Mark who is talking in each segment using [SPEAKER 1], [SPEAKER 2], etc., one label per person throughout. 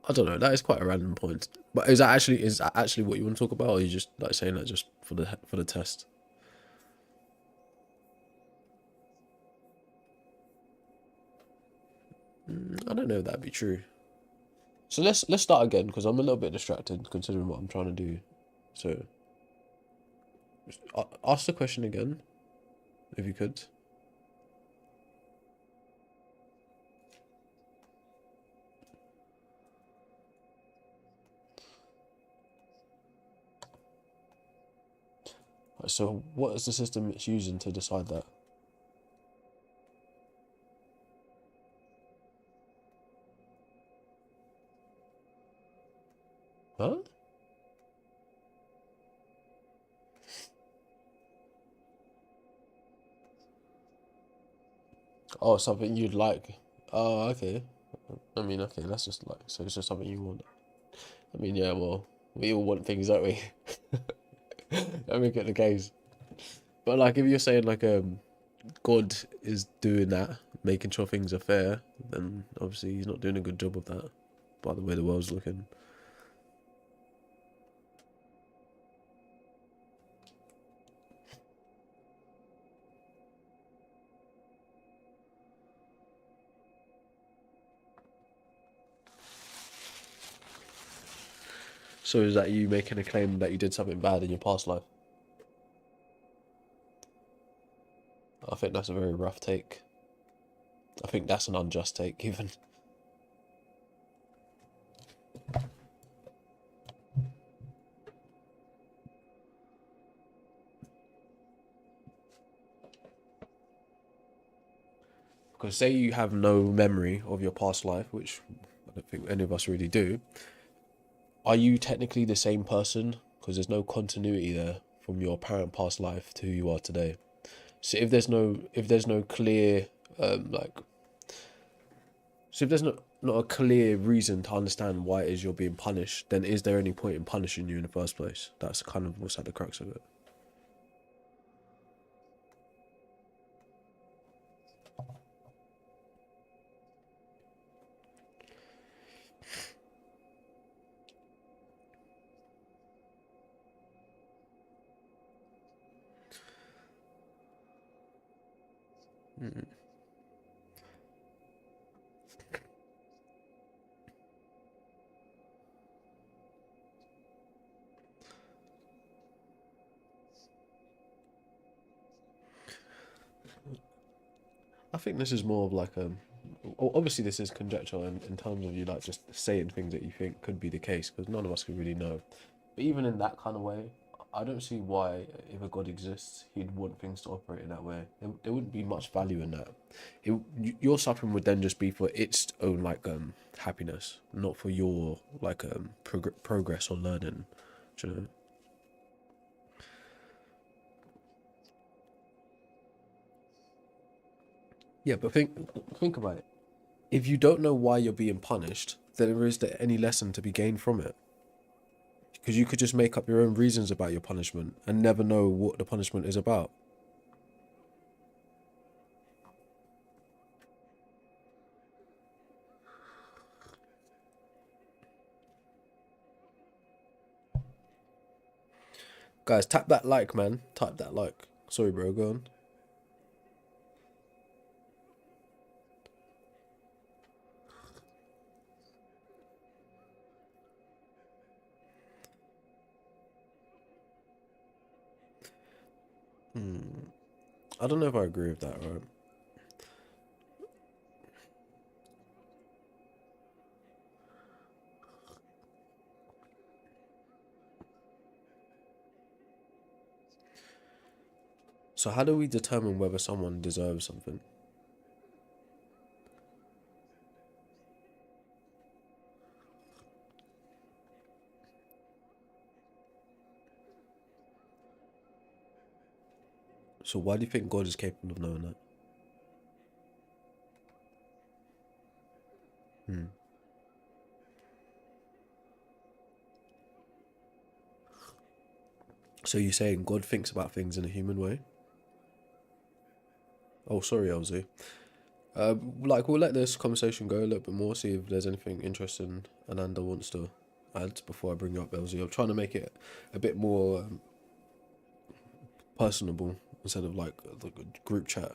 [SPEAKER 1] I don't know. That is quite a random point. But is that actually what you want to talk about, or are you just like saying that just for the test? I don't know if that'd be true. So let's start again because I'm a little bit distracted considering what I'm trying to do. So ask the question again if you could. So what is the system it's using to decide that? Huh? Oh, something you'd like. Oh, okay. I mean, okay, that's just like, so it's just something you want. I mean, yeah, well, we all want things, don't we? Let me get the case. But like, if you're saying like God is doing that, making sure things are fair, then obviously he's not doing a good job of that. By the way the world's looking. So is that you making a claim that you did something bad in your past life? I think that's a very rough take. I think that's an unjust take, even. Because say you have no memory of your past life, which I don't think any of us really do, are you technically the same person? Because there's no continuity there from your apparent past life to who you are today. So if there's no clear like so if there's not a clear reason to understand why it is you're being punished, then is there any point in punishing you in the first place? That's kind of what's at the crux of it. I think this is more of like obviously this is conjecture in terms of you like just saying things that you think could be the case because none of us can really know. But even in that kind of way, I don't see why if a god exists, he'd want things to operate in that way. There wouldn't be much value in that. Your suffering would then just be for its own like happiness, not for your like progress or learning. Do you know? Yeah, but think about it. If you don't know why you're being punished, then is there any lesson to be gained from it? Because you could just make up your own reasons about your punishment and never know what the punishment is about. Guys, tap that like, man. Type that like. Sorry, bro. Go on. I don't know if I agree with that, right? So how do we determine whether someone deserves something? So why do you think God is capable of knowing that? So you're saying God thinks about things in a human way? Oh, sorry, LZ. Like we'll let this conversation go a little bit more, see if there's anything interesting Ananda wants to add before I bring you up, LZ. I'm trying to make it a bit more personable instead of like a group chat.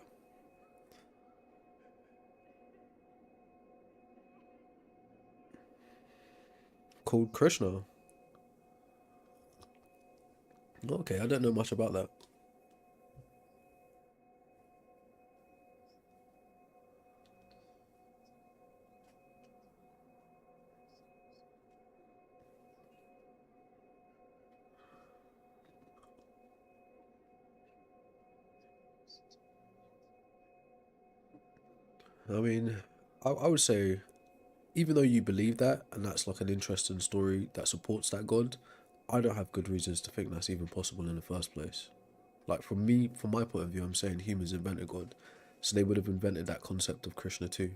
[SPEAKER 1] Called Krishna. Okay, I don't know much about that. I mean, I would say, even though you believe that, and that's like an interesting story that supports that God, I don't have good reasons to think that's even possible in the first place. Like, from me, from my point of view, I'm saying humans invented God, so they would have invented that concept of Krishna too.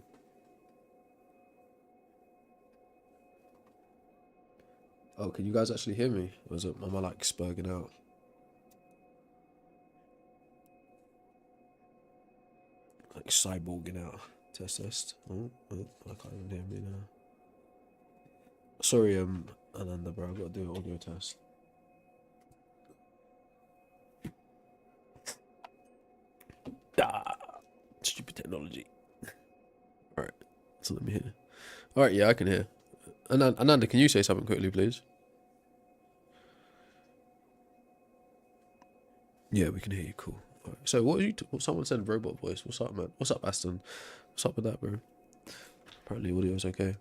[SPEAKER 1] Oh, can you guys actually hear me? Or am I like spurging out? Like cyborging out. Test test. Oh, I can't even hear me now. Sorry, Ananda, bro, I've got to do an audio test. Ah, stupid technology. Alright, so let me hear. Alright, yeah, I can hear. Ananda, can you say something quickly, please? Yeah, we can hear you. Cool. Alright. So, what are you? Someone said robot voice. What's up, man? What's up, Aston? What's up with that, bro? Apparently, audio's okay.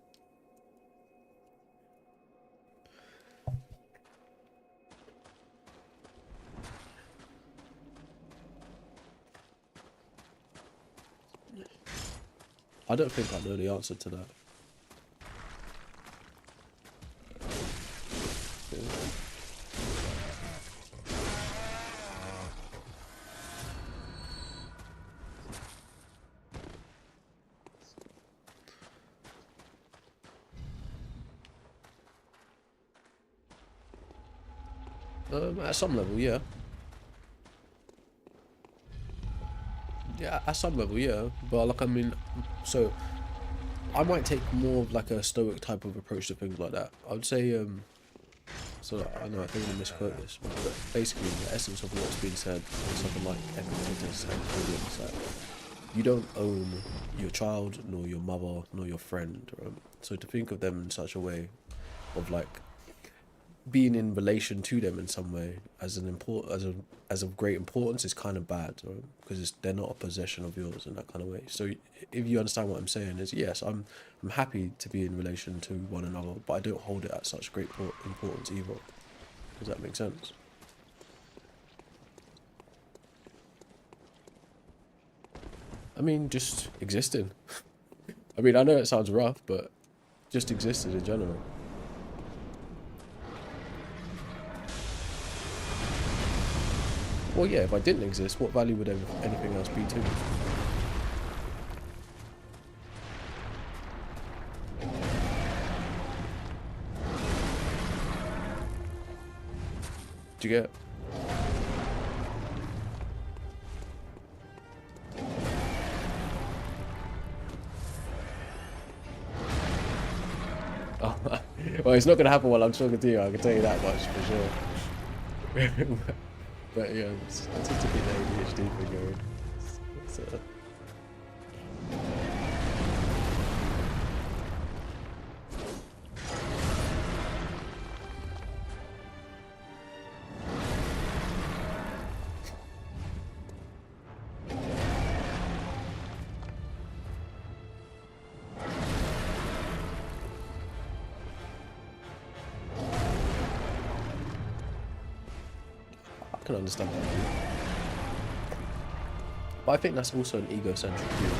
[SPEAKER 1] I don't think I know the answer to that. At some level, yeah. Yeah, at some level, yeah. But like, I mean, so I might take more of like a stoic type of approach to things like that. I would say, so I know I don't want to misquote this, but basically the essence of what's being said is something like Epictetus and Williams that you don't own your child, nor your mother, nor your friend. Right? So to think of them in such a way of like being in relation to them in some way as an as of great importance is kind of bad, right? Because they're not a possession of yours in that kind of way. So if you understand what I'm saying, is yes, I'm happy to be in relation to one another, but I don't hold it at such great importance either. Does that make sense? I mean, just existing. I mean, I know it sounds rough, but just existed in general. Well, yeah, if I didn't exist, what value would anything else be to me? Do you get? Oh, well, it's not going to happen while I'm talking to you, I can tell you that much for sure. But yeah, I tend to be the ADHD thing going. So. I can understand that. But I think that's also an egocentric view,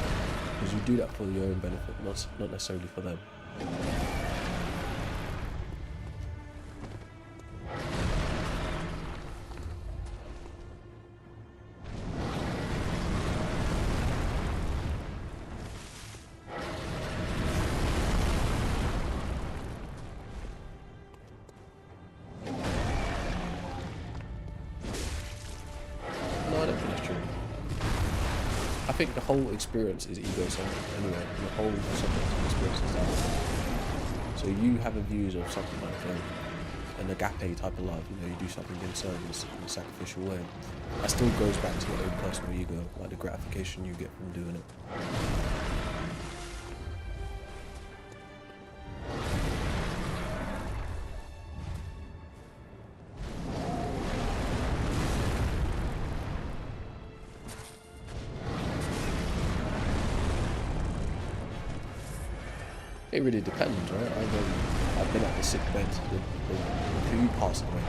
[SPEAKER 1] because you do that for your own benefit, not necessarily for them. No, I don't think that's true. I think the whole experience is ego-centric anyway. The whole subject of experience is that. So you have a views of something like an agape type of love, you know, you do something in service in a sacrificial way. That still goes back to your own personal ego, like the gratification you get from doing it. It really depends, right? I've been at the sick bed who passed away.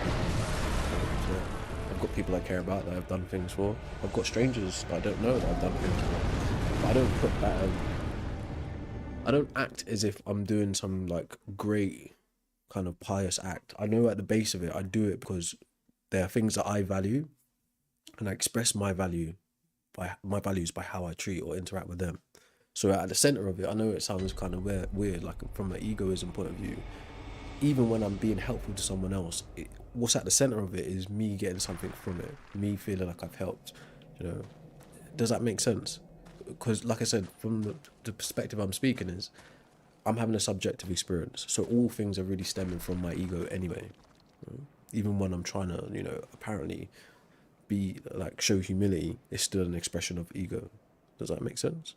[SPEAKER 1] So I've got people I care about that I've done things for. I've got strangers that I don't know that I've done things for. But I don't put that. I don't act as if I'm doing some like great kind of pious act. I know at the base of it, I do it because there are things that I value, and I express my values by how I treat or interact with them. So at the center of it, I know it sounds kind of weird, like from an egoism point of view. Even when I'm being helpful to someone else, what's at the center of it is me getting something from it, me feeling like I've helped. You know, does that make sense? Because, like I said, from the perspective I'm speaking is, I'm having a subjective experience, so all things are really stemming from my ego anyway. Even when I'm trying to, you know, apparently be like show humility, it's still an expression of ego. Does that make sense?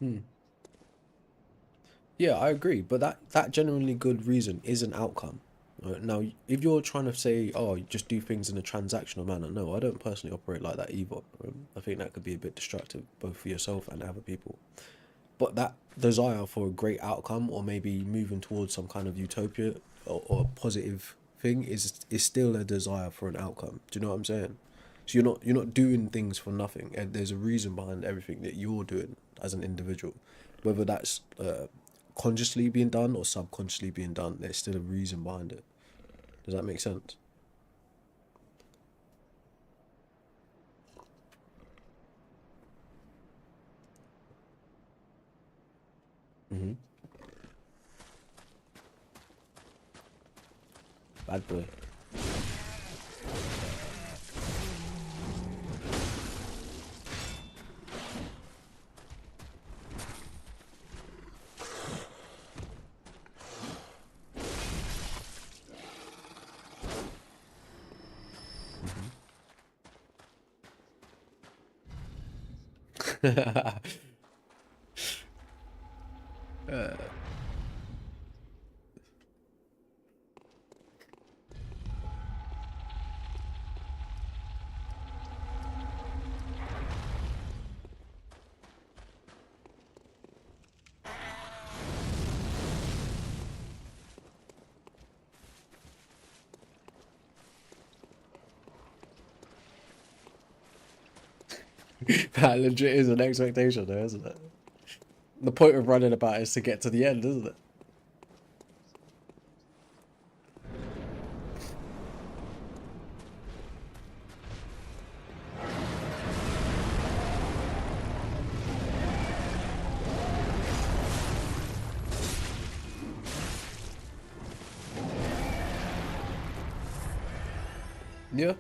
[SPEAKER 1] Hmm. Yeah, I agree, but that genuinely good reason is an outcome. Right? Now, if you're trying to say, "Oh, you just do things in a transactional manner," no, I don't personally operate like that either. I think that could be a bit destructive, both for yourself and other people. But that desire for a great outcome, or maybe moving towards some kind of utopia or a positive thing, is still a desire for an outcome. Do you know what I'm saying? So you're not doing things for nothing, and there's a reason behind everything that you're doing as an individual, whether that's consciously being done or subconsciously being done. There's still a reason behind it. Does that make sense? Mm-hmm. Bad boy. That legit is an expectation, though, isn't it? The point of running about is to get to the end, isn't it? Yeah.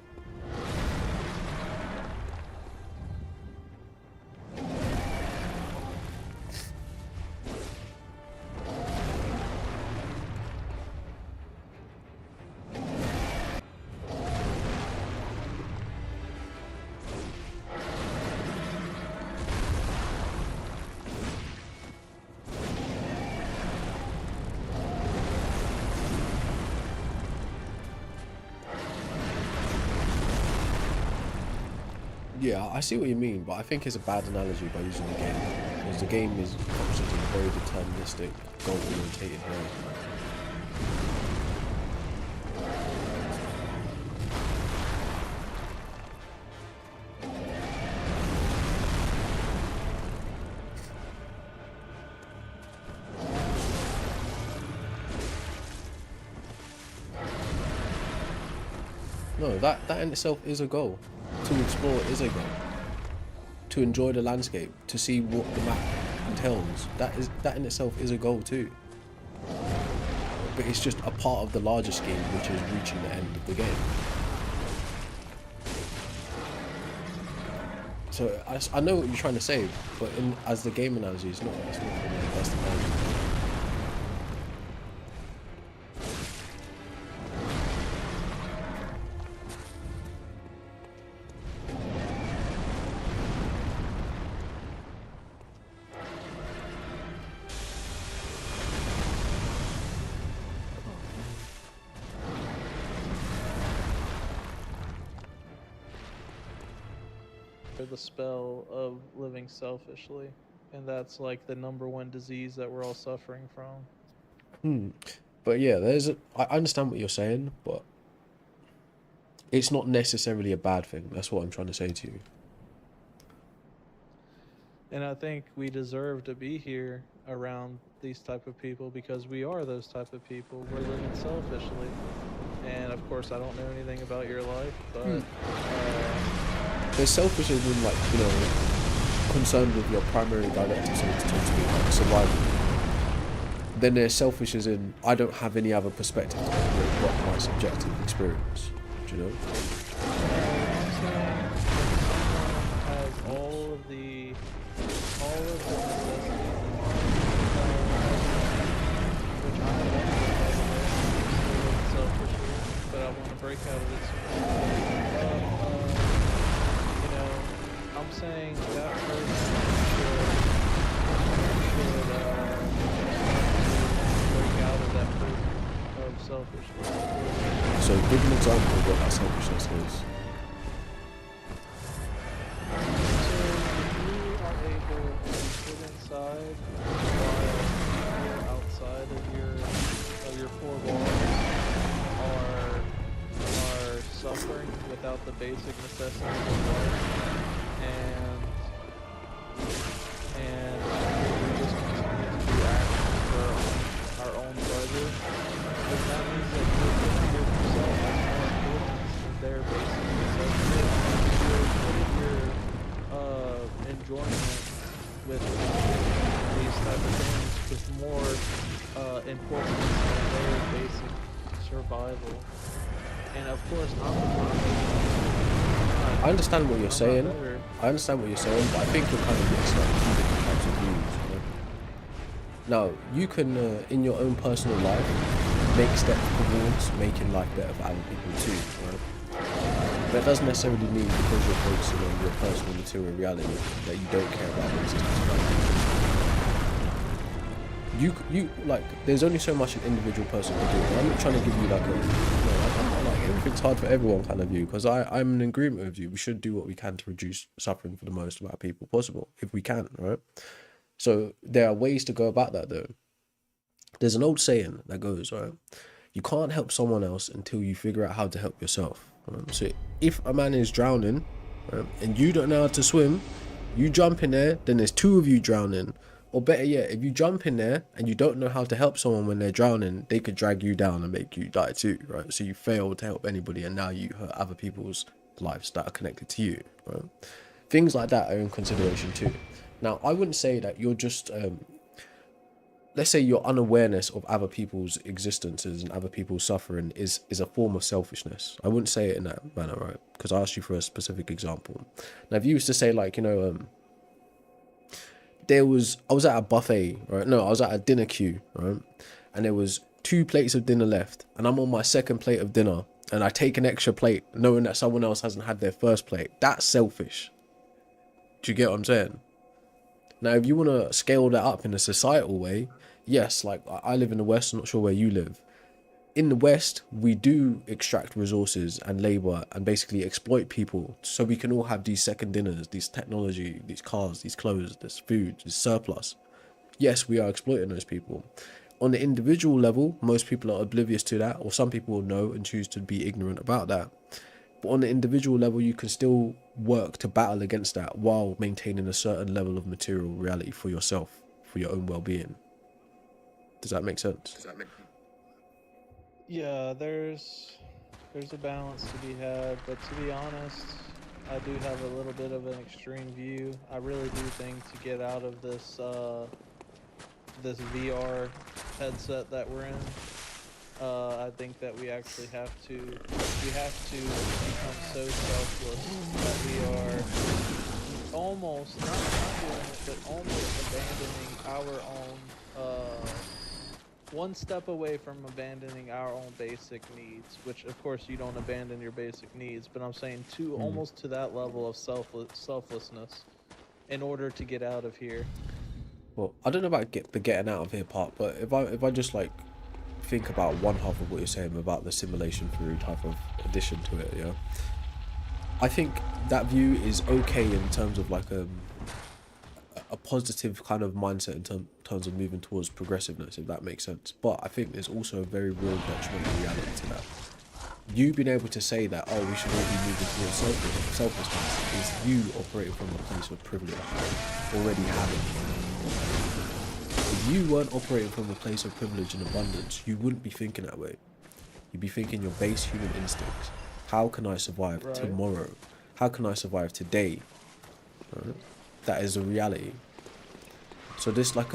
[SPEAKER 1] Yeah, I see what you mean, but I think it's a bad analogy by using the game. Because the game is functions in a very deterministic, goal-orientated way. No, that in itself is a goal. To explore is a goal. To enjoy the landscape, to see what the map entails. That in itself is a goal too. But it's just a part of the larger scheme, which is reaching the end of the game. So I know what you're trying to say, but as the game analogy, it's not really the best analogy.
[SPEAKER 2] The spell of living selfishly, and that's like the #1 disease that we're all suffering from.
[SPEAKER 1] But yeah, I understand what you're saying, but it's not necessarily a bad thing. That's what I'm trying to say to you.
[SPEAKER 2] And I think we deserve to be here around these type of people because we are those type of people. We're living selfishly. And of course, I don't know anything about your life, but
[SPEAKER 1] There's selfish as in, like, you know, concerned with your primary directive, so to speak, like survival. Then there's selfish as in, I don't have any other perspective to operate but my subjective experience. Do you know?
[SPEAKER 2] has all of the necessities, which I don't selfishly, but I want to break out of it. I'm saying that person should break out of that prison of selfishness.
[SPEAKER 1] So give an example of what that selfishness is.
[SPEAKER 2] So if you are able to sit inside while you're outside of your four walls are suffering without the basic necessities of life, and we just continue to do actions for our own pleasure, then that means that you're putting yourself as more important than their basic necessities. You're putting your enjoyment with these type of things with more importance than their basic survival. And of course,
[SPEAKER 1] I understand what you're saying. I understand what you're saying, but I think you're kind of mixing up two different types of views. You know? Now, you can, in your own personal life, make steps towards making life better for other people too. Right? That doesn't necessarily mean because you're focusing on your personal material reality that you don't care about the existence of other people. You like, there's only so much an individual person can do. I'm not trying to give you like I'm not like everything's hard for everyone kind of view, because I'm in agreement with you. We should do what we can to reduce suffering for the most amount of people possible, if we can, right? So there are ways to go about that though. There's an old saying that goes, right, you can't help someone else until you figure out how to help yourself. So if a man is drowning, right, and you don't know how to swim, you jump in there, then there's two of you drowning. Or better yet, if you jump in there and you don't know how to help someone when they're drowning, they could drag you down and make you die too, right? So you failed to help anybody, and now you hurt other people's lives that are connected to you, right? Things like that are in consideration too. Now, I wouldn't say that you're just, let's say your unawareness of other people's existences and other people's suffering is a form of selfishness. I wouldn't say it in that manner, right? Because I asked you for a specific example. Now, if you was to say, like, you know, I was at a buffet, right? No, I was at a dinner queue, right? And there was 2 plates of dinner left, and I'm on my second plate of dinner, and I take an extra plate knowing that someone else hasn't had their first plate. That's selfish. Do you get what I'm saying? Now, if you want to scale that up in a societal way, yes, like I live in the West, I'm not sure where you live. In the West, we do extract resources and labor and basically exploit people so we can all have these second dinners, these technology, these cars, these clothes, this food, this surplus. Yes, we are exploiting those people. On the individual level, most people are oblivious to that, or some people will know and choose to be ignorant about that. But on the individual level, you can still work to battle against that while maintaining a certain level of material reality for yourself, for your own well-being. Does that make sense?
[SPEAKER 2] Yeah, there's There's a balance to be had, but to be honest, I do have a little bit of an extreme view. I really do think to get out of this VR headset that we're in, I think that we have to become so selfless that we are almost not doing it, but almost abandoning our own one step away from abandoning our own basic needs, which of course you don't abandon your basic needs, but I'm saying to
[SPEAKER 1] Mm.
[SPEAKER 2] almost to that level of selflessness in order to get out of here.
[SPEAKER 1] Well, I don't know about the getting out of here part, but if I just like think about one half of what you're saying about the simulation theory type of addition to it, yeah, I think that view is okay in terms of like a positive kind of mindset in terms of moving towards progressiveness, if that makes sense. But I think there's also a very real detrimental reality to that. You being able to say that, oh, we should all be moving towards selflessness, is you operating from a place of privilege, already having. If you weren't operating from a place of privilege and abundance, you wouldn't be thinking that way. You'd be thinking your base human instincts. How can I survive
[SPEAKER 2] Right.
[SPEAKER 1] tomorrow? How can I survive today? Right? That is a reality. So this like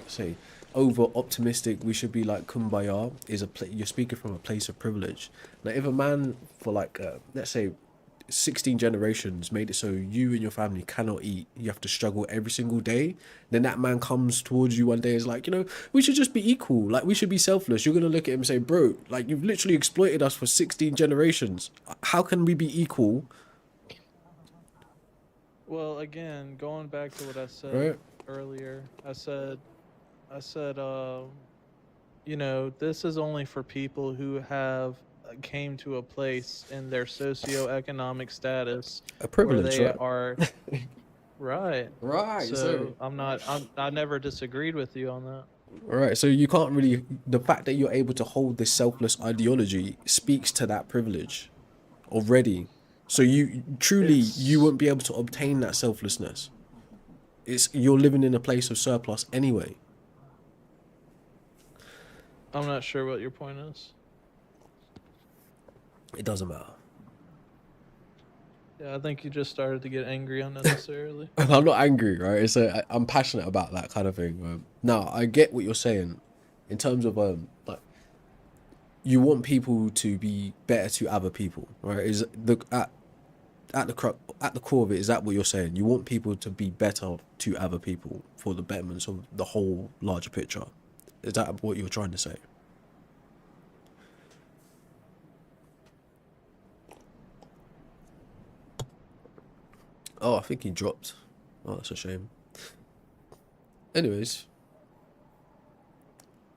[SPEAKER 1] say over optimistic, we should be like kumbaya, is you're speaking from a place of privilege. Now if a man for like let's say 16 generations made it so you and your family cannot eat, you have to struggle every single day, then that man comes towards you one day is like, we should just be equal, like we should be selfless. You're gonna look at him and say, bro, like you've literally exploited us for 16 generations, how can we be equal?
[SPEAKER 2] Well, again, going back to what I said
[SPEAKER 1] Right.
[SPEAKER 2] earlier, I said, this is only for people who have came to a place in their socioeconomic status
[SPEAKER 1] A
[SPEAKER 2] where
[SPEAKER 1] privilege,
[SPEAKER 2] they
[SPEAKER 1] right?
[SPEAKER 2] are right.
[SPEAKER 1] Right, so
[SPEAKER 2] So I never disagreed with you on that.
[SPEAKER 1] right, so you can't really, the fact that you're able to hold this selfless ideology speaks to that privilege already. So you truly, you
[SPEAKER 2] It's
[SPEAKER 1] won't be able to obtain that selflessness. It's you're living in a place of surplus anyway.
[SPEAKER 2] I'm not sure what your point is.
[SPEAKER 1] It doesn't matter.
[SPEAKER 2] Yeah, I think you just started to get angry unnecessarily.
[SPEAKER 1] I'm not angry, right? I'm passionate about that kind of thing. Now I get what you're saying, in terms of like you want people to be better to other people, right? Is the at the core of it, is that what you're saying? You want people to be better to other people for the betterment of the whole larger picture. Is that what you're trying to say? Oh, I think he dropped. Oh, that's a shame. Anyways,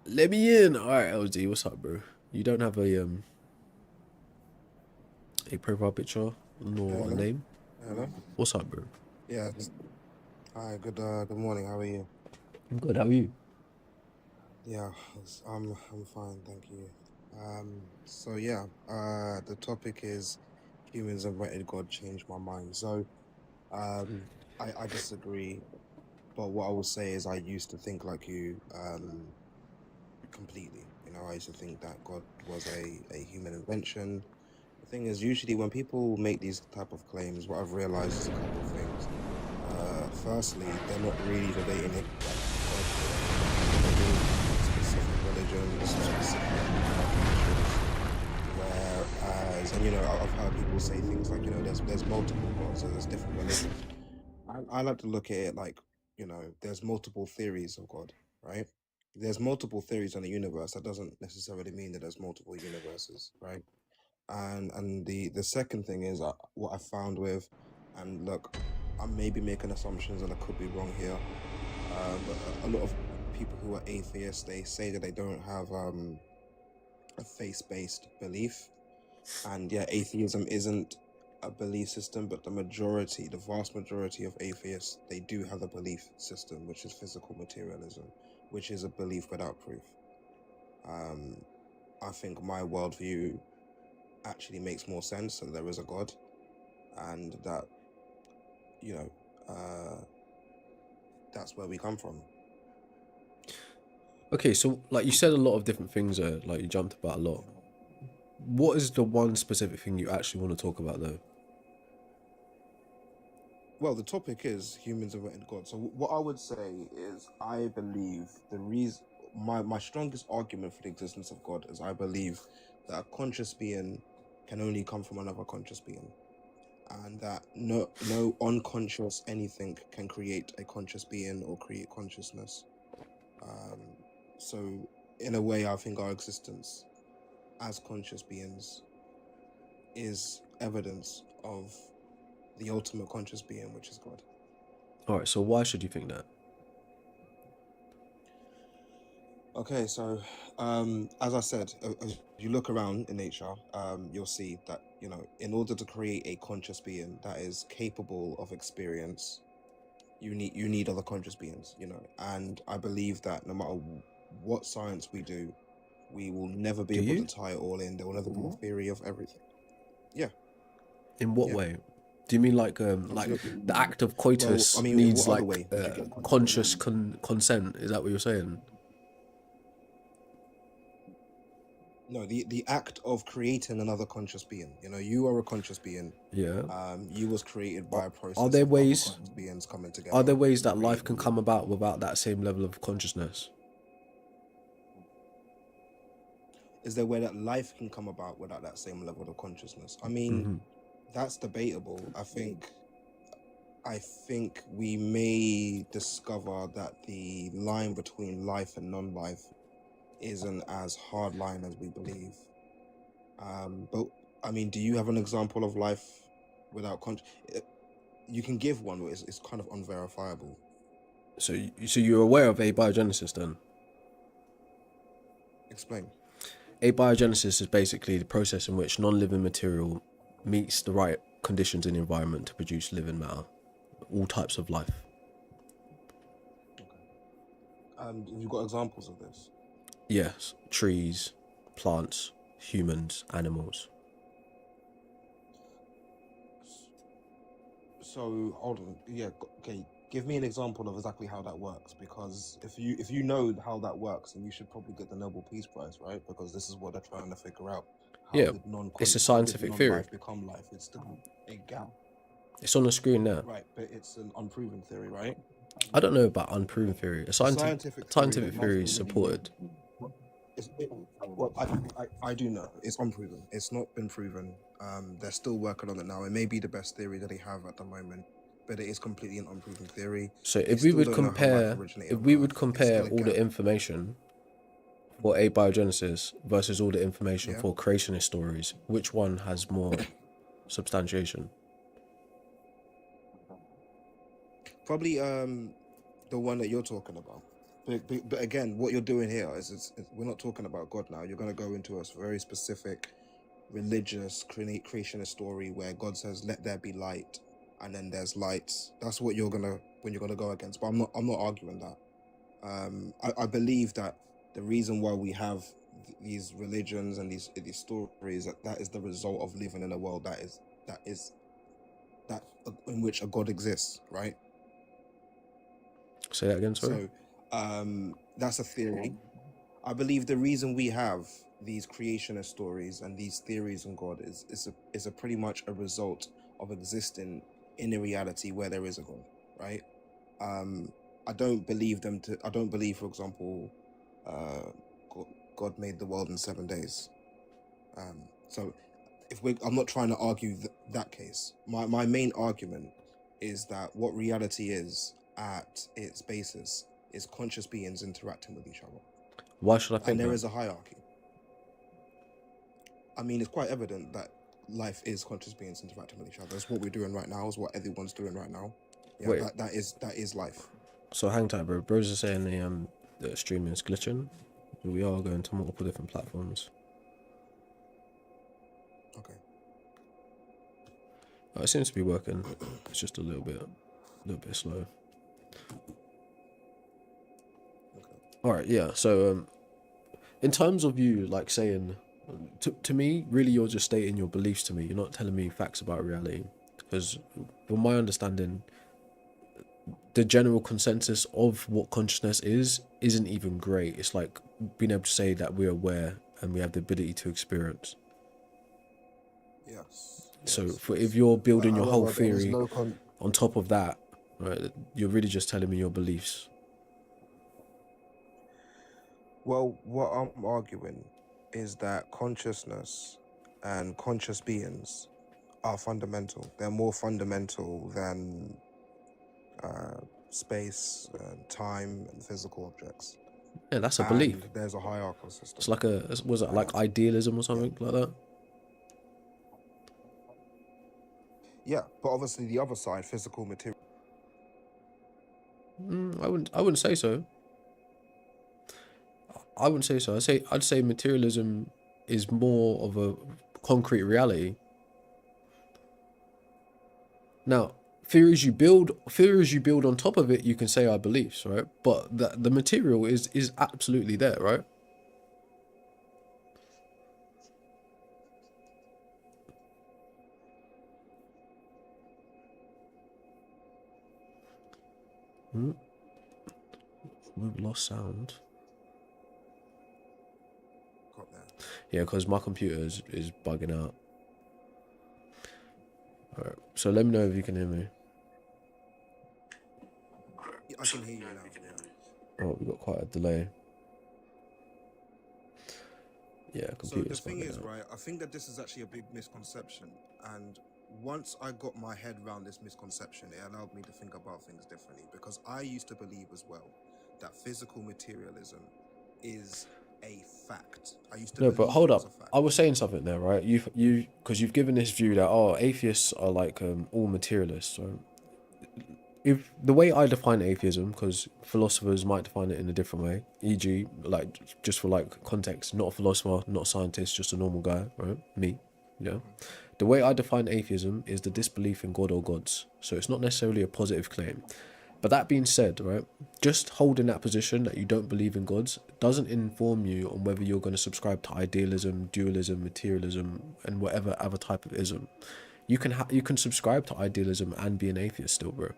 [SPEAKER 1] let me in. All right, LD, what's up, bro? You don't have a profile picture nor a
[SPEAKER 3] Hello,
[SPEAKER 1] name.
[SPEAKER 3] hello.
[SPEAKER 1] What's up, bro?
[SPEAKER 3] Yeah. Hi. Good morning. How are you?
[SPEAKER 1] I'm good. How are you?
[SPEAKER 3] Yeah. I'm fine. Thank you. So yeah. The topic is humans invented God changed my mind. So um, I disagree. But what I will say is I used to think like you completely. I used to think that God was a human invention. The thing is, usually when people make these type of claims, what I've realized is a couple of things. Firstly, they're not really relating it back to God. They're relating specific religions, specific traditions. Whereas, and I've heard people say things like, there's multiple gods, so there's different religions. I like to look at it like, there's multiple theories of God, right? There's multiple theories on the universe. That doesn't necessarily mean that there's multiple universes, right? And the second thing is what I found with, and look, I may be making assumptions and I could be wrong here, but a lot of people who are atheists, they say that they don't have a faith-based belief, and yeah, atheism isn't a belief system, but the vast majority of atheists, they do have a belief system, which is physical materialism, which is a belief without proof. Um, I think my worldview actually makes more sense that there is a God, and that you know uh, that's where we come from.
[SPEAKER 1] Okay, so like you said a lot of different things. Like you jumped about a lot. what is the one specific thing you actually want to talk about, though?
[SPEAKER 3] Well, the topic is humans invented God. So what I would say is I believe the reason my strongest argument for the existence of God is I believe that a conscious being can only come from another conscious being. And that no unconscious anything can create a conscious being or create consciousness. Um, so in a way I think our existence as conscious beings is evidence of the ultimate conscious being, which is God.
[SPEAKER 1] All right, so why should you think that?
[SPEAKER 3] Okay, so as I said, if you look around in nature, you'll see that, you know, in order to create a conscious being that is capable of experience, you need other conscious beings, you know. And I believe that no matter what science we do, we will never be
[SPEAKER 1] Do
[SPEAKER 3] able to
[SPEAKER 1] you?
[SPEAKER 3] tie it all in. There will never be a theory of everything. Yeah,
[SPEAKER 1] In what
[SPEAKER 3] yeah,
[SPEAKER 1] way? Do you mean like
[SPEAKER 3] absolutely.
[SPEAKER 1] the act of
[SPEAKER 3] Well, I
[SPEAKER 1] coitus
[SPEAKER 3] mean, in
[SPEAKER 1] needs
[SPEAKER 3] what other
[SPEAKER 1] like
[SPEAKER 3] way would you get consciousness?
[SPEAKER 1] conscious consent? Is that what you're saying?
[SPEAKER 3] No, the act of creating another conscious being. You know, you are a conscious being.
[SPEAKER 1] Yeah.
[SPEAKER 3] You was created by a
[SPEAKER 1] Are
[SPEAKER 3] process
[SPEAKER 1] there
[SPEAKER 3] of other
[SPEAKER 1] ways?
[SPEAKER 3] conscious beings coming
[SPEAKER 1] Are
[SPEAKER 3] together
[SPEAKER 1] there ways
[SPEAKER 3] to
[SPEAKER 1] that life
[SPEAKER 3] create
[SPEAKER 1] can
[SPEAKER 3] you.
[SPEAKER 1] come about without that same level of consciousness?
[SPEAKER 3] Is there a way that life can come about without that same level of consciousness? I mean, that's debatable. I think we may discover that the line between life and non-life isn't as hard line as we believe. But I mean, do you have an example of life without You can give one, but it's kind of unverifiable.
[SPEAKER 1] So you're aware of abiogenesis then?
[SPEAKER 3] Explain.
[SPEAKER 1] Abiogenesis is basically the process in which non-living material meets the right conditions in the environment to produce living matter, all types of life.
[SPEAKER 3] Okay. Have you got examples of this?
[SPEAKER 1] Yes, trees, plants, humans, animals.
[SPEAKER 3] So hold on, yeah, okay. Give me an example of exactly how that works, because if you know how that works, then you should probably get the Nobel Peace Prize, right? Because this is what they're trying to figure out.
[SPEAKER 1] Yeah, it's a
[SPEAKER 3] How did
[SPEAKER 1] scientific theory.
[SPEAKER 3] non-life become life? It's still a gap,
[SPEAKER 1] It's on the screen now.
[SPEAKER 3] right? But it's an unproven theory, right?
[SPEAKER 1] I don't know about unproven theory. A
[SPEAKER 3] A scientific theory
[SPEAKER 1] scientific
[SPEAKER 3] that
[SPEAKER 1] theory
[SPEAKER 3] nothing
[SPEAKER 1] is
[SPEAKER 3] really
[SPEAKER 1] supported.
[SPEAKER 3] well, I do know it's unproven. It's not been proven. They're still working on it now. It may be the best theory that they have at the moment, but it is completely an unproven theory.
[SPEAKER 1] So
[SPEAKER 3] They
[SPEAKER 1] if we
[SPEAKER 3] still
[SPEAKER 1] would
[SPEAKER 3] don't know how life
[SPEAKER 1] compare,
[SPEAKER 3] originated
[SPEAKER 1] if
[SPEAKER 3] on
[SPEAKER 1] we would
[SPEAKER 3] Earth. It's still
[SPEAKER 1] compare
[SPEAKER 3] a
[SPEAKER 1] all the
[SPEAKER 3] gap.
[SPEAKER 1] information for abiogenesis versus all the information
[SPEAKER 3] Yeah.
[SPEAKER 1] for creationist stories, which one has more substantiation?
[SPEAKER 3] Probably the one that you're talking about. But again, what you're doing here is we're not talking about God now. You're going to go into a very specific religious creationist story where God says, "Let there be light," and then there's lights. That's what you're gonna go against. But I'm not arguing that. I believe that the reason why we have these religions and these stories, that is the result of living in a world that is that in which a God exists, right?
[SPEAKER 1] Say that again, sorry.
[SPEAKER 3] So that's a theory. I believe the reason we have these creationist stories and these theories on God is a pretty much a result of existing in a reality where there is a God, right? I don't believe I don't believe, for example, God made the world in 7 days. So I'm not trying to argue that case. My main argument is that what reality is at its basis is conscious beings interacting with each other.
[SPEAKER 1] Why should I think
[SPEAKER 3] And there
[SPEAKER 1] that?
[SPEAKER 3] is a hierarchy. I mean, it's quite evident that life is conscious beings interacting with each other. It's what we're doing right now. It's what everyone's doing right now. Yeah,
[SPEAKER 1] Wait.
[SPEAKER 3] that is life.
[SPEAKER 1] So hang tight, bro. Bros are saying the streaming is glitching. We are going to multiple different platforms.
[SPEAKER 3] Okay.
[SPEAKER 1] It seems to be working. It's just a little bit slow.
[SPEAKER 3] Okay.
[SPEAKER 1] All right, yeah. So in terms of you like saying, to me, really, you're just stating your beliefs to me. You're not telling me facts about reality, because from my understanding, the general consensus of what consciousness isn't even great. It's like being able to say that we're aware and we have the ability to experience.
[SPEAKER 3] Yes.
[SPEAKER 1] So
[SPEAKER 3] Yes.
[SPEAKER 1] for
[SPEAKER 3] Yes.
[SPEAKER 1] if you're building your whole
[SPEAKER 3] However, there is
[SPEAKER 1] theory
[SPEAKER 3] no
[SPEAKER 1] on top of that, right, you're really just telling me your beliefs.
[SPEAKER 3] Well, what I'm arguing is that consciousness and conscious beings are fundamental. They're more fundamental than space, time, and physical objects.
[SPEAKER 1] Yeah, that's a belief.
[SPEAKER 3] And there's a hierarchical system.
[SPEAKER 1] It's like was it like idealism or something like that?
[SPEAKER 3] Yeah, but obviously the other side, physical material.
[SPEAKER 1] I wouldn't say so. I wouldn't say so. I'd say materialism is more of a concrete reality. Now, theories you build on top of it, you can say are beliefs, right? But the material is absolutely there, right? We've lost sound.
[SPEAKER 3] Got there.
[SPEAKER 1] Yeah, because my computer is bugging out. All right, so let me know if you can hear me.
[SPEAKER 3] Yeah, I can hear you now. Yeah.
[SPEAKER 1] Oh, we got quite a delay. Yeah,
[SPEAKER 3] So the
[SPEAKER 1] computer's
[SPEAKER 3] thing
[SPEAKER 1] bugging
[SPEAKER 3] is,
[SPEAKER 1] out.
[SPEAKER 3] right, I think that this is actually a big misconception. And once I got my head around this misconception, it allowed me to think about things differently. Because I used to believe as well that physical materialism is a fact. I used to
[SPEAKER 1] No,
[SPEAKER 3] believe
[SPEAKER 1] but hold
[SPEAKER 3] it was
[SPEAKER 1] up.
[SPEAKER 3] a fact.
[SPEAKER 1] I was saying something there, right? Because you've given this view that atheists are like all materialists. Right? If the way I define atheism, because philosophers might define it in a different way, e.g., like just for like context, not a philosopher, not a scientist, just a normal guy, right? Me, yeah. The way I define atheism is the disbelief in God or gods. So it's not necessarily a positive claim. But that being said, right, just holding that position that you don't believe in gods doesn't inform you on whether you're going to subscribe to idealism, dualism, materialism, and whatever other type of ism. You can subscribe to idealism and be an atheist still, bro.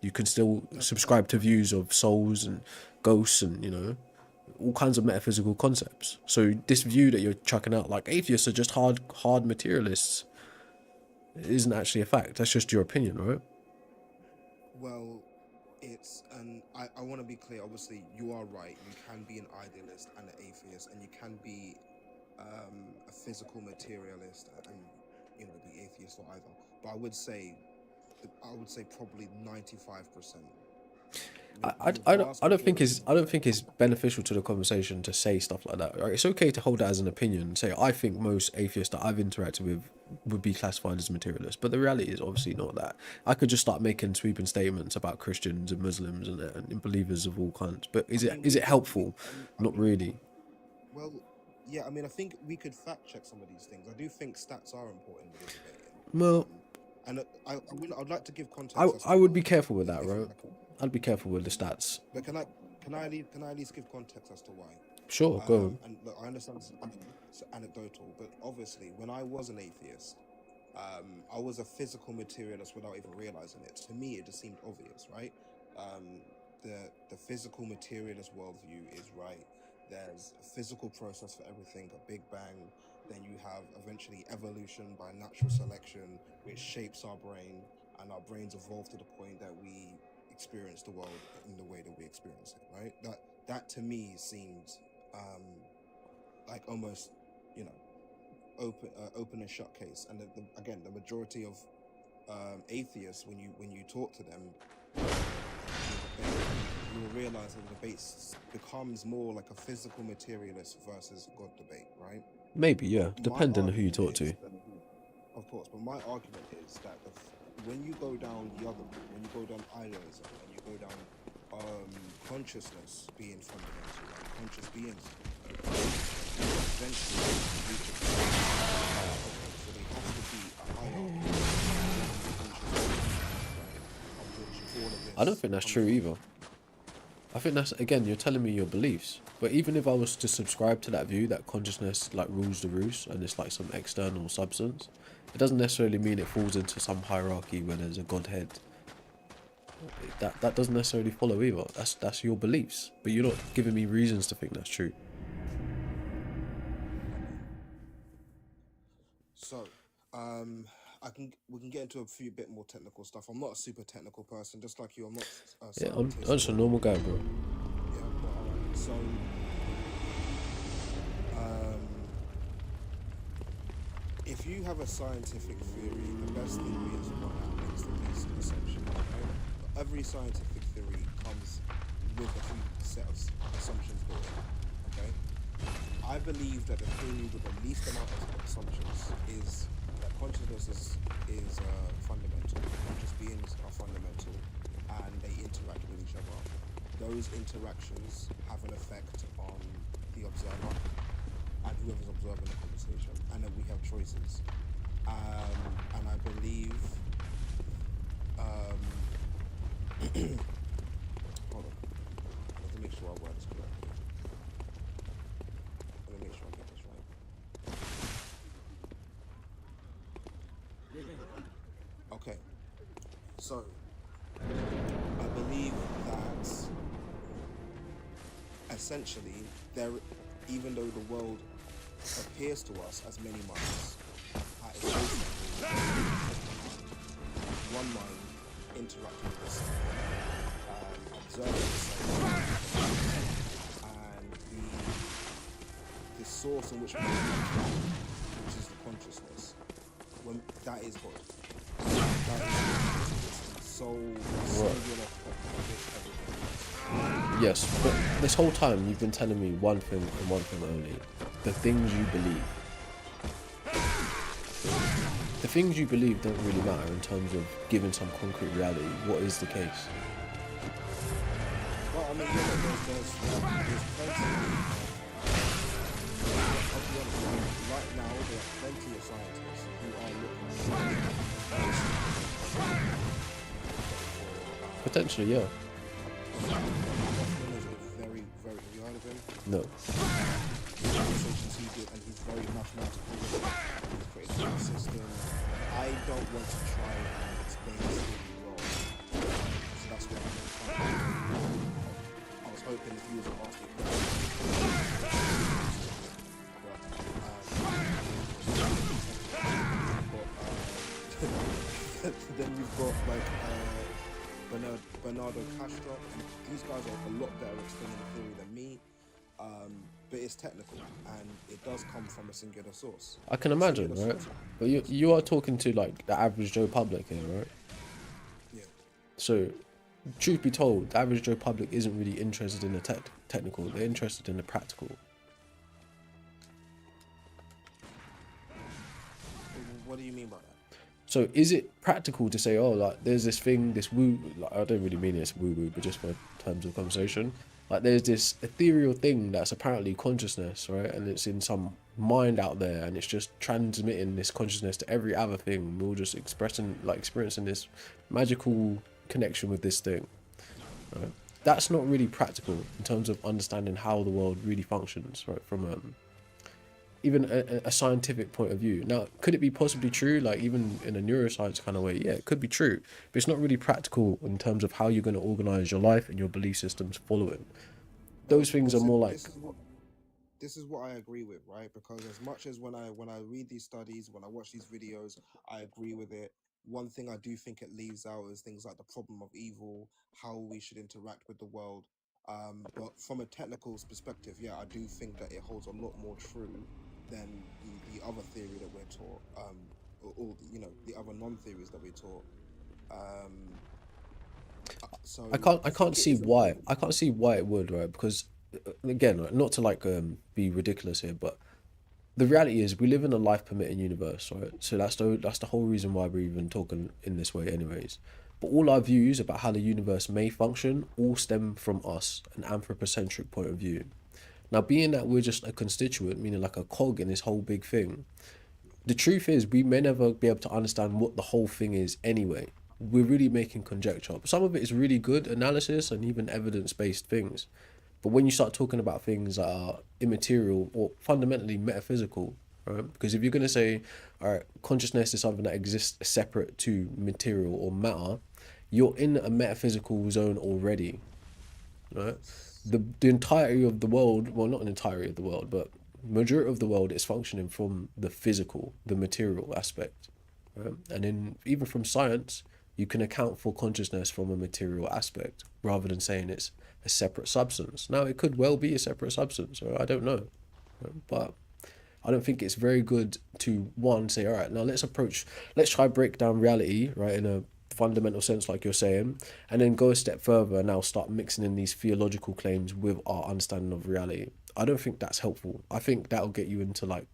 [SPEAKER 1] You can still subscribe to views of souls and ghosts and all kinds of metaphysical concepts. So this view that you're chucking out, like atheists are just hard materialists, isn't actually a fact. That's just your opinion, right?
[SPEAKER 3] Well, I want to be clear. Obviously, you are right. You can be an idealist and an atheist, and you can be a physical materialist and be atheist or either. But I would say probably 95%.
[SPEAKER 1] I don't think it's beneficial to the conversation to say stuff like that. Right? It's okay to hold that as an opinion. Say I think most atheists that I've interacted with would be classified as materialists, but the reality is obviously not that. I could just start making sweeping statements about Christians and Muslims and believers of all kinds. But is it helpful? Not really.
[SPEAKER 3] Well, yeah. I mean, I think we could fact check some of these things. I do think stats are important with this debating.
[SPEAKER 1] Well,
[SPEAKER 3] and I'd like to give context.
[SPEAKER 1] I would be careful with that, right? I'd be careful with the stats.
[SPEAKER 3] But can I at least give context as to why?
[SPEAKER 1] Sure, go on.
[SPEAKER 3] And look, I understand it's anecdotal, but obviously, when I was an atheist, I was a physical materialist without even realizing it. To me, it just seemed obvious, right? The physical materialist worldview is right. There's a physical process for everything, a big bang. Then you have eventually evolution by natural selection, which shapes our brain, and our brains evolve to the point that we experience the world in the way that we experience it, right? That to me seems like almost open and shut case. And again, the majority of atheists, when you talk to them, you will realize that the debate becomes more like a physical materialist versus God debate, right?
[SPEAKER 1] Maybe, yeah, depending on who you talk to.
[SPEAKER 3] Of course, but my argument is that when you go down when you go down idealism, and you go down consciousness being fundamental, like conscious beings, eventually so there has to be a hierarchy right?
[SPEAKER 1] I don't think that's true either. I think that's, again, you're telling me your beliefs. But even if I was to subscribe to that view that consciousness like rules the roost and it's like some external substance, it doesn't necessarily mean it falls into some hierarchy where there's a godhead. That doesn't necessarily follow either. That's your beliefs, but you're not giving me reasons to think that's true.
[SPEAKER 3] So, we can get into a few bit more technical stuff. I'm not a super technical person, just like you. I'm not a
[SPEAKER 1] Yeah, I'm
[SPEAKER 3] scientist
[SPEAKER 1] just a
[SPEAKER 3] or
[SPEAKER 1] normal guy, bro.
[SPEAKER 3] yeah. But all right. So um, if you have a scientific theory, the best theory is one that makes the least assumption. Okay? Every scientific theory comes with a few set of assumptions built in. Okay. I believe that the theory with the least amount of assumptions is that consciousness is fundamental. Conscious beings are fundamental, and they interact with each other. Those interactions have an effect on the observer and whoever's observing the conversation, and then we have choices. And I believe, um, hold on, I have to make sure I word this correctly. Let me make sure I get this right. Okay, so I believe that essentially there, even though the world appears to us as many minds, at its base level, one mind interacting with itself, observing itself, and the source in which we come from, which is the consciousness, when that is God. That is the sole singular purpose everything else.
[SPEAKER 1] Yes, but this whole time you've been telling me one thing and one thing only: the things you believe. The things you believe don't really matter in terms of giving some concrete reality. What is the case?
[SPEAKER 3] Well, I mean, yeah, there's plenty right now there are plenty of scientists who are looking
[SPEAKER 1] Potentially, yeah.
[SPEAKER 3] Hoffman is a very, very, have you heard of him?
[SPEAKER 1] No.
[SPEAKER 3] The conversations he did, and he's very mathematical with it. He's created a system. I don't want to try and explain this theory wrong. So that's what I'm trying to do. I was hoping if you was to ask me then we've got like Bernardo Castro. These guys are a lot better at explaining the theory than me. But it's technical and it does come from a singular source.
[SPEAKER 1] I can imagine, right? But you are talking to like the average Joe public here, right?
[SPEAKER 3] Yeah.
[SPEAKER 1] So, truth be told, the average Joe public isn't really interested in the technical. They're interested in the practical.
[SPEAKER 3] What do you mean by that?
[SPEAKER 1] So, is it practical to say, oh, like there's this thing, this woo? Like, I don't really mean it's woo woo, but just for terms of conversation. Like there's this ethereal thing that's apparently consciousness, right? And it's in some mind out there, and it's just transmitting this consciousness to every other thing. We're all just experiencing this magical connection with this thing, right? That's not really practical in terms of understanding how the world really functions, right? From even a scientific point of view. Now, could it be possibly true? Like even in a neuroscience kind of way, yeah, it could be true, but it's not really practical in terms of how you're going to organize your life and your belief systems following. Those things are more like.
[SPEAKER 3] This is what I agree with, right? Because as much as when I read these studies, when I watch these videos, I agree with it. One thing I do think it leaves out is things like the problem of evil, how we should interact with the world. But from a technical perspective, yeah, I do think that it holds a lot more true than the other theory that we're taught, or you know, the other non-theories that we're taught. So
[SPEAKER 1] I can't see why. I can't see why it would, right? Because again, right, not to like be ridiculous here, but the reality is we live in a life permitting universe, right? So that's the whole reason why we're even talking in this way, anyways. But all our views about how the universe may function all stem from us, an anthropocentric point of view. Now, being that we're just a constituent, meaning like a cog in this whole big thing, the truth is we may never be able to understand what the whole thing is anyway. We're really making conjecture. Some of it is really good analysis and even evidence-based things. But when you start talking about things that are immaterial or fundamentally metaphysical, right? Because if you're going to say, all right, consciousness is something that exists separate to material or matter, you're in a metaphysical zone already, right? The entirety of the world, well, not an entirety of the world, but majority of the world is functioning from the physical, the material aspect. right? And in even from science, you can account for consciousness from a material aspect rather than saying it's a separate substance. Now, it could well be a separate substance, or I don't know, right? But I don't think it's very good to one say, all right, now let's try break down reality, right, in a fundamental sense, like you're saying, and then go a step further and now start mixing in these theological claims with our understanding of reality. I don't think that's helpful. I think that'll get you into like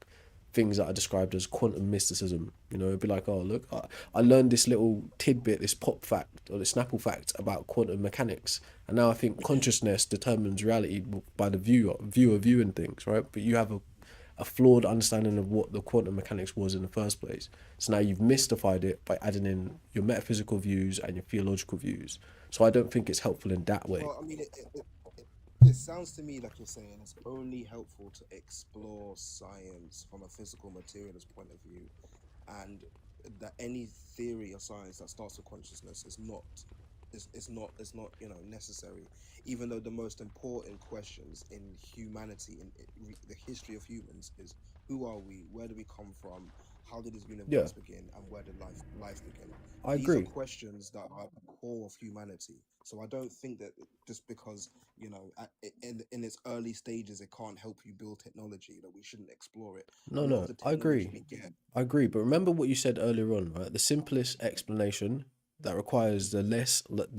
[SPEAKER 1] things that are described as quantum mysticism. You know, it'd be like, oh, look, I learned this little tidbit, this pop fact or this Snapple fact about quantum mechanics, and now I think consciousness determines reality by the viewer viewing things, right? But you have a flawed understanding of what the quantum mechanics was in the first place. So now you've mystified it by adding in your metaphysical views and your theological views. So I don't think it's helpful in that way.
[SPEAKER 3] Well, I mean, it sounds to me like you're saying it's only helpful to explore science from a physical materialist point of view, and that any theory of science that starts with consciousness is not necessary, even though the most important questions in humanity the history of humans is who are we, where do we come from, how did this
[SPEAKER 1] Yeah,
[SPEAKER 3] universe begin, and where did life begin.
[SPEAKER 1] I
[SPEAKER 3] These are
[SPEAKER 1] agree.
[SPEAKER 3] questions that are at the core of humanity. So I don't think that just because in its early stages it can't help you build technology that we shouldn't explore it. A
[SPEAKER 1] No,
[SPEAKER 3] lot of
[SPEAKER 1] no,
[SPEAKER 3] the
[SPEAKER 1] I
[SPEAKER 3] technology
[SPEAKER 1] agree.
[SPEAKER 3] we get.
[SPEAKER 1] I agree. But remember what you said earlier on, right? The simplest explanation that requires the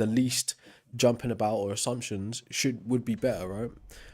[SPEAKER 1] least jumping about or assumptions would be better, right?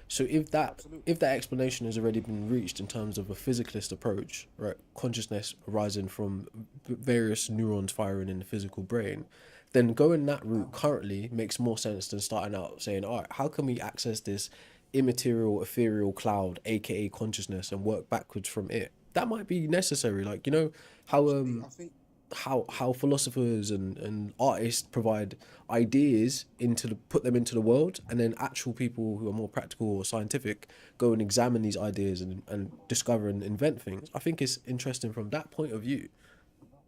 [SPEAKER 1] So
[SPEAKER 3] Absolutely.
[SPEAKER 1] if that explanation has already been reached in terms of a physicalist approach, right? Consciousness arising from various neurons firing in the physical brain, then going that route currently makes more sense than starting out saying, all right, how can we access this immaterial, ethereal cloud, aka consciousness, and work backwards from it? That might be necessary. Like, you know how
[SPEAKER 3] Absolutely. I think
[SPEAKER 1] how philosophers and artists provide ideas into the put them into the world, and then actual people who are more practical or scientific go and examine these ideas and discover and invent things. I think it's interesting from that point of view.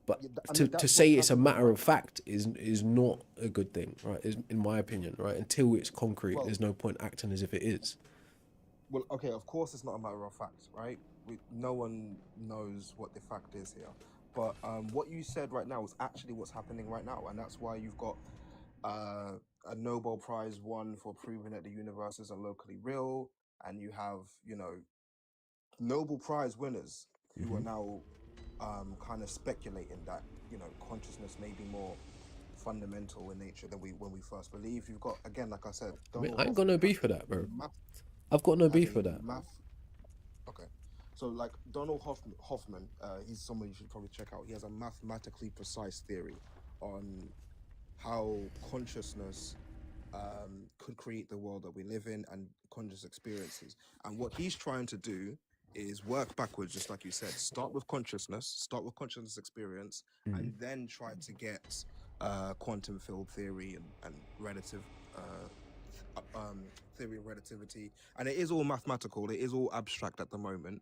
[SPEAKER 1] But
[SPEAKER 3] yeah, I mean
[SPEAKER 1] to
[SPEAKER 3] that's
[SPEAKER 1] say
[SPEAKER 3] what's
[SPEAKER 1] it's a
[SPEAKER 3] happening
[SPEAKER 1] matter
[SPEAKER 3] right
[SPEAKER 1] of
[SPEAKER 3] now.
[SPEAKER 1] fact is not a good thing, right? Is in my opinion, right? Until it's concrete,
[SPEAKER 3] Well,
[SPEAKER 1] there's no point acting as if it is.
[SPEAKER 3] well, okay. Of course, it's not a matter of fact, right? No one knows what the fact is here. But what you said right now is actually what's happening right now, and that's why you've got uh, a Nobel Prize won for proving that the universe isn't locally real, and you have Nobel Prize winners who are
[SPEAKER 1] Hmm.
[SPEAKER 3] now kind of speculating that consciousness may be more fundamental in nature than we when we first believed. You've got, again, like I said,
[SPEAKER 1] I mean,
[SPEAKER 3] Donald
[SPEAKER 1] I ain't got no
[SPEAKER 3] Hoffman
[SPEAKER 1] beef for that, bro.
[SPEAKER 3] math
[SPEAKER 1] I've got no
[SPEAKER 3] has
[SPEAKER 1] beef
[SPEAKER 3] a
[SPEAKER 1] for that.
[SPEAKER 3] math. Okay, so like Donald Hoffman, he's someone you should probably check out. He has a mathematically precise theory on how consciousness could create the world that we live in and conscious experiences. And what he's trying to do is work backwards, just like you said. Start with consciousness experience,
[SPEAKER 1] Mm.
[SPEAKER 3] and then try to get quantum field theory and relative theory of relativity. And it is all mathematical. It is all abstract at the moment,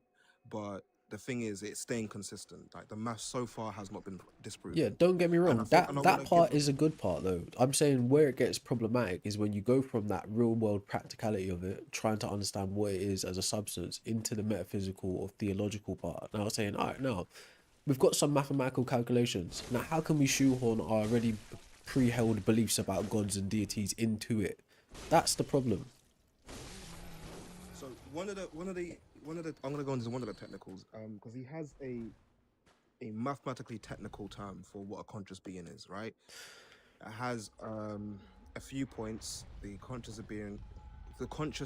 [SPEAKER 3] but the thing is, it's staying consistent. Like the math so far has not been
[SPEAKER 1] Yeah,
[SPEAKER 3] disproven.
[SPEAKER 1] don't get me
[SPEAKER 3] And I
[SPEAKER 1] wrong.
[SPEAKER 3] think, and I want
[SPEAKER 1] That
[SPEAKER 3] to give.
[SPEAKER 1] part is a good part though. I'm saying where it gets problematic is when you go from that real world practicality of it, trying to understand what it is as a substance, into the metaphysical or theological part. Now saying, all right, now we've got some mathematical calculations. Now, how can we shoehorn our already pre-held beliefs about gods and deities into it? That's the problem.
[SPEAKER 3] So I'm gonna go into one of the technicals, because he has a mathematically technical term for what a conscious being is, right? It has a few points. The conscious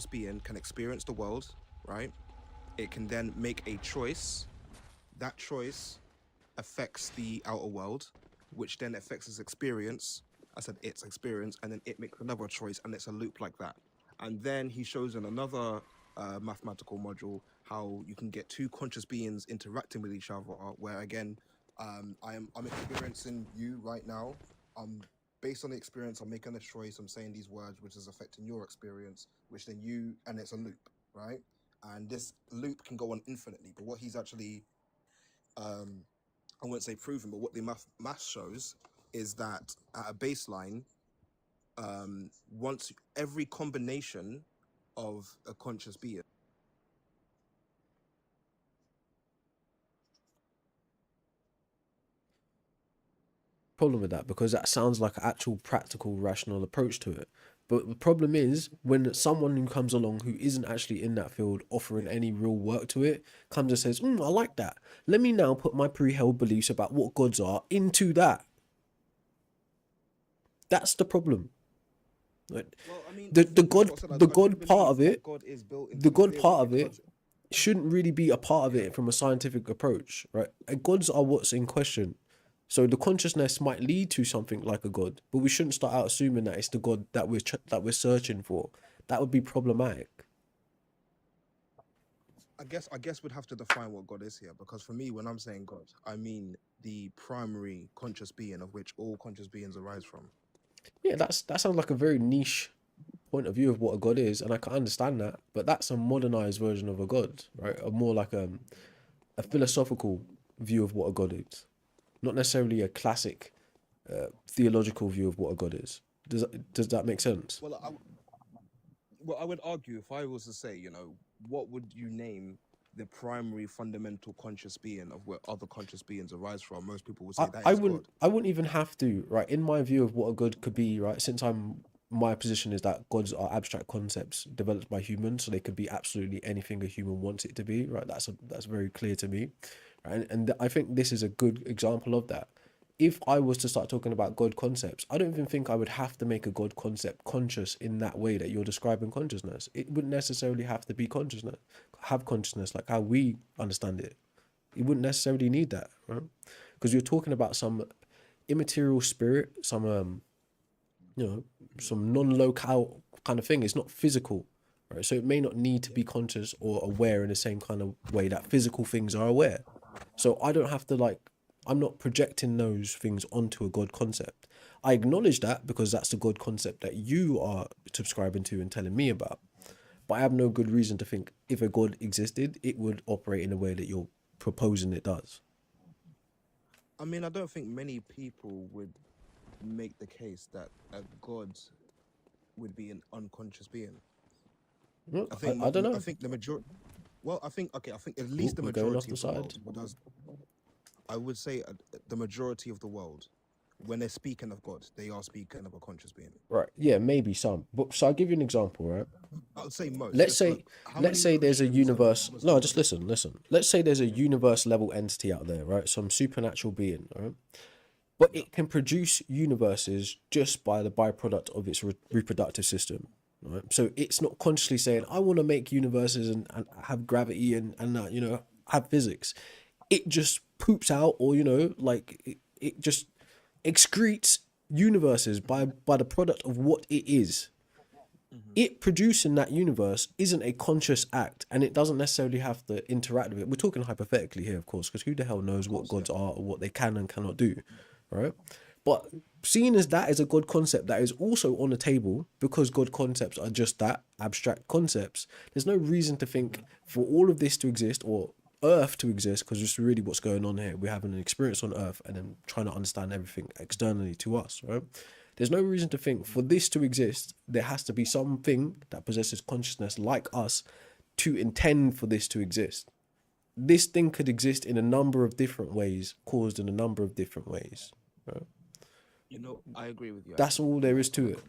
[SPEAKER 3] being can experience the world, right? It can then make a choice. That choice affects the outer world, which then affects its experience. I said its experience, and then it makes another choice, and it's a loop like that. And then he shows in another mathematical module how you can get two conscious beings interacting with each other, where again, I'm experiencing you right now. Based on the experience, I'm making a choice. I'm saying these words, which is affecting your experience, which then you, and it's a loop, right? And this loop can go on infinitely. But what he's actually um, I wouldn't say proven, but what the math shows is that at a baseline, once every combination of a conscious being,
[SPEAKER 1] problem with that because that sounds like an actual practical, rational approach to it. But the problem is when someone who comes along who isn't actually in that field offering any real work to it comes and says, I like that. Let me now put my pre-held beliefs about what gods are into that. That's the problem. Like,
[SPEAKER 3] Well, I mean,
[SPEAKER 1] the
[SPEAKER 3] that's
[SPEAKER 1] God
[SPEAKER 3] what I said.
[SPEAKER 1] the
[SPEAKER 3] I do
[SPEAKER 1] God part
[SPEAKER 3] believe
[SPEAKER 1] of
[SPEAKER 3] that
[SPEAKER 1] it,
[SPEAKER 3] God is built into
[SPEAKER 1] the
[SPEAKER 3] the
[SPEAKER 1] God
[SPEAKER 3] theory
[SPEAKER 1] part of it
[SPEAKER 3] because
[SPEAKER 1] shouldn't really be a part of it from a scientific approach, right? And gods are what's in question. So the consciousness might lead to something like a god, but we shouldn't start out assuming that it's the god that we're searching for. That would be problematic.
[SPEAKER 3] I guess we'd have to define what God is here, because for me, when I'm saying God, I mean the primary conscious being of which all conscious beings arise from.
[SPEAKER 1] Yeah, that sounds like a very niche point of view of what a god is, and I can understand that, but that's a modernized version of a god, right? A more like a philosophical view of what a god is, not necessarily a classic theological view of what a god is. Does that make sense?
[SPEAKER 3] Well, I would argue, if I was to say, what would you name the primary fundamental conscious being of where other conscious beings arise from? Most people would say that
[SPEAKER 1] I
[SPEAKER 3] is
[SPEAKER 1] wouldn't
[SPEAKER 3] God.
[SPEAKER 1] I wouldn't even have to, right? In my view of what a god could be, right? Since my position is that gods are abstract concepts developed by humans, so they could be absolutely anything a human wants it to be, right? That's very clear to me, right? And I think this is a good example of that. If I was to start talking about God concepts, I don't even think I would have to make a God concept conscious in that way that you're describing consciousness. It wouldn't necessarily have to be have consciousness like how we understand it. You wouldn't necessarily need that, right? Because you're talking about some immaterial spirit, some non-local kind of thing. It's not physical, right? So it may not need to be conscious or aware in the same kind of way that physical things are aware. So I don't have to I'm not projecting those things onto a God concept. I acknowledge that because that's the God concept that you are subscribing to and telling me about. But I have no good reason to think if a God existed, it would operate in a way that you're proposing it does.
[SPEAKER 3] I mean, I don't think many people would make the case that a God would be an unconscious being.
[SPEAKER 1] Well,
[SPEAKER 3] I think
[SPEAKER 1] I don't
[SPEAKER 3] I
[SPEAKER 1] know.
[SPEAKER 3] think the majority. Well, I think at
[SPEAKER 1] Ooh,
[SPEAKER 3] least the
[SPEAKER 1] we're going off
[SPEAKER 3] majority
[SPEAKER 1] the
[SPEAKER 3] of the
[SPEAKER 1] side.
[SPEAKER 3] world does. I would say the majority of the world, when they're speaking of God, they are speaking of a conscious being.
[SPEAKER 1] Right. Yeah, maybe some. But so I'll give you an example, right?
[SPEAKER 3] I would say most.
[SPEAKER 1] Let's
[SPEAKER 3] Just
[SPEAKER 1] say
[SPEAKER 3] look, how
[SPEAKER 1] let's
[SPEAKER 3] many
[SPEAKER 1] say there's a
[SPEAKER 3] Christians and
[SPEAKER 1] universe. No,
[SPEAKER 3] Muslims
[SPEAKER 1] just
[SPEAKER 3] have you?
[SPEAKER 1] listen. Let's say there's a universe level entity out there, right? Some supernatural being, right? But
[SPEAKER 3] Yeah.
[SPEAKER 1] it can produce universes just by the byproduct of its reproductive system, right? So it's not consciously saying, I want to make universes and have gravity and have physics. It just poops out, or it just excretes universes by the product of what it is.
[SPEAKER 3] Hmm.
[SPEAKER 1] It producing that universe isn't a conscious act, and it doesn't necessarily have to interact with it. We're talking hypothetically here, of course, because who the hell knows
[SPEAKER 3] Of
[SPEAKER 1] what
[SPEAKER 3] course, yeah.
[SPEAKER 1] gods are or what they can and cannot do, right? But seeing as that is a god concept that is also on the table, because god concepts are just that, abstract concepts, there's no reason to think for all of this to exist, or Earth to exist, because it's really what's going on here. We're having an experience on Earth and then trying to understand everything externally to us, right? There's no reason to think for this to exist, there has to be something that possesses consciousness like us to intend for this to exist. This thing could exist in a number of different ways, caused in a number of different ways. Right?
[SPEAKER 3] I agree with you
[SPEAKER 1] That's
[SPEAKER 3] actually.
[SPEAKER 1] all there is to it,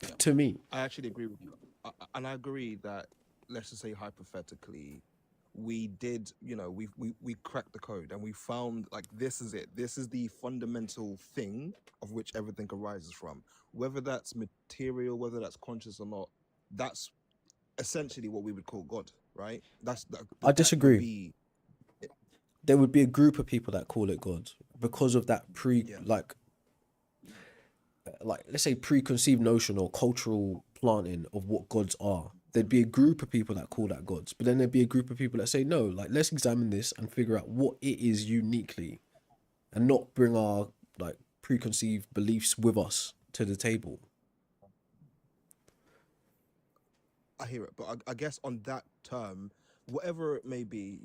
[SPEAKER 3] Yeah,
[SPEAKER 1] to me.
[SPEAKER 3] I actually agree with you, and I agree that, let's just say hypothetically, we did, we cracked the code and we found, like, this is it. This is the fundamental thing of which everything arises from. Whether that's material, whether that's conscious or not, that's essentially what we would call God, right?
[SPEAKER 1] I
[SPEAKER 3] That would
[SPEAKER 1] disagree.
[SPEAKER 3] be,
[SPEAKER 1] There would be a group of people that call it God because of that
[SPEAKER 3] yeah.
[SPEAKER 1] let's say preconceived notion or cultural planting of what gods are. There'd be a group of people that call that gods, but then there'd be a group of people that say no, like let's examine this and figure out what it is uniquely, and not bring our preconceived beliefs with us to the table.
[SPEAKER 3] I hear it, but I guess on that term, whatever it may be,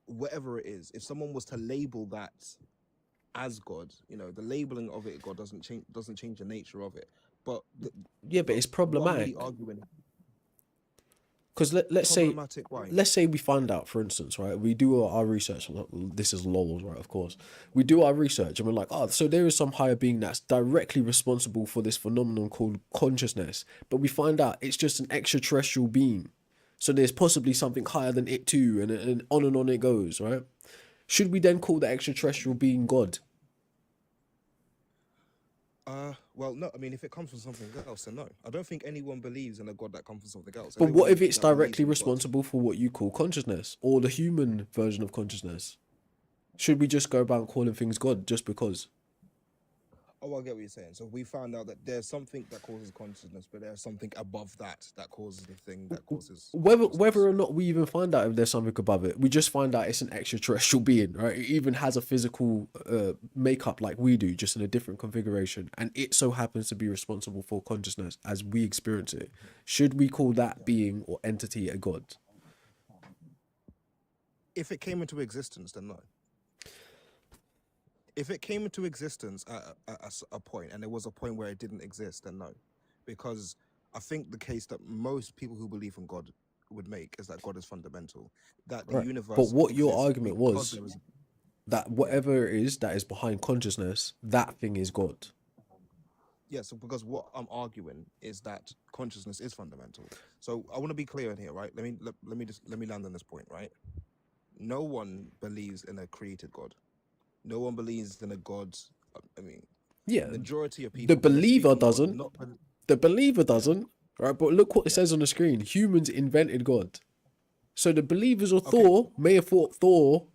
[SPEAKER 3] whatever it is, if someone was to label that as God, the labeling of it God doesn't change the nature of it. But
[SPEAKER 1] Yeah, but
[SPEAKER 3] but
[SPEAKER 1] it's
[SPEAKER 3] what I'm really
[SPEAKER 1] problematic
[SPEAKER 3] arguing,
[SPEAKER 1] Because let's say
[SPEAKER 3] Problematic. Why?
[SPEAKER 1] let's say we find out, for instance, right? We do our research. This is lols, right? Of course, we do our research, and we're like, oh, so there is some higher being that's directly responsible for this phenomenon called consciousness. But we find out it's just an extraterrestrial being. So there's possibly something higher than it too, and on it goes, right? Should we then call the extraterrestrial being God?
[SPEAKER 3] Well, no. I mean, if it comes from something else, then no. I don't think anyone believes in a God that comes from something else.
[SPEAKER 1] But what if
[SPEAKER 3] Everyone
[SPEAKER 1] it's
[SPEAKER 3] that believes
[SPEAKER 1] directly
[SPEAKER 3] in God-
[SPEAKER 1] responsible for what you call consciousness or the human version of consciousness? Should we just go about calling things God just because?
[SPEAKER 3] Oh, I get what you're saying. So we found out that there's something that causes consciousness, but there's something above that that causes the thing that causes
[SPEAKER 1] Whether
[SPEAKER 3] consciousness.
[SPEAKER 1] or not we even find out if there's something above it, we just find out it's an extraterrestrial being, right? It even has a physical makeup like we do, just in a different configuration, and it so happens to be responsible for consciousness as we experience it. Should we call that being or entity a god?
[SPEAKER 3] If it came into existence, then no. If it came into existence at a point, and there was a point where it didn't exist, then no. Because I think the case that most people who believe in God would make is that God is fundamental. That the
[SPEAKER 1] Right.
[SPEAKER 3] universe.
[SPEAKER 1] But what your
[SPEAKER 3] exists
[SPEAKER 1] argument
[SPEAKER 3] because
[SPEAKER 1] was,
[SPEAKER 3] there is-
[SPEAKER 1] that whatever it is that is behind consciousness, that thing is God.
[SPEAKER 3] Yeah, so because what I'm arguing is that consciousness is fundamental. So I want to be clear in here, right? Let me land on this point, right? No one believes in a created God. No one believes in a God. I mean,
[SPEAKER 1] Yeah,
[SPEAKER 3] majority of
[SPEAKER 1] the
[SPEAKER 3] people. when they speak
[SPEAKER 1] believer
[SPEAKER 3] on God,
[SPEAKER 1] doesn't.
[SPEAKER 3] not bel-
[SPEAKER 1] The believer doesn't, right? But look what it says on the screen. Humans invented God. So the believers of Thor may have thought Thor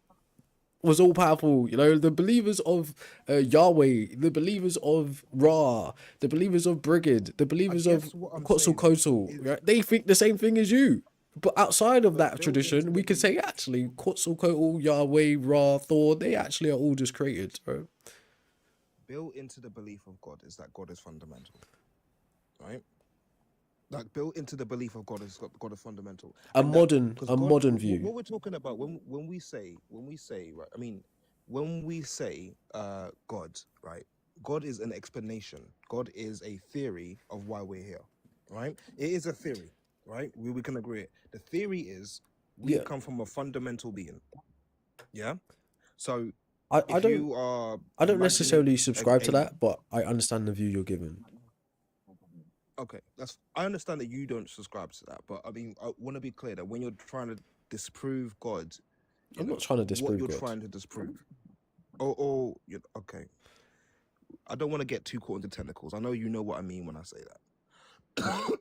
[SPEAKER 1] was all powerful. You know, the believers of Yahweh, the believers of Ra, the believers of Brigid, the believers of
[SPEAKER 3] guess what I'm saying
[SPEAKER 1] Quetzalcoatl,
[SPEAKER 3] is-
[SPEAKER 1] right? They think the same thing as you. But outside of that
[SPEAKER 3] built
[SPEAKER 1] tradition,
[SPEAKER 3] into
[SPEAKER 1] we
[SPEAKER 3] the
[SPEAKER 1] could say actually Quetzalcoatl, Yahweh, Ra, Thor, they actually are all just created, right?
[SPEAKER 3] built into the belief of God is that God is fundamental, right? Like built into the belief of God is God is fundamental.
[SPEAKER 1] A
[SPEAKER 3] And that- 'cause
[SPEAKER 1] modern
[SPEAKER 3] God-
[SPEAKER 1] view.
[SPEAKER 3] What we're talking about when we say right, I mean, when we say God, right? God is an explanation. God is a theory of why we're here, right? It is a theory, right? We can agree. The theory is we
[SPEAKER 1] Yeah.
[SPEAKER 3] come from a fundamental being. Yeah. So
[SPEAKER 1] I
[SPEAKER 3] if
[SPEAKER 1] don't
[SPEAKER 3] you are
[SPEAKER 1] I don't
[SPEAKER 3] imagining
[SPEAKER 1] necessarily subscribe to
[SPEAKER 3] a-
[SPEAKER 1] that, but I understand the view you're given.
[SPEAKER 3] Okay, I understand that you don't subscribe to that, but I mean, I want to be clear that when you're trying to disprove God,
[SPEAKER 1] I'm not trying to disprove
[SPEAKER 3] what you're
[SPEAKER 1] God.
[SPEAKER 3] trying to disprove. Okay. I don't want to get too caught into technicals. I know you know what I mean when I say that.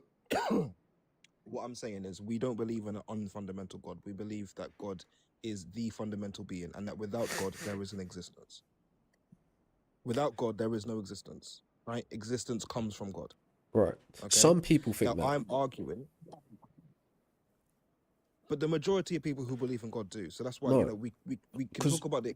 [SPEAKER 3] What I'm saying is we don't believe in an unfundamental God. We believe that God is the fundamental being, and that without God there is an existence. Without God there is no existence. Right? Existence comes from God.
[SPEAKER 1] Right.
[SPEAKER 3] Okay.
[SPEAKER 1] Some people think
[SPEAKER 3] Now
[SPEAKER 1] that.
[SPEAKER 3] I'm arguing, but the majority of people who believe in God do. So that's why
[SPEAKER 1] No.
[SPEAKER 3] we can
[SPEAKER 1] 'Cause
[SPEAKER 3] talk about the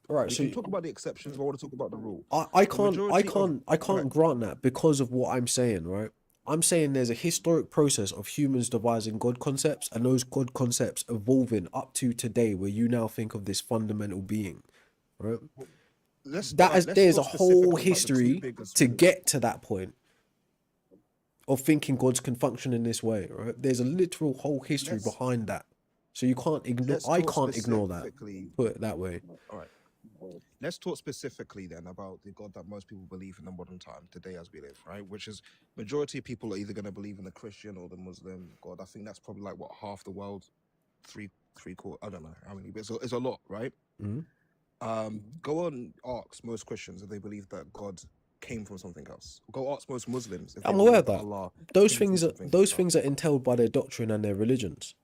[SPEAKER 1] right,
[SPEAKER 3] we
[SPEAKER 1] so
[SPEAKER 3] can talk about the exceptions, but I want to talk about the rule.
[SPEAKER 1] I
[SPEAKER 3] The
[SPEAKER 1] can't
[SPEAKER 3] majority of- right.
[SPEAKER 1] grant that because of what I'm saying, right? I'm saying there's a historic process of humans devising God concepts and those God concepts evolving up to today where you now think of this fundamental being, right? There's a
[SPEAKER 3] talk
[SPEAKER 1] whole
[SPEAKER 3] specifically about the two
[SPEAKER 1] history
[SPEAKER 3] biggest
[SPEAKER 1] to
[SPEAKER 3] rules.
[SPEAKER 1] get to that point of thinking gods can function in this way, right? There's a literal whole history
[SPEAKER 3] Let's-
[SPEAKER 1] behind that. So you can't ignore
[SPEAKER 3] let's
[SPEAKER 1] I
[SPEAKER 3] talk
[SPEAKER 1] can't ignore that.
[SPEAKER 3] specifically-
[SPEAKER 1] Put it that way.
[SPEAKER 3] All right. Let's talk specifically then about the God that most people believe in the modern time, today as we live, right? Which is majority of people are either going to believe in the Christian or the Muslim God. I think that's probably like what half the world, three quarter. I don't know how many, but it's a lot, right?
[SPEAKER 1] Mhm.
[SPEAKER 3] Go on, ask most Christians if they believe that God came from something else. Go ask most Muslims. If they
[SPEAKER 1] I'm aware
[SPEAKER 3] believe
[SPEAKER 1] of that.
[SPEAKER 3] Allah
[SPEAKER 1] Those
[SPEAKER 3] came from
[SPEAKER 1] things
[SPEAKER 3] something
[SPEAKER 1] those
[SPEAKER 3] else.
[SPEAKER 1] things are entailed by their doctrine and their religions.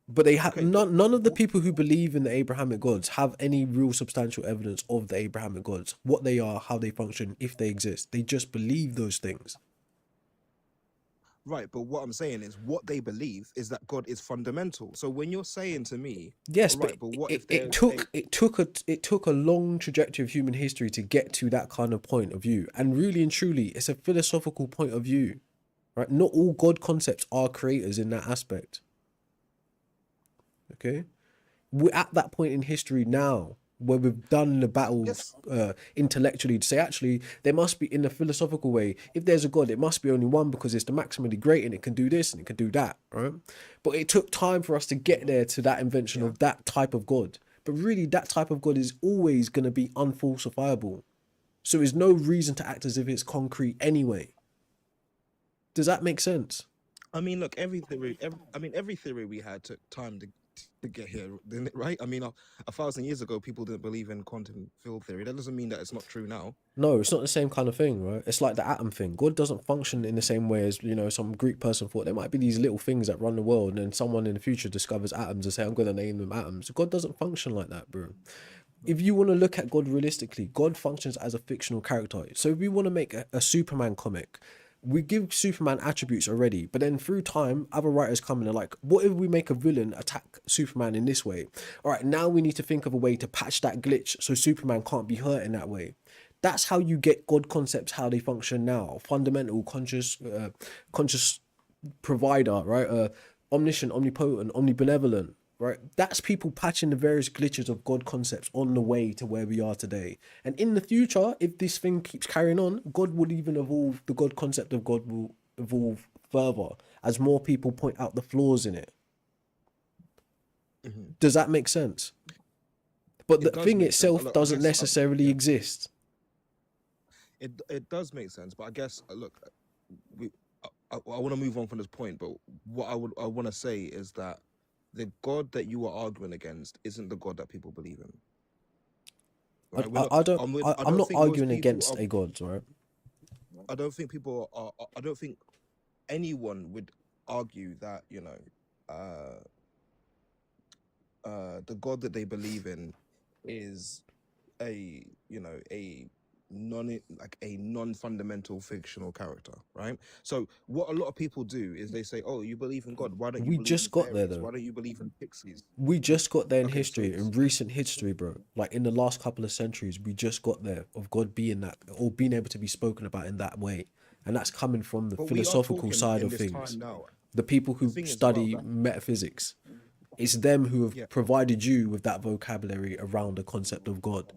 [SPEAKER 1] But they have
[SPEAKER 3] Okay,
[SPEAKER 1] none of the people who believe in the Abrahamic gods have any real substantial evidence of the Abrahamic gods, what they are, how they function, if they exist. They just believe those things.
[SPEAKER 3] Right, but what I'm saying is what they believe is that God is fundamental. So when you're saying to me,
[SPEAKER 1] Yes,
[SPEAKER 3] right,
[SPEAKER 1] but
[SPEAKER 3] what if
[SPEAKER 1] it took a long trajectory of human history to get to that kind of point of view. And really and truly, it's a philosophical point of view. Right? Not all God concepts are creators in that aspect. Okay? We're at that point in history now where we've done the battle
[SPEAKER 3] Yes.
[SPEAKER 1] intellectually to say actually there must be, in a philosophical way, if there's a God, it must be only one because it's the maximally great and it can do this and it can do that, right? But it took time for us to get there to that invention
[SPEAKER 3] Yeah.
[SPEAKER 1] of that type of God. But really, that type of God is always going to be unfalsifiable. So there's no reason to act as if it's concrete anyway. Does that make sense?
[SPEAKER 3] I mean, look, every theory we had took time to get here, didn't it? Right? I mean, 1,000 years ago, people didn't believe in quantum field theory. That doesn't mean that it's not true now.
[SPEAKER 1] No, it's not the same kind of thing, right? It's like the atom thing. God doesn't function in the same way as, some Greek person thought. There might be these little things that run the world, and then someone in the future discovers atoms and say, I'm going to name them atoms. God doesn't function like that, bro. If you want to look at God realistically, God functions as a fictional character. So if we want to make a Superman comic, we give Superman attributes already, but then through time, other writers come in and are like, what if we make a villain attack Superman in this way? All right, now we need to think of a way to patch that glitch so Superman can't be hurt in that way. That's how you get God concepts, how they function now. Fundamental, conscious provider, right? Omniscient, omnipotent, omnibenevolent, right? That's people patching the various glitches of God concepts on the way to where we are today. And in the future, if this thing keeps carrying on, God will even evolve, the God concept of God will evolve further as more people point out the flaws in it. Does that make sense? But the thing itself doesn't necessarily exist.
[SPEAKER 3] It does make sense, but I guess look, I want to move on from this point, but what I want to say is that the God that you are arguing against isn't the God that people believe in. Right?
[SPEAKER 1] I'm not arguing against a God, right?
[SPEAKER 3] I don't think people are. I don't think anyone would argue that the God that they believe in is a non-fundamental fictional character, right? So what a lot of people do is they say, oh, you believe in God, why don't you
[SPEAKER 1] We
[SPEAKER 3] believe
[SPEAKER 1] just
[SPEAKER 3] in
[SPEAKER 1] got there
[SPEAKER 3] fairies?
[SPEAKER 1] though.
[SPEAKER 3] Why don't you believe in pixies?
[SPEAKER 1] We just got there in
[SPEAKER 3] Okay,
[SPEAKER 1] history, in recent history, bro. Like in the last couple of centuries, we just got there of God being that, or being able to be spoken about in that way. And that's coming from the
[SPEAKER 3] But we are
[SPEAKER 1] philosophical
[SPEAKER 3] talking
[SPEAKER 1] side
[SPEAKER 3] in
[SPEAKER 1] of
[SPEAKER 3] this
[SPEAKER 1] things.
[SPEAKER 3] time now.
[SPEAKER 1] The people
[SPEAKER 3] The
[SPEAKER 1] who
[SPEAKER 3] thing is
[SPEAKER 1] study
[SPEAKER 3] about that.
[SPEAKER 1] metaphysics. It's them who have
[SPEAKER 3] Yeah.
[SPEAKER 1] provided you with that vocabulary around the concept of God.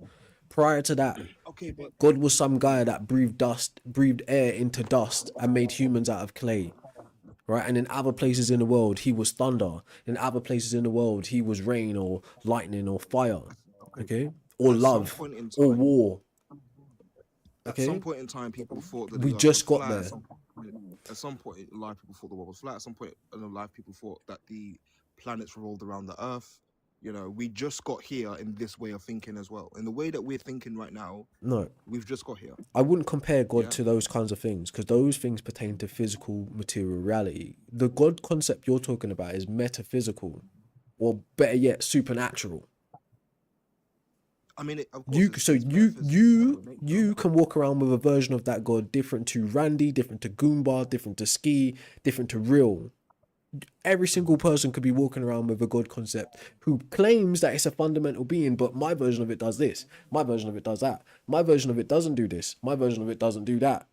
[SPEAKER 1] Prior to that,
[SPEAKER 3] Okay, but
[SPEAKER 1] God was some guy that breathed air into dust and made humans out of clay. Right? And in other places in the world, he was thunder. In other places in the world, he was rain or lightning or fire. Okay? Or
[SPEAKER 3] at some
[SPEAKER 1] love
[SPEAKER 3] point in
[SPEAKER 1] or
[SPEAKER 3] time,
[SPEAKER 1] war.
[SPEAKER 3] at some
[SPEAKER 1] Okay?
[SPEAKER 3] point in time, people thought that
[SPEAKER 1] We
[SPEAKER 3] the Earth was
[SPEAKER 1] just got
[SPEAKER 3] flat.
[SPEAKER 1] there.
[SPEAKER 3] At some point in life, people thought the world was flat. At some point in life, people thought that the planets revolved around the Earth. We just got here in this way of thinking as well. In the way that we're thinking right now,
[SPEAKER 1] No.
[SPEAKER 3] we've just got here.
[SPEAKER 1] I wouldn't compare God
[SPEAKER 3] Yeah.
[SPEAKER 1] to those kinds of things because those things pertain to physical material reality. The God concept you're talking about is metaphysical, or better yet, supernatural.
[SPEAKER 3] I mean, of course, it's metaphysical by nature.
[SPEAKER 1] You can walk around with a version of that God different to Randy, different to Goomba, different to Ski, different to Real. Every single person could be walking around with a God concept who claims that it's a fundamental being, but my version of it does this, my version of it does that, my version of it doesn't do this, my version of it doesn't do that.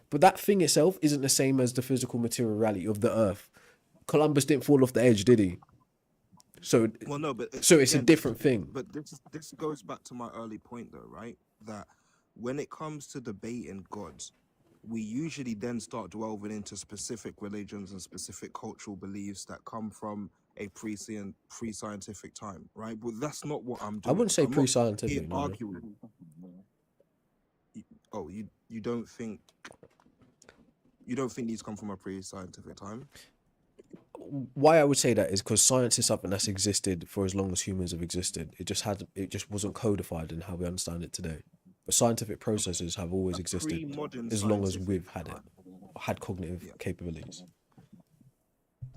[SPEAKER 1] But that thing itself isn't the same as the physical material reality of the Earth. Columbus didn't fall off the edge, did he? So,
[SPEAKER 3] Well, no, but
[SPEAKER 1] so it's a
[SPEAKER 3] again,
[SPEAKER 1] different thing.
[SPEAKER 3] But this goes back to my early point, though, right? That when it comes to debating gods, we usually then start delving into specific religions and specific cultural beliefs that come from a pre-scientific time, right? But that's not what I'm doing.
[SPEAKER 1] I wouldn't say
[SPEAKER 3] I'm not
[SPEAKER 1] pre-scientific,
[SPEAKER 3] here
[SPEAKER 1] no.
[SPEAKER 3] arguing. Oh, you don't think these come from a pre-scientific time?
[SPEAKER 1] Why I would say that is because science is something that's existed for as long as humans have existed. It just wasn't codified in how we understand it today. But scientific processes have always existed
[SPEAKER 3] Pre-modern
[SPEAKER 1] as long as
[SPEAKER 3] scientific
[SPEAKER 1] we've had it,
[SPEAKER 3] time.
[SPEAKER 1] had cognitive capabilities.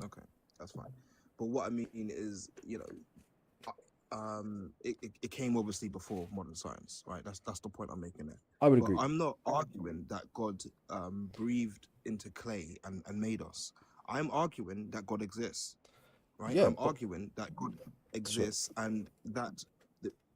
[SPEAKER 3] Okay, that's fine. But what I mean is, it came obviously before modern science, right? That's the point I'm making there.
[SPEAKER 1] I would
[SPEAKER 3] But
[SPEAKER 1] agree.
[SPEAKER 3] I'm not arguing that God breathed into clay and made us. I'm arguing that God exists, right?
[SPEAKER 1] Yeah,
[SPEAKER 3] I'm
[SPEAKER 1] but-
[SPEAKER 3] arguing that God exists and that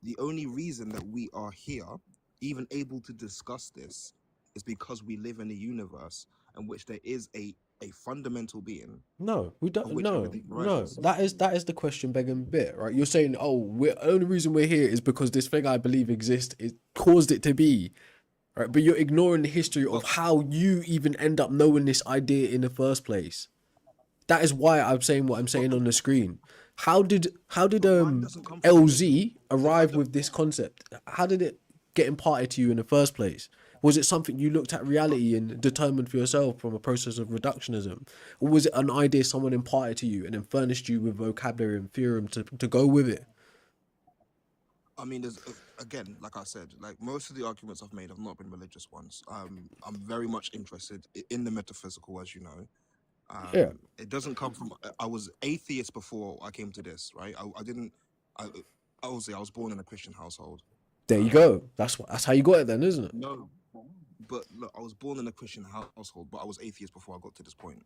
[SPEAKER 3] the only reason that we are here, even able to discuss this, is because we live in a universe in which there is a a fundamental being
[SPEAKER 1] No, we don't.
[SPEAKER 3] of which
[SPEAKER 1] No,
[SPEAKER 3] everything
[SPEAKER 1] no.
[SPEAKER 3] arises.
[SPEAKER 1] That is the question begging bit, right? You're saying, oh, we're only reason we're here is because this thing I believe exists. It caused it to be, right? But you're ignoring the history of
[SPEAKER 3] But
[SPEAKER 1] how you even end up knowing this idea in the first place. That is why I'm saying what I'm
[SPEAKER 3] but
[SPEAKER 1] saying on the screen. How did
[SPEAKER 3] mine doesn't come from religion.
[SPEAKER 1] LZ
[SPEAKER 3] I
[SPEAKER 1] arrive
[SPEAKER 3] don't.
[SPEAKER 1] with this concept? How did it get imparted to you in the first place? Was it something you looked at reality and determined for yourself from a process of reductionism? Or was it an idea someone imparted to you and then furnished you with vocabulary and theorem to go with it?
[SPEAKER 3] I mean, there's again, like I said, like most of the arguments I've made have not been religious ones. I'm very much interested in the metaphysical, as you know.
[SPEAKER 1] Yeah,
[SPEAKER 3] It doesn't come from. I was atheist before I came to this, right? I didn't. I obviously I was born in a Christian household.
[SPEAKER 1] there you
[SPEAKER 3] Um,
[SPEAKER 1] go. That's how you got it then, isn't it?
[SPEAKER 3] no, but look, I was born in a Christian household, but I was atheist before I got to this point.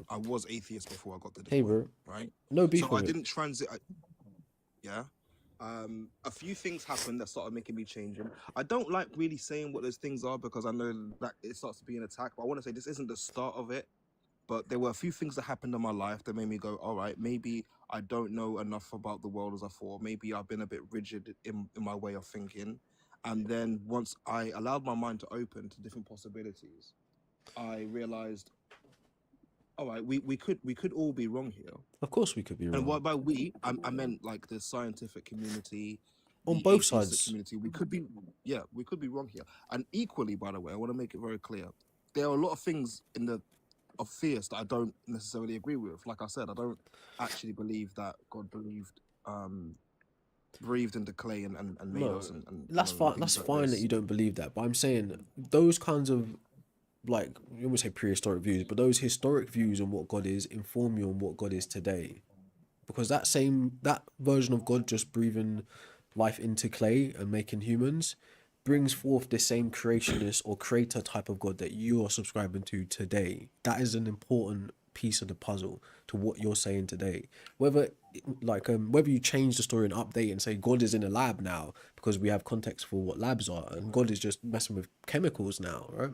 [SPEAKER 3] I was atheist before I got to this
[SPEAKER 1] Hey,
[SPEAKER 3] point,
[SPEAKER 1] bro,
[SPEAKER 3] right?
[SPEAKER 1] no
[SPEAKER 3] So
[SPEAKER 1] beef
[SPEAKER 3] I
[SPEAKER 1] with it.
[SPEAKER 3] didn't transit. Yeah. A few things happened that started making me change them. I don't like really saying what those things are because I know that it starts to be an attack. But I want to say this isn't the start of it. But there were a few things that happened in my life that made me go, all right, maybe I don't know enough about the world as I thought. Maybe I've been a bit rigid in my way of thinking. And then once I allowed my mind to open to different possibilities, I realized, all right, we could all be wrong here.
[SPEAKER 1] Of course, we could be
[SPEAKER 3] And
[SPEAKER 1] wrong
[SPEAKER 3] what by we, I meant like the scientific community,
[SPEAKER 1] on
[SPEAKER 3] the
[SPEAKER 1] both
[SPEAKER 3] atheistic
[SPEAKER 1] sides.
[SPEAKER 3] community. We could be, yeah, we could be wrong here. And equally, by the way, I want to make it very clear. There are a lot of things in the of theists that I don't necessarily agree with. Like I said, I don't actually believe that God breathed into clay and made us
[SPEAKER 1] No,
[SPEAKER 3] and
[SPEAKER 1] that's fine.
[SPEAKER 3] things
[SPEAKER 1] That's
[SPEAKER 3] like
[SPEAKER 1] fine that
[SPEAKER 3] this.
[SPEAKER 1] you don't believe that, but I'm saying those kinds of like you almost say prehistoric views, but those historic views on what God is inform you on what God is today. Because that version of God just breathing life into clay and making humans brings forth the same creationist or creator type of God that you are subscribing to today. That is an important piece of the puzzle to what you're saying today. Whether you change the story and update and say God is in a lab now because we have context for what labs are and God is just messing with chemicals now, right?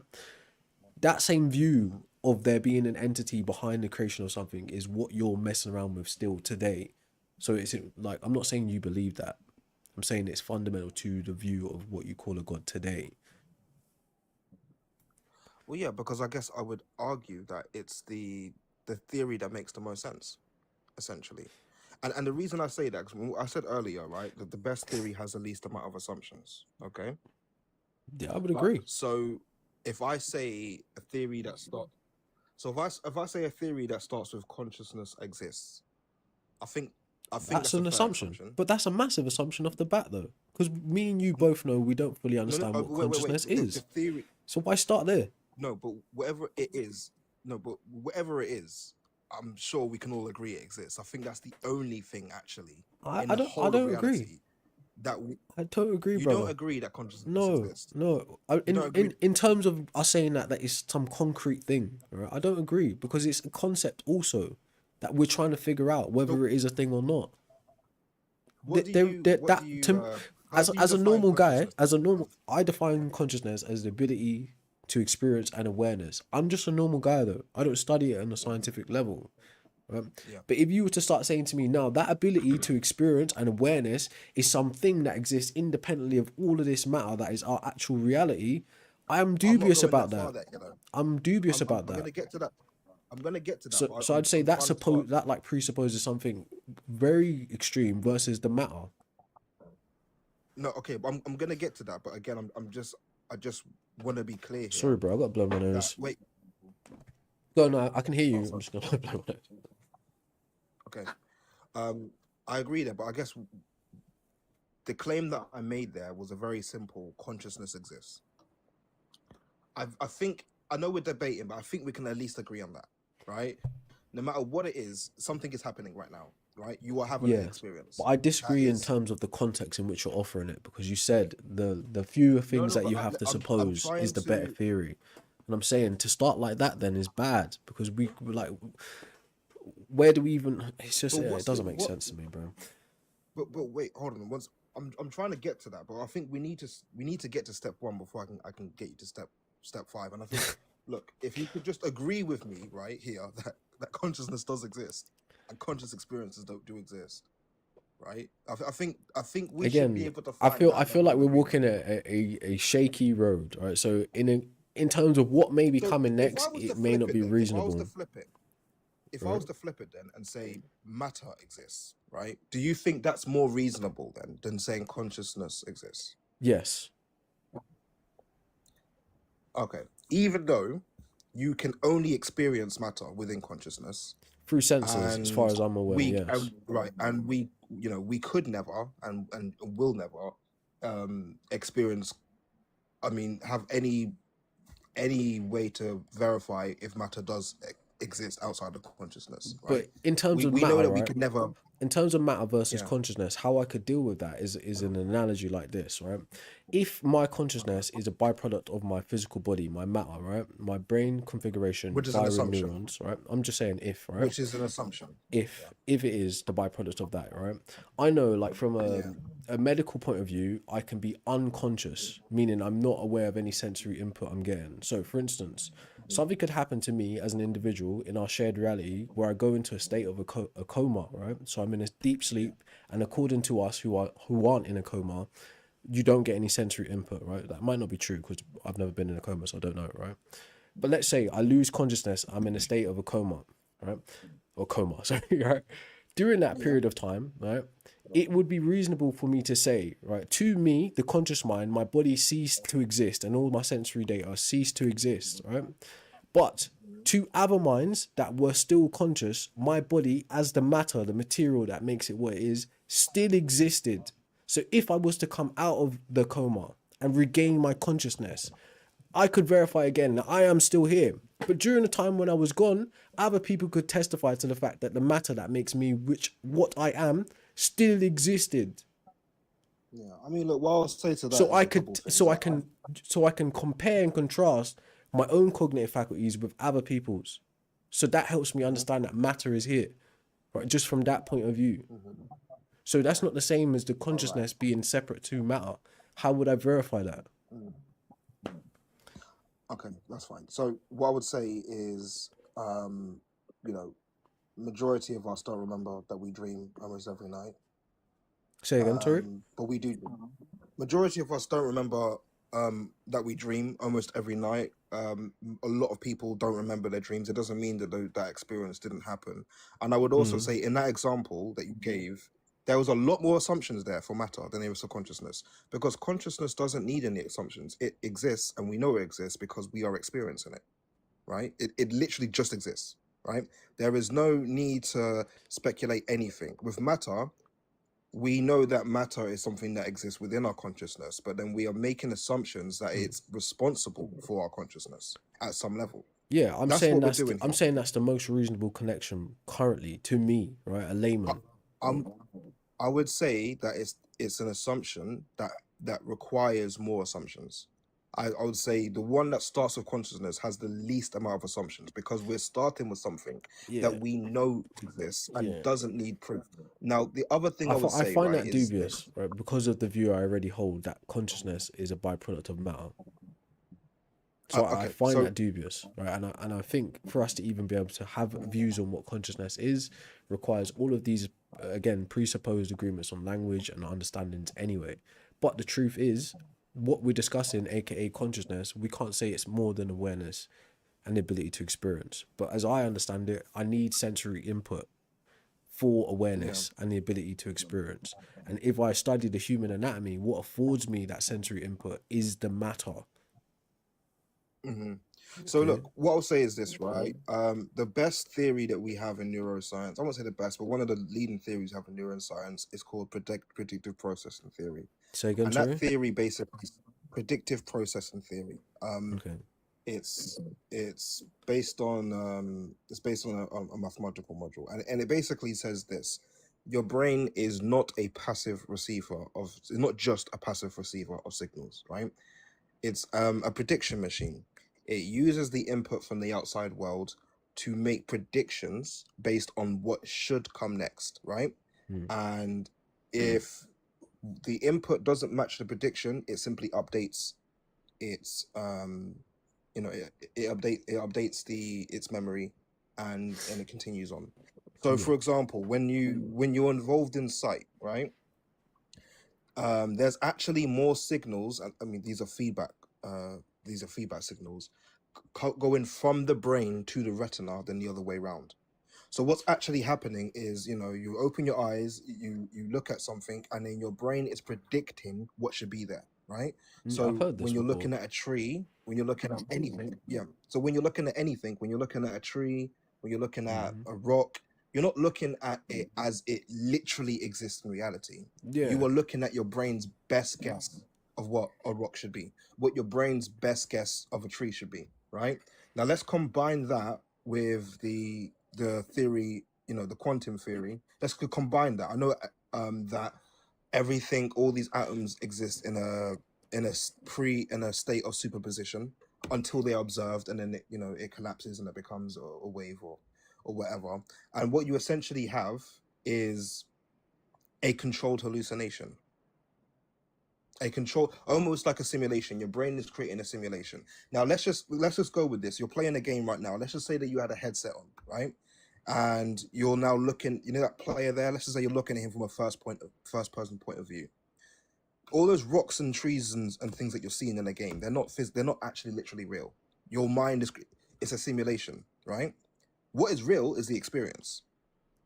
[SPEAKER 1] That same view of there being an entity behind the creation of something is what you're messing around with still today. So it's like I'm not saying you believe that. I'm saying it's fundamental to the view of what you call a god today.
[SPEAKER 3] Well, yeah, because I guess I would argue that it's the theory that makes the most sense, essentially. And the reason I say that, because I said earlier, right, that the best theory has the least amount of assumptions. Okay.
[SPEAKER 1] Yeah, I would agree.
[SPEAKER 3] So if I say a theory that starts, so if I say a theory that starts with consciousness exists, I think I think
[SPEAKER 1] That's
[SPEAKER 3] that's a
[SPEAKER 1] an
[SPEAKER 3] fair
[SPEAKER 1] assumption,
[SPEAKER 3] assumption.
[SPEAKER 1] but that's a massive assumption off the bat, though, because me and you both know we don't fully
[SPEAKER 3] No, no,
[SPEAKER 1] understand what
[SPEAKER 3] wait.
[SPEAKER 1] consciousness
[SPEAKER 3] The
[SPEAKER 1] is.
[SPEAKER 3] theory,
[SPEAKER 1] So why start there?
[SPEAKER 3] no, but whatever it is, no, but whatever it is, I'm sure we can all agree it exists. I think that's the only thing actually
[SPEAKER 1] I,
[SPEAKER 3] in
[SPEAKER 1] I
[SPEAKER 3] the
[SPEAKER 1] don't I
[SPEAKER 3] whole of
[SPEAKER 1] don't agree.
[SPEAKER 3] reality that
[SPEAKER 1] I don't agree,
[SPEAKER 3] you don't
[SPEAKER 1] brother.
[SPEAKER 3] agree that consciousness
[SPEAKER 1] No,
[SPEAKER 3] exists.
[SPEAKER 1] no.
[SPEAKER 3] You don't agree.
[SPEAKER 1] In terms of us saying that is some concrete thing, right? I don't agree because it's a concept also that we're trying to figure out
[SPEAKER 3] So
[SPEAKER 1] whether it is a thing or not.
[SPEAKER 3] what do what do
[SPEAKER 1] That
[SPEAKER 3] you how do you
[SPEAKER 1] as a
[SPEAKER 3] define
[SPEAKER 1] normal guy,
[SPEAKER 3] consciousness?
[SPEAKER 1] I define consciousness as the ability to experience and awareness. I'm just a normal guy though. I don't study it on a scientific level. Right?
[SPEAKER 3] Yeah.
[SPEAKER 1] But if you were to start saying to me now that ability to experience and awareness is something that exists independently of all of this matter that is our actual reality, I am
[SPEAKER 3] I'm not
[SPEAKER 1] dubious
[SPEAKER 3] going
[SPEAKER 1] about
[SPEAKER 3] that far
[SPEAKER 1] that.
[SPEAKER 3] that, you know.
[SPEAKER 1] I'm dubious about
[SPEAKER 3] I'm
[SPEAKER 1] that.
[SPEAKER 3] gonna get to that. I'm gonna get to that,
[SPEAKER 1] So
[SPEAKER 3] but
[SPEAKER 1] so I'd say
[SPEAKER 3] I'm trying to start.
[SPEAKER 1] that like presupposes something very extreme versus the matter.
[SPEAKER 3] No, okay, but I'm gonna get to that, but again, I just want to be clear here
[SPEAKER 1] Sorry, bro, I got to blow my
[SPEAKER 3] that
[SPEAKER 1] nose.
[SPEAKER 3] wait,
[SPEAKER 1] No, no, I can hear
[SPEAKER 3] oh,
[SPEAKER 1] you. I'm
[SPEAKER 3] sorry,
[SPEAKER 1] just gonna blow my nose.
[SPEAKER 3] okay, I agree there, but I guess the claim that I made there was a very simple: consciousness exists. I think I know we're debating, but I think we can at least agree on that, right? No matter what it is, something is happening right now, right? You are having an
[SPEAKER 1] Yeah, but
[SPEAKER 3] experience.
[SPEAKER 1] I
[SPEAKER 3] That
[SPEAKER 1] disagree in
[SPEAKER 3] is
[SPEAKER 1] terms of the context in which you're offering it because you said the fewer
[SPEAKER 3] no,
[SPEAKER 1] things
[SPEAKER 3] no,
[SPEAKER 1] that
[SPEAKER 3] but
[SPEAKER 1] you have to
[SPEAKER 3] I'm
[SPEAKER 1] suppose is
[SPEAKER 3] trying
[SPEAKER 1] the better
[SPEAKER 3] to.
[SPEAKER 1] theory, and I'm saying to start like that then is bad because we like where do we even? It's just
[SPEAKER 3] But
[SPEAKER 1] yeah, it
[SPEAKER 3] what's the
[SPEAKER 1] doesn't make
[SPEAKER 3] what?
[SPEAKER 1] sense to me, bro.
[SPEAKER 3] But wait, hold on. Once I'm trying to get to that, but I think we need to get to step one before I can get you to step five. And I think look, if you could just agree with me right here that consciousness does exist and conscious experiences do exist, right? I think we should be
[SPEAKER 1] Again,
[SPEAKER 3] able to
[SPEAKER 1] I
[SPEAKER 3] find
[SPEAKER 1] feel
[SPEAKER 3] that
[SPEAKER 1] I feel
[SPEAKER 3] level
[SPEAKER 1] like
[SPEAKER 3] of
[SPEAKER 1] we're
[SPEAKER 3] agreement.
[SPEAKER 1] walking a shaky road, right? So in terms of what may be
[SPEAKER 3] So
[SPEAKER 1] coming
[SPEAKER 3] if I
[SPEAKER 1] next,
[SPEAKER 3] was to
[SPEAKER 1] it may
[SPEAKER 3] flip
[SPEAKER 1] not
[SPEAKER 3] it
[SPEAKER 1] be
[SPEAKER 3] then,
[SPEAKER 1] reasonable,
[SPEAKER 3] if I
[SPEAKER 1] right?
[SPEAKER 3] was to flip it then and say matter exists, right? Do you think that's more reasonable then than saying consciousness exists?
[SPEAKER 1] Yes,
[SPEAKER 3] Okay. Even though you can only experience matter within consciousness,
[SPEAKER 1] through senses, as far
[SPEAKER 3] and
[SPEAKER 1] as I'm aware, yes.
[SPEAKER 3] we could never and will never experience, I mean, have any way to verify if matter does exist outside of consciousness,
[SPEAKER 1] But
[SPEAKER 3] right?
[SPEAKER 1] in terms of
[SPEAKER 3] We know
[SPEAKER 1] matter,
[SPEAKER 3] that we
[SPEAKER 1] right?
[SPEAKER 3] could never.
[SPEAKER 1] In terms of matter versus
[SPEAKER 3] Yeah.
[SPEAKER 1] consciousness, how I could deal with that is an analogy like this, right? If my consciousness is a byproduct of my physical body, my matter, right? My brain configuration
[SPEAKER 3] Which is an
[SPEAKER 1] firing
[SPEAKER 3] assumption.
[SPEAKER 1] neurons, right? I'm just saying if, right?
[SPEAKER 3] Which is an assumption. Yeah.
[SPEAKER 1] If it is the byproduct of that, right? I know, like from
[SPEAKER 3] Yeah.
[SPEAKER 1] a medical point of view, I can be unconscious, meaning I'm not aware of any sensory input I'm getting. So, for instance, something could happen to me as an individual in our shared reality where I go into a state of a coma, right? So I'm in a deep sleep, and according to us who aren't in a coma, you don't get any sensory input, right? That might not be true because I've never been in a coma, so I don't know, right? But let's say I lose consciousness, I'm in a state of a coma, right? Or coma, sorry, right? During that
[SPEAKER 3] Yeah.
[SPEAKER 1] period of time, right, it would be reasonable for me to say, right, to me, the conscious mind, my body ceased to exist and all my sensory data ceased to exist, right? But to other minds that were still conscious, my body, as the matter, the material that makes it what it is, still existed. So if I was to come out of the coma and regain my consciousness, I could verify again that I am still here. But during the time when I was gone, other people could testify to the fact that the matter that makes me what I am still existed.
[SPEAKER 3] Yeah. I mean, look, what I'll say to that
[SPEAKER 1] So
[SPEAKER 3] is
[SPEAKER 1] I
[SPEAKER 3] a couple
[SPEAKER 1] could
[SPEAKER 3] things.
[SPEAKER 1] so I can compare and contrast my own cognitive faculties with other people's. So that helps me
[SPEAKER 3] Mhm,
[SPEAKER 1] understand that matter is here, right? Just from that point of view.
[SPEAKER 3] mhm.
[SPEAKER 1] So that's not the same as the
[SPEAKER 3] All right.
[SPEAKER 1] consciousness being separate to matter. How would I verify that?
[SPEAKER 3] Mm. Okay, that's fine. So what I would say is, you know, majority of us don't remember that we dream almost every night.
[SPEAKER 1] Say again, sorry?
[SPEAKER 3] But we do. Majority of us don't remember that we dream almost every night. A lot of people don't remember their dreams. It doesn't mean that that experience didn't happen. And I would also
[SPEAKER 1] Mm.
[SPEAKER 3] say in that example that you gave, there was a lot more assumptions there for matter than there was for consciousness, because consciousness doesn't need any assumptions. It exists, and we know it exists because we are experiencing it, right? It literally just exists, right? There is no need to speculate anything. With matter, we know that matter is something that exists within our consciousness, but then we are making assumptions that it's responsible for our consciousness at some level.
[SPEAKER 1] Yeah,
[SPEAKER 3] That's what we're doing
[SPEAKER 1] I'm
[SPEAKER 3] here.
[SPEAKER 1] saying that's the most reasonable connection currently to me, right? A
[SPEAKER 3] I,
[SPEAKER 1] layman.
[SPEAKER 3] I'm, I would say that it's an assumption that requires more assumptions. I would say the one that starts with consciousness has the least amount of assumptions because we're starting with something that
[SPEAKER 1] Yeah,
[SPEAKER 3] we know exists and
[SPEAKER 1] yeah.
[SPEAKER 3] doesn't need proof. Now, the other thing I would
[SPEAKER 1] I
[SPEAKER 3] say,
[SPEAKER 1] find
[SPEAKER 3] right,
[SPEAKER 1] that
[SPEAKER 3] is
[SPEAKER 1] dubious, right? Because of the view I already hold that consciousness is a byproduct of matter. So I
[SPEAKER 3] okay.
[SPEAKER 1] find
[SPEAKER 3] So
[SPEAKER 1] that dubious, right? And I think for us to even be able to have views on what consciousness is requires all of these again presupposed agreements on language and understandings anyway. But the truth is, what we're discussing, aka consciousness, we can't say it's more than awareness and the ability to experience. But as I understand it, I need sensory input for
[SPEAKER 3] yeah.
[SPEAKER 1] awareness and the ability to experience. And if I study the human anatomy, what affords me that sensory input is the matter.
[SPEAKER 3] hmm So
[SPEAKER 1] Okay.
[SPEAKER 3] look, what I'll say is this, right? The best theory that we have in neuroscience, I won't say the best, but one of the leading theories we have in neuroscience is called predictive processing theory.
[SPEAKER 1] Say again,
[SPEAKER 3] And that
[SPEAKER 1] sorry.
[SPEAKER 3] theory basically, predictive processing theory.
[SPEAKER 1] Okay.
[SPEAKER 3] It's it's based on a mathematical module, and it basically says this: your brain is not a passive receiver of, it's not just a passive receiver of signals, right? It's a prediction machine. It uses the input from the outside world to make predictions based on what should come next, right?
[SPEAKER 1] Hmm.
[SPEAKER 3] And if the input doesn't match the prediction, it simply updates its it updates its memory, and it continues on. So,
[SPEAKER 1] Yeah.
[SPEAKER 3] for example, when you're involved in sight, right? There's actually more signals. I mean, these are feedback. These are feedback signals going from the brain to the retina than the other way around. So what's actually happening is, you open your eyes, you look at something, and then your brain is predicting what should be there, right?
[SPEAKER 1] I've
[SPEAKER 3] So
[SPEAKER 1] heard this
[SPEAKER 3] when you're
[SPEAKER 1] before.
[SPEAKER 3] looking at a tree, when you're looking at anything, yeah. So when you're looking at anything, when you're looking at a tree, when you're looking at
[SPEAKER 1] Hmm.
[SPEAKER 3] a rock, you're not looking at it as it literally exists in reality. You
[SPEAKER 1] Yeah.
[SPEAKER 3] are looking at your brain's best guess of what a rock should be, what your brain's best guess of a tree should be, right? Now let's combine that with the theory, the quantum theory. Let's combine that. I know that everything, all these atoms exist in a state of superposition until they are observed, and then it collapses and it becomes a wave or whatever. And what you essentially have is a controlled hallucination, a control, almost like a simulation. Your brain is creating a simulation. Now let's just go with this. You're playing a game right now. Let's just say that you had a headset on, right? And you're now looking, that player there. Let's just say you're looking at him from a first person point of view. All those rocks and trees and things that you're seeing in the game, they're not actually literally real. Your mind is, it's a simulation, right? What is real is the experience.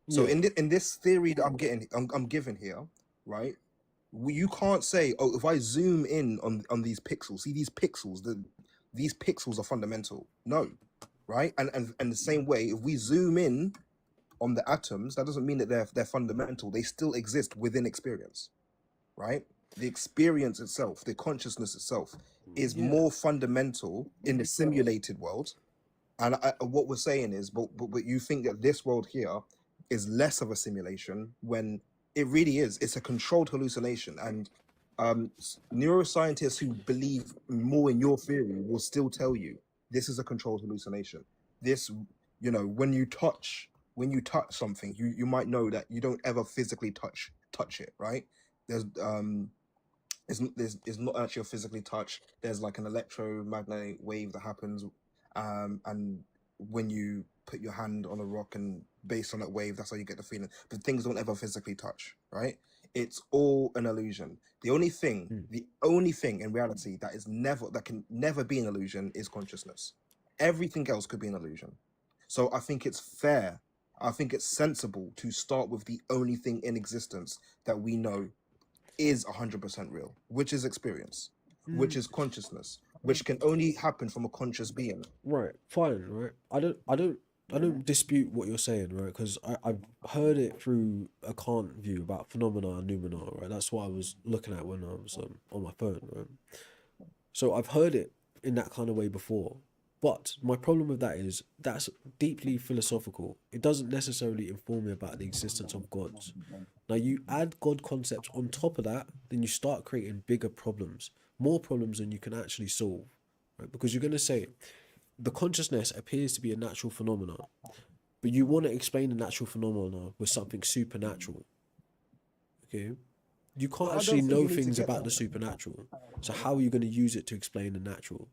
[SPEAKER 3] So
[SPEAKER 1] Yeah.
[SPEAKER 3] in this theory that I'm given here, right? You can't say, oh, if I zoom in on these pixels, see these pixels, these pixels are fundamental. No, right? And the same way, if we zoom in on the atoms, that doesn't mean that they're fundamental. They still exist within experience, right? The experience itself, the consciousness itself, is
[SPEAKER 1] Yeah.
[SPEAKER 3] more fundamental in the simulated world. And what we're saying is, but you think that this world here is less of a simulation when it really is. It's a controlled hallucination. And neuroscientists who believe more in your theory will still tell you this is a controlled hallucination. This, when you touch something, you might know that you don't ever physically touch it, right? There's it's not actually a physically touch. There's like an electromagnetic wave that happens, and when you put your hand on a rock and based on that wave, that's how you get the feeling. But things don't ever physically touch, right? It's all an illusion.
[SPEAKER 1] Mm.
[SPEAKER 3] The only thing in reality that can never be an illusion is consciousness. Everything else could be an illusion. So I think it's fair. I think it's sensible to start with the only thing in existence that we know is 100% real, which is experience, which is consciousness, which can only happen from a conscious being.
[SPEAKER 1] Right. Fine. Right. I don't dispute what you're saying, right? Because I've heard it through a Kant view about phenomena and noumena, right? That's what I was looking at when I was on my phone, right? So I've heard it in that kind of way before. But my problem with that is that's deeply philosophical. It doesn't necessarily inform me about the existence of gods. Now, you add God concepts on top of that, then you start creating bigger problems, more problems than you can actually solve, right? Because you're going to say the consciousness appears to be a natural phenomena, but you want to explain the natural phenomena with something supernatural, okay? You can't
[SPEAKER 3] Well, I
[SPEAKER 1] actually
[SPEAKER 3] don't think
[SPEAKER 1] know
[SPEAKER 3] you need to
[SPEAKER 1] things
[SPEAKER 3] get
[SPEAKER 1] about
[SPEAKER 3] that.
[SPEAKER 1] the supernatural. So how are you going to use it to explain the natural,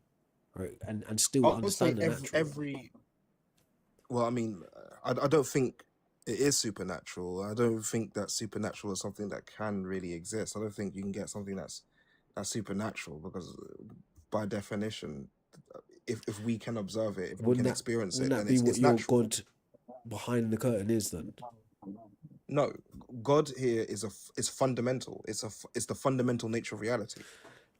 [SPEAKER 1] right? And still
[SPEAKER 3] I would say
[SPEAKER 1] understand the natural.
[SPEAKER 3] every well, I mean, I don't think it is supernatural. I don't think that supernatural is something that can really exist. I don't think you can get something that's supernatural because by definition, if we can observe it, if we
[SPEAKER 1] Wouldn't
[SPEAKER 3] can
[SPEAKER 1] that
[SPEAKER 3] experience
[SPEAKER 1] wouldn't
[SPEAKER 3] it,
[SPEAKER 1] that
[SPEAKER 3] then
[SPEAKER 1] be what
[SPEAKER 3] it's
[SPEAKER 1] your
[SPEAKER 3] natural.
[SPEAKER 1] God behind the curtain is then?
[SPEAKER 3] No, God here is fundamental. It's the fundamental nature of reality.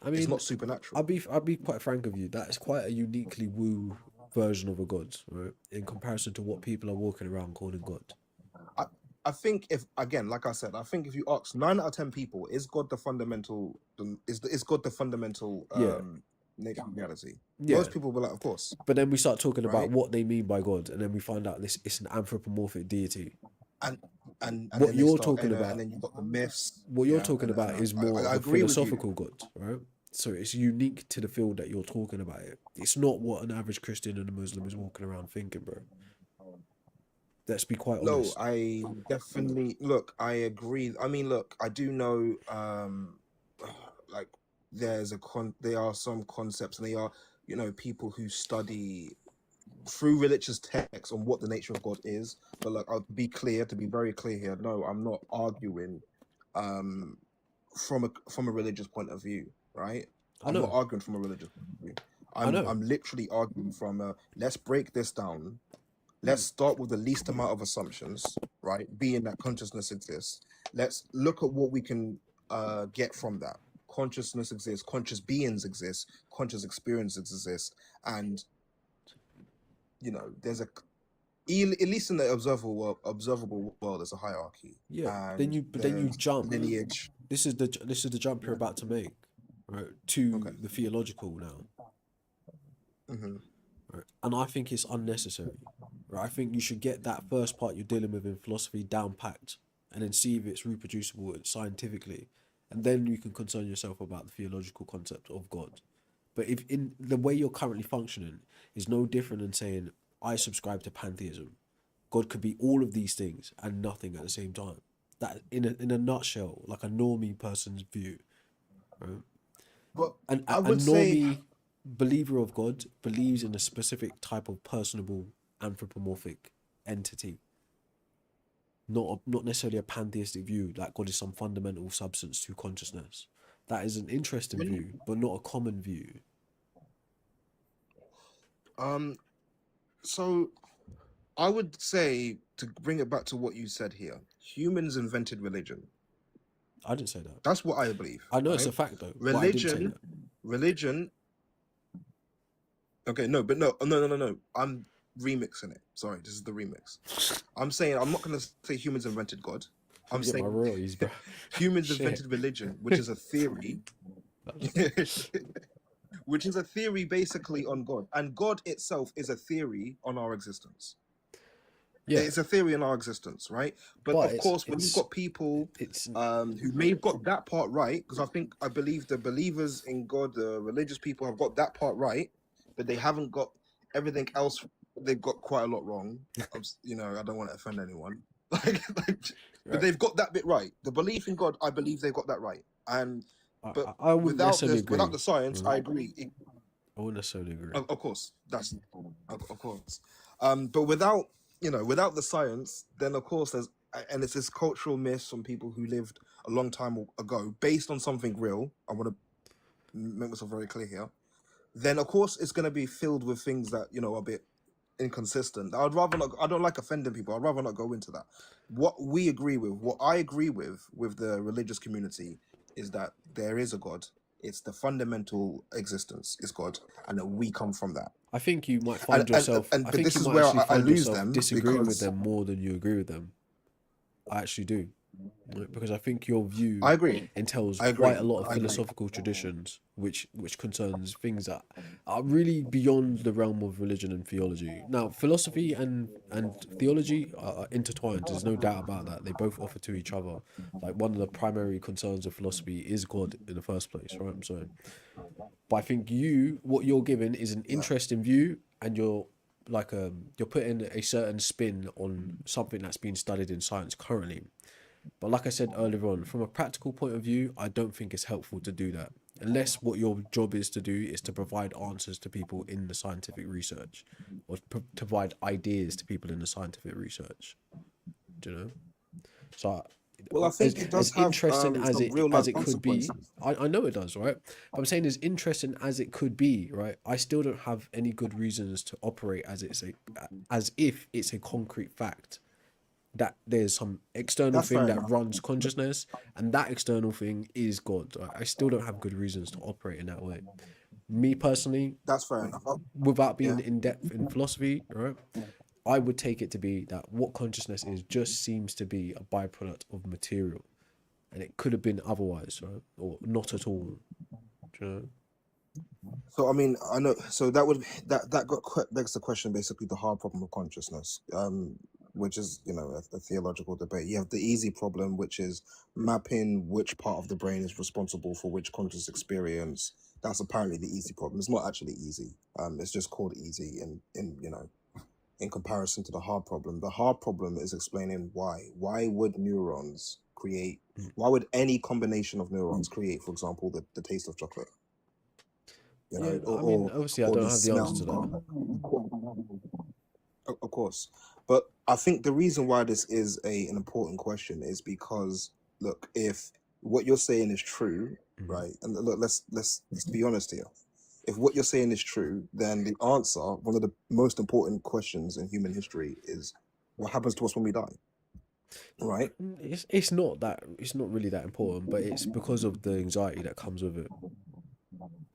[SPEAKER 1] I
[SPEAKER 3] It's
[SPEAKER 1] mean,
[SPEAKER 3] not supernatural.
[SPEAKER 1] I'll be quite frank with you. That is quite a uniquely woo version of a god, right? In comparison to what people are walking around calling God.
[SPEAKER 3] I, I think if again, like I said, I think if you ask 9 out of 10 people, is God the fundamental? Is God the fundamental
[SPEAKER 1] Yeah,
[SPEAKER 3] nature of reality?
[SPEAKER 1] yeah.
[SPEAKER 3] Most people will be like, of course,
[SPEAKER 1] But then we start talking about
[SPEAKER 3] right?
[SPEAKER 1] what they mean by God, and then we find out this it's an anthropomorphic deity.
[SPEAKER 3] And and
[SPEAKER 1] What
[SPEAKER 3] then they
[SPEAKER 1] you're
[SPEAKER 3] start,
[SPEAKER 1] talking
[SPEAKER 3] and
[SPEAKER 1] about,
[SPEAKER 3] then you've got the myths,
[SPEAKER 1] what you're
[SPEAKER 3] yeah,
[SPEAKER 1] talking
[SPEAKER 3] and
[SPEAKER 1] about is more
[SPEAKER 3] I
[SPEAKER 1] of a
[SPEAKER 3] agree with you.
[SPEAKER 1] philosophical God, right? So it's unique to the field that you're talking about it. It's not what an average Christian and a Muslim is walking around thinking, bro. Let's be quite
[SPEAKER 3] No,
[SPEAKER 1] honest.
[SPEAKER 3] I definitely look. I agree. I mean, look, I do know, like there are some concepts, and they are, people who study through religious texts on what the nature of God is. But like, I'll be clear, to be very clear here. No, I'm not arguing um, from a religious point of view, right?
[SPEAKER 1] I
[SPEAKER 3] I'm not
[SPEAKER 1] know,
[SPEAKER 3] arguing from a religious point of view.
[SPEAKER 1] I
[SPEAKER 3] I'm
[SPEAKER 1] know.
[SPEAKER 3] I'm literally arguing from a, let's break this down. Let's start with the least amount of assumptions, right? Being that consciousness exists. Let's look at what we can get from that. Consciousness exists, conscious beings exist, conscious experiences exist, and there's at least in the observable world, there's a hierarchy,
[SPEAKER 1] Yeah,
[SPEAKER 3] and
[SPEAKER 1] but then you
[SPEAKER 3] there's
[SPEAKER 1] jump.
[SPEAKER 3] lineage.
[SPEAKER 1] This is the jump you're about to make, right?
[SPEAKER 3] Okay.
[SPEAKER 1] To the theological now,
[SPEAKER 3] Hmm.
[SPEAKER 1] right? And I think it's unnecessary, right? I think you should get that first part you're dealing with in philosophy down packed, and then see if it's reproducible scientifically, and then you can concern yourself about the theological concept of God. But if in the way you're currently functioning is no different than saying I subscribe to pantheism, God could be all of these things and nothing at the same time. That in a nutshell, like a normie person's view, right?
[SPEAKER 3] But
[SPEAKER 1] And
[SPEAKER 3] I
[SPEAKER 1] a
[SPEAKER 3] would say,
[SPEAKER 1] normie believer of God believes in a specific type of personable anthropomorphic entity, not necessarily a pantheistic view, like God is some fundamental substance to consciousness. That is an interesting
[SPEAKER 3] when
[SPEAKER 1] view, but not a common view.
[SPEAKER 3] um, so I would say, to bring it back to what you said here, humans invented religion.
[SPEAKER 1] I didn't say that.
[SPEAKER 3] That's what I believe,
[SPEAKER 1] I know it's a
[SPEAKER 3] right?
[SPEAKER 1] fact though, but I didn't say
[SPEAKER 3] Religion,
[SPEAKER 1] that.
[SPEAKER 3] religion. Okay, no, but no, no, no, no, no. I'm remixing it. Sorry, this is the remix. I'm saying I'm not going to say humans invented God.
[SPEAKER 1] Let
[SPEAKER 3] I'm
[SPEAKER 1] me get my
[SPEAKER 3] saying
[SPEAKER 1] royalties, bro.
[SPEAKER 3] humans
[SPEAKER 1] Shit.
[SPEAKER 3] invented religion, which is a theory, which is a theory basically on God, and God itself is a theory on our existence.
[SPEAKER 1] Yeah,
[SPEAKER 3] It's a theory in our existence, right? But
[SPEAKER 1] but
[SPEAKER 3] of course, when you've got people
[SPEAKER 1] it's
[SPEAKER 3] who may have got that part right, because I believe the believers in God, the religious people, have got that part right, but they haven't got everything else. They've got quite a lot wrong. I don't want to offend anyone, but
[SPEAKER 1] right.
[SPEAKER 3] they've got that bit right. The belief in God, I believe they've got that right. And but
[SPEAKER 1] I wouldn't necessarily
[SPEAKER 3] without
[SPEAKER 1] agree.
[SPEAKER 3] the science,
[SPEAKER 1] Right?
[SPEAKER 3] I agree.
[SPEAKER 1] I wouldn't necessarily agree.
[SPEAKER 3] Of course, that's of course. But without the science, then of course and it's this cultural myth from people who lived a long time ago, based on something real. I want to make myself very clear here. Then of course it's going to be filled with things that are a bit inconsistent. I'd rather not. I don't like offending people. I'd rather not go into that. What I agree with the religious community is that there is a God. It's the fundamental existence is God, and that we come from that.
[SPEAKER 1] I think you might
[SPEAKER 3] And
[SPEAKER 1] find
[SPEAKER 3] and,
[SPEAKER 1] yourself.
[SPEAKER 3] and
[SPEAKER 1] I
[SPEAKER 3] but
[SPEAKER 1] think
[SPEAKER 3] this
[SPEAKER 1] you
[SPEAKER 3] is
[SPEAKER 1] might
[SPEAKER 3] where
[SPEAKER 1] actually
[SPEAKER 3] I
[SPEAKER 1] find
[SPEAKER 3] lose
[SPEAKER 1] yourself
[SPEAKER 3] them
[SPEAKER 1] disagreeing with
[SPEAKER 3] because
[SPEAKER 1] them more than you agree with them. I actually do. Right? Because I think your view
[SPEAKER 3] I agree.
[SPEAKER 1] entails
[SPEAKER 3] I
[SPEAKER 1] quite
[SPEAKER 3] agree.
[SPEAKER 1] a lot of
[SPEAKER 3] I agree.
[SPEAKER 1] philosophical traditions, which concerns things that are really beyond the realm of religion and theology. Now, philosophy and theology are intertwined. There's no doubt about that. They both offer to each other. Like one of the primary concerns of philosophy is God in the first place, right? So, but I think what you're given is an
[SPEAKER 3] Yeah.
[SPEAKER 1] interesting view, and you're putting a certain spin on something that's being studied in science currently. But like I said earlier on, from a practical point of view, I don't think it's helpful to do that. Unless what your job is to do is to provide answers to people in the scientific research, or to provide ideas to people in the scientific research. Do you know? So,
[SPEAKER 3] Well, I
[SPEAKER 1] as
[SPEAKER 3] think it does have
[SPEAKER 1] interesting
[SPEAKER 3] some real
[SPEAKER 1] as
[SPEAKER 3] life
[SPEAKER 1] it could be,
[SPEAKER 3] consequences.
[SPEAKER 1] I know it does, right? But I'm saying as interesting as it could be, right? I still don't have any good reasons to operate as if it's a concrete fact that there's some external
[SPEAKER 3] That's
[SPEAKER 1] thing
[SPEAKER 3] fair
[SPEAKER 1] that
[SPEAKER 3] enough.
[SPEAKER 1] runs consciousness, and that external thing is God. I still don't have good reasons to operate in that way. Me personally,
[SPEAKER 3] That's fair enough.
[SPEAKER 1] without being
[SPEAKER 3] Yeah.
[SPEAKER 1] in depth in philosophy, right, I would take it to be that what consciousness is just seems to be a byproduct of material, and it could have been otherwise, right, or not at all. Do you know?
[SPEAKER 3] So I mean, I know. So that begs the question, basically, the hard problem of consciousness, which is a theological debate. You have the easy problem, which is mapping which part of the brain is responsible for which conscious experience. That's apparently the easy problem. It's not actually easy. It's just called easy in comparison to the hard problem. The hard problem is explaining why. Why would neurons create? Why would any combination of neurons create, for example, the taste of chocolate? you
[SPEAKER 1] Yeah,
[SPEAKER 3] know,
[SPEAKER 1] I mean, obviously, I
[SPEAKER 3] or
[SPEAKER 1] don't
[SPEAKER 3] these
[SPEAKER 1] have the answer to
[SPEAKER 3] smells.
[SPEAKER 1] that.
[SPEAKER 3] Of course, but I think the reason why this is an important question is because look, if what you're saying is true,
[SPEAKER 1] Mhm.
[SPEAKER 3] right? And look, let's be honest here. If what you're saying is true, then the answer, one of the most important questions in human history, is what happens to us when we die, right?
[SPEAKER 1] It's not that it's not really that important, but it's because of the anxiety that comes with it.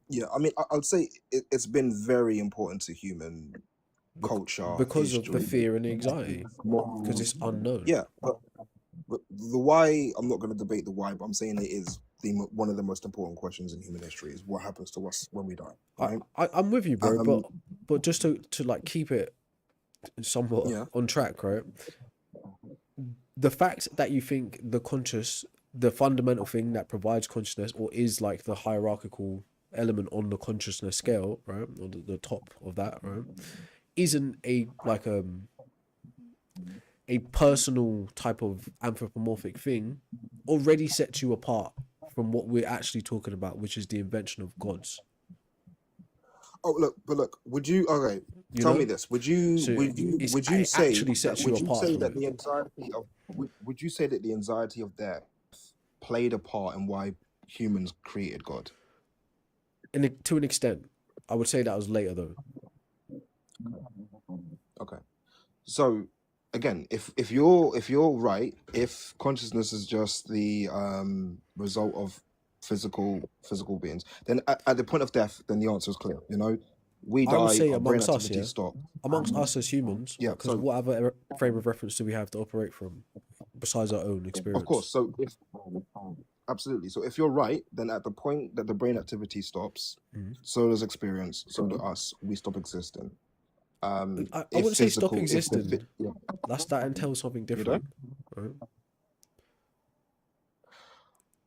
[SPEAKER 3] Yeah, I mean, I'd say it's been very important to human culture,
[SPEAKER 1] Because of the
[SPEAKER 3] history.
[SPEAKER 1] fear and the anxiety, because it's unknown.
[SPEAKER 3] Yeah, but the why, I'm not going to debate the why, but I'm saying it is one of the most important questions in human history is what happens to us when we die, right?
[SPEAKER 1] I'm with you, bro,
[SPEAKER 3] Um,
[SPEAKER 1] but just to like keep it somewhat
[SPEAKER 3] yeah.
[SPEAKER 1] on track, right? The fact that you think the fundamental thing that provides consciousness or is like the hierarchical element on the consciousness scale, right, or the top of that, right, isn't a personal type of anthropomorphic thing, already sets you apart from what we're actually talking about, which is the invention of gods.
[SPEAKER 3] Oh, look. Would you? Okay,
[SPEAKER 1] You
[SPEAKER 3] tell me
[SPEAKER 1] know,
[SPEAKER 3] this.
[SPEAKER 1] so it
[SPEAKER 3] Say
[SPEAKER 1] actually
[SPEAKER 3] that?
[SPEAKER 1] sets you
[SPEAKER 3] Would you
[SPEAKER 1] apart
[SPEAKER 3] say
[SPEAKER 1] from
[SPEAKER 3] that
[SPEAKER 1] it.
[SPEAKER 3] the anxiety of? Would you say that the anxiety of death played a part in why humans created God?
[SPEAKER 1] And to an extent, I would say that was later though.
[SPEAKER 3] Okay. So again, if you're right, if consciousness is just the result of physical beings, then at the point of death, then the answer is clear. You know, we
[SPEAKER 1] I would
[SPEAKER 3] die,
[SPEAKER 1] say
[SPEAKER 3] our brain
[SPEAKER 1] amongst us,
[SPEAKER 3] activity
[SPEAKER 1] yeah,
[SPEAKER 3] stops.
[SPEAKER 1] amongst us as humans,
[SPEAKER 3] Yeah.
[SPEAKER 1] because
[SPEAKER 3] So
[SPEAKER 1] what other frame of reference do we have to operate from besides our own
[SPEAKER 3] of course,
[SPEAKER 1] experience?
[SPEAKER 3] so if absolutely, so if you're right, then at the point that the brain activity stops,
[SPEAKER 1] Mhm.
[SPEAKER 3] so does experience, so do us. We stop existing.
[SPEAKER 1] I
[SPEAKER 3] If
[SPEAKER 1] wouldn't say stop
[SPEAKER 3] physical, if
[SPEAKER 1] existing.
[SPEAKER 3] yeah,
[SPEAKER 1] That entails something
[SPEAKER 3] you know.
[SPEAKER 1] different, right?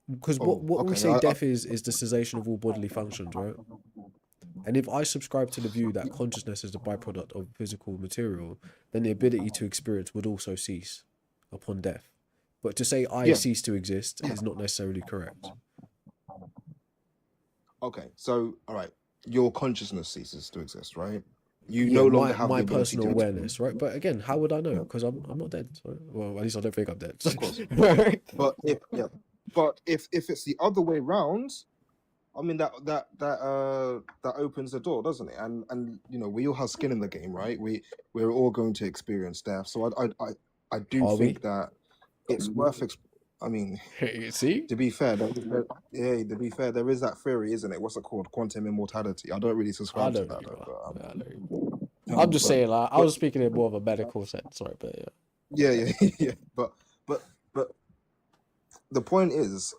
[SPEAKER 1] Because
[SPEAKER 3] Oh,
[SPEAKER 1] what we
[SPEAKER 3] okay.
[SPEAKER 1] say death is the cessation of all bodily functions, right? And if I subscribe to the view that consciousness is a byproduct of physical material, then the ability to experience would also cease upon death. But to say I
[SPEAKER 3] Yeah.
[SPEAKER 1] cease to exist is not necessarily correct.
[SPEAKER 3] Okay, so all right, your consciousness ceases to exist, right? You
[SPEAKER 1] Yeah,
[SPEAKER 3] no longer have the
[SPEAKER 1] my
[SPEAKER 3] ability
[SPEAKER 1] personal
[SPEAKER 3] to
[SPEAKER 1] awareness, right? But again, how would I know? Because I'm not dead. Right? Well, at least I don't think I'm dead.
[SPEAKER 3] of course.
[SPEAKER 1] Right?
[SPEAKER 3] But if it's the other way round, I mean that opens the door, doesn't it? And you know, we all have skin in the game, right? We're all going to experience death. So I do
[SPEAKER 1] Are we?
[SPEAKER 3] think that it's worth. I mean,
[SPEAKER 1] See?
[SPEAKER 3] to be fair, yeah, to be fair, there is that theory, isn't it? What's it called? Quantum immortality. I don't really
[SPEAKER 1] I
[SPEAKER 3] subscribe to
[SPEAKER 1] don't
[SPEAKER 3] that
[SPEAKER 1] really,
[SPEAKER 3] though,
[SPEAKER 1] bro.
[SPEAKER 3] but
[SPEAKER 1] I don't really. I'm just saying, like, I
[SPEAKER 3] but
[SPEAKER 1] was speaking in more of a medical sense, right? But yeah.
[SPEAKER 3] yeah. But the point is,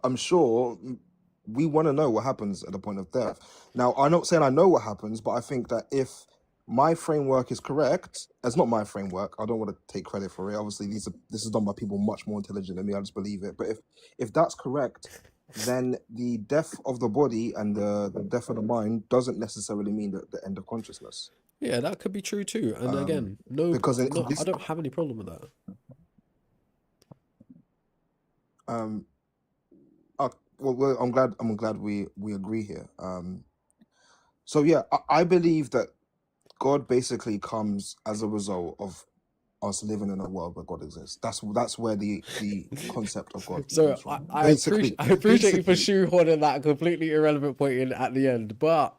[SPEAKER 3] I'm sure we want to know what happens at the point of death. Now, I'm not saying I know what happens, but I think that if my framework is correct, it's not my framework. I don't want to take credit for it. Obviously, this is done by people much more intelligent than me. I just believe it. But if that's correct, then the death of the body and the death of the mind doesn't necessarily mean the end of consciousness.
[SPEAKER 1] Yeah, that could be true too. And
[SPEAKER 3] Um,
[SPEAKER 1] again, no,
[SPEAKER 3] because
[SPEAKER 1] no, I don't have any problem with that.
[SPEAKER 3] um, well, I'm glad we agree here. So yeah, I believe that God basically comes as a result of us living in a world where God exists. That's where the concept of God
[SPEAKER 1] So
[SPEAKER 3] comes from.
[SPEAKER 1] I
[SPEAKER 3] Basically,
[SPEAKER 1] I appreciate you for shoehorning that completely irrelevant point in at the end, but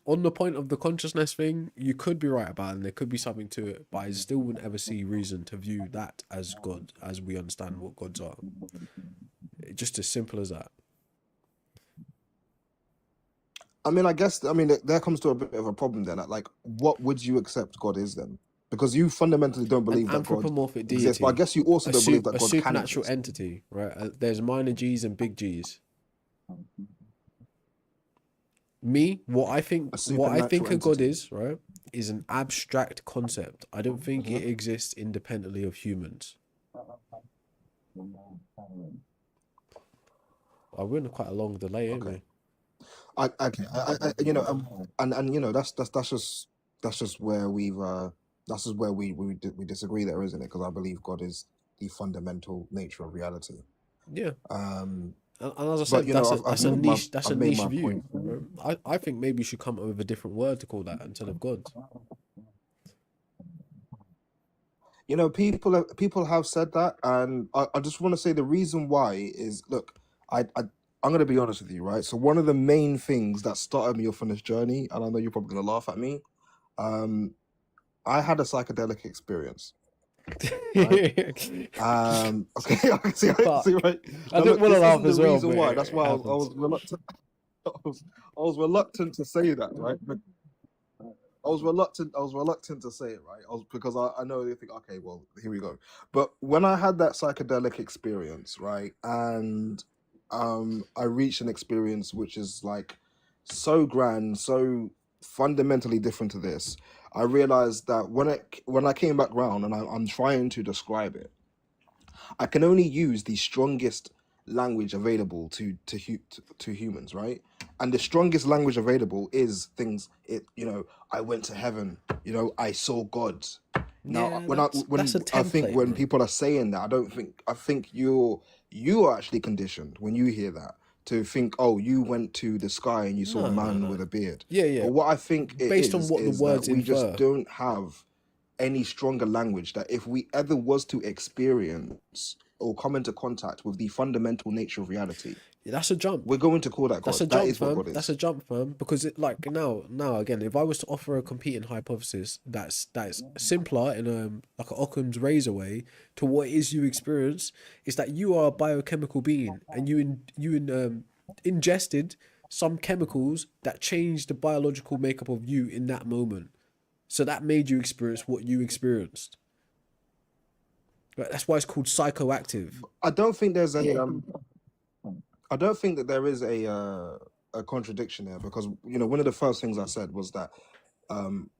[SPEAKER 1] on the point of the consciousness thing, you could be right about it, and there could be something to it, but I still wouldn't ever see reason to view that as God, as we understand what gods are. Just as simple as that.
[SPEAKER 3] I mean, there comes to a bit of a problem then. Like, what would you accept God is then? Because you fundamentally don't
[SPEAKER 1] An
[SPEAKER 3] believe that God
[SPEAKER 1] anthropomorphic
[SPEAKER 3] exists, but I
[SPEAKER 1] deity,
[SPEAKER 3] guess you also don't believe that
[SPEAKER 1] a
[SPEAKER 3] God can
[SPEAKER 1] supernatural
[SPEAKER 3] exist.
[SPEAKER 1] entity, right? There's minor G's and big G's. Me,
[SPEAKER 3] A
[SPEAKER 1] what I think
[SPEAKER 3] supernatural
[SPEAKER 1] a god
[SPEAKER 3] entity.
[SPEAKER 1] is, right, is an abstract concept. I don't think
[SPEAKER 3] Mhm.
[SPEAKER 1] it exists independently of humans. I went quite a long delay, ain't
[SPEAKER 3] Okay.
[SPEAKER 1] we?
[SPEAKER 3] You know, and you know, that's just where we disagree there, isn't it? Because I believe God is the fundamental nature of reality.
[SPEAKER 1] Yeah.
[SPEAKER 3] Um,
[SPEAKER 1] And as I
[SPEAKER 3] But
[SPEAKER 1] said, that's a
[SPEAKER 3] I've
[SPEAKER 1] that's a
[SPEAKER 3] made my
[SPEAKER 1] niche that's a
[SPEAKER 3] I've made
[SPEAKER 1] niche
[SPEAKER 3] my
[SPEAKER 1] view.
[SPEAKER 3] point.
[SPEAKER 1] Right? I think maybe you should come up with a different word to call that instead of God.
[SPEAKER 3] People have said that, and I just want to say the reason why is, look, I'm gonna be honest with you, right? So one of the main things that started me off on this journey, and I know you're probably gonna laugh at me, um, I had a psychedelic experience, right? Okay, I see,
[SPEAKER 1] Fuck.
[SPEAKER 3] right?
[SPEAKER 1] I
[SPEAKER 3] Now
[SPEAKER 1] didn't
[SPEAKER 3] look,
[SPEAKER 1] want to
[SPEAKER 3] this
[SPEAKER 1] laugh
[SPEAKER 3] isn't the
[SPEAKER 1] as well,
[SPEAKER 3] reason
[SPEAKER 1] but
[SPEAKER 3] why. That's
[SPEAKER 1] it
[SPEAKER 3] why I
[SPEAKER 1] happens.
[SPEAKER 3] was reluctant. I was reluctant to say that, right? I was reluctant to say it, right? Because I know they think, okay, well, here we go. But when I had that psychedelic experience, right, and I reached an experience which is like so grand, so fundamentally different to this. I realized that when I came back round and I'm trying to describe it, I can only use the strongest language available to humans, right? And the strongest language available is things. I went to heaven. I saw God. Now,
[SPEAKER 1] Yeah, that's a
[SPEAKER 3] I think
[SPEAKER 1] template,
[SPEAKER 3] when
[SPEAKER 1] bro.
[SPEAKER 3] people are saying that, I think you are actually conditioned when you hear that to think, oh, you went to the sky and you saw a
[SPEAKER 1] No, no,
[SPEAKER 3] man
[SPEAKER 1] no.
[SPEAKER 3] with a beard.
[SPEAKER 1] Yeah,
[SPEAKER 3] But
[SPEAKER 1] yeah.
[SPEAKER 3] what I think it
[SPEAKER 1] Based on what the
[SPEAKER 3] is that
[SPEAKER 1] words
[SPEAKER 3] we just
[SPEAKER 1] infer.
[SPEAKER 3] don't have any stronger language that if we ever was to experience or come into contact with the fundamental nature of reality,
[SPEAKER 1] Yeah, that's a jump.
[SPEAKER 3] we're going to call that
[SPEAKER 1] That's
[SPEAKER 3] God.
[SPEAKER 1] a
[SPEAKER 3] That
[SPEAKER 1] jump,
[SPEAKER 3] is what
[SPEAKER 1] fam.
[SPEAKER 3] God
[SPEAKER 1] That's
[SPEAKER 3] is.
[SPEAKER 1] a jump, fam. Because now again, if I was to offer a competing hypothesis that's simpler in a like an Occam's razor way to what it is you experience, is that you are a biochemical being and ingested some chemicals that changed the biological makeup of you in that moment. So that made you experience what you experienced. Right? That's why it's called psychoactive.
[SPEAKER 3] I don't think there's any. I don't think that there is a contradiction there because one of the first things I said was that um,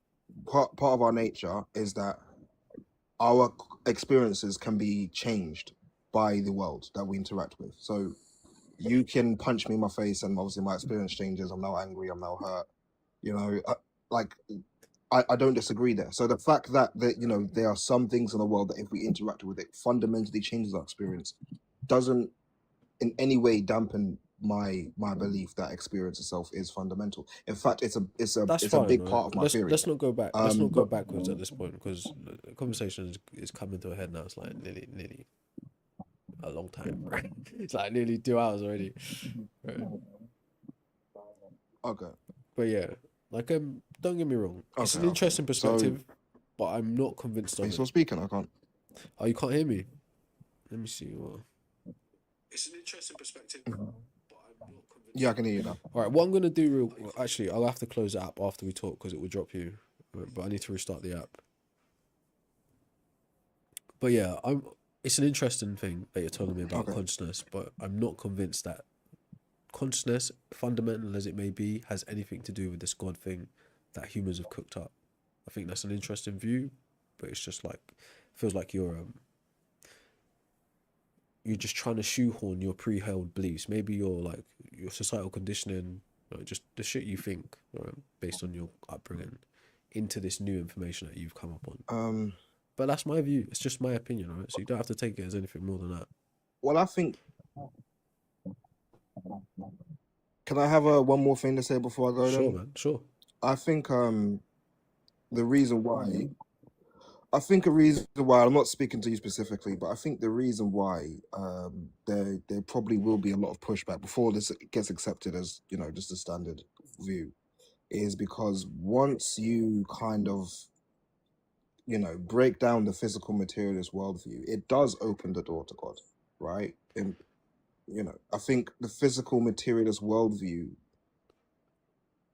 [SPEAKER 3] part of our nature is that our experiences can be changed by the world that we interact with. So you can punch me in my face, and obviously my experience changes. I'm now angry. I'm now hurt. Like I don't disagree there. So the fact that there are some things in the world that if we interact with it fundamentally changes our experience doesn't in any way dampen my belief that experience itself is fundamental. In fact,
[SPEAKER 1] That's
[SPEAKER 3] it's a
[SPEAKER 1] fine,
[SPEAKER 3] big
[SPEAKER 1] right?
[SPEAKER 3] part of my theory.
[SPEAKER 1] Let's not go back. Let's not go
[SPEAKER 3] But
[SPEAKER 1] backwards at this point because the conversation is coming to a head now. It's like nearly a long time, right? It's like nearly 2 hours already. Right.
[SPEAKER 3] okay,
[SPEAKER 1] But yeah, like don't get me wrong. It's an
[SPEAKER 3] okay.
[SPEAKER 1] interesting
[SPEAKER 3] So
[SPEAKER 1] perspective, but I'm not convinced
[SPEAKER 3] are you
[SPEAKER 1] of
[SPEAKER 3] still
[SPEAKER 1] it.
[SPEAKER 3] speaking? I can't.
[SPEAKER 1] Oh, you can't hear me? Let me see. What? It's an interesting perspective, but I'm not convinced
[SPEAKER 3] Yeah, I
[SPEAKER 1] of
[SPEAKER 3] can hear you now.
[SPEAKER 1] it. All right, what I'm gonna do actually, I'll have to close the app after we talk because it will drop you. But I need to restart the app. But yeah, I'm. It's an interesting thing that you're telling me about
[SPEAKER 3] Okay.
[SPEAKER 1] consciousness, but I'm not convinced that consciousness, fundamental as it may be, has anything to do with this God thing that humans have cooked up. I think that's an interesting view, but it's just like feels like you're just trying to shoehorn your pre-held beliefs. Maybe your societal conditioning, just the shit you think, right, based on your upbringing, into this new information that you've come up on.
[SPEAKER 3] Um.
[SPEAKER 1] But that's my view. It's just my opinion, right? So you don't have to take it as anything more than that.
[SPEAKER 3] Well, I think. Can I have one more thing to say before I go?
[SPEAKER 1] Sure,
[SPEAKER 3] Then
[SPEAKER 1] man. Sure.
[SPEAKER 3] I think the reason why a reason why I'm not speaking to you specifically, but I think the reason why there probably will be a lot of pushback before this gets accepted as just a standard view is because once you kind of break down the physical materialist worldview, it does open the door to God, right? And I think the physical materialist worldview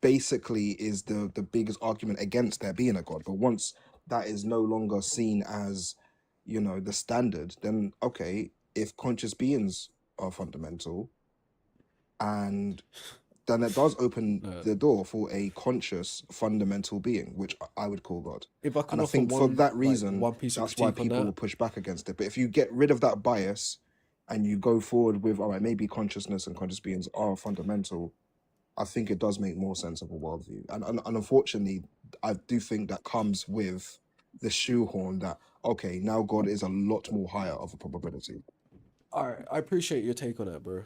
[SPEAKER 3] basically is the biggest argument against there being a God. But once that is no longer seen as the standard, then okay, if conscious beings are fundamental, and then it does open the door for a conscious fundamental being, which I would call God.
[SPEAKER 1] If I can
[SPEAKER 3] And I
[SPEAKER 1] offer
[SPEAKER 3] think for that reason,
[SPEAKER 1] one piece of
[SPEAKER 3] that's why
[SPEAKER 1] critique on
[SPEAKER 3] people will
[SPEAKER 1] that,
[SPEAKER 3] push back against it. But if you get rid of that bias and you go forward with, all right, maybe consciousness and conscious beings are fundamental, I think it does make more sense of a worldview. And unfortunately, I do think that comes with the shoehorn that, okay, now God is a lot more higher of a probability.
[SPEAKER 1] all right, I appreciate your take on that, bro.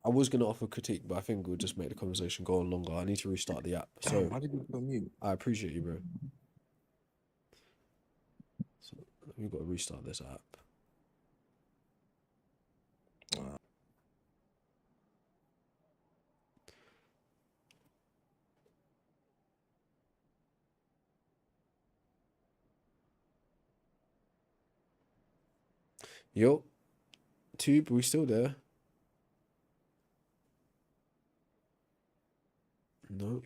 [SPEAKER 1] I was gonna offer critique, but I think we'll just make the conversation go on longer. I need to restart the app.
[SPEAKER 3] Damn,
[SPEAKER 1] So
[SPEAKER 3] why did you put on mute?
[SPEAKER 1] I appreciate you, bro. So we've got to restart this app. Yo, Tube, are we still there? Nope.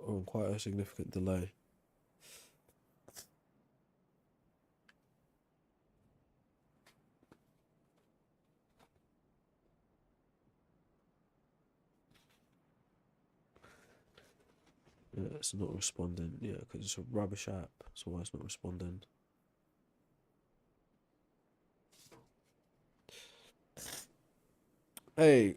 [SPEAKER 1] Oh, quite a significant delay. Yeah, it's not responding. Yeah, because it's a rubbish app. So why it's not responding? Hey,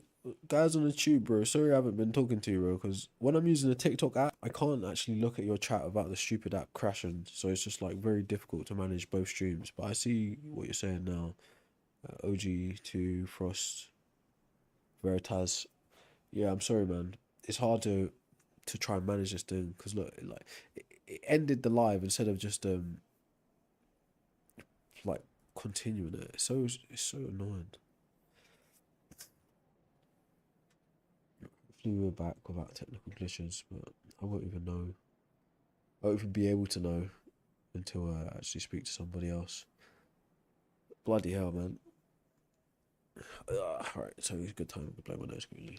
[SPEAKER 1] guys on the tube, bro. Sorry I haven't been talking to you, bro. Because when I'm using the TikTok app, I can't actually look at your chat without the stupid app crashing. So it's just like very difficult to manage both streams. But I see what you're saying now. OG2, Frost, Veritas. Yeah, I'm sorry, man. It's hard to try and manage this thing because look, it ended the live instead of just like continuing it. It's so annoying. Hopefully we're back without technical glitches, but I won't even know. I won't even be able to know until I actually speak to somebody else. Bloody hell, man. Alright, so it's a good time to play my nose quickly.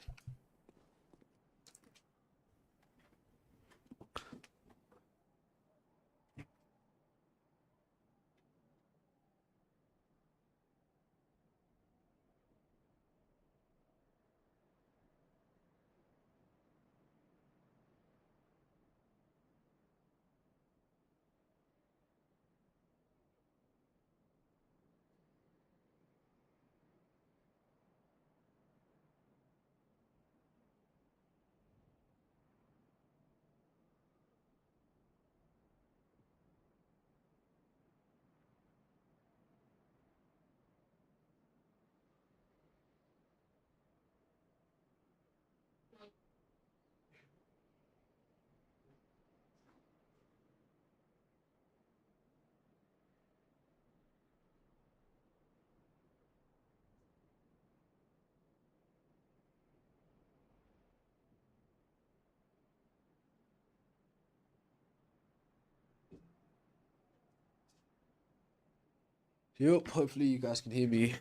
[SPEAKER 1] Yup, hopefully you guys can hear me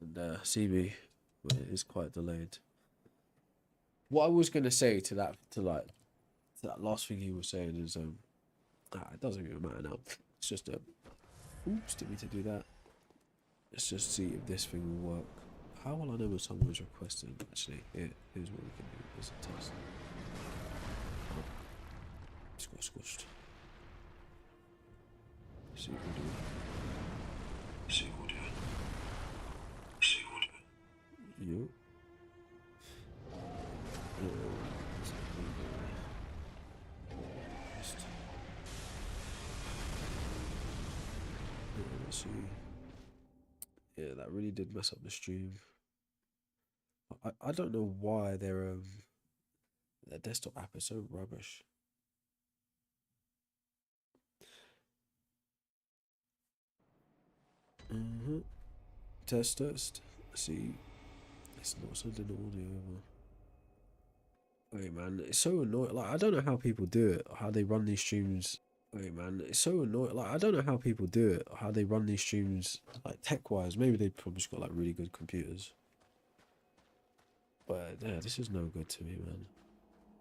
[SPEAKER 1] and see me, but it is quite delayed. What I was gonna say to that last thing you were saying is it doesn't even matter now. It's just oops, didn't mean to do that. Let's just see if this thing will work. How will I know when someone's requesting? Actually, here's what we can do. Here's a test. Oh, it's got squished. See what we'll do. See what we'll do. See what we'll do. Yup. Let's see. Yeah, that really did mess up the stream. I don't know why their desktop app is so rubbish. Test. See, it's not sending the audio over. Wait, man, it's so annoying. Like, I don't know how people do it. How they run these streams. Wait, man, it's so annoying. Like, I don't know how people do it. How they run these streams, like tech-wise. Maybe they probably just got like really good computers. But yeah, this is no good to me, man.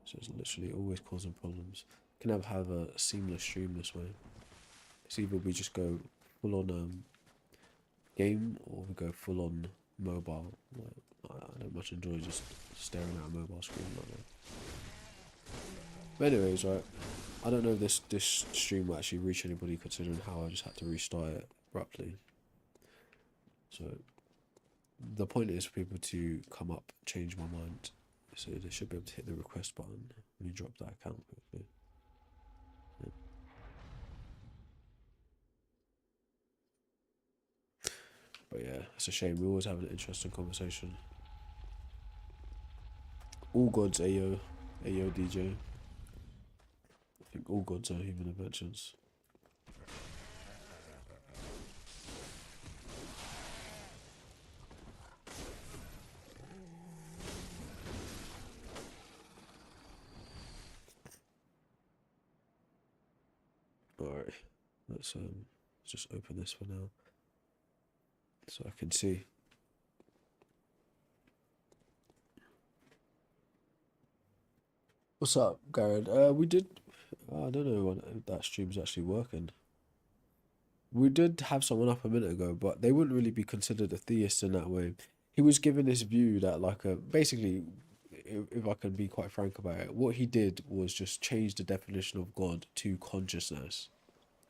[SPEAKER 1] So it's literally always causing problems. Can never have a seamless stream this way. It's either we just go full on game or we go full on mobile. Like, I don't much enjoy just staring at a mobile screen like that. But anyways, right, I don't know if this stream will actually reach anybody considering how I just had to restart it abruptly. So the point is for people to come up, change my mind. So they should be able to hit the request button when you drop that account quickly. Yeah. But But yeah, it's a shame. We always have an interesting conversation. All gods, ayo, ayo, DJ. I think all gods are human inventions. Alright, let's just open this for now, so I can see. What's up, Garrett? We did. I don't know if that stream's actually working. We did have someone up a minute ago, but they wouldn't really be considered a theist in that way. He was given this view that, like, basically, if I can be quite frank about it, what he did was just change the definition of God to consciousness,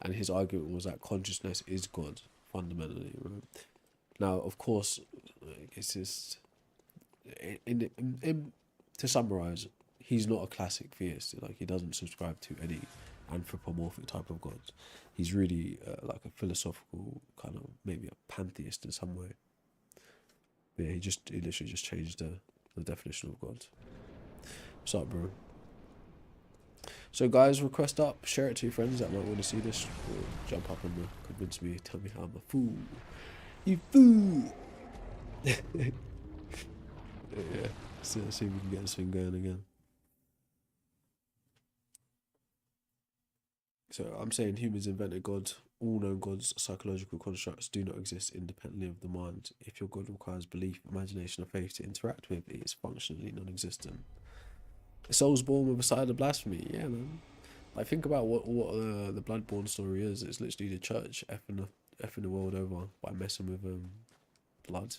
[SPEAKER 1] and his argument was that consciousness is God fundamentally. Right? Now, of course, it's just to summarize, he's not a classic theist. Like, he doesn't subscribe to any anthropomorphic type of gods. He's really like a philosophical kind of, maybe a pantheist in some way. But yeah, he literally just changed the definition of God. What's up, bro? So guys, request up, share it to your friends that might want to see this, or jump up and convince me, tell me how I'm a fool. You fool! Yeah, see if we can get this thing going again. So I'm saying humans invented God. All known gods, psychological constructs, do not exist independently of the mind. If your God requires belief, imagination, or faith to interact with, it is functionally non-existent. A soul's born with a side of blasphemy. Yeah, man. Like, think about what the Bloodborne story is. It's literally the church effing the world over by messing with blood,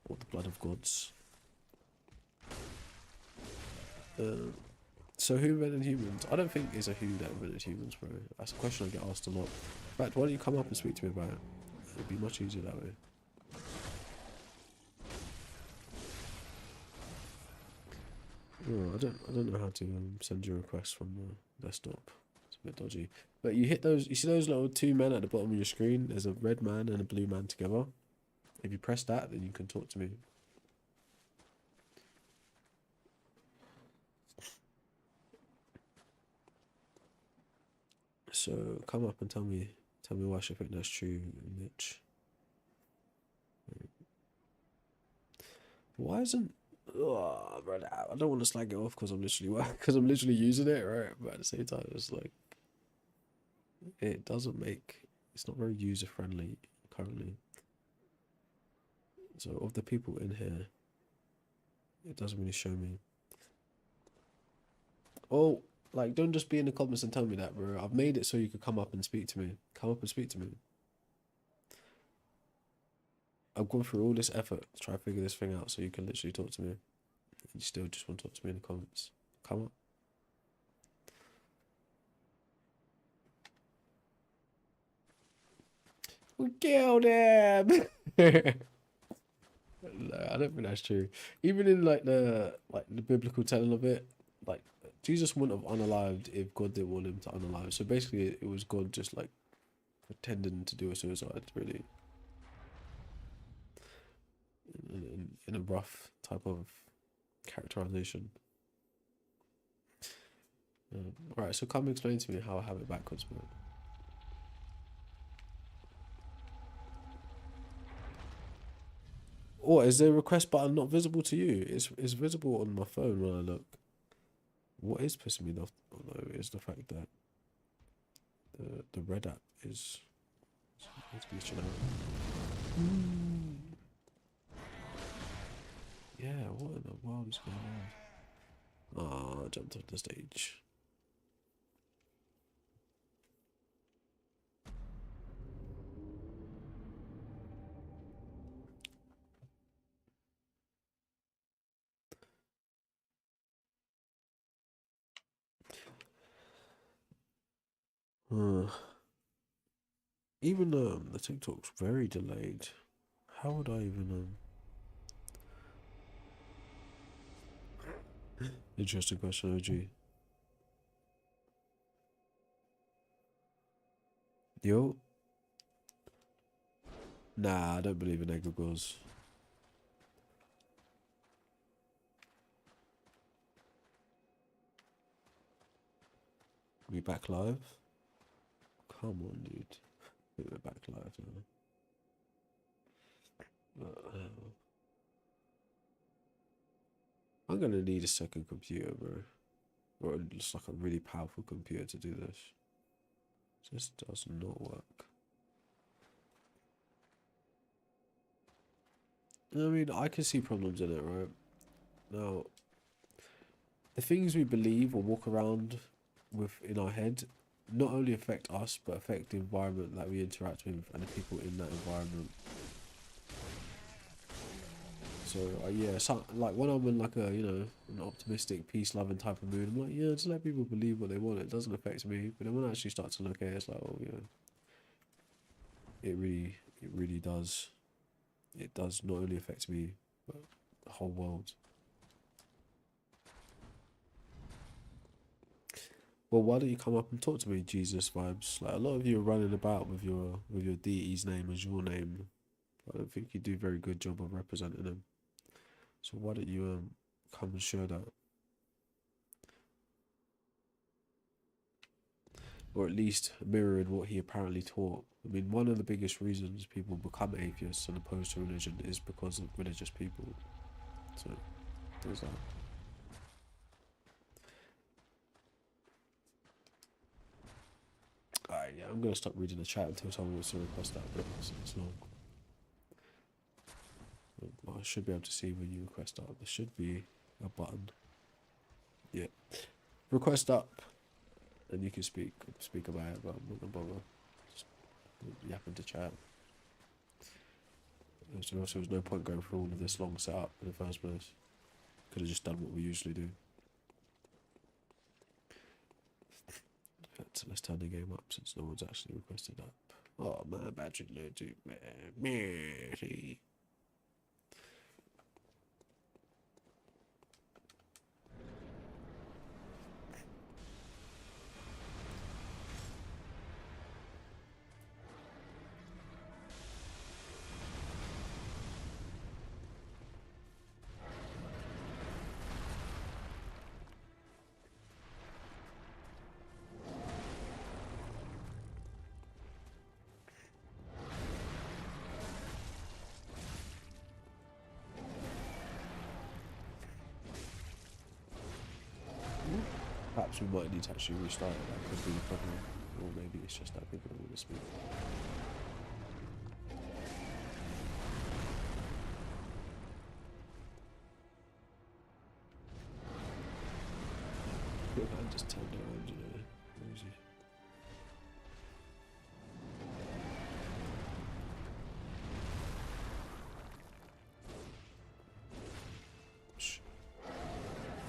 [SPEAKER 1] or the blood of gods. So who invented humans? I don't think it's a who that invented humans, bro. That's a question I get asked a lot. In fact, why don't you come up and speak to me about it? It'd be much easier that way. Oh, I don't know how to send you a request from the desktop. It's a bit dodgy. But you hit those. You see those little two men at the bottom of your screen? There's a red man and a blue man together. If you press that, then you can talk to me. So come up and tell me why you think that's true, Mitch. Why isn't? Oh, brother, I don't want to slag it off because I'm literally using it, right? But at the same time, it's like it doesn't make. It's not very user friendly currently. So of the people in here, it doesn't really show me. Oh. Like, don't just be in the comments and tell me that, bro. I've made it so you could come up and speak to me. Come up and speak to me. I've gone through all this effort to try to figure this thing out so you can literally talk to me. And you still just want to talk to me in the comments. Come up. We killed him! No, I don't think that's true. Even in like the biblical telling of it, like, Jesus wouldn't have unalived if God didn't want him to unalive. So basically, it was God just like pretending to do a suicide, really, in a rough type of characterization. All right, so come explain to me how I have it backwards, man. Or is there a request button not visible to you? It's visible on my phone when I look. What is pissing me off, though, is the fact that the red app is glitching out. Yeah, what in the world is going on? Ah, I jumped off the stage. Even the TikTok's very delayed. How would I even Interesting question, OG. Yo. Nah, I don't believe in egregores. We back live? Come on, dude. I think we're back live now. I'm gonna need a second computer, bro. Or just like a really powerful computer to do this. This does not work. I mean, I can see problems in it, right? Now, the things we believe or walk around with in our head not only affect us, but affect the environment that we interact with and the people in that environment. So, yeah, so, like when I'm in like a, you know, an optimistic, peace-loving type of mood, I'm like, yeah, just let people believe what they want. It doesn't affect me. But then when I actually start to look at it, it's like, oh, yeah, it really does. It does not only affect me, but the whole world. Well, why don't you come up and talk to me, Jesus vibes? Like a lot of you are running about with your deity's name as your name. I don't think you do a very good job of representing him. So why don't you come and show that? Or at least mirroring what he apparently taught. I mean, one of the biggest reasons people become atheists and opposed to religion is because of religious people. So there's that. Alright, yeah, I'm gonna stop reading the chat until someone wants to request that, but it's long. Well, I should be able to see when you request up. There should be a button. Yeah. Request up. And you can speak about it, but I'm not gonna bother. Just yapping to chat. So also, there was no point going through all of this long setup in the first place. Could have just done what we usually do. So let's turn the game up since no one's actually requested up. Oh man, battery low too, man. Perhaps we might need to actually restart it. That could be the problem. Or maybe it's just that people don't want to speak. Your man just turned around, you know. Where is he? Shh.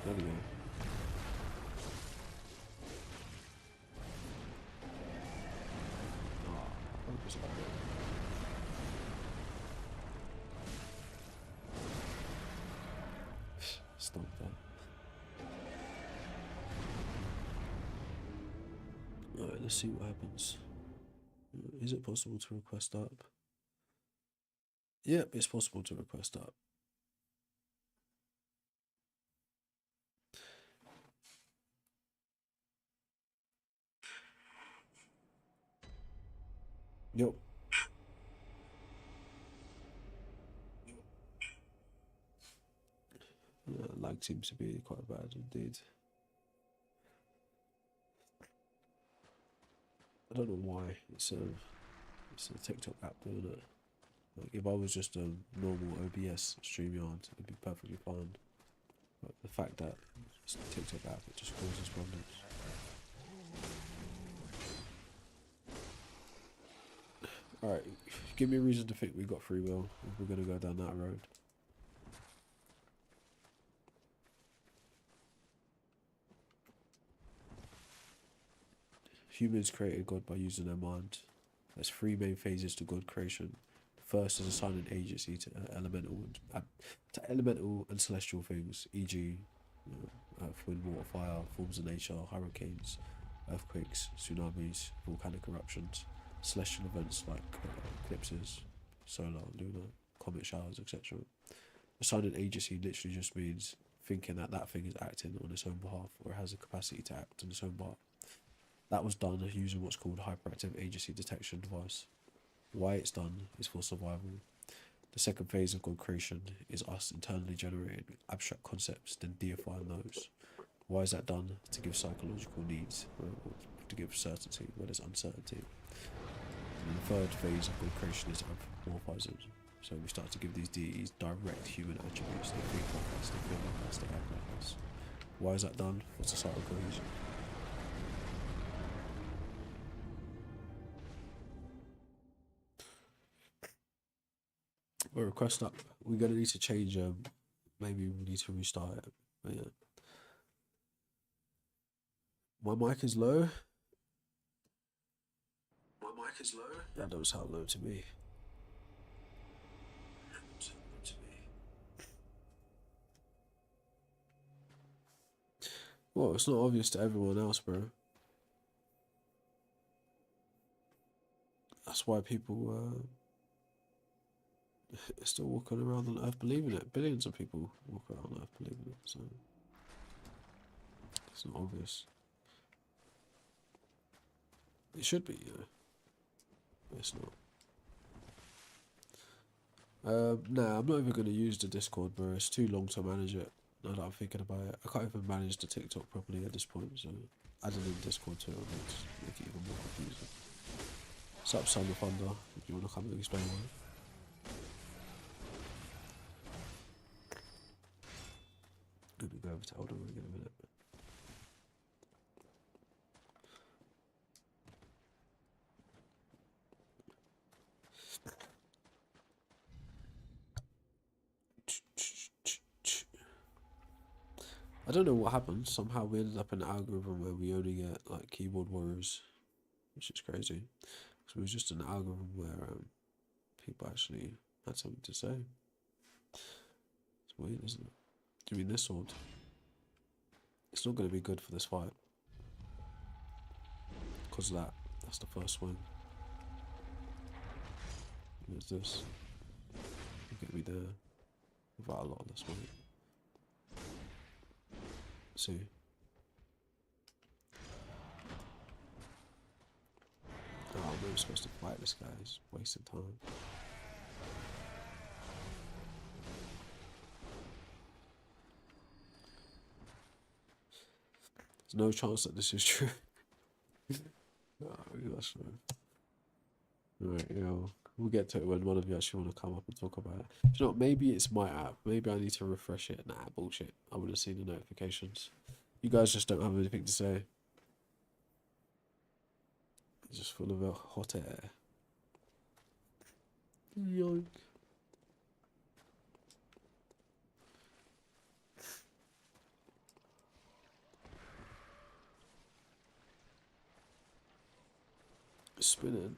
[SPEAKER 1] There we go. Stop that. Alright, let's see what happens. Is it possible to request up? Yep, it's possible to request up. Yep. Yeah, lag seems to be quite bad indeed. I don't know why. It's a TikTok app doing it. Like if I was just a normal OBS StreamYard, it'd be perfectly fine. But the fact that it's a TikTok app, it just causes problems. Alright, give me a reason to think we got free will if we're gonna go down that road. Humans created God by using their mind. There's three main phases to God creation. The first is assigning agency to elemental and celestial things, e.g., you know, earth, wind, water, fire, forms of nature, hurricanes, earthquakes, tsunamis, volcanic eruptions, celestial events like eclipses, solar, lunar, comet showers, etc. Assigning agency literally just means thinking that that thing is acting on its own behalf or has a capacity to act on its own behalf. That was done using what's called hyperactive agency detection device. Why it's done is for survival. The second phase of God creation is us internally generating abstract concepts, then deifying those. Why is that done? To give psychological needs, or to give certainty where there's uncertainty. And the third phase of God creation is anthropomorphism. So we start to give these deities direct human attributes. They think like us, they feel like us, they act like us. Why is that done? For societal cohesion. Well, request up. We're gonna need to change. Maybe we need to restart it. But yeah, my mic is low. That don't sound low to me. Well, it's not obvious to everyone else, bro. That's why people are still walking around on Earth believing it. Billions of people walk around on Earth believing it, so it's not obvious. It should be, but it's not. Nah, I'm not even going to use the Discord, bro. It's too long to manage it. Now that I'm thinking about it, I can't even manage the TikTok properly at this point, so adding in Discord to it will just make it even more confusing. What's up, Son of Thunder? If you want to come and explain why. Let me go over to Elden Ring in a minute. I don't know what happened. Somehow we ended up in an algorithm where we only get like keyboard warriors, which is crazy. So it was just an algorithm where people actually had something to say. It's weird, isn't it? Do you mean this sword? It's not going to be good for this fight. Because of that. That's the first swing. What's this? Get me there without a lot of this weight. See? Oh, I'm not supposed to fight this guy. He's wasting time. There's no chance that this is true. Oh, that's true. Alright, we'll get to it when one of you actually want to come up and talk about it. You know what, maybe it's my app. Maybe I need to refresh it. Nah, bullshit. I would have seen the notifications. You guys just don't have anything to say. It's just full of hot air. Yoink. Spinning.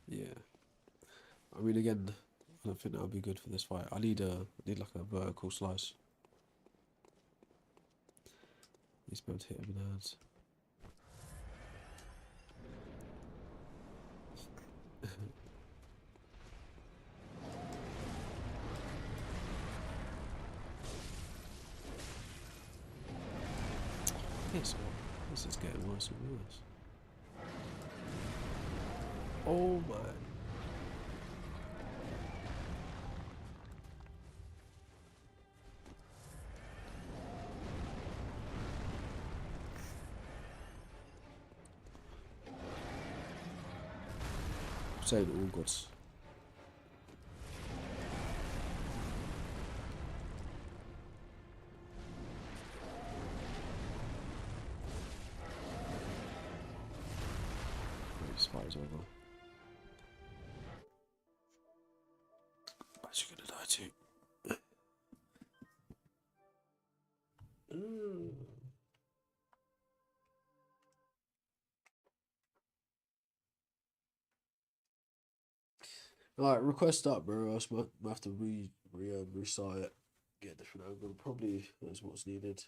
[SPEAKER 1] Yeah. I mean, again, I don't think that would be good for this fight. I need like a vertical slice. He's about to hit him in the hands. Piss off. This is getting worse and worse. Oh my. I'm saying all gods. This fight is over. But you're gonna die too. Alright, request up, bro. I might have to restart it. Get a different angle. Probably that's what's needed.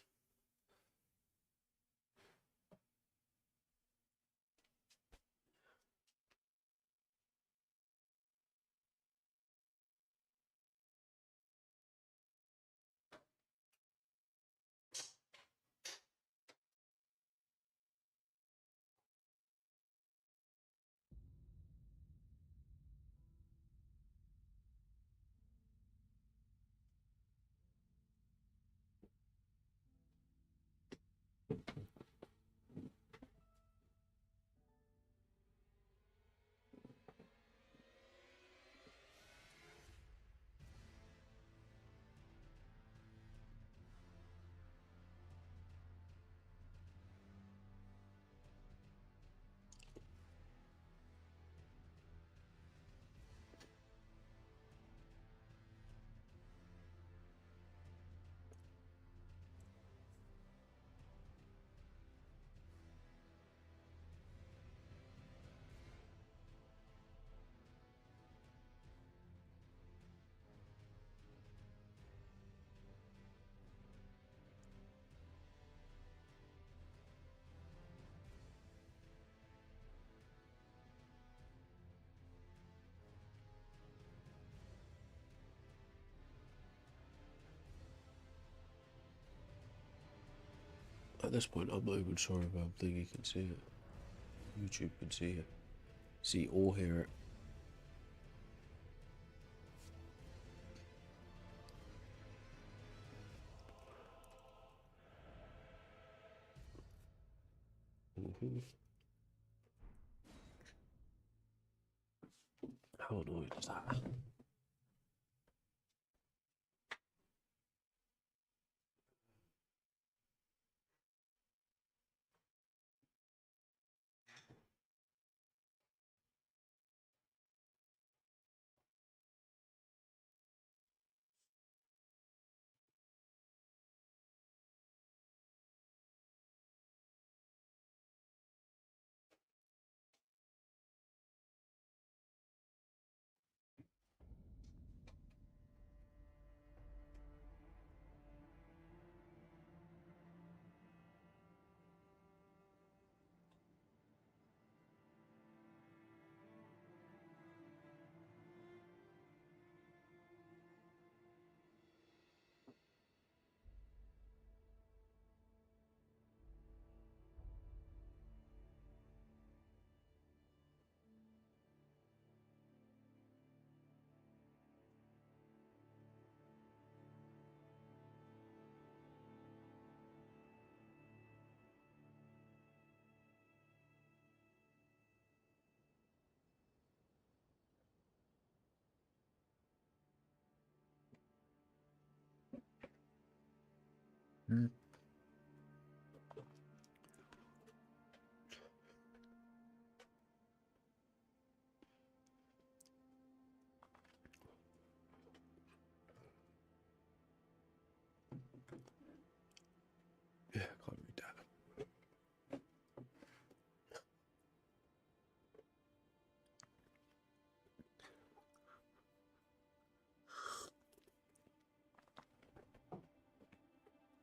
[SPEAKER 1] At this point, I'm not even sure if thingy can see it. YouTube can see it. See or hear it. How annoying is that? Hmm. Yeah, I can't read that.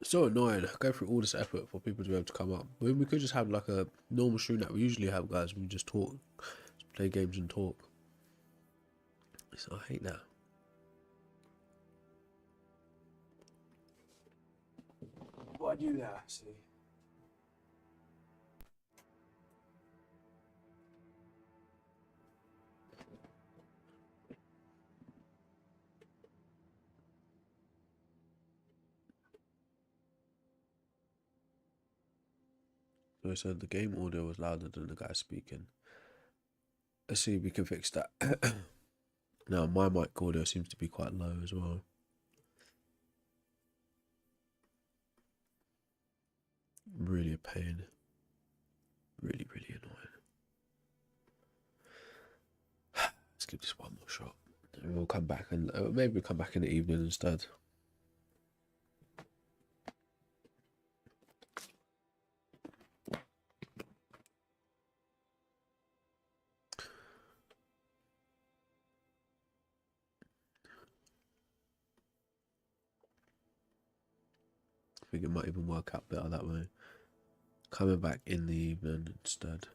[SPEAKER 1] So annoying. Go through all this effort for people to be able to come up. We could just have like a normal stream that we usually have, guys. We just talk, just play games and talk. So I hate that. Why do that? See. So I said the game audio was louder than the guy speaking. Let's see if we can fix that. Now my mic audio seems to be quite low as well. Really a pain. Really, really annoying. Let's give this one more shot. And we'll come back and maybe we'll come back in the evening instead. I think it might even work out better that way. Coming back in the evening instead.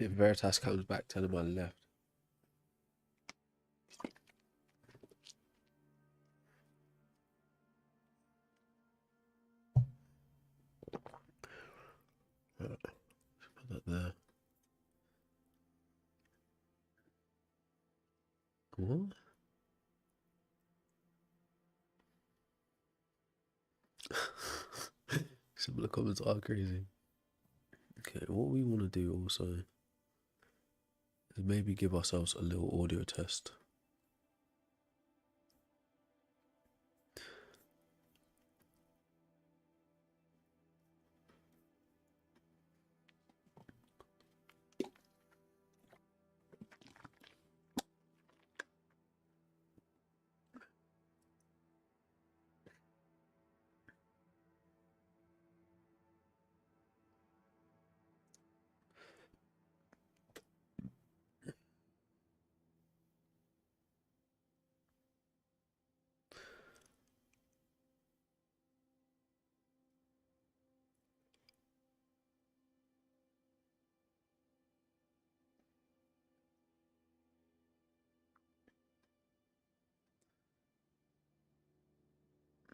[SPEAKER 1] If Veritas comes back, tell him I left. Right, put that there. What? Some of the comments are crazy. Okay, what we want to do also is maybe give ourselves a little audio test.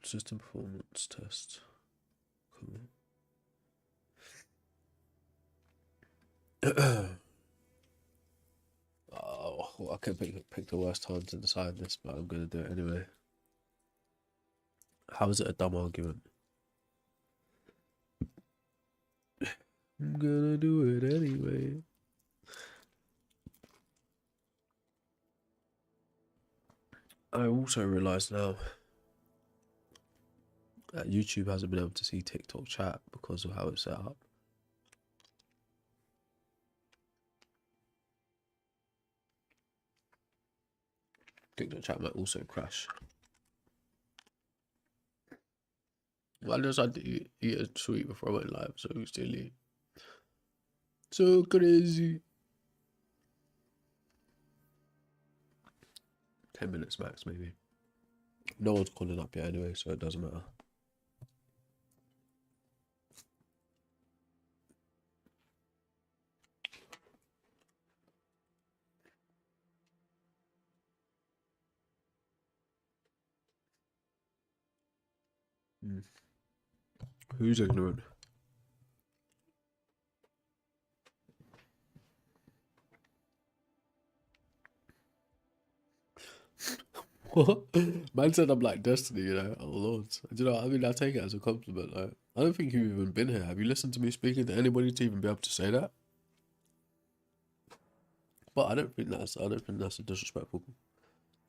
[SPEAKER 1] System performance test. Cool. Oh, well, I could pick the worst time to decide this, but I'm gonna do it anyway. How is it a dumb argument? I'm gonna do it anyway. I also realise now that YouTube hasn't been able to see TikTok chat because of how it's set up. TikTok chat might also crash. Well, I just had to eat a sweet before I went live, so silly. So crazy. 10 minutes max, maybe. No one's calling up yet anyway, so it doesn't matter. Who's ignorant? What? Man said I'm like Destiny, you know? Oh, Lord. Do you know, I mean, I take it as a compliment. Like, I don't think you've even been here. Have you listened to me speaking to anybody to even be able to say that? But I don't think that's a disrespectful.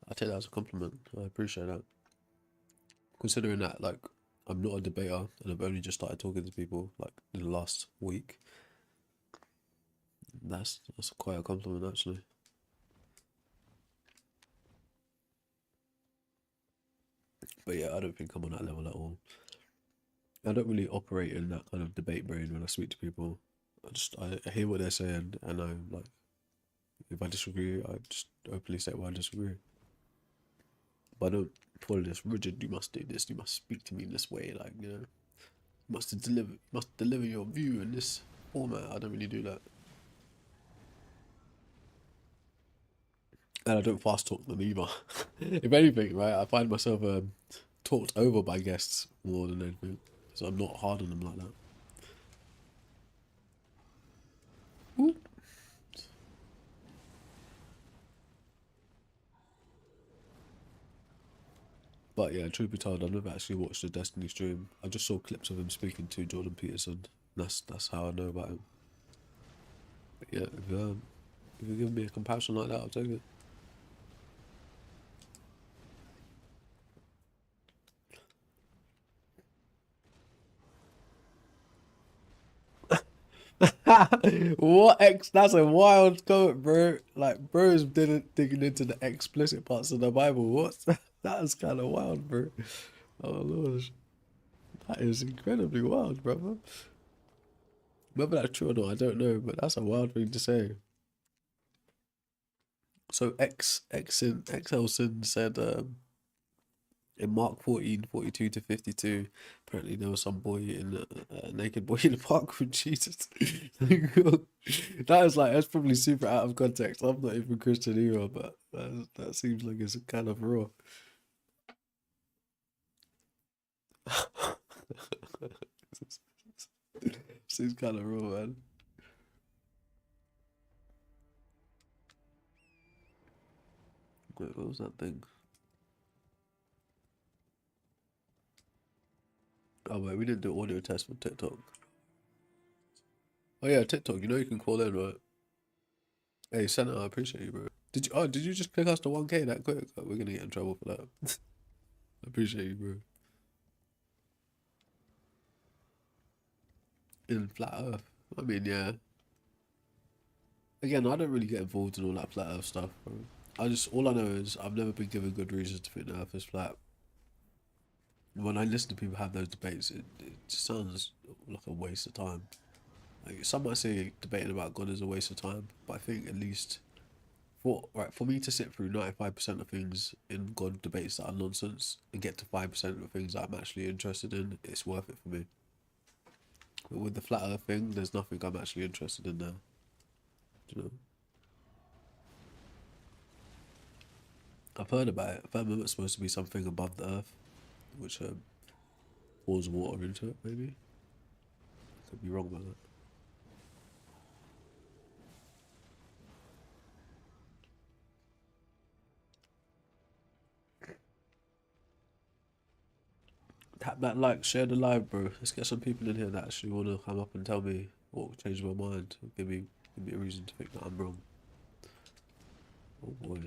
[SPEAKER 1] I take that as a compliment. I appreciate that. Considering that, like, I'm not a debater and I've only just started talking to people, like, in the last week. That's quite a compliment, actually. But yeah, I don't think I'm on that level at all. I don't really operate in that kind of debate brain when I speak to people. I hear what they're saying, and I'm like, if I disagree, I just openly say why I disagree. But I don't follow this rigid. You must do this. You must speak to me in this way. Like, you know, you must deliver your view in this format. I don't really do that, and I don't fast talk them either. If anything, right, I find myself talked over by guests more than anything, so I'm not hard on them like that. Ooh. But yeah, truth be told, I've never actually watched the Destiny stream. I just saw clips of him speaking to Jordan Peterson. That's how I know about him. But yeah, if you give me a comparison like that, I'll take it. What X? That's a wild comment, bro. Like, bro's didn't digging into the explicit parts of the Bible. What's that? That is kind of wild, bro. Oh Lord, that is incredibly wild, brother. Whether that's true or not, I don't know, but that's a wild thing to say. So Excelson said in Mark 14:42-52, apparently there was some boy in a naked boy in the park with Jesus. That's probably super out of context. I'm not even Christian either, but that seems like it's kind of raw. Seems kind of raw, man. Wait, what was that thing? Oh wait, we didn't do audio test for TikTok. Oh yeah, TikTok. You know you can call in, right? Hey, Senator, I appreciate you, bro. Did you just click us to 1K that quick? Oh, we're gonna get in trouble for that. I appreciate you, bro. In flat Earth. I mean, yeah. Again, I don't really get involved in all that flat Earth stuff, bro. All I know is I've never been given good reasons to think the Earth is flat. When I listen to people have those debates, it just sounds like a waste of time. Like, some might say debating about God is a waste of time, but I think at least for me to sit through 95% of things in God debates that are nonsense and get to 5% of things that I'm actually interested in, it's worth it for me. But with the flat Earth thing, there's nothing I'm actually interested in now. Do you know? I've heard about it. Firmament supposed to be something above the Earth. which pours water into it. Maybe could be wrong about that. Tap that like, share the live, bro. Let's get some people in here that actually want to come up and tell me or change my mind. Give me a reason to think that I'm wrong. Oh boy.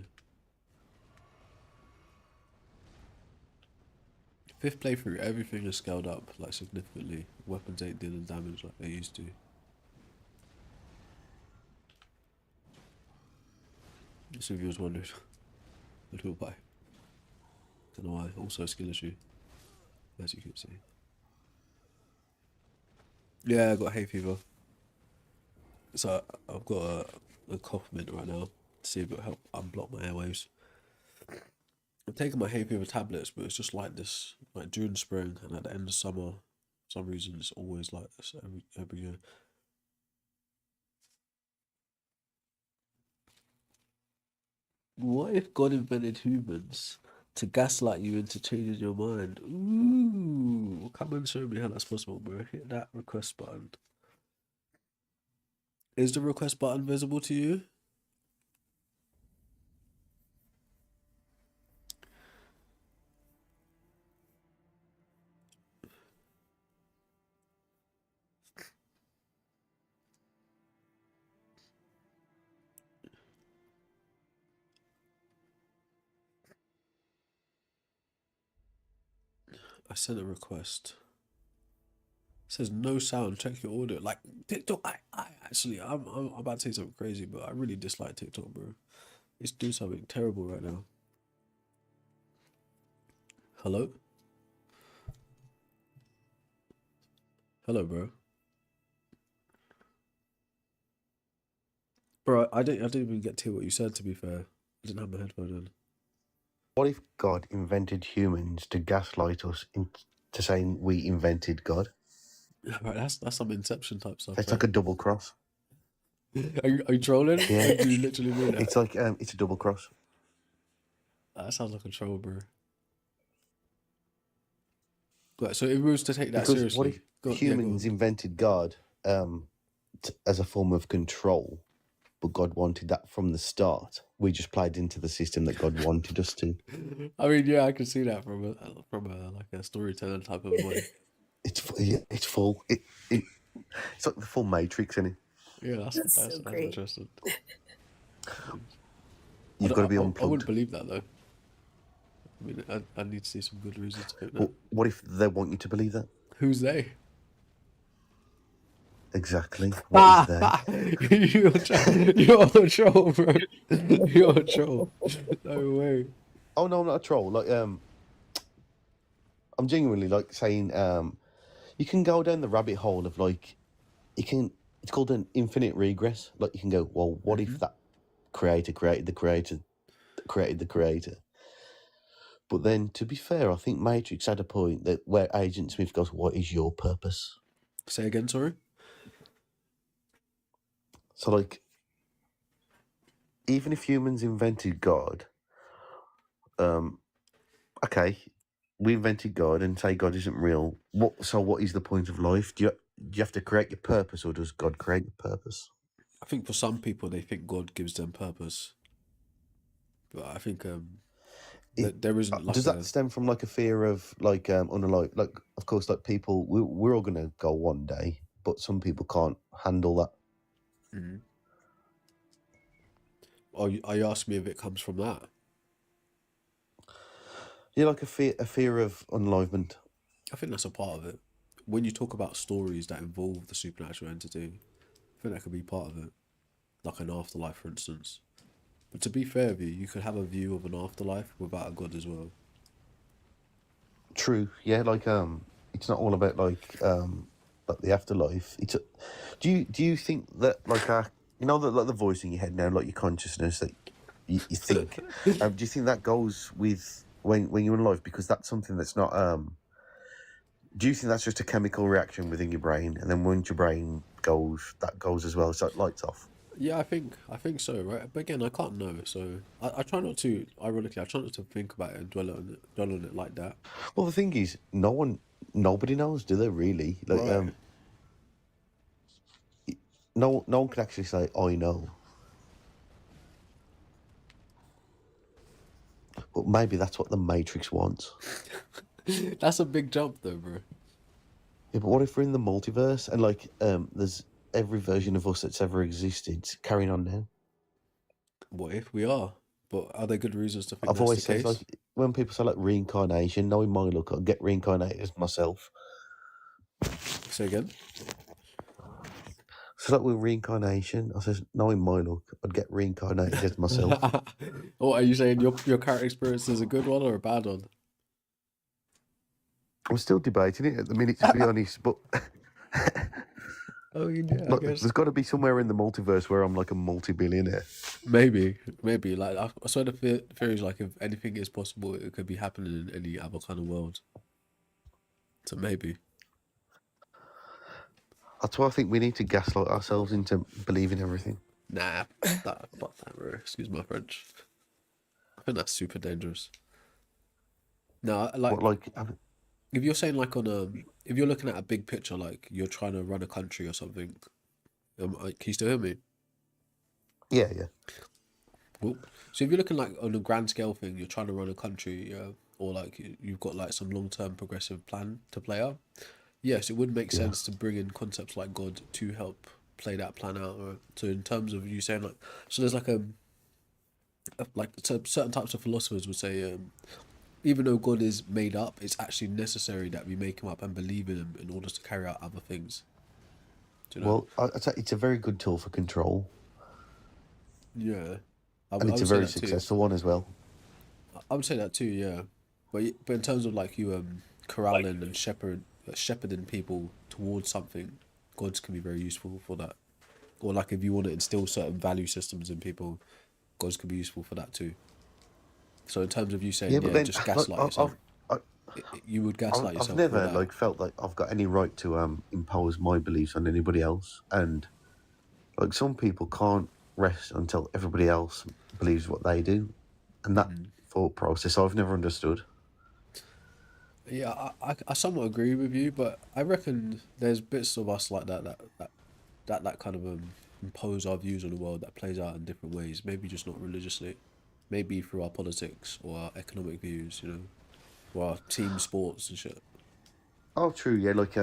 [SPEAKER 1] Fifth playthrough, everything is scaled up like significantly. Weapons ain't dealing damage like they used to. Just if you was wondering, a little bit. Don't know why. Also a skill issue, as you can see. Yeah, I got hay fever. So I've got a cough mint right now to see if it'll help unblock my airwaves. I'm taking my hay fever tablets, but it's just like this, like during spring and at the end of summer. For some reason, it's always like this every year. What if God invented humans to gaslight you into changing your mind? Ooh, come and show me how that's possible, bro. Hit that request button. Is the request button visible to you? I sent a request. It says no sound. Check your audio. Like TikTok, I'm about to say something crazy, but I really dislike TikTok, bro. It's doing something terrible right now. Hello? Hello, bro. Bro, I didn't even get to hear what you said, to be fair. I didn't have my headphone in.
[SPEAKER 4] What if God invented humans to gaslight us into saying we invented God?
[SPEAKER 1] Right, that's some Inception type stuff.
[SPEAKER 4] It's
[SPEAKER 1] right?
[SPEAKER 4] like a double cross.
[SPEAKER 1] Are you trolling?
[SPEAKER 4] Yeah.
[SPEAKER 1] Or do you literally mean that?
[SPEAKER 4] It's like it's a double cross.
[SPEAKER 1] That sounds like a troll, bro. Right, so if we was to take that
[SPEAKER 4] Because
[SPEAKER 1] seriously,
[SPEAKER 4] what if
[SPEAKER 1] go on.
[SPEAKER 4] humans invented God as a form of control, but God wanted that from the start? We just played into the system that God wanted us to.
[SPEAKER 1] I mean, yeah, I can see that from a like a storytelling type of way.
[SPEAKER 4] It's full. It's like the full Matrix, isn't it?
[SPEAKER 1] Yeah, that's
[SPEAKER 5] so great.
[SPEAKER 1] interesting.
[SPEAKER 4] You've got to be
[SPEAKER 1] I
[SPEAKER 4] unplugged.
[SPEAKER 1] wouldn't believe that though. I mean, I need to see some good reasons to think that.
[SPEAKER 4] Well, what if they want you to believe that?
[SPEAKER 1] Who's they?
[SPEAKER 4] Exactly. What is they?
[SPEAKER 1] You're a troll, bro. You're a troll. No way.
[SPEAKER 4] Oh no, I'm not a troll. Like I'm genuinely like saying you can go down the rabbit hole of like it's called an infinite regress. Like you can go, well, what if that creator created the creator that created the creator? But then to be fair, I think Matrix had a point that where Agent Smith goes, what is your purpose?
[SPEAKER 1] Say again, sorry.
[SPEAKER 4] So like even if humans invented God, okay, we invented God and say God isn't real. What is the point of life? Do you have to create your purpose, or does God create your purpose?
[SPEAKER 1] I think for some people they think God gives them purpose, but I think that there isn't like
[SPEAKER 4] does that stem from like a fear of like unalive? Like of course, like people, we're all gonna go one day, but some people can't handle that.
[SPEAKER 1] Mm-hmm. Are you asking me if it comes from that?
[SPEAKER 4] Yeah, like a fear of unalivement.
[SPEAKER 1] I think that's a part of it. When you talk about stories that involve the supernatural entity, I think that could be part of it. Like an afterlife, for instance. But to be fair with you, you could have a view of an afterlife without a god as well.
[SPEAKER 4] True. Yeah, like it's not all about like the afterlife. Do you think that like you know that like the voice in your head now, like your consciousness that you think, do you think that goes with when you're in life? Because that's something that's not do you think that's just a chemical reaction within your brain, and then once your brain goes, that goes as well, so it lights off?
[SPEAKER 1] Yeah, I think so, right? But again, I can't know, so I try not to. Ironically, I try not to think about it and dwell on it like that.
[SPEAKER 4] Well, the thing is, nobody knows, do they really? Like,
[SPEAKER 1] Right.
[SPEAKER 4] no one can actually say, I know. But maybe that's what the Matrix wants.
[SPEAKER 1] That's a big jump, though, bro.
[SPEAKER 4] Yeah, but what if we're in the multiverse and like, there's every version of us that's ever existed carrying on now?
[SPEAKER 1] What if we are? But are there good reasons to think
[SPEAKER 4] I've
[SPEAKER 1] that's the
[SPEAKER 4] always said,
[SPEAKER 1] case?
[SPEAKER 4] like, when people say like reincarnation, knowing my look, I'll get reincarnated as myself.
[SPEAKER 1] Say again.
[SPEAKER 4] So like with reincarnation, I says, knowing my look, I'd get reincarnated as myself.
[SPEAKER 1] Or are you saying your character experience is a good one or a bad one?
[SPEAKER 4] I'm still debating it at the minute, to be honest, but
[SPEAKER 1] Oh, yeah, I
[SPEAKER 4] like,
[SPEAKER 1] guess
[SPEAKER 4] there's got to be somewhere in the multiverse where I'm like a multi-billionaire.
[SPEAKER 1] maybe like I swear the theory is like if anything is possible, it could be happening in any other kind of world. So maybe.
[SPEAKER 4] That's why I think we need to gaslight ourselves into believing everything.
[SPEAKER 1] Nah, fuck that, bro. Excuse my French. I think that's super dangerous. No,
[SPEAKER 4] What,
[SPEAKER 1] like
[SPEAKER 4] like,
[SPEAKER 1] if you're saying like on a if you're looking at a big picture, like you're trying to run a country or something, can you still hear me?
[SPEAKER 4] yeah, yeah,
[SPEAKER 1] Cool. So if you're looking like on a grand scale thing, you're trying to run a country, yeah, or like you've got like some long term progressive plan to play out. Yes, it would make
[SPEAKER 4] yeah.
[SPEAKER 1] sense to bring in concepts like God to help play that plan out. Right? So in terms of you saying like, so there's like so certain types of philosophers would say, even though God is made up, it's actually necessary that we make him up and believe in him in order to carry out other things. Do you know?
[SPEAKER 4] Well, I'd say it's a very good tool for control,
[SPEAKER 1] Yeah,
[SPEAKER 4] and
[SPEAKER 1] I
[SPEAKER 4] it's a
[SPEAKER 1] would say
[SPEAKER 4] very
[SPEAKER 1] that too.
[SPEAKER 4] successful one as well.
[SPEAKER 1] I would say that too. Yeah, but in terms of like you corralling and shepherding people towards something, gods can be very useful for that. Or like if you want to instill certain value systems in people, gods can be useful for that too. So in terms of you
[SPEAKER 4] Yeah,
[SPEAKER 1] saying
[SPEAKER 4] but
[SPEAKER 1] yeah,
[SPEAKER 4] then
[SPEAKER 1] just
[SPEAKER 4] like
[SPEAKER 1] gaslight yourself,
[SPEAKER 4] I,
[SPEAKER 1] you would gaslight
[SPEAKER 4] I've
[SPEAKER 1] yourself
[SPEAKER 4] never
[SPEAKER 1] without.
[SPEAKER 4] like felt like I've got any right to impose my beliefs on anybody else, and like some people can't rest until everybody else believes what they do, and that thought process I've never understood.
[SPEAKER 1] Yeah, I somewhat agree with you, but I reckon there's bits of us like that kind of impose our views on the world that plays out in different ways. Maybe just not religiously, maybe through our politics or our economic views, or our team sports and shit.
[SPEAKER 4] Oh, true. Yeah, like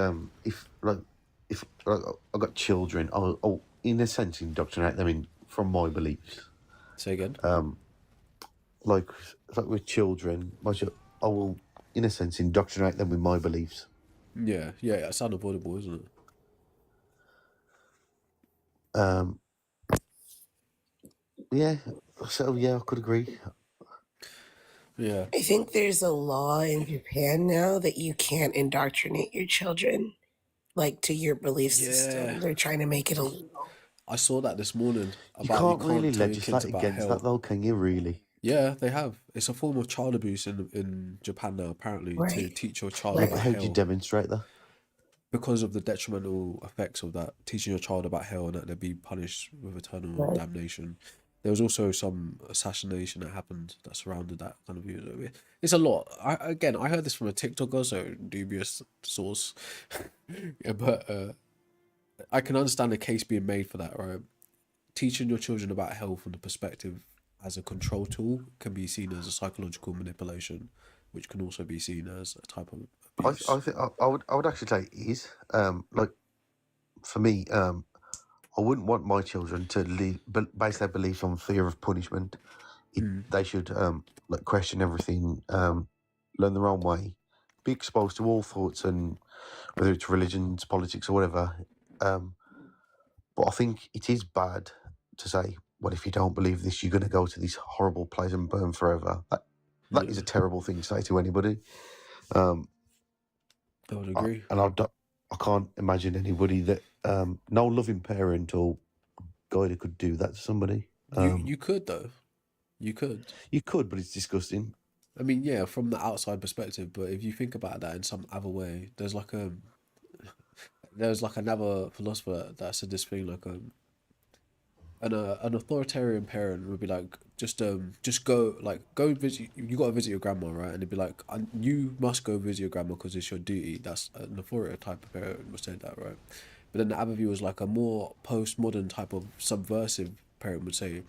[SPEAKER 4] if like, I've got children, I'll in a sense indoctrinate them in from my beliefs.
[SPEAKER 1] Say again.
[SPEAKER 4] Like like with children, I will in a sense indoctrinate them with my beliefs.
[SPEAKER 1] Yeah, yeah, it's unavoidable, isn't it?
[SPEAKER 4] Um, yeah. So yeah, I could agree.
[SPEAKER 1] Yeah,
[SPEAKER 5] I think there's a law in Japan now that you can't indoctrinate your children like to your belief
[SPEAKER 1] yeah.
[SPEAKER 5] system. They're trying to make it illegal.
[SPEAKER 1] I saw that this morning
[SPEAKER 4] You
[SPEAKER 1] about you
[SPEAKER 4] can't really
[SPEAKER 1] can't tell your kids
[SPEAKER 4] legislate
[SPEAKER 1] about
[SPEAKER 4] against that
[SPEAKER 1] hell.
[SPEAKER 4] though, can you? Really?
[SPEAKER 1] Yeah, they have. It's a form of child abuse in Japan now, apparently, to
[SPEAKER 5] Right.
[SPEAKER 1] teach your child
[SPEAKER 4] Yeah, but
[SPEAKER 1] about
[SPEAKER 5] Right.
[SPEAKER 4] how do you
[SPEAKER 1] hell
[SPEAKER 4] demonstrate that?
[SPEAKER 1] because of the detrimental effects of that, teaching your child about hell and that they'll be punished with eternal
[SPEAKER 5] Right.
[SPEAKER 1] damnation. There was also some assassination that happened that surrounded that kind of view. It's a lot. I heard this from a TikToker, so dubious source. Yeah, but I can understand the case being made for that, right? Teaching your children about hell from the perspective as a control tool can be seen as a psychological manipulation, which can also be seen as a type of abuse.
[SPEAKER 4] I think I would actually say it is. Like for me, I wouldn't want my children to base their beliefs on fear of punishment. They should like question everything, learn their own way, be exposed to all thoughts, and whether it's religions, politics, or whatever. But I think it is bad to say, well, if you don't believe this, you're going to go to this horrible place and burn forever. That is a
[SPEAKER 1] Yeah,
[SPEAKER 4] terrible thing to say to anybody. Um,
[SPEAKER 1] I would agree.
[SPEAKER 4] and I can't imagine anybody that no loving parent or guy that could do that to somebody.
[SPEAKER 1] You could though. You could.
[SPEAKER 4] You could, but it's disgusting.
[SPEAKER 1] I mean, yeah, from the outside perspective, but if you think about that in some other way, there's like another philosopher that said this thing like an authoritarian parent would be like, just go, like, go visit. You got to visit your grandma, right? And it'd be like, you must go visit your grandma because it's your duty. That's an authoritative type of parent would say that, right? But then the other view was like a more postmodern type of subversive parent would say,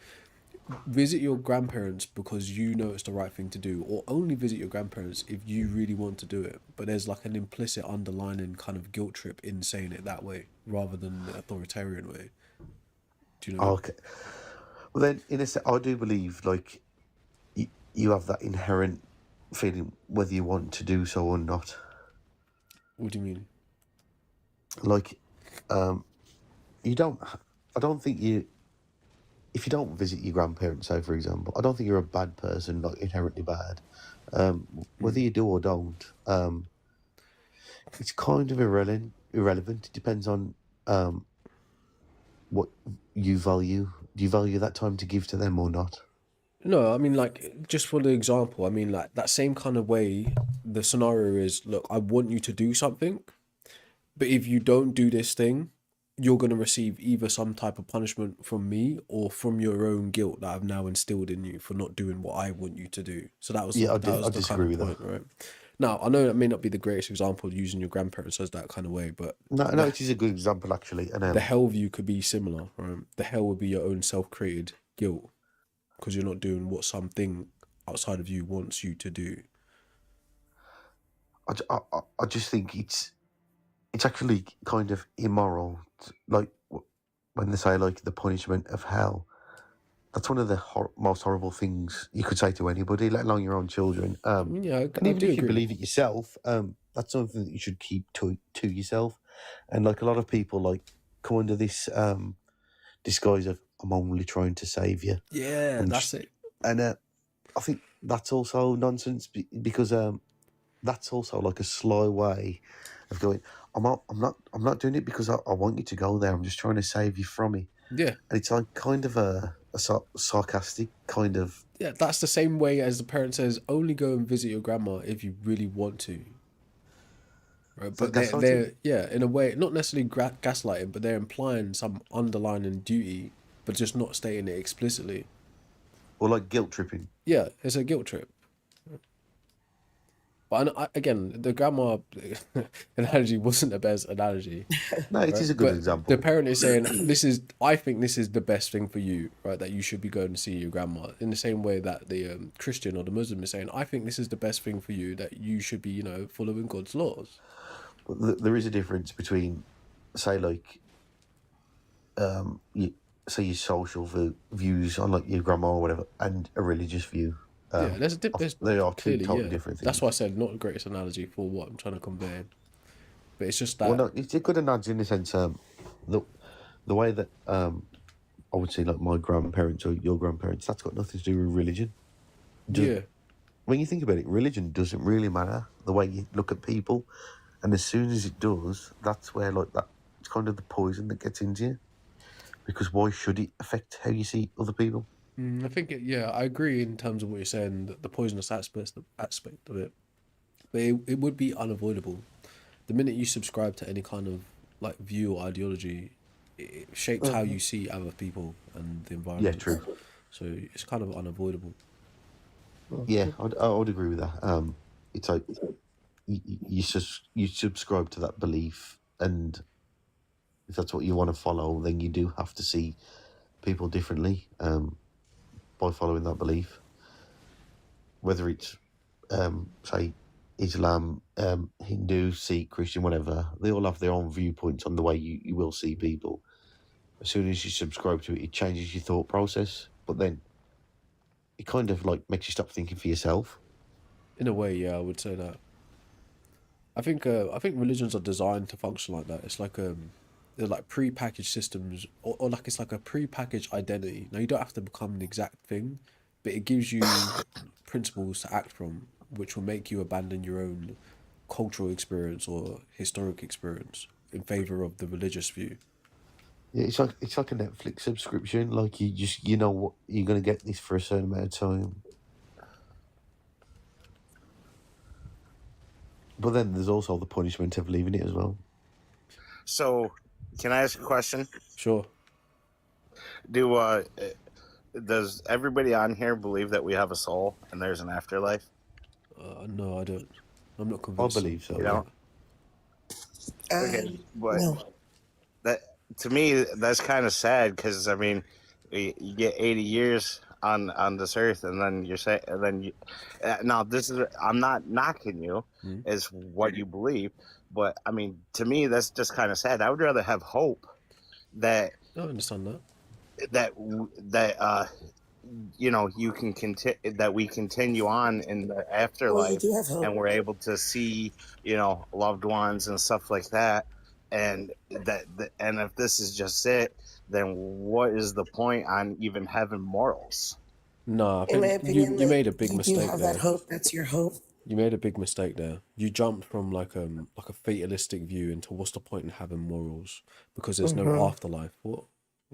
[SPEAKER 1] visit your grandparents because you know it's the right thing to do, or only visit your grandparents if you really want to do it. But there's like an implicit underlining kind of guilt trip in saying it that way rather than the authoritarian way. Do you know what I mean?
[SPEAKER 4] Okay. Well, then, in a sense, I do believe like you have that inherent feeling whether you want to do so or not.
[SPEAKER 1] What do you mean?
[SPEAKER 4] Like, you don't. I don't think you. If you don't visit your grandparents, say for example, I don't think you're a bad person, like inherently bad. Whether you do or don't, it's kind of irrelevant. Irrelevant. It depends on what you value. Do you value that time to give to them or not?
[SPEAKER 1] No, I mean, like, just for the example, I mean, like, that same kind of way, the scenario is, look, I want you to do something, but if you don't do this thing, you're going to receive either some type of punishment from me or from your own guilt that I've now instilled in you for not doing what I want you to do. So that was
[SPEAKER 4] Yeah, I
[SPEAKER 1] the kind
[SPEAKER 4] disagree
[SPEAKER 1] of
[SPEAKER 4] with
[SPEAKER 1] point,
[SPEAKER 4] that.
[SPEAKER 1] right? Now, I know that may not be the greatest example using your grandparents as that kind of way, but
[SPEAKER 4] No, no, it is a good example actually. And
[SPEAKER 1] the hell view could be similar, right? The hell would be your own self-created guilt because you're not doing what something outside of you wants you to do.
[SPEAKER 4] I just think it's actually kind of immoral. Like when they say like the punishment of hell, that's one of the most horrible things you could say to anybody, let alone your own children.
[SPEAKER 1] Yeah,
[SPEAKER 4] And
[SPEAKER 1] I
[SPEAKER 4] even
[SPEAKER 1] do
[SPEAKER 4] if you
[SPEAKER 1] agree.
[SPEAKER 4] believe it yourself, that's something that you should keep to yourself. And like a lot of people, like come under this disguise of I'm only trying to save you.
[SPEAKER 1] Yeah,
[SPEAKER 4] I'm
[SPEAKER 1] that's
[SPEAKER 4] just,
[SPEAKER 1] it.
[SPEAKER 4] and I think that's also nonsense because that's also like a sly way of going. I'm not doing it because I want you to go there. I'm just trying to save you from it.
[SPEAKER 1] Yeah,
[SPEAKER 4] And it's like kind of a sarcastic kind of.
[SPEAKER 1] yeah, that's the same way as the parent says, only go and visit your grandma if you really want to. Right,
[SPEAKER 4] It's like
[SPEAKER 1] but
[SPEAKER 4] gaslighting.
[SPEAKER 1] they're yeah, in a way, not necessarily gaslighting, but they're implying some underlying duty, but just not stating it explicitly.
[SPEAKER 4] Or like guilt tripping.
[SPEAKER 1] Yeah, it's a guilt trip. But again, the grandma analogy wasn't the best analogy,
[SPEAKER 4] No, it
[SPEAKER 1] right?
[SPEAKER 4] is a good
[SPEAKER 1] But the
[SPEAKER 4] example.
[SPEAKER 1] parent is saying, I think this is the best thing for you, right? That you should be going to see your grandma. In the same way that the Christian or the Muslim is saying, I think this is the best thing for you, that you should be, following God's laws.
[SPEAKER 4] But there is a difference between, say, like, you say your social views on like your grandma or whatever, and a religious view.
[SPEAKER 1] Yeah, there's
[SPEAKER 4] They are two
[SPEAKER 1] clearly,
[SPEAKER 4] totally
[SPEAKER 1] yeah.
[SPEAKER 4] different
[SPEAKER 1] That's
[SPEAKER 4] things.
[SPEAKER 1] why I said not the greatest analogy for what I'm trying to convey. But it's just
[SPEAKER 4] Well,
[SPEAKER 1] that,
[SPEAKER 4] no, it's a good analogy in the sense, the way that I would say like my grandparents or your grandparents, that's got nothing to do with religion.
[SPEAKER 1] yeah.
[SPEAKER 4] When you think about it, religion doesn't really matter the way you look at people, and as soon as it does, that's where like that it's kind of the poison that gets into you. Because why should it affect how you see other people?
[SPEAKER 1] I think, yeah, I agree in terms of what you're saying, the poisonous aspect of it. But it would be unavoidable. The minute you subscribe to any kind of like view or ideology, it shapes how you see other people and the
[SPEAKER 4] Yeah,
[SPEAKER 1] environment.
[SPEAKER 4] true.
[SPEAKER 1] So it's kind of unavoidable.
[SPEAKER 4] Yeah, I would agree with that. It's like you subscribe to that belief, and if that's what you want to follow, then you do have to see people differently by following that belief. Whether it's say Islam, Hindu, Sikh, Christian, whatever, they all have their own viewpoints on the way you will see people. As soon as you subscribe to it, it changes your thought process, but then it kind of like makes you stop thinking for yourself.
[SPEAKER 1] In a way, yeah, I would say that. I think religions are designed to function like that. It's like they're like pre-packaged systems, or like it's like a pre-packaged identity. Now you don't have to become an exact thing, but it gives you principles to act from, which will make you abandon your own cultural experience or historic experience in favor of the religious view.
[SPEAKER 4] Yeah, it's like a Netflix subscription. Like you know what you're gonna get this for a certain amount of time. But then there's also the punishment of leaving it as well.
[SPEAKER 6] So, can I ask a question?
[SPEAKER 1] Sure.
[SPEAKER 6] Does everybody on here believe that we have a soul and there's an afterlife?
[SPEAKER 1] No, I don't. I'm not
[SPEAKER 4] I
[SPEAKER 1] convinced
[SPEAKER 4] believe so.
[SPEAKER 6] You
[SPEAKER 1] about
[SPEAKER 6] know?
[SPEAKER 1] that.
[SPEAKER 6] Okay, but
[SPEAKER 5] No.
[SPEAKER 6] that to me that's kind of sad because I mean, you get 80 years on this earth, and then you're saying, and then you. Now this is I'm not knocking you
[SPEAKER 1] Mm.
[SPEAKER 6] as what you believe, but I mean to me that's just kind of sad. I would rather have hope that
[SPEAKER 1] I understand that.
[SPEAKER 6] that you can continue, that we continue on in the
[SPEAKER 5] Well, you
[SPEAKER 6] afterlife,
[SPEAKER 5] do have hope.
[SPEAKER 6] and we're able to see loved ones and stuff like that, and and if this is just it, then what is the point on even having morals?
[SPEAKER 1] No, I
[SPEAKER 5] In my
[SPEAKER 1] think
[SPEAKER 5] opinion,
[SPEAKER 1] you
[SPEAKER 5] like,
[SPEAKER 1] made a big
[SPEAKER 5] you do
[SPEAKER 1] mistake
[SPEAKER 5] have that
[SPEAKER 1] there.
[SPEAKER 5] hope. That's your hope.
[SPEAKER 1] You made a big mistake there. You jumped from like a fatalistic view into what's the point in having morals because there's no
[SPEAKER 5] Mhm.
[SPEAKER 1] afterlife. What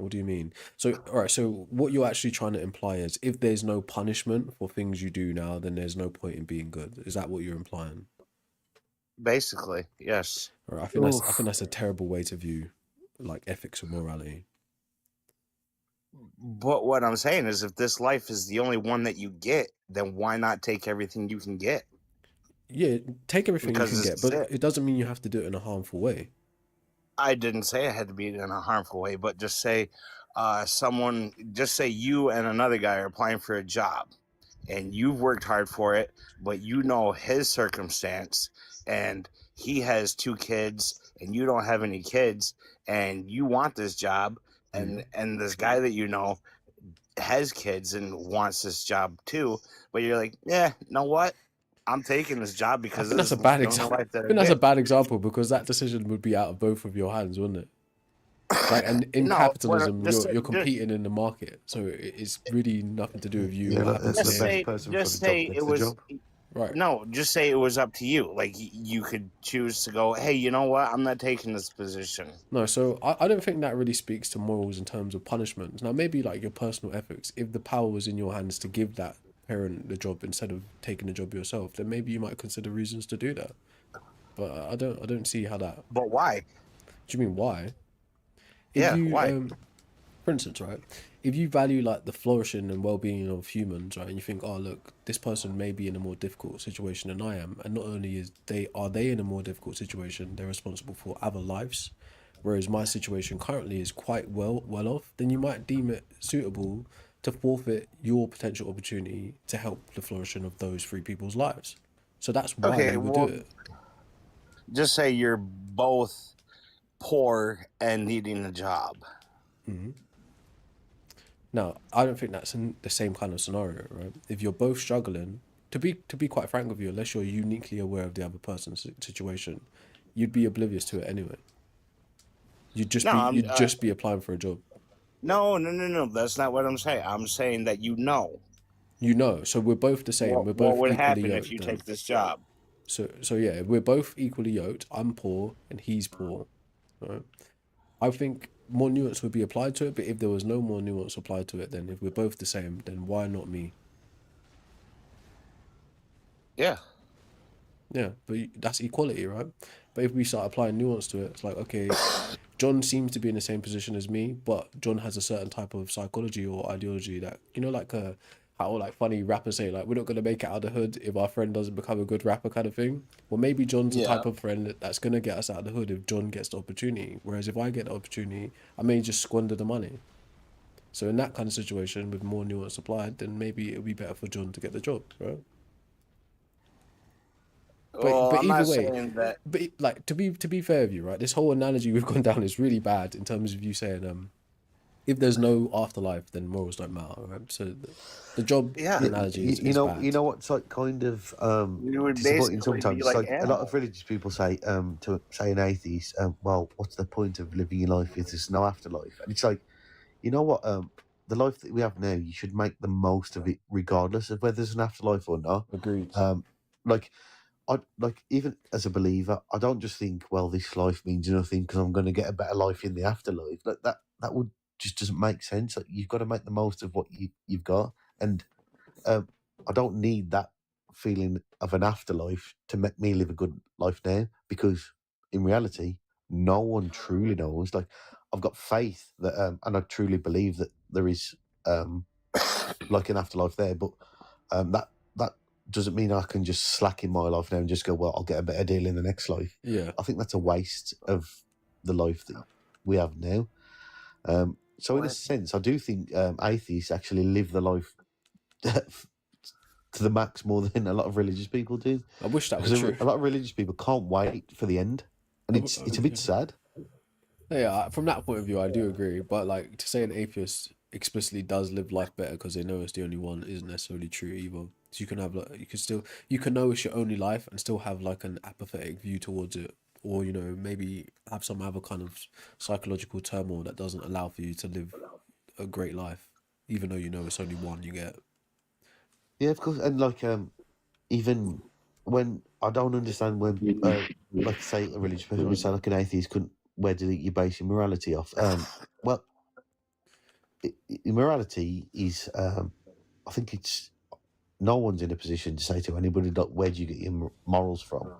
[SPEAKER 1] do you mean? So all right, so what you're actually trying to imply is if there's no punishment for things you do now, then there's no point in being good. Is that what you're implying?
[SPEAKER 6] Basically, yes.
[SPEAKER 1] All right, I think that's a terrible way to view like ethics or morality.
[SPEAKER 6] But what I'm saying is, if this life is the only one that you get, then why not take everything you can get?
[SPEAKER 1] Yeah, take everything you
[SPEAKER 6] Because
[SPEAKER 1] can
[SPEAKER 6] this
[SPEAKER 1] get,
[SPEAKER 6] is
[SPEAKER 1] but
[SPEAKER 6] it.
[SPEAKER 1] it doesn't mean you have to do it in a harmful way.
[SPEAKER 6] I didn't say it had to be in a harmful way, but just say just say you and another guy are applying for a job, and you've worked hard for it, but you know his circumstance, and he has 2 kids and you don't have any kids, and you want this job, and this guy that you know has kids and wants this job too, but you're like, yeah, you know what, I'm taking this job
[SPEAKER 1] I
[SPEAKER 6] because
[SPEAKER 1] think
[SPEAKER 6] this
[SPEAKER 1] that's a
[SPEAKER 6] is
[SPEAKER 1] bad
[SPEAKER 6] the only
[SPEAKER 1] example.
[SPEAKER 6] life that
[SPEAKER 1] I
[SPEAKER 6] I
[SPEAKER 1] think that's a
[SPEAKER 6] get.
[SPEAKER 1] bad example because that decision would be out of both of your hands, wouldn't it? Like, and in
[SPEAKER 6] No,
[SPEAKER 1] capitalism,
[SPEAKER 6] just
[SPEAKER 1] you're competing in the market, so it's really nothing to do with you.
[SPEAKER 4] Yeah,
[SPEAKER 1] What
[SPEAKER 4] like
[SPEAKER 1] happens at
[SPEAKER 4] the
[SPEAKER 1] the
[SPEAKER 4] best
[SPEAKER 1] end?
[SPEAKER 4] person for
[SPEAKER 6] just
[SPEAKER 4] the job
[SPEAKER 6] say it
[SPEAKER 4] gets the
[SPEAKER 6] was.
[SPEAKER 4] job.
[SPEAKER 1] Right.
[SPEAKER 6] No, just say it was up to you. Like you could choose to go, hey, you know what? I'm not taking this position.
[SPEAKER 1] No, so I don't think that really speaks to morals in terms of punishments. Now, maybe like your personal ethics, if the power was in your hands to give that parent the job instead of taking the job yourself, then maybe you might consider reasons to do that. But I don't see how that.
[SPEAKER 6] But why?
[SPEAKER 1] Do you mean why? If
[SPEAKER 6] Yeah,
[SPEAKER 1] you
[SPEAKER 6] why?
[SPEAKER 1] for instance, right, if you value like the flourishing and well-being of humans, right, and you think, oh look, this person may be in a more difficult situation than I am, and not only are they in a more difficult situation, they're responsible for other lives, whereas my situation currently is quite well off, then you might deem it suitable to forfeit your potential opportunity to help the flourishing of those 3 people's lives. So that's why
[SPEAKER 6] Okay,
[SPEAKER 1] you would do
[SPEAKER 6] well,
[SPEAKER 1] it.
[SPEAKER 6] just say you're both poor and needing a job.
[SPEAKER 1] Now, I don't think that's the same kind of scenario, right? If you're both struggling, to be quite frank with you, unless you're uniquely aware of the other person's situation, you'd be oblivious to it anyway.
[SPEAKER 6] No,
[SPEAKER 1] You'd just be applying for a job.
[SPEAKER 6] no. That's not what I'm saying. I'm saying that
[SPEAKER 1] You know, so we're both the same. We're
[SPEAKER 6] what
[SPEAKER 1] both
[SPEAKER 6] would
[SPEAKER 1] equally
[SPEAKER 6] happen if
[SPEAKER 1] yoked
[SPEAKER 6] you
[SPEAKER 1] then.
[SPEAKER 6] take this job.
[SPEAKER 1] So yeah, we're both equally yoked. I'm poor and he's poor, right? I think more nuance would be applied to it, but if there was no more nuance applied to it, then if we're both the same, then why not me?
[SPEAKER 6] Yeah.
[SPEAKER 1] Yeah, but that's equality, right? But if we start applying nuance to it, it's like, okay, John seems to be in the same position as me, but John has a certain type of psychology or ideology that, like how like funny rappers say, like, we're not gonna make it out of the hood if our friend doesn't become a good rapper kind of thing. Well, maybe John's the
[SPEAKER 6] Yeah.
[SPEAKER 1] type of friend that's gonna get us out of the hood if John gets the opportunity. Whereas if I get the opportunity, I may just squander the money. So in that kind of situation with more nuance applied, then maybe it'll be better for John to get the job, right?
[SPEAKER 6] Well,
[SPEAKER 1] But
[SPEAKER 6] I'm
[SPEAKER 1] either
[SPEAKER 6] not
[SPEAKER 1] way,
[SPEAKER 6] saying that.
[SPEAKER 1] like to be fair with you, right? This whole analogy we've gone down is really bad in terms of you saying if there's no afterlife, then morals don't matter, right? So the job
[SPEAKER 6] Yeah.
[SPEAKER 1] analogy is
[SPEAKER 4] You
[SPEAKER 1] bad.
[SPEAKER 4] know what's like kind of
[SPEAKER 6] You would
[SPEAKER 4] disappointing
[SPEAKER 6] basically be
[SPEAKER 4] sometimes. It's
[SPEAKER 6] like
[SPEAKER 4] like a lot of
[SPEAKER 6] animals.
[SPEAKER 4] religious people say to say an atheist, well, what's the point of living your life if there's no afterlife? And it's like, you know what, the life that we have now, you should make the most of it regardless of whether there's an afterlife or not.
[SPEAKER 1] Agreed.
[SPEAKER 4] Like like even as a believer, I don't just think, well, this life means nothing because I'm going to get a better life in the afterlife. Like that would just doesn't make sense. Like you've got to make the most of what you've got, and I don't need that feeling of an afterlife to make me live a good life now because in reality, no one truly knows. Like I've got faith that, and I truly believe that there is like an afterlife there. But that doesn't mean I can just slack in my life now and just go, well, I'll get a better deal in the next life.
[SPEAKER 1] Yeah.
[SPEAKER 4] I think that's a waste of the life that we have now. So in a sense, I do think atheists actually live the life to the max more than a lot of religious people do.
[SPEAKER 1] I wish that was
[SPEAKER 4] Because
[SPEAKER 1] true.
[SPEAKER 4] a lot of religious people can't wait for the end, and it's a bit sad.
[SPEAKER 1] Yeah, from that point of view, I do agree. But like to say an atheist explicitly does live life better because they know it's the only one isn't necessarily true either. So you can have like you can know it's your only life and still have like an apathetic view towards it, or maybe have some other kind of psychological turmoil that doesn't allow for you to live a great life, even though you know it's only one you get.
[SPEAKER 4] Yeah, of course, and like even when I don't understand when like say a religious person would say like an atheist couldn't. Where do you base your morality off? Well, immorality is I think it's no one's in a position to say to anybody, like, where do you get your morals from?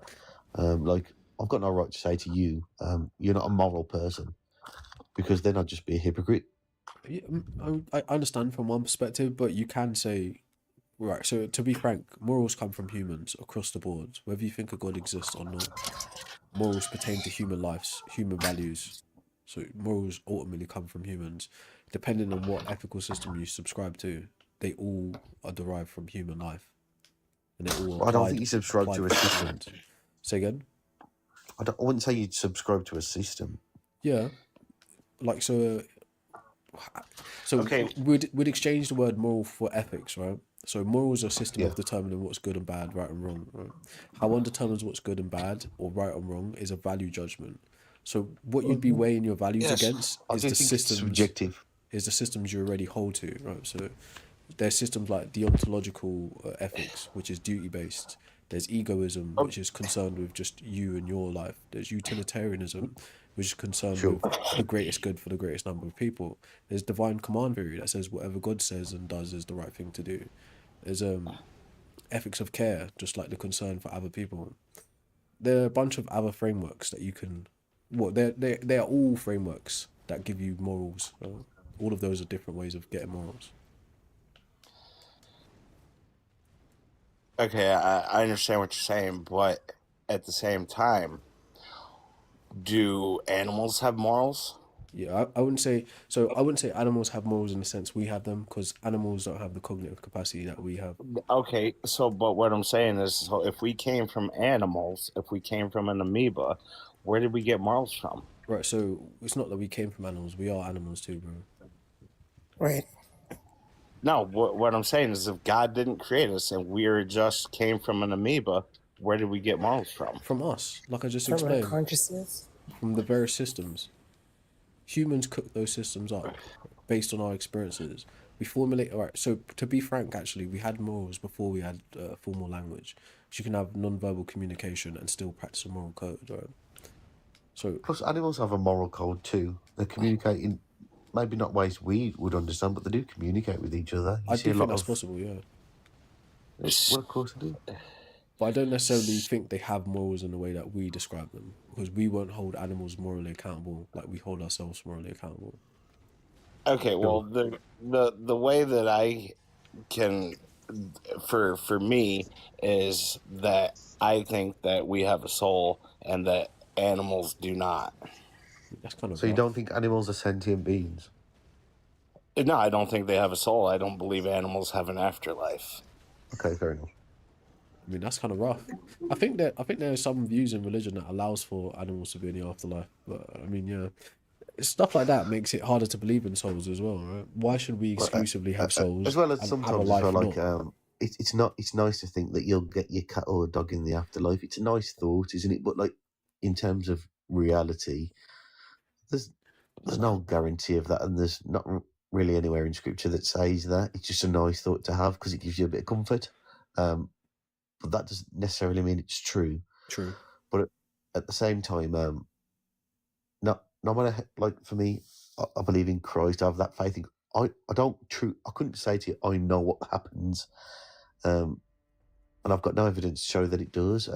[SPEAKER 4] Like, I've got no right to say to you, you're not a moral person, because then I'd just be a hypocrite.
[SPEAKER 1] Yeah, I understand from one perspective, but you can say, right, so to be frank, morals come from humans across the board, whether you think a God exists or not. Morals pertain to human lives, human values. So morals ultimately come from humans. Depending on what ethical system you subscribe to, they all are derived from human life. And they all
[SPEAKER 4] I don't think you subscribe
[SPEAKER 1] applied
[SPEAKER 4] to a
[SPEAKER 1] to
[SPEAKER 4] system.
[SPEAKER 1] humans. Say again?
[SPEAKER 4] I wouldn't say you'd subscribe to a system.
[SPEAKER 1] Yeah. Like, so
[SPEAKER 6] Okay.
[SPEAKER 1] we'd exchange the word moral for ethics, right? So morals are a system
[SPEAKER 4] Yeah.
[SPEAKER 1] of determining what's good and bad, right and wrong, right? How one determines what's good and bad or right and wrong is a value judgment. So what you'd be weighing your values
[SPEAKER 6] Yes,
[SPEAKER 1] against
[SPEAKER 4] I
[SPEAKER 1] is
[SPEAKER 4] do
[SPEAKER 1] the
[SPEAKER 4] think it's
[SPEAKER 1] systems
[SPEAKER 4] subjective.
[SPEAKER 1] is the systems you already hold to, right? So there's systems like deontological ethics, which is duty based. There's egoism, which is concerned with just you and your life. There's utilitarianism, which is concerned
[SPEAKER 4] Sure.
[SPEAKER 1] with the greatest good for the greatest number of people. There's divine command theory that says whatever God says and does is the right thing to do. There's ethics of care, just like the concern for other people. There are a bunch of other frameworks that you can. Well, they are all frameworks that give you morals. All of those are different ways of getting morals.
[SPEAKER 6] Okay, I understand what you're saying, but at the same time, do animals have morals?
[SPEAKER 1] Yeah, I wouldn't say so. I wouldn't say animals have morals in the sense we have them, because animals don't have the cognitive capacity that we have.
[SPEAKER 6] Okay, so but what I'm saying is, so if we came from animals, if we came from an amoeba, where did we get morals from?
[SPEAKER 1] Right. So it's not that we came from animals. We are animals too, bro.
[SPEAKER 5] Right.
[SPEAKER 6] No, what I'm saying is, if God didn't create us and we just came from an amoeba, where did we get morals from?
[SPEAKER 1] From us, like I just
[SPEAKER 5] From our
[SPEAKER 1] explained,
[SPEAKER 5] consciousness.
[SPEAKER 1] from the various systems. Humans cook those systems up based on our experiences. We formulate. All right. So to be frank, actually, we had morals before we had formal language. So you can have non-verbal communication and still practice a moral code, right? So
[SPEAKER 4] Plus, animals have a moral code too. They communicate in maybe not ways we would understand, but they do communicate with each other. You
[SPEAKER 1] I
[SPEAKER 4] see
[SPEAKER 1] do
[SPEAKER 4] a
[SPEAKER 1] think
[SPEAKER 4] lot
[SPEAKER 1] that's
[SPEAKER 4] of.
[SPEAKER 1] possible, yeah.
[SPEAKER 4] Well, of course they do.
[SPEAKER 1] But I don't necessarily think they have morals in the way that we describe them, because we won't hold animals morally accountable like we hold ourselves morally accountable.
[SPEAKER 6] Okay, well, the way that I can, for me, is that I think that we have a soul and that animals do not.
[SPEAKER 1] That's kind of
[SPEAKER 4] So you
[SPEAKER 1] rough.
[SPEAKER 4] don't think animals are sentient beings?
[SPEAKER 6] No, I don't think they have a soul. I don't believe animals have an afterlife.
[SPEAKER 4] Okay, fair enough.
[SPEAKER 1] I mean, that's kind of rough. I think there are some views in religion that allows for animals to be in the afterlife, but I mean, yeah, stuff like that makes it harder to believe in souls as well, right? Why should we
[SPEAKER 4] Well,
[SPEAKER 1] exclusively have souls
[SPEAKER 4] as well as
[SPEAKER 1] and have a
[SPEAKER 4] sometimes as
[SPEAKER 1] life
[SPEAKER 4] well,
[SPEAKER 1] not?
[SPEAKER 4] like it's not. It's nice to think that you'll get your cat or dog in the afterlife. It's a nice thought, isn't it? But like in terms of reality, there's no guarantee of that, and there's not really anywhere in scripture that says that. It's just a nice thought to have because it gives you a bit of comfort. But that doesn't necessarily mean it's true.
[SPEAKER 1] True.
[SPEAKER 4] But at the same time, no matter like for me, I believe in Christ. I have that faith. I don't true. I couldn't say to you, I know what happens, and I've got no evidence to show that it does.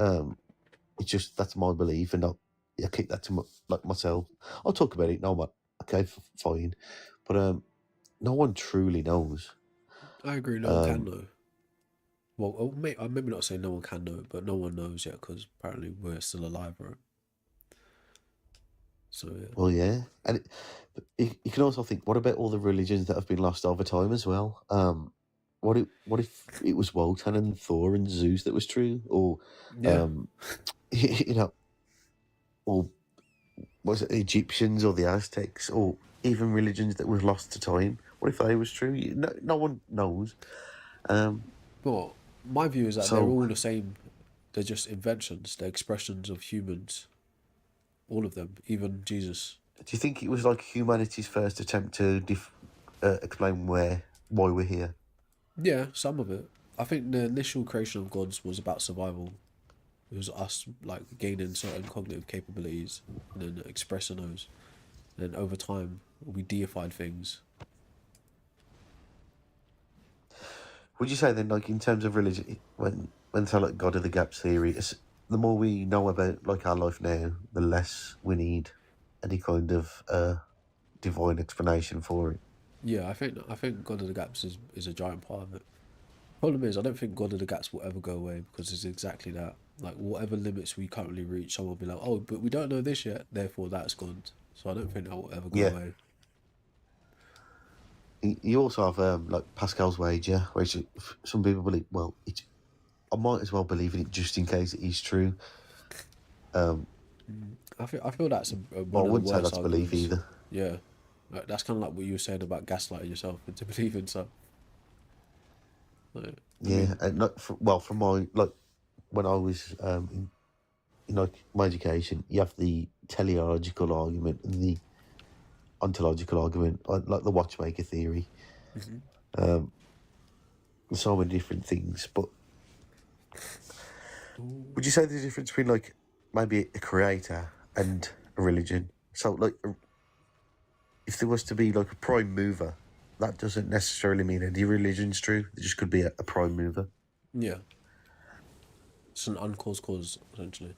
[SPEAKER 4] It's just that's my belief, and I keep that to like myself. I'll talk about it. No, I okay, fine, but no one truly knows.
[SPEAKER 1] I agree. No one can know. Well, maybe not say no one can know, but no one knows yet because apparently we're still alive, right? So yeah.
[SPEAKER 4] Well, yeah, and you can also think, what about all the religions that have been lost over time as well? What if it was Wotan and Thor and Zeus that was true, or
[SPEAKER 1] Yeah.
[SPEAKER 4] you know, or was it the Egyptians or the Aztecs, or even religions that were lost to time? What if they was true? No one knows.
[SPEAKER 1] Well, my view is that they're
[SPEAKER 4] So,
[SPEAKER 1] all the same. They're just inventions. They're expressions of humans. All of them, even Jesus.
[SPEAKER 4] do you think it was like humanity's first attempt to explain why we're here?
[SPEAKER 1] Yeah, some of it. I think the initial creation of gods was about survival. It was us like gaining certain cognitive capabilities and then expressing those. And then over time, we deified things.
[SPEAKER 4] Would you say then, like in terms of religion, when say like God of the Gaps theory, the more we know about like our life now, the less we need any kind of divine explanation for it.
[SPEAKER 1] Yeah, I think God of the Gaps is a giant part of it. Problem is, I don't think God of the Gaps will ever go away because it's exactly that. Like whatever limits we currently reach, someone will be like, "Oh, but we don't know this yet, therefore that's gone." So I don't think that will ever go
[SPEAKER 4] Yeah.
[SPEAKER 1] away.
[SPEAKER 4] You also have like Pascal's wager, which some people believe. Well, I might as well believe in it just in case it is true.
[SPEAKER 1] I feel that's
[SPEAKER 4] Well, I
[SPEAKER 1] one of the
[SPEAKER 4] wouldn't say
[SPEAKER 1] worst
[SPEAKER 4] that's belief
[SPEAKER 1] arguments.
[SPEAKER 4] either.
[SPEAKER 1] Yeah, like, that's kind of like what you were saying about gaslighting yourself into believing stuff. Like, I
[SPEAKER 4] Yeah,
[SPEAKER 1] mean,
[SPEAKER 4] and like, from my like when I was in like my education, you have the teleological argument and the ontological argument, like the watchmaker theory. So many different things, but would you say there's a difference between like maybe a creator and a religion? So like, if there was to be like a prime mover, that doesn't necessarily mean any religion's true. There just could be a prime mover.
[SPEAKER 1] yeah, it's an uncaused cause essentially.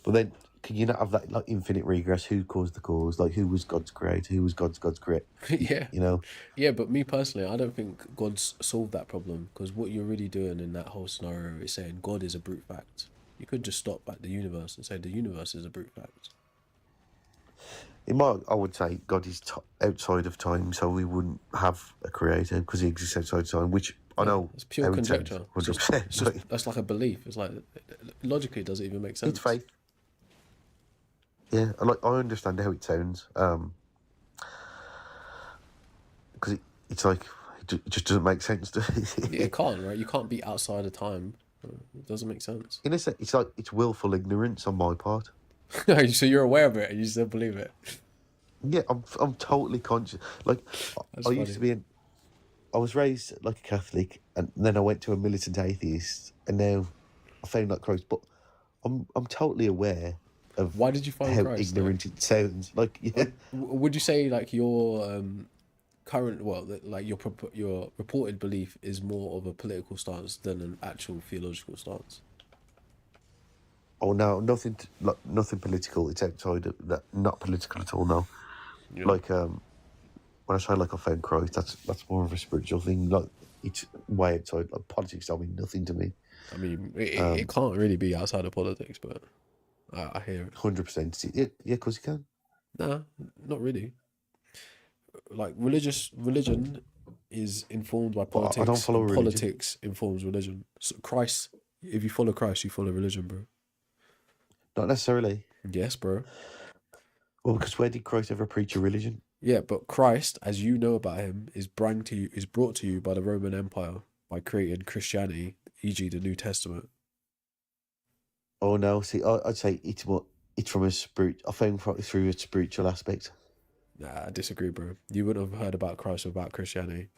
[SPEAKER 4] But then, can you not have that like infinite regress? Who caused the cause? Like, who was God's creator? Who was God's creator?
[SPEAKER 1] Yeah,
[SPEAKER 4] You know?
[SPEAKER 1] yeah, but me personally, I don't think God's solved that problem because what you're really doing in that whole scenario is saying God is a brute fact. You could just stop at the universe and say the universe is a brute fact.
[SPEAKER 4] I would say God is outside of time, so we wouldn't have a creator because he exists outside of time, which I
[SPEAKER 1] Yeah,
[SPEAKER 4] know
[SPEAKER 1] it's pure
[SPEAKER 4] how it sounds,
[SPEAKER 1] conjecture.
[SPEAKER 4] 100%.
[SPEAKER 1] It's just that's like a belief. It's like logically, it doesn't even make sense.
[SPEAKER 4] It's faith. Yeah, I understand how it sounds. Because it's like it just doesn't make sense.
[SPEAKER 1] It can't, right? You can't be outside of time. It doesn't make sense.
[SPEAKER 4] In a sense, it's like it's willful ignorance on my part.
[SPEAKER 1] So you're aware of it and you still believe it.
[SPEAKER 4] Yeah, I'm totally conscious. Like
[SPEAKER 1] That's
[SPEAKER 4] I used to
[SPEAKER 1] funny.
[SPEAKER 4] be I was raised like a Catholic, and then I went to a militant atheist, and now I found like Christ. But I'm totally aware of
[SPEAKER 1] Why did you find
[SPEAKER 4] how
[SPEAKER 1] Christ?
[SPEAKER 4] ignorant it sounds. Like, yeah,
[SPEAKER 1] Would you say like your current, like your reported belief is more of a political stance than an actual theological stance?
[SPEAKER 4] oh no, nothing political. It's outside of that, not political at all. No,
[SPEAKER 1] Yeah.
[SPEAKER 4] like when I say like I found Christ, that's more of a spiritual thing. Like it's way outside. Like politics don't mean nothing to me.
[SPEAKER 1] I mean, it can't really be outside of politics, but I hear it.
[SPEAKER 4] 100%. Yeah, because you can.
[SPEAKER 1] Nah, not really. Like religion is informed by
[SPEAKER 4] But I don't
[SPEAKER 1] politics,
[SPEAKER 4] follow a
[SPEAKER 1] and
[SPEAKER 4] religion.
[SPEAKER 1] politics informs religion. So Christ, if you follow Christ, you follow religion, bro.
[SPEAKER 4] Not necessarily.
[SPEAKER 1] Yes, bro.
[SPEAKER 4] Well, because where did Christ ever preach a religion?
[SPEAKER 1] Yeah, but Christ, as you know about him, is brought to you by the Roman Empire by creating Christianity, e.g., the New Testament.
[SPEAKER 4] Oh no, see, I'd say it's from a spirit. I found through a spiritual aspect.
[SPEAKER 1] Nah, I disagree, bro. You wouldn't have heard about Christ without Christianity.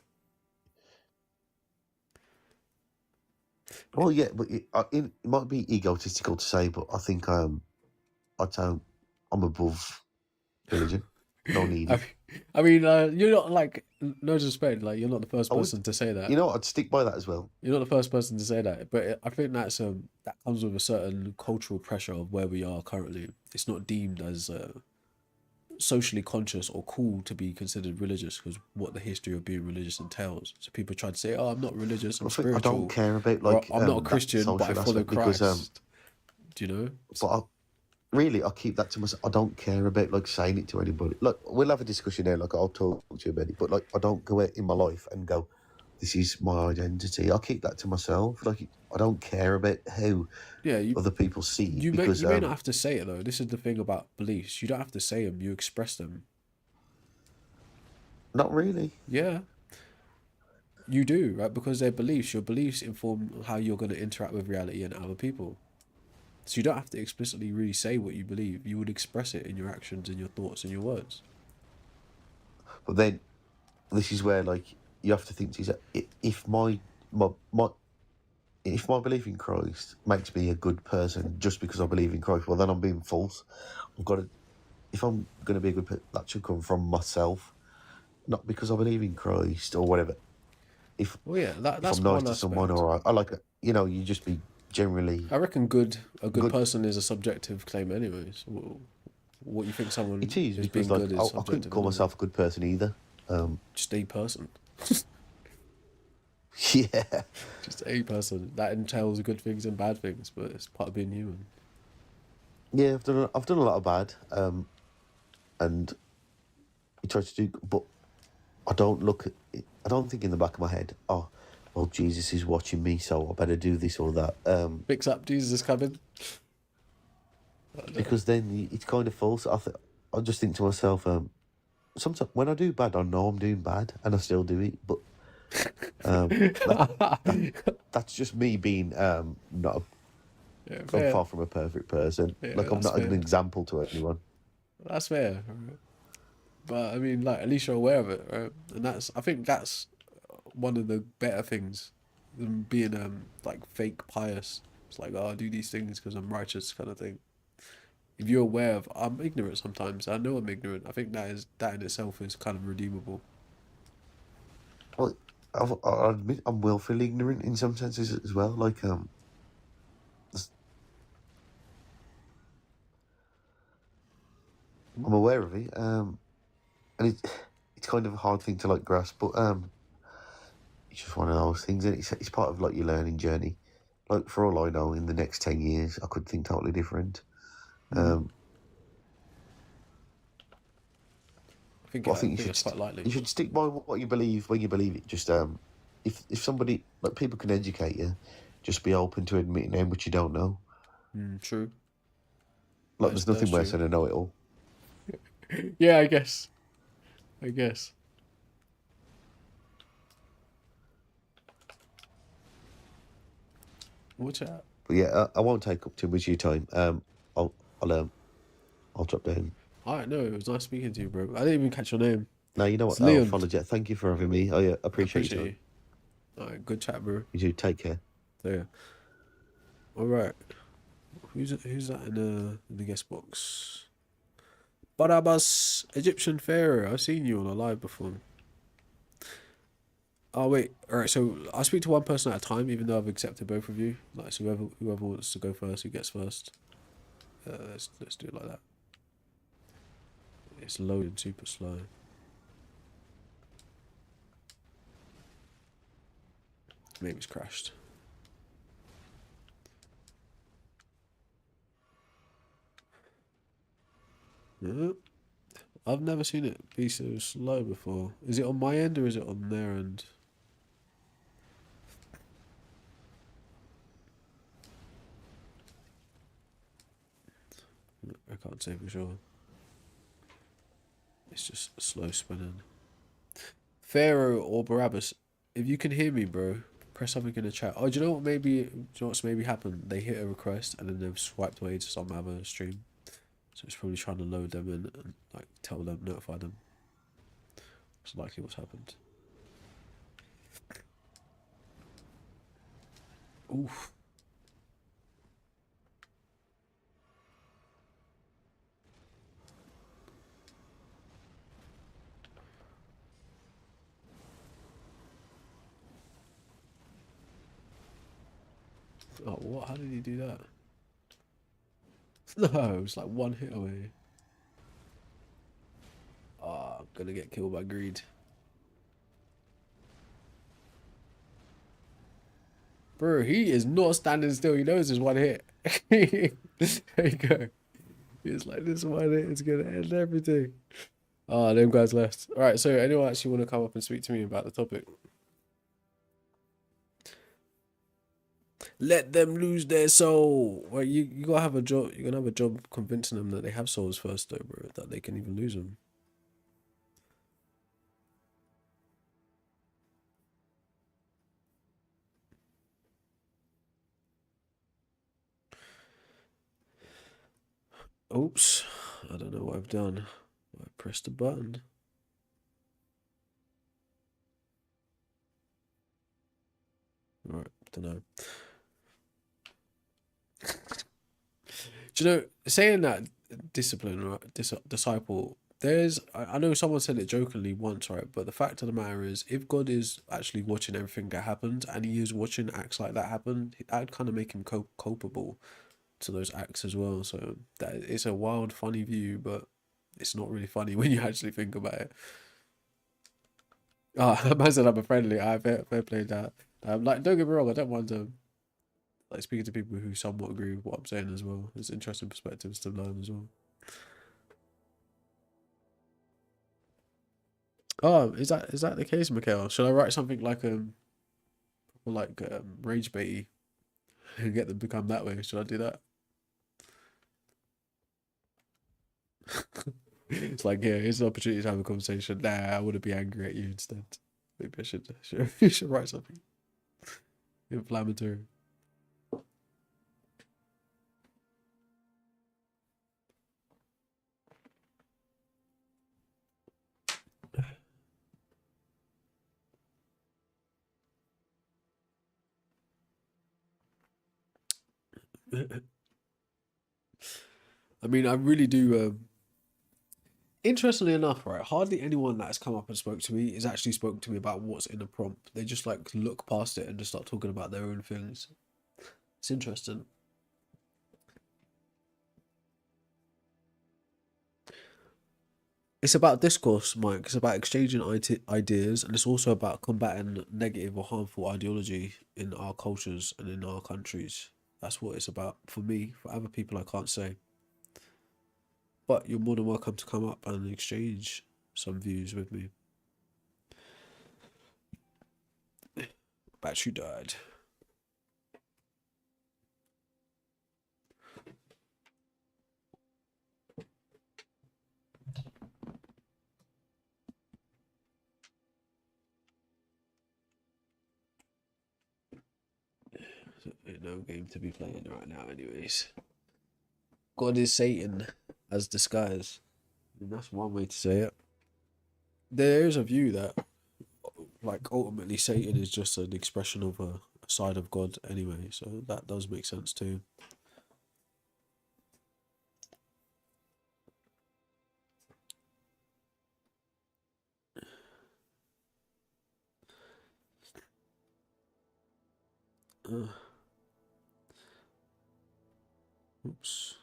[SPEAKER 4] Well, yeah, but it might be egotistical to say, but I think I'd say I'm above religion. No need it.
[SPEAKER 1] I mean, you're not like no disrespect. Like you're not the first
[SPEAKER 4] I would-
[SPEAKER 1] person to say that.
[SPEAKER 4] You know, I'd stick by that as well.
[SPEAKER 1] You're not the first person to say that, but I think that comes with a certain cultural pressure of where we are currently. It's not deemed as socially conscious or cool to be considered religious because what the history of being religious entails. So people try to say, "Oh, I'm not religious, I'm
[SPEAKER 4] I don't
[SPEAKER 1] spiritual,"
[SPEAKER 4] care about
[SPEAKER 1] or
[SPEAKER 4] like
[SPEAKER 1] "I'm not a
[SPEAKER 4] that
[SPEAKER 1] Christian, but I
[SPEAKER 4] social
[SPEAKER 1] follow
[SPEAKER 4] aspect because
[SPEAKER 1] Christ." Do you know?
[SPEAKER 4] but really I keep that to myself. I don't care about like saying it to anybody. Like we'll have a discussion there. Like I'll talk to you about it, but like I don't go out in my life and go, "This is my identity." I keep that to myself. Like I don't care about how
[SPEAKER 1] Yeah,
[SPEAKER 4] other people see it because
[SPEAKER 1] you may not have to say it though. This is the thing about beliefs. You don't have to say them. You express them.
[SPEAKER 4] not really.
[SPEAKER 1] Yeah, you do, right? Because they're beliefs. Your beliefs inform how you're going to interact with reality and other people. So you don't have to explicitly really say what you believe. You would express it in your actions, in your thoughts, in your words.
[SPEAKER 4] But then this is where like you have to think to yourself, if my if my belief in Christ makes me a good person just because I believe in Christ, well then I'm being false. I've got to, if I'm going to be a good person, that should come from myself, not because I believe in Christ or whatever. If
[SPEAKER 1] Well, yeah,
[SPEAKER 4] if
[SPEAKER 1] that's
[SPEAKER 4] I'm nice
[SPEAKER 1] one
[SPEAKER 4] to someone
[SPEAKER 1] aspect.
[SPEAKER 4] or I like it, you just be generally
[SPEAKER 1] I reckon a good
[SPEAKER 4] good.
[SPEAKER 1] person is a subjective claim, anyways. What you think
[SPEAKER 4] It
[SPEAKER 1] someone
[SPEAKER 4] is
[SPEAKER 1] is
[SPEAKER 4] because
[SPEAKER 1] being
[SPEAKER 4] like
[SPEAKER 1] good is
[SPEAKER 4] I couldn't
[SPEAKER 1] subjective
[SPEAKER 4] call
[SPEAKER 1] anyway.
[SPEAKER 4] myself a good person either.
[SPEAKER 1] Just a person.
[SPEAKER 4] Yeah,
[SPEAKER 1] Just a person. That entails good things and bad things, but it's part of being human.
[SPEAKER 4] yeah. I've done a lot of bad, and you try to do, but I don't look at it, I don't think in the back of my head, oh, well, Jesus is watching me, so I better do this or that.
[SPEAKER 1] Picks up Jesus is coming.
[SPEAKER 4] Because then it's kind of false. I just think to myself, sometimes when I do bad, I know I'm doing bad, and I still do it. But that that's just me being not.
[SPEAKER 1] Yeah,
[SPEAKER 4] I'm
[SPEAKER 1] fair.
[SPEAKER 4] far from a perfect person.
[SPEAKER 1] Yeah,
[SPEAKER 4] Like I'm
[SPEAKER 1] that's
[SPEAKER 4] not an
[SPEAKER 1] fair.
[SPEAKER 4] example to anyone.
[SPEAKER 1] That's fair. Right? But I mean, like, at least you're aware of it, right? And I think that's one of the better things than being like fake pious. It's like, oh, I do these things because I'm righteous, kind of thing. If you're aware of, I'm ignorant sometimes. I know I'm ignorant. I think that in itself is kind of redeemable.
[SPEAKER 4] Well, I admit I'm willfully ignorant in some senses as well. Like s- I'm aware of it. And it's kind of a hard thing to like grasp, but it's just one of those things, and it's part of like your learning journey. Like for all I know, in the next 10 years, I could think totally different. Um, but I
[SPEAKER 1] I
[SPEAKER 4] think
[SPEAKER 1] think that's quite likely.
[SPEAKER 4] you should stick by what you believe when you believe it. Just if somebody like people can educate you, just be open to admitting how much you don't know.
[SPEAKER 1] True.
[SPEAKER 4] Like there's
[SPEAKER 1] That's
[SPEAKER 4] nothing worse
[SPEAKER 1] true.
[SPEAKER 4] than a know-it-all.
[SPEAKER 1] Yeah, I guess. I guess. What's that?
[SPEAKER 4] But yeah, I won't take up too much of your time. I'll I'll um I'll drop down.
[SPEAKER 1] All right, no, it was nice speaking to you, bro. I didn't even catch your name.
[SPEAKER 4] Now you know
[SPEAKER 1] It's
[SPEAKER 4] what? I'll
[SPEAKER 1] Leon.
[SPEAKER 4] follow you. Thank you for having me. I
[SPEAKER 1] I
[SPEAKER 4] appreciate your
[SPEAKER 1] appreciate
[SPEAKER 4] time.
[SPEAKER 1] you. All right, good chat, bro.
[SPEAKER 4] You do. Take care.
[SPEAKER 1] So yeah. All right. Who's that in the guest box? Barabas, Egyptian Pharaoh. I've seen you on a live before. Oh wait, all right. So I speak to one person at a time, even though I've accepted both of you. Like, so whoever wants to go first, who gets first. Let's do it like that. It's loading super slow. Maybe it's crashed. Yeah. I've never seen it be so slow before. Is it on my end or is it on their end? I can't say for sure. It's just slow spinning. Pharaoh or Barabbas, if you can hear me, bro, press something in the chat. Oh, do you know what? Do you know what's maybe happened? They hit a request and then they've swiped away to some other stream. So it's probably trying to load them in and like tell them, notify them. It's likely what's happened. Oof. Oh, what? How did he do that? No, it was like one hit away. I'm gonna get killed by greed. Bro, he is not standing still. He knows there's one hit. There you go. He's like, this one hit is gonna end everything. Ah, them guys left. All right, so anyone actually want to come up and speak to me about the topic? Let them lose their soul. Well, you gotta have a job. You're gonna have a job convincing them that they have souls first, though, bro. That they can even lose them. Oops, I don't know what I've done. I pressed a button. All right, don't know. Do you know, saying that discipline, right, disciple, I know someone said it jokingly once, right? But the fact of the matter is, if God is actually watching everything that happens and he is watching acts like that happen, that'd kind of make him culpable to those acts as well. So that it's a wild, funny view, but it's not really funny when you actually think about it. Oh, man said I'm a friendly. I fair play that. Like, don't get me wrong, I don't mind like speaking to people who somewhat agree with what I'm saying as well. There's interesting perspectives to learn as well. Oh, is that the case, Mikhail? Should I write something like rage baity and get them to become that way? Should I do that? It's like, yeah, here's an opportunity to have a conversation. Nah, I want to be angry at you instead. Maybe I should write something inflammatory. I mean, I really do. Interestingly enough, right, hardly anyone that's come up and spoke to me is actually spoken to me about what's in the prompt. They just like look past it and just start talking about their own things. It's interesting. It's about discourse, Mike. It's about exchanging ideas, and it's also about combating negative or harmful ideology in our cultures and in our countries. That's what it's about for me. For other people, I can't say. But you're more than welcome to come up and exchange some views with me. Battery died. No game to be playing right now, anyways. God is Satan as disguise. I mean, that's one way to say it. There is a view that, like, ultimately Satan is just an expression of a side of God anyway, so that does make sense too. Oops.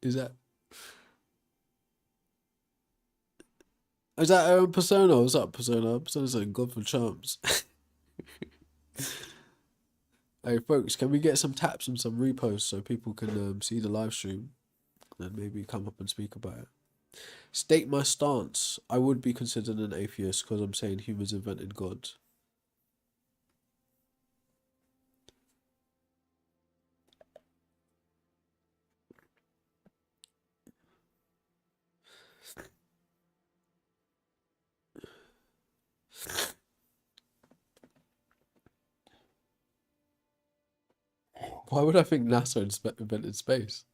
[SPEAKER 1] Is that Persona? What's up, Persona? Persona's saying God for chumps. Hey folks, can we get some taps and some reposts so people can see the live stream and maybe come up and speak about it? State my stance. I would be considered an atheist because I'm saying humans invented God. Why would I think NASA invented space?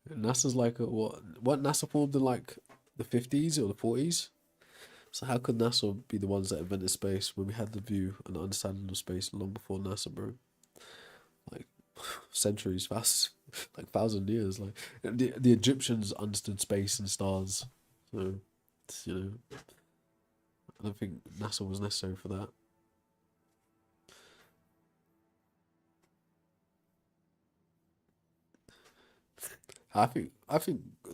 [SPEAKER 1] NASA's like what NASA formed in like the 50s or the 40s? So how could NASA be the ones that invented space when we had the view and the understanding of space long before NASA, bro? Like centuries, fast, like 1,000 years. Like the Egyptians understood space and stars, so you know, I don't think NASA was necessary for that. I think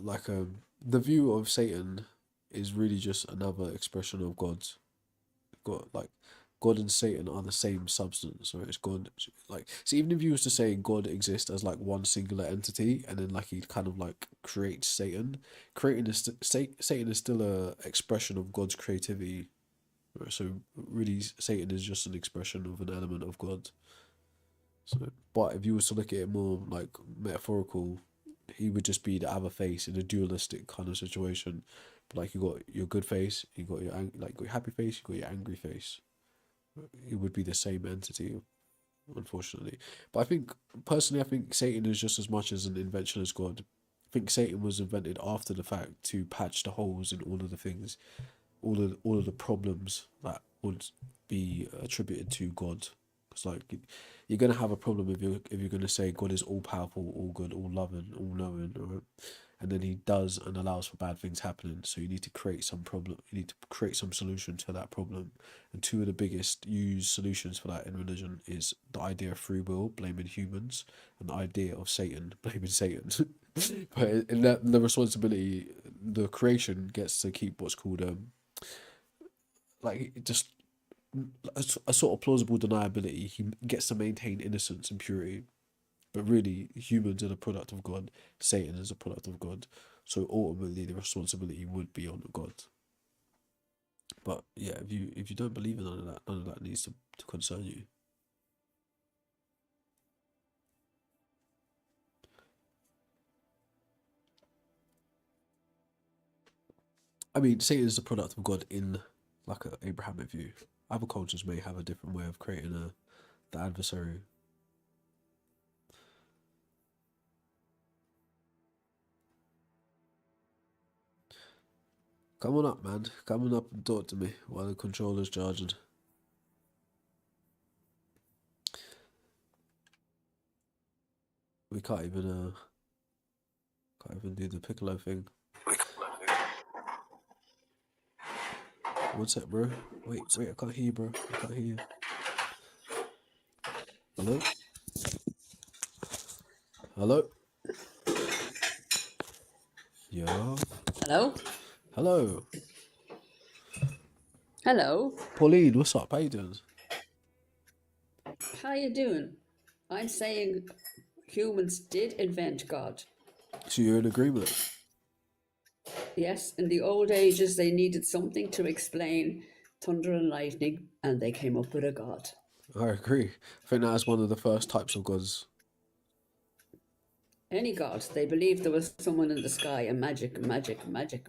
[SPEAKER 1] like the view of Satan is really just another expression of God's. God, like God and Satan are the same substance, so it's God. Like, so even if you was to say God exists as like one singular entity, and then like he kind of like creates Satan, creating is Satan is still a expression of God's creativity. Right? So really, Satan is just an expression of an element of God. So, but if you was to look at it more like metaphorical, he would just be the other face in a dualistic kind of situation. But like you got your good face, you got your like your happy face, you got your angry face. It would be the same entity, unfortunately. But I think personally, I think Satan is just as much as an invention as God. I think Satan was invented after the fact to patch the holes in all of the things, all of the problems that would be attributed to God. It's like you're gonna have a problem if you're gonna say God is all powerful, all good, all loving, all knowing, right? And then he does and allows for bad things happening. So you need to create some problem. You need to create some solution to that problem. And two of the biggest used solutions for that in religion is the idea of free will, blaming humans, and the idea of Satan, blaming Satan. But in that the responsibility, the creation gets to keep what's called like just a sort of plausible deniability. He gets to maintain innocence and purity. But really, humans are the product of God. Satan is a product of God. So ultimately, the responsibility would be on God. But yeah, if you don't believe in none of that needs to concern you. I mean, Satan is the product of God in like an Abrahamic view. Other cultures may have a different way of creating the adversary. Come on up, man. Come on up and talk to me while the controller's charging. We can't even do the piccolo thing. One sec, bro. Wait, I can't hear you, bro. I can't hear you. Hello? Hello? Yeah.
[SPEAKER 7] Hello?
[SPEAKER 1] Hello.
[SPEAKER 7] Hello.
[SPEAKER 1] Pauline, what's up? How you doing?
[SPEAKER 7] How you doing? I'm saying humans did invent God.
[SPEAKER 1] So you're in agreement?
[SPEAKER 7] Yes, in the old ages they needed something to explain thunder and lightning, and they came up with a God.
[SPEAKER 1] I agree. I think that is one of the first types of gods.
[SPEAKER 7] Any God. They believed there was someone in the sky, a magic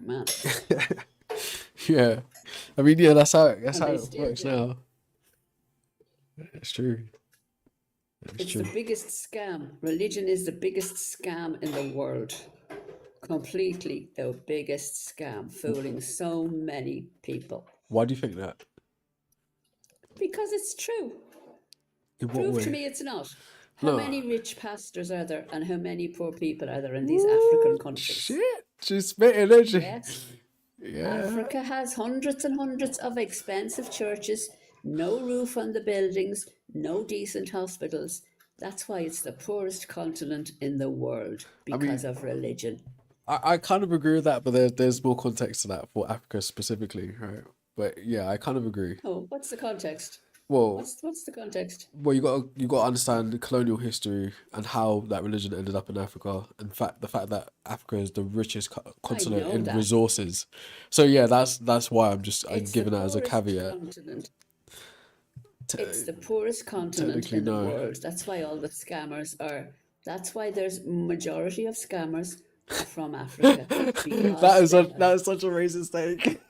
[SPEAKER 7] man.
[SPEAKER 1] Yeah. I mean, yeah, that's how
[SPEAKER 7] And they
[SPEAKER 1] it
[SPEAKER 7] still
[SPEAKER 1] works
[SPEAKER 7] do.
[SPEAKER 1] now. It's true. It's
[SPEAKER 7] It's
[SPEAKER 1] true.
[SPEAKER 7] the biggest scam. Religion is the biggest scam in the world. Completely the biggest scam, fooling so many people.
[SPEAKER 1] Why do you think that?
[SPEAKER 7] Because it's true.
[SPEAKER 1] In what
[SPEAKER 7] Prove to
[SPEAKER 1] way?
[SPEAKER 7] me it's not. How
[SPEAKER 1] No.
[SPEAKER 7] many rich pastors are there and how many poor people are there in these African countries?
[SPEAKER 1] Shit. She's spitting, isn't she?
[SPEAKER 7] Yes.
[SPEAKER 1] Yeah.
[SPEAKER 7] Africa has hundreds and hundreds of expensive churches, no roof on the buildings, no decent hospitals. That's why it's the poorest continent in the world, because of religion.
[SPEAKER 1] I kind of agree with that, but there's more context to that for Africa specifically, right? But yeah, I kind of agree.
[SPEAKER 7] Oh, what's the context?
[SPEAKER 1] Well,
[SPEAKER 7] What's the context?
[SPEAKER 1] well, you got to understand the colonial history and how that religion ended up in Africa. In fact, the fact that Africa is the richest continent
[SPEAKER 7] know
[SPEAKER 1] in
[SPEAKER 7] that.
[SPEAKER 1] resources. So yeah, that's why I'm
[SPEAKER 7] It's
[SPEAKER 1] giving
[SPEAKER 7] the
[SPEAKER 1] that as a
[SPEAKER 7] poorest
[SPEAKER 1] caveat.
[SPEAKER 7] continent. It's the poorest continent
[SPEAKER 1] Technically,
[SPEAKER 7] in the
[SPEAKER 1] no.
[SPEAKER 7] world. That's why all the scammers are. That's why there's majority of scammers are from Africa.
[SPEAKER 1] That is such a racist take.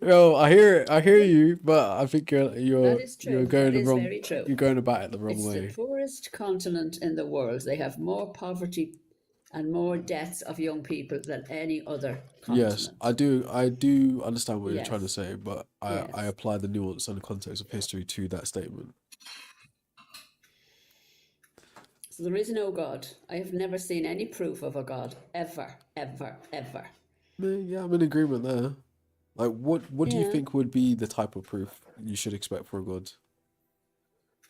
[SPEAKER 1] Yo, I hear it. I hear you, but I think
[SPEAKER 7] That is true.
[SPEAKER 1] going
[SPEAKER 7] That
[SPEAKER 1] the
[SPEAKER 7] is
[SPEAKER 1] wrong.
[SPEAKER 7] very true.
[SPEAKER 1] You're going about it the wrong
[SPEAKER 7] It's
[SPEAKER 1] way.
[SPEAKER 7] the poorest continent in the world. They have more poverty and more deaths of young people than any other
[SPEAKER 1] Yes,
[SPEAKER 7] continent.
[SPEAKER 1] I do understand what you're trying to
[SPEAKER 7] Yes.
[SPEAKER 1] say, but I
[SPEAKER 7] Yes.
[SPEAKER 1] apply the nuance and the context of history to that statement.
[SPEAKER 7] So there is no God. I have never seen any proof of a God ever, ever, ever.
[SPEAKER 1] Yeah, I'm in agreement there. Like, what do you
[SPEAKER 7] Yeah.
[SPEAKER 1] think would be the type of proof you should expect for a god?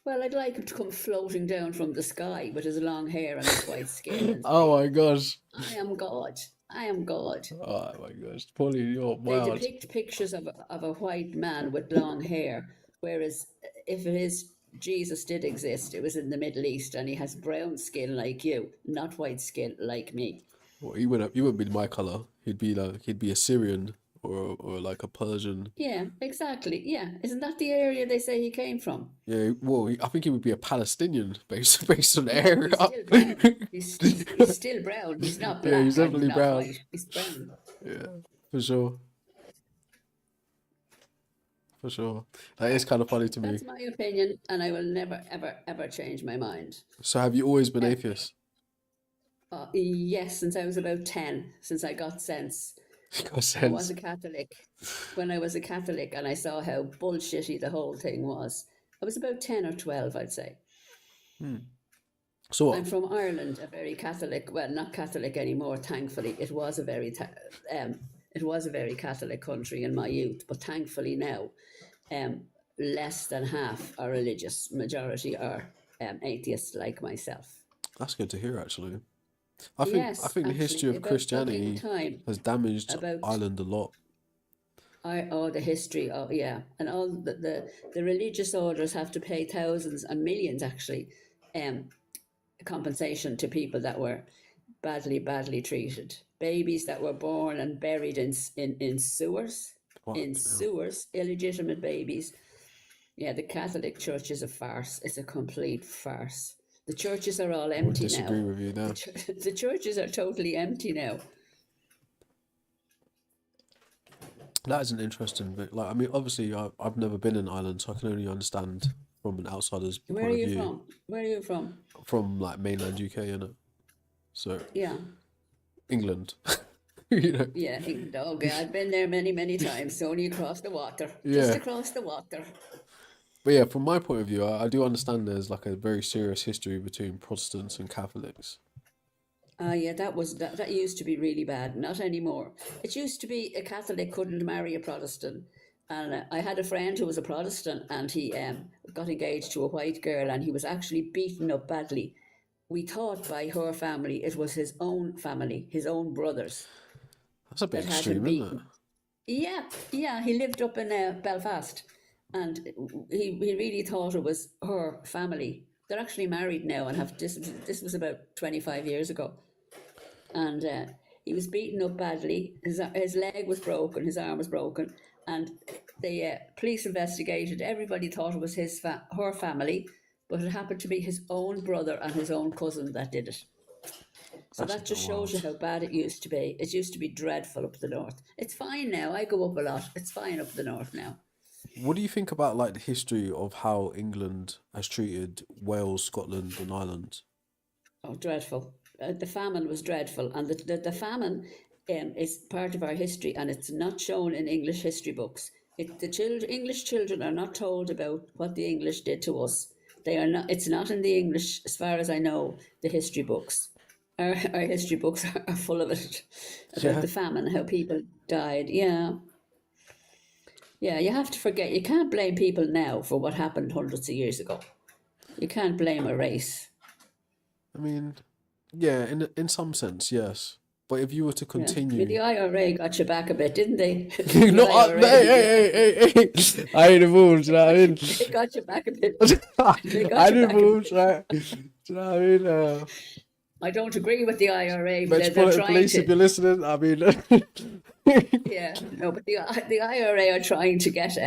[SPEAKER 7] Well, I'd like him to come floating down from the sky with his long hair and his white skin and
[SPEAKER 1] Oh
[SPEAKER 7] say,
[SPEAKER 1] my gosh.
[SPEAKER 7] I am God. I am God.
[SPEAKER 1] Oh my gosh. Polly, you're
[SPEAKER 7] They
[SPEAKER 1] wild.
[SPEAKER 7] depict pictures of a white man with long hair, whereas if it is Jesus did exist, it was in the Middle East and he has brown skin like you, not white skin like me.
[SPEAKER 1] Well, he wouldn't be my color. He'd be Assyrian or like a Persian.
[SPEAKER 7] Yeah, exactly. Yeah. Isn't that the area they say he came from?
[SPEAKER 1] Yeah, well, I think he would be a Palestinian based on the
[SPEAKER 7] No,
[SPEAKER 1] area.
[SPEAKER 7] he's still brown. He's still brown. He's not
[SPEAKER 1] Yeah, he's
[SPEAKER 7] black and he's
[SPEAKER 1] definitely
[SPEAKER 7] not
[SPEAKER 1] brown.
[SPEAKER 7] white. He's brown.
[SPEAKER 1] Yeah, for sure. For sure. That is kind of funny to me.
[SPEAKER 7] That's my opinion, and I will never, ever, ever change my mind.
[SPEAKER 1] So have you always been atheist?
[SPEAKER 7] Yes, since I was about 10, since I got sense.
[SPEAKER 1] Got
[SPEAKER 7] I was
[SPEAKER 1] sense.
[SPEAKER 7] a Catholic. When I was a Catholic and I saw how bullshitty the whole thing was, I was about 10 or 12, I'd say.
[SPEAKER 1] So
[SPEAKER 7] I'm
[SPEAKER 1] what?
[SPEAKER 7] from Ireland, a very Catholic, well, not Catholic anymore, thankfully. It was a very Catholic country in my youth, but thankfully now, less than half are religious. Majority are atheists like myself.
[SPEAKER 1] That's good to hear, actually. I
[SPEAKER 7] Yes,
[SPEAKER 1] think the history
[SPEAKER 7] actually,
[SPEAKER 1] of
[SPEAKER 7] about fucking
[SPEAKER 1] Christianity
[SPEAKER 7] time.
[SPEAKER 1] has damaged
[SPEAKER 7] About
[SPEAKER 1] Ireland a lot.
[SPEAKER 7] the history of, yeah, and all the religious orders have to pay thousands and millions actually, compensation to people that were badly treated. Babies that were born and buried in sewers,
[SPEAKER 1] What?
[SPEAKER 7] illegitimate babies. Yeah, the Catholic Church is a farce. It's a complete farce. The churches are all
[SPEAKER 1] I would
[SPEAKER 7] empty
[SPEAKER 1] disagree
[SPEAKER 7] now.
[SPEAKER 1] with you there.
[SPEAKER 7] The churches are totally empty now.
[SPEAKER 1] That is an interesting bit. Like, I mean, obviously, I've never been in Ireland, so I can only understand from an outsider's
[SPEAKER 7] Where
[SPEAKER 1] point
[SPEAKER 7] are
[SPEAKER 1] of
[SPEAKER 7] you
[SPEAKER 1] view.
[SPEAKER 7] from? Where are you from?
[SPEAKER 1] From like mainland UK, innit? So
[SPEAKER 7] Yeah.
[SPEAKER 1] England, you know.
[SPEAKER 7] Yeah, oh God, I've been there many times. Only across the water,
[SPEAKER 1] Yeah.
[SPEAKER 7] just across the water.
[SPEAKER 1] But yeah, from my point of view, I do understand there's like a very serious history between Protestants and Catholics.
[SPEAKER 7] Yeah, that used to be really bad. Not anymore. It used to be a Catholic couldn't marry a Protestant, and I had a friend who was a Protestant, and he got engaged to a white girl, and he was actually beaten up badly. We thought by her family it was his own family, his own brothers,
[SPEAKER 1] That's a bit
[SPEAKER 7] that had him
[SPEAKER 1] extreme, isn't it?
[SPEAKER 7] beaten. Yeah, he lived up in Belfast, and he really thought it was her family. They're actually married now and have this was about 25 years ago, and he was beaten up badly. His leg was broken, his arm was broken, and the police investigated. Everybody thought it was her family, but it happened to be his own brother and his own cousin that did it. So
[SPEAKER 1] That's a
[SPEAKER 7] that just
[SPEAKER 1] bit
[SPEAKER 7] shows you
[SPEAKER 1] wild.
[SPEAKER 7] how bad it used to be. It used to be dreadful up the north. It's fine now. I go up a lot. It's fine up the north now.
[SPEAKER 1] What do you think about like the history of how England has treated Wales, Scotland, and Ireland?
[SPEAKER 7] Oh, dreadful. The famine was dreadful. And the famine is part of our history, and it's not shown in English history books. English children are not told about what the English did to us. They are not. It's not in the English, as far as I know, the history books. Our history books are full of it, about
[SPEAKER 1] Yeah.
[SPEAKER 7] the famine, how people died. Yeah. Yeah, you have to forget. You can't blame people now for what happened hundreds of years ago. You can't blame a race.
[SPEAKER 1] I mean, yeah, in some sense, yes. But if you were to
[SPEAKER 7] Yeah. I mean,
[SPEAKER 1] continue,
[SPEAKER 7] the IRA got you back a bit, didn't they?
[SPEAKER 1] no, hey, I ain't involved. Do you know what I mean?
[SPEAKER 7] They got you back a bit. They got
[SPEAKER 1] I
[SPEAKER 7] you
[SPEAKER 1] ain't
[SPEAKER 7] back a
[SPEAKER 1] involved,
[SPEAKER 7] bit.
[SPEAKER 1] right? Do you know what I mean?
[SPEAKER 7] I don't agree with the IRA, but they're
[SPEAKER 1] Metropolitan
[SPEAKER 7] trying
[SPEAKER 1] Police, if you're
[SPEAKER 7] to.
[SPEAKER 1] listening, I mean,
[SPEAKER 7] Yeah, no, but the IRA are trying to get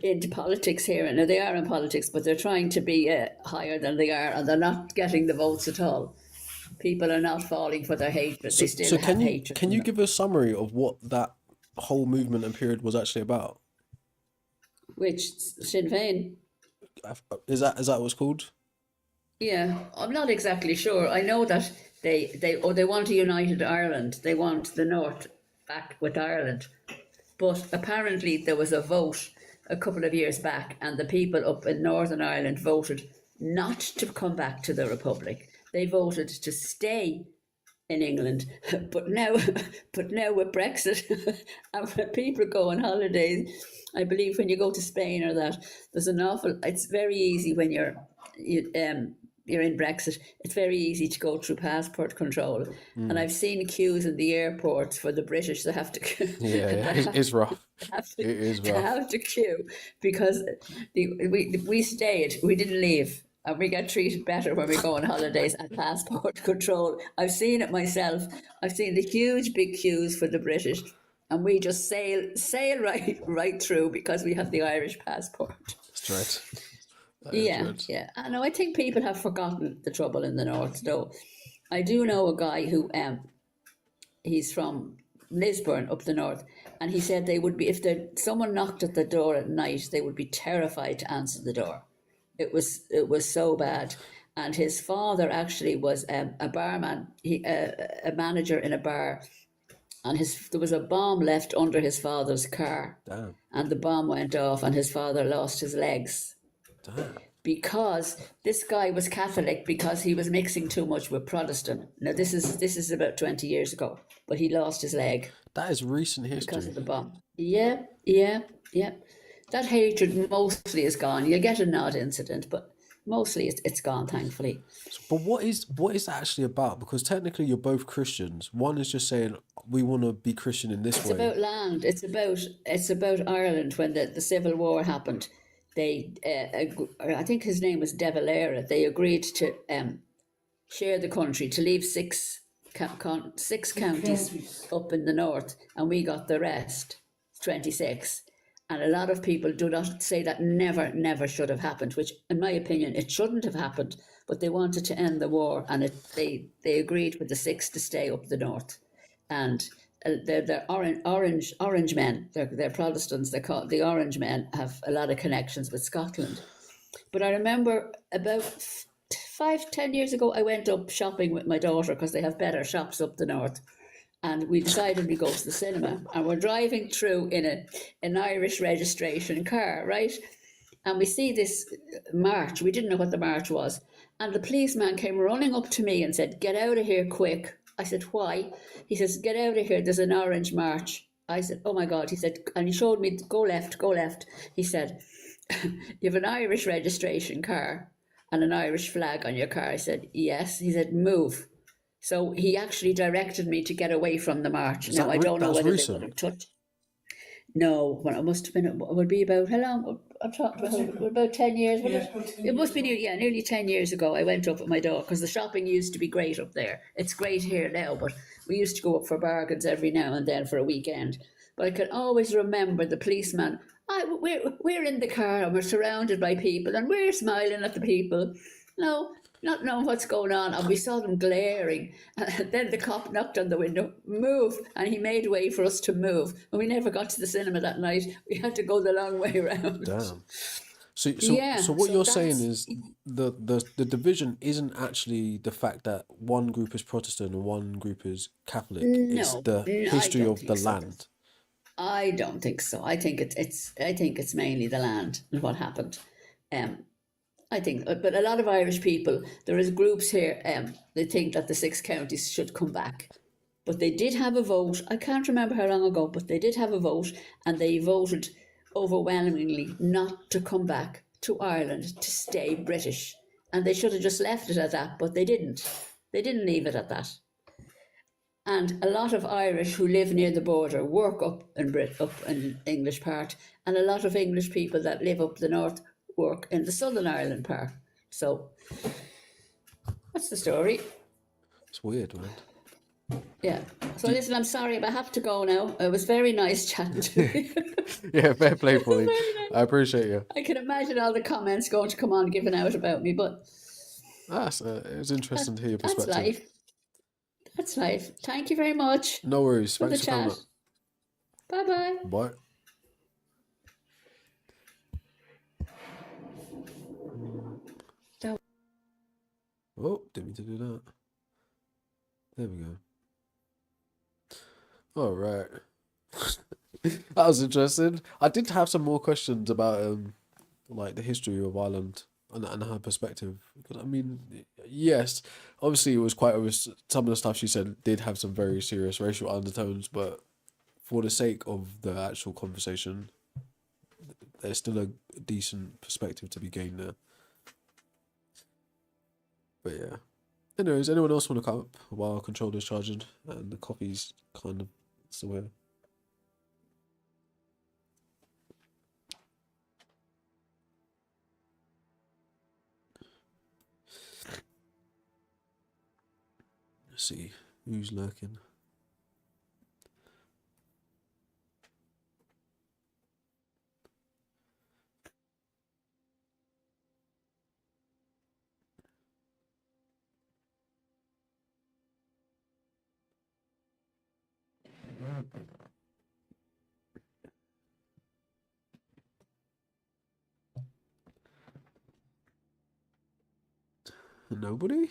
[SPEAKER 7] into politics here. Now they are in politics, but they're trying to be higher than they are, and they're not getting the votes at all. People are not falling for their hatred. They still
[SPEAKER 1] so
[SPEAKER 7] have hatred.
[SPEAKER 1] can you give a summary of what that whole movement and period was actually about?
[SPEAKER 7] Which Sinn Féin?
[SPEAKER 1] Is that what's called?
[SPEAKER 7] Yeah, I'm not exactly sure. I know that they want a united Ireland. They want the North back with Ireland. But apparently there was a vote a couple of years back, and the people up in Northern Ireland voted not to come back to the Republic. They voted to stay in England. But now, but now with Brexit, and when people go on holidays, I believe when you go to Spain or that, there's an awful. It's very easy when you're in Brexit. It's very easy to go through passport control, and I've seen queues in the airports for the British. They have to
[SPEAKER 1] Yeah, yeah,
[SPEAKER 7] they
[SPEAKER 1] it's rough.
[SPEAKER 7] have
[SPEAKER 1] It
[SPEAKER 7] to,
[SPEAKER 1] is
[SPEAKER 7] to
[SPEAKER 1] rough.
[SPEAKER 7] have to queue because we stayed. We didn't leave. And we get treated better when we go on holidays at passport control. I've seen it myself. I've seen the huge big queues for the British, and we just sail right through because we have the Irish passport.
[SPEAKER 1] It's dread. That is
[SPEAKER 7] Yeah,
[SPEAKER 1] dread.
[SPEAKER 7] yeah. I know. I think people have forgotten the trouble in the north, though. I do know a guy who he's from Lisburn up the north, and he said they would be if someone knocked at the door at night, they would be terrified to answer the door. It was so bad, and his father actually was a barman, a manager in a bar, and there was a bomb left under his father's car,
[SPEAKER 1] Damn.
[SPEAKER 7] and the bomb went off, and his father lost his legs
[SPEAKER 1] Damn.
[SPEAKER 7] because this guy was Catholic because he was mixing too much with Protestant. Now this is about 20 years ago, but he lost his leg
[SPEAKER 1] That is recent
[SPEAKER 7] because
[SPEAKER 1] history.
[SPEAKER 7] of the bomb. Yeah, yeah, yeah. That hatred mostly is gone. You get an odd incident, but mostly it's gone, thankfully.
[SPEAKER 1] But what is that actually about? Because technically you're both Christians. One is just saying we want to be Christian in this
[SPEAKER 7] It's
[SPEAKER 1] way.
[SPEAKER 7] about land. It's about Ireland when the Civil War happened. They, I think his name was De Valera. They agreed to share the country, to leave six counties up in the north, and we got the rest, 26. And a lot of people do not say that never should have happened, which, in my opinion, it shouldn't have happened. But they wanted to end the war, and they agreed with the six to stay up the north. And they're orange men. They're Protestants. They're called the Orange Men. Have a lot of connections with Scotland. But I remember about 5-10 years ago, I went up shopping with my daughter because they have better shops up the north. And we decided we go to the cinema, and we're driving through in an Irish registration car, right? And we see this march. We didn't know what the march was. And the policeman came running up to me and said, "Get out of here quick." I said, "Why?" He says, "Get out of here. There's an orange march." I said, "Oh my God." He said, and he showed me, "Go left, go left." He said, "You have an Irish registration car and an Irish flag on your car." I said, "Yes." He said, "Move." So he actually directed me to get away from the march. Now, I don't know
[SPEAKER 1] That's
[SPEAKER 7] whether they
[SPEAKER 1] recent?
[SPEAKER 7] would have touched. No, well, it must have been, it would be about, how long? I'm talking about 10 years. It must be nearly 10 years ago. I went up with my dog because the shopping used to be great up there. It's great here now, but we used to go up for bargains every now and then for a weekend. But I can always remember the policeman. We're in the car and we're surrounded by people and we're smiling at the people. No, not knowing what's going on, and we saw them glaring. And then the cop knocked on the window, "Move," and he made way for us to move. And we never got to the cinema that night. We had to go the long way around.
[SPEAKER 1] Damn. So
[SPEAKER 7] Yeah,
[SPEAKER 1] what
[SPEAKER 7] so
[SPEAKER 1] you're saying
[SPEAKER 7] that's
[SPEAKER 1] is the division isn't actually the fact that one group is Protestant and one group is Catholic. It's
[SPEAKER 7] no,
[SPEAKER 1] the
[SPEAKER 7] I
[SPEAKER 1] history
[SPEAKER 7] don't
[SPEAKER 1] of the
[SPEAKER 7] think so.
[SPEAKER 1] land.
[SPEAKER 7] I don't think so. I think it's mainly the land and what happened. I think, but a lot of Irish people, there is groups here. They think that the six counties should come back, but they did have a vote. I can't remember how long ago, but they did have a vote, and they voted overwhelmingly not to come back to Ireland, to stay British, and they should have just left it at that, but they didn't. They didn't leave it at that. And a lot of Irish who live near the border work up in English part, and a lot of English people that live up the north work in the Southern Ireland part. So that's the story.
[SPEAKER 1] It's weird, man.
[SPEAKER 7] Yeah. So listen, I'm sorry, but I have to go now. It was very nice chatting to you.
[SPEAKER 1] Yeah, fair play, Pauline.
[SPEAKER 7] Very nice.
[SPEAKER 1] I appreciate you.
[SPEAKER 7] I can imagine all the comments going to come on giving out about me, but
[SPEAKER 1] It was interesting to hear your
[SPEAKER 7] that's
[SPEAKER 1] perspective.
[SPEAKER 7] life. That's life. Thank you very much
[SPEAKER 1] No worries.
[SPEAKER 7] for the
[SPEAKER 1] Thanks for coming
[SPEAKER 7] chat. Bye-bye.
[SPEAKER 1] up. Bye. Oh, didn't mean to do that. There we go. All right. That was interesting. I did have some more questions about like the history of Ireland and her perspective. Because I mean, yes, obviously it was some of the stuff she said did have some very serious racial undertones, but for the sake of the actual conversation, there's still a decent perspective to be gained there. But yeah. Anyways, anyone else want to come up while controller's charging and the coffee's kind of somewhere? Let's see who's lurking. Nobody?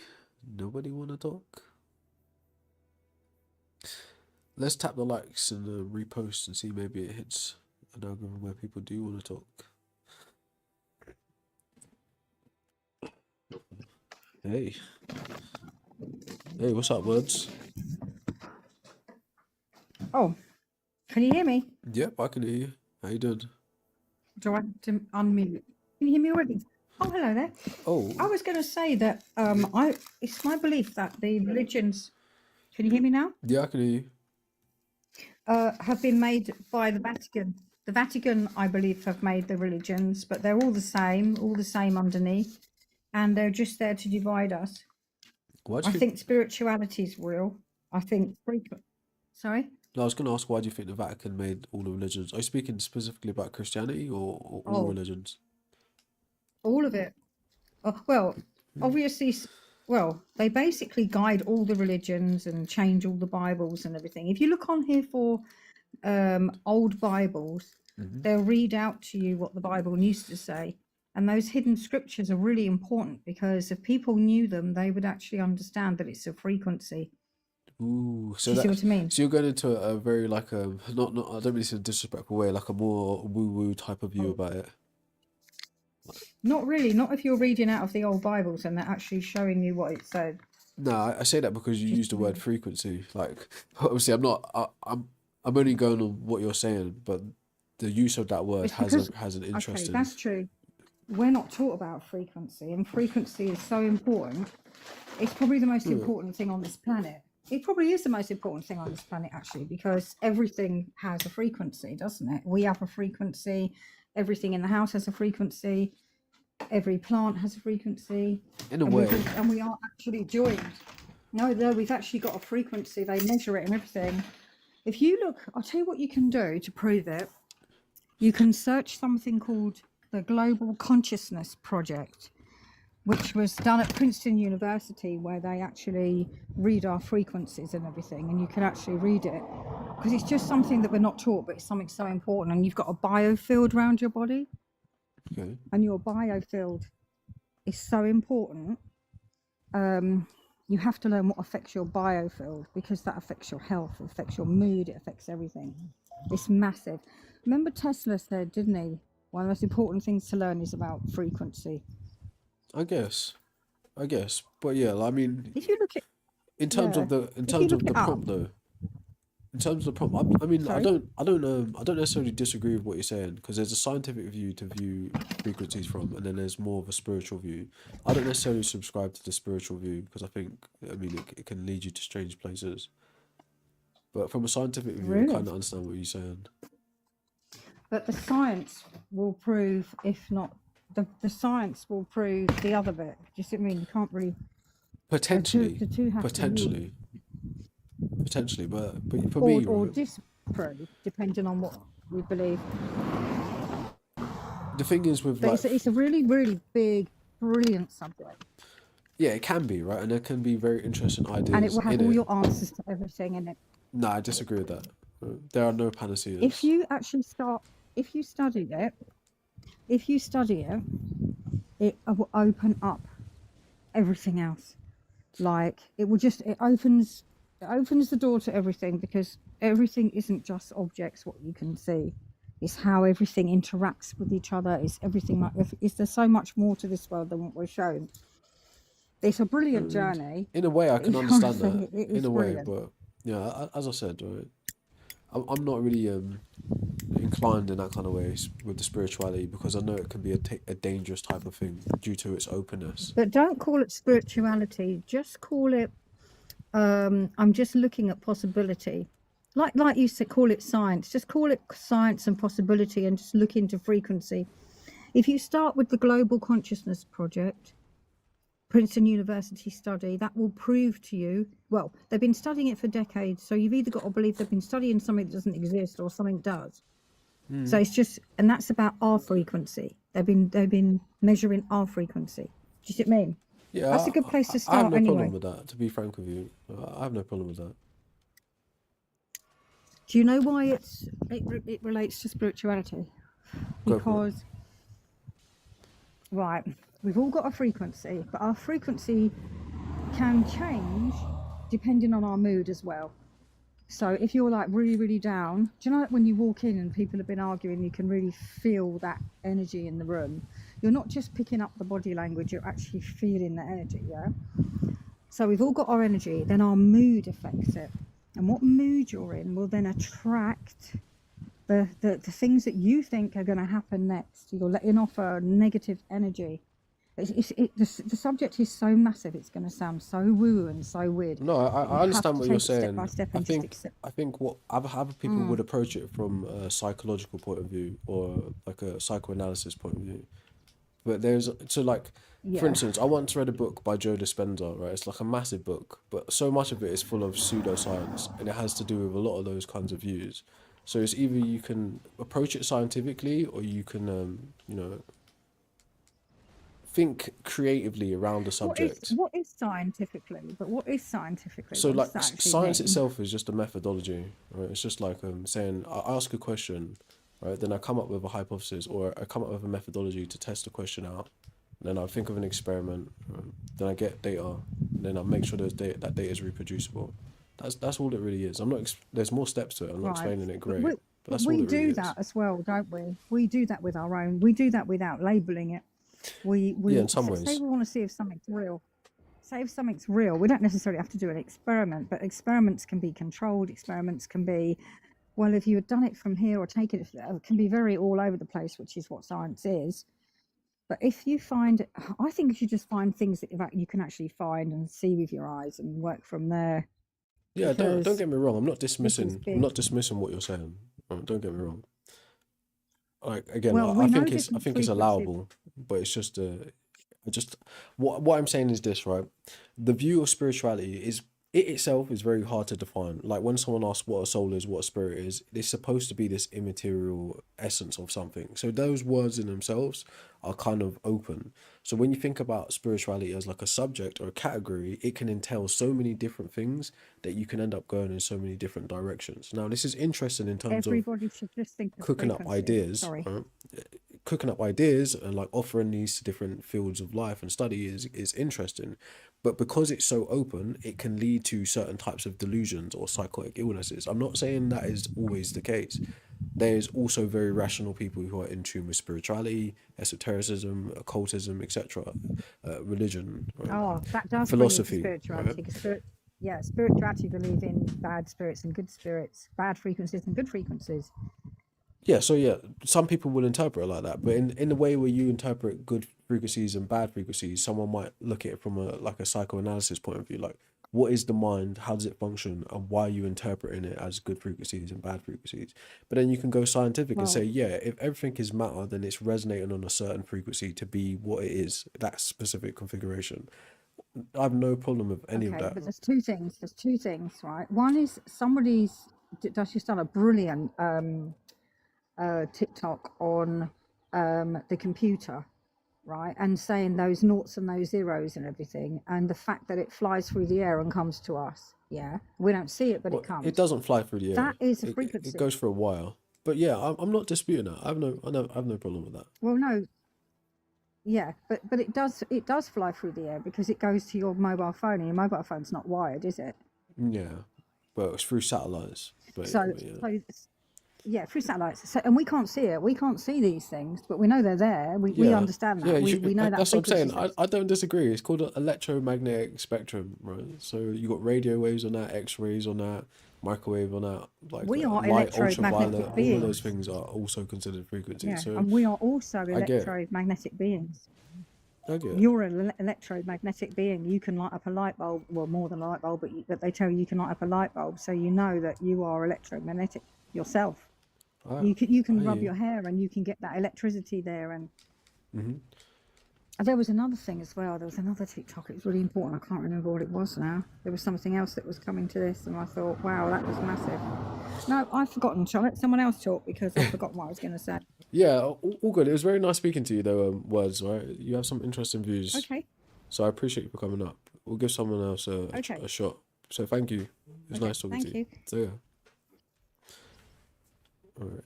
[SPEAKER 1] Nobody want to talk? Let's tap the likes and repost and see maybe it hits an algorithm where people do want to talk. Hey. Hey, what's up, words?
[SPEAKER 8] Oh, can you hear me?
[SPEAKER 1] Yep, I can hear you. How you doing?
[SPEAKER 8] Do I have to unmute? Can you hear me already? Oh, hello there.
[SPEAKER 1] Oh,
[SPEAKER 8] I was going to say that it's my belief that the religions, can you hear me now?
[SPEAKER 1] yeah, I can hear you.
[SPEAKER 8] Have been made by the Vatican. The Vatican, I believe, have made the religions, but they're all the same underneath, and they're just there to divide us.
[SPEAKER 1] Why do
[SPEAKER 8] I
[SPEAKER 1] you
[SPEAKER 8] think spirituality is real. I think Sorry?
[SPEAKER 1] No, I was going to ask, why do you think the Vatican made all the religions? Are you speaking specifically about Christianity or all
[SPEAKER 8] Oh,
[SPEAKER 1] religions?
[SPEAKER 8] all of it. Well, obviously, well, they basically guide all the religions and change all the Bibles and everything. If you look on here for old Bibles, they'll read out to you what the Bible used to say. And those hidden scriptures are really important because if people knew them, they would actually understand that it's a frequency.
[SPEAKER 1] Ooh,
[SPEAKER 8] Do you see what I mean?
[SPEAKER 1] so you're going into a very like not I don't mean this in a disrespectful way, like a more woo-woo type of view about it.
[SPEAKER 8] Not really. Not if you're reading out of the old Bibles and they're actually showing you what it said.
[SPEAKER 1] No, I say that because you
[SPEAKER 8] Do you
[SPEAKER 1] use the
[SPEAKER 8] see what I
[SPEAKER 1] word
[SPEAKER 8] mean?
[SPEAKER 1] frequency. Like, obviously, I'm only going on what you're saying, but the use of that word
[SPEAKER 8] It's
[SPEAKER 1] has
[SPEAKER 8] because,
[SPEAKER 1] an
[SPEAKER 8] okay,
[SPEAKER 1] interest in.
[SPEAKER 8] that's true. We're not taught about frequency, and frequency is so important. It's probably the most important thing on this planet. It probably is the most important thing on this planet, actually, because everything has a frequency, doesn't it? We have a frequency. Everything in the house has a frequency. Every plant has a frequency.
[SPEAKER 1] In a
[SPEAKER 8] And
[SPEAKER 1] way,
[SPEAKER 8] and we are actually joined. No, we've actually got a frequency. They measure it and everything. If you look, I'll tell you what you can do to prove it. You can search something called the Global Consciousness Project, which was done at Princeton University, where they actually read our frequencies and everything, and you can actually read it because it's just something that we're not taught, but it's something so important. And you've got a biofield around your body,
[SPEAKER 1] okay.
[SPEAKER 8] and your biofield is so important. You have to learn what affects your biofield because that affects your health, it affects your mood, it affects everything. It's massive. Remember Tesla said, didn't he? One of the most important things to learn is about frequency.
[SPEAKER 1] I guess, but yeah, I mean,
[SPEAKER 8] If you look at,
[SPEAKER 1] in terms
[SPEAKER 8] yeah,
[SPEAKER 1] of the
[SPEAKER 8] if you look
[SPEAKER 1] the
[SPEAKER 8] it up,
[SPEAKER 1] prompt though, in terms of the prompt, I mean, I
[SPEAKER 8] sorry.
[SPEAKER 1] don't necessarily disagree with what you're saying because there's a scientific view to view frequencies from, and then there's more of a spiritual view. I don't necessarily subscribe to the spiritual view because I mean, it can lead you to strange places. But from a scientific view, I
[SPEAKER 8] Really?
[SPEAKER 1] kind of understand what you're saying.
[SPEAKER 8] But the science will prove, if not, the science will prove the other bit. Do you see what I mean? You can't really.
[SPEAKER 1] Potentially,
[SPEAKER 8] The two have
[SPEAKER 1] potentially, but for
[SPEAKER 8] to
[SPEAKER 1] me,
[SPEAKER 8] or
[SPEAKER 1] right,
[SPEAKER 8] disprove, depending on what we believe.
[SPEAKER 1] the thing is with
[SPEAKER 8] But
[SPEAKER 1] like,
[SPEAKER 8] it's a really, really big, brilliant subject.
[SPEAKER 1] yeah, it can be right, and there can be very interesting
[SPEAKER 8] And it
[SPEAKER 1] ideas
[SPEAKER 8] will have
[SPEAKER 1] in
[SPEAKER 8] all
[SPEAKER 1] it.
[SPEAKER 8] your answers to everything in it.
[SPEAKER 1] No, I disagree with that. There are no panaceas.
[SPEAKER 8] If you actually if you study it, it will open up everything else. Like it opens the door to everything because everything isn't just objects what you can see. It's how everything interacts with each other. It's everything like. There's so much more to this world than what we're shown. It's a brilliant journey.
[SPEAKER 1] In a way, I can understand
[SPEAKER 8] Honestly,
[SPEAKER 1] that.
[SPEAKER 8] it
[SPEAKER 1] In
[SPEAKER 8] is
[SPEAKER 1] a way,
[SPEAKER 8] brilliant.
[SPEAKER 1] but yeah, as I said, right, I'm not really inclined in that kind of way with the spirituality because I know it can be a dangerous type of thing due to its openness.
[SPEAKER 8] But don't call it spirituality. Just call it. I'm just looking at possibility. Like you said, call it science. Just call it science and possibility, and just look into frequency. If you start with the Global Consciousness Project, Princeton University study, that will prove to you, well, they've been studying it for decades, so you've either got to believe they've been studying something that doesn't exist or something does. So it's just, and that's about our frequency. They've been measuring our frequency. Do you see what I mean?
[SPEAKER 1] Yeah,
[SPEAKER 8] That's a good place to
[SPEAKER 1] I have
[SPEAKER 8] start
[SPEAKER 1] no problem
[SPEAKER 8] anyway.
[SPEAKER 1] with that. To be frank with you, I have no problem with that.
[SPEAKER 8] Do you know why it relates to spirituality?
[SPEAKER 1] Go for it.
[SPEAKER 8] Because, right, we've all got a frequency, but our frequency can change depending on our mood as well. So if you're like really, really down, do you know, like when you walk in and people have been arguing, you can really feel that energy in the room. You're not just picking up the body language, you're actually feeling the energy, yeah? So we've all got our energy, then our mood affects it. And what mood you're in will then attract the things that you think are going to happen next. You're letting off a negative energy. The subject is so massive, it's going to sound so woo and so weird.
[SPEAKER 1] No, I understand what you're saying.
[SPEAKER 8] I
[SPEAKER 1] I think what other people would approach it from a psychological point of view or like a psychoanalysis point of view. But for instance, I once read a book by Joe Dispenza, right? It's like a massive book, but so much of it is full of pseudoscience and it has to do with a lot of those kinds of views. So it's either you can approach it scientifically or you can, think creatively around the subject.
[SPEAKER 8] What is scientifically? But what is scientifically?
[SPEAKER 1] So
[SPEAKER 8] What
[SPEAKER 1] like
[SPEAKER 8] does that actually
[SPEAKER 1] science
[SPEAKER 8] mean?
[SPEAKER 1] itself is just a methodology, right? It's just like saying I ask a question, right? Then I come up with a hypothesis or I come up with a methodology to test the question out. Then I think of an experiment. Then I get data. Then I make sure that data is reproducible. That's all it really is. There's more steps to it. I'm not explaining it great, but that's all
[SPEAKER 8] We
[SPEAKER 1] it really
[SPEAKER 8] do
[SPEAKER 1] is.
[SPEAKER 8] that as well, don't we? We do that with our own. We do that without labeling it.
[SPEAKER 1] Yeah, in some
[SPEAKER 8] Say
[SPEAKER 1] ways.
[SPEAKER 8] we want to see if something's real. Say if something's real, we don't necessarily have to do an experiment, but experiments can be controlled. Experiments can be, well, if you had done it from here or taken it can be very all over the place, which is what science is. But if you find, I think you should just find things that you can actually find and see with your eyes and work from there.
[SPEAKER 1] Yeah, don't
[SPEAKER 8] Because
[SPEAKER 1] get me wrong. I'm not
[SPEAKER 8] this is
[SPEAKER 1] dismissing. I'm
[SPEAKER 8] big.
[SPEAKER 1] not dismissing what you're saying. Don't get me wrong. Like again,
[SPEAKER 8] Well,
[SPEAKER 1] I
[SPEAKER 8] we know
[SPEAKER 1] think it's
[SPEAKER 8] different
[SPEAKER 1] it's
[SPEAKER 8] frequencies.
[SPEAKER 1] allowable, but it's just what I'm saying is this, right? The view of spirituality is it itself is very hard to define. Like when someone asks what a soul is, what a spirit is, it's supposed to be this immaterial essence of something. So those words in themselves are kind of open. So when you think about spirituality as like a subject or a category, it can entail so many different things that you can end up going in so many different directions. Now, this is interesting in terms of
[SPEAKER 8] Everybody should just think of
[SPEAKER 1] cooking up
[SPEAKER 8] frequency.
[SPEAKER 1] ideas,
[SPEAKER 8] Sorry.
[SPEAKER 1] right? Cooking up ideas and like offering these to different fields of life and study is interesting, but because it's so open, it can lead to certain types of delusions or psychotic illnesses. I'm not saying that is always the case. There's also very rational people who are in tune with spirituality, esotericism, occultism, etc., religion, right?
[SPEAKER 8] Oh, that does
[SPEAKER 1] Philosophy,
[SPEAKER 8] bring into spirituality. Because spirituality believe in bad spirits and good spirits, bad frequencies and good frequencies.
[SPEAKER 1] Yeah, so yeah, some people will interpret it like that, but in the way where you interpret good frequencies and bad frequencies, someone might look at it from a psychoanalysis point of view, like what is the mind, how does it function, and why are you interpreting it as good frequencies and bad frequencies? But then you can go scientific and say, yeah, if everything is matter, then it's resonating on a certain frequency to be what it is, that specific configuration. I have no problem with any of
[SPEAKER 8] Okay,
[SPEAKER 1] that.
[SPEAKER 8] but there's two things, right? One is somebody's just done a brilliant TikTok on the computer, right? And saying those noughts and those zeros and everything, and the fact that it flies through the air and comes to us. Yeah, we don't see it, but
[SPEAKER 1] Well,
[SPEAKER 8] it comes.
[SPEAKER 1] it doesn't fly through the air.
[SPEAKER 8] That is a
[SPEAKER 1] It
[SPEAKER 8] frequency.
[SPEAKER 1] goes for a while. But yeah, I'm not disputing that. I have no problem with that.
[SPEAKER 8] Well, no. Yeah, but it does fly through the air because it goes to your mobile phone, and your mobile phone's not wired, is it?
[SPEAKER 1] Yeah, well, it's through satellites. But
[SPEAKER 8] So,
[SPEAKER 1] yeah.
[SPEAKER 8] so Yeah, through satellites. So, and we can't see it. We can't see these things, but we know they're there. We
[SPEAKER 1] Yeah,
[SPEAKER 8] understand
[SPEAKER 1] yeah.
[SPEAKER 8] that.
[SPEAKER 1] You
[SPEAKER 8] We know that
[SPEAKER 1] that's what I'm
[SPEAKER 8] frequency
[SPEAKER 1] saying. I don't disagree. It's called an electromagnetic spectrum, right? So you got radio waves on that, X-rays on that, microwave on that, like
[SPEAKER 8] we are
[SPEAKER 1] light,
[SPEAKER 8] electromagnetic
[SPEAKER 1] ultraviolet. All of those
[SPEAKER 8] beings.
[SPEAKER 1] things are also considered frequencies.
[SPEAKER 8] Yeah,
[SPEAKER 1] So
[SPEAKER 8] and we are also
[SPEAKER 1] I get,
[SPEAKER 8] electromagnetic beings.
[SPEAKER 1] I get.
[SPEAKER 8] You're an electromagnetic being. You can light up a light bulb, well, more than a light bulb, but they tell you can light up a light bulb, so you know that you are electromagnetic yourself.
[SPEAKER 1] I
[SPEAKER 8] You can
[SPEAKER 1] hear
[SPEAKER 8] rub
[SPEAKER 1] you.
[SPEAKER 8] your hair and you can get that electricity there. And
[SPEAKER 1] Hmm.
[SPEAKER 8] there was another thing as well. There was another TikTok. It was really important. I can't remember what it was now. There was something else that was coming to this, and I thought, wow, that was massive. No, I've forgotten. Shall I let someone else talk because I've forgotten what I was going to say?
[SPEAKER 1] Yeah, all good. It was very nice speaking to you, though. Words, right? You have some interesting views,
[SPEAKER 8] Okay.
[SPEAKER 1] so I appreciate you for coming up. We'll give someone else
[SPEAKER 8] Okay.
[SPEAKER 1] a shot. So thank you. It was
[SPEAKER 8] Okay.
[SPEAKER 1] nice talking to
[SPEAKER 8] Thank
[SPEAKER 1] you.
[SPEAKER 8] you.
[SPEAKER 1] So yeah. All right.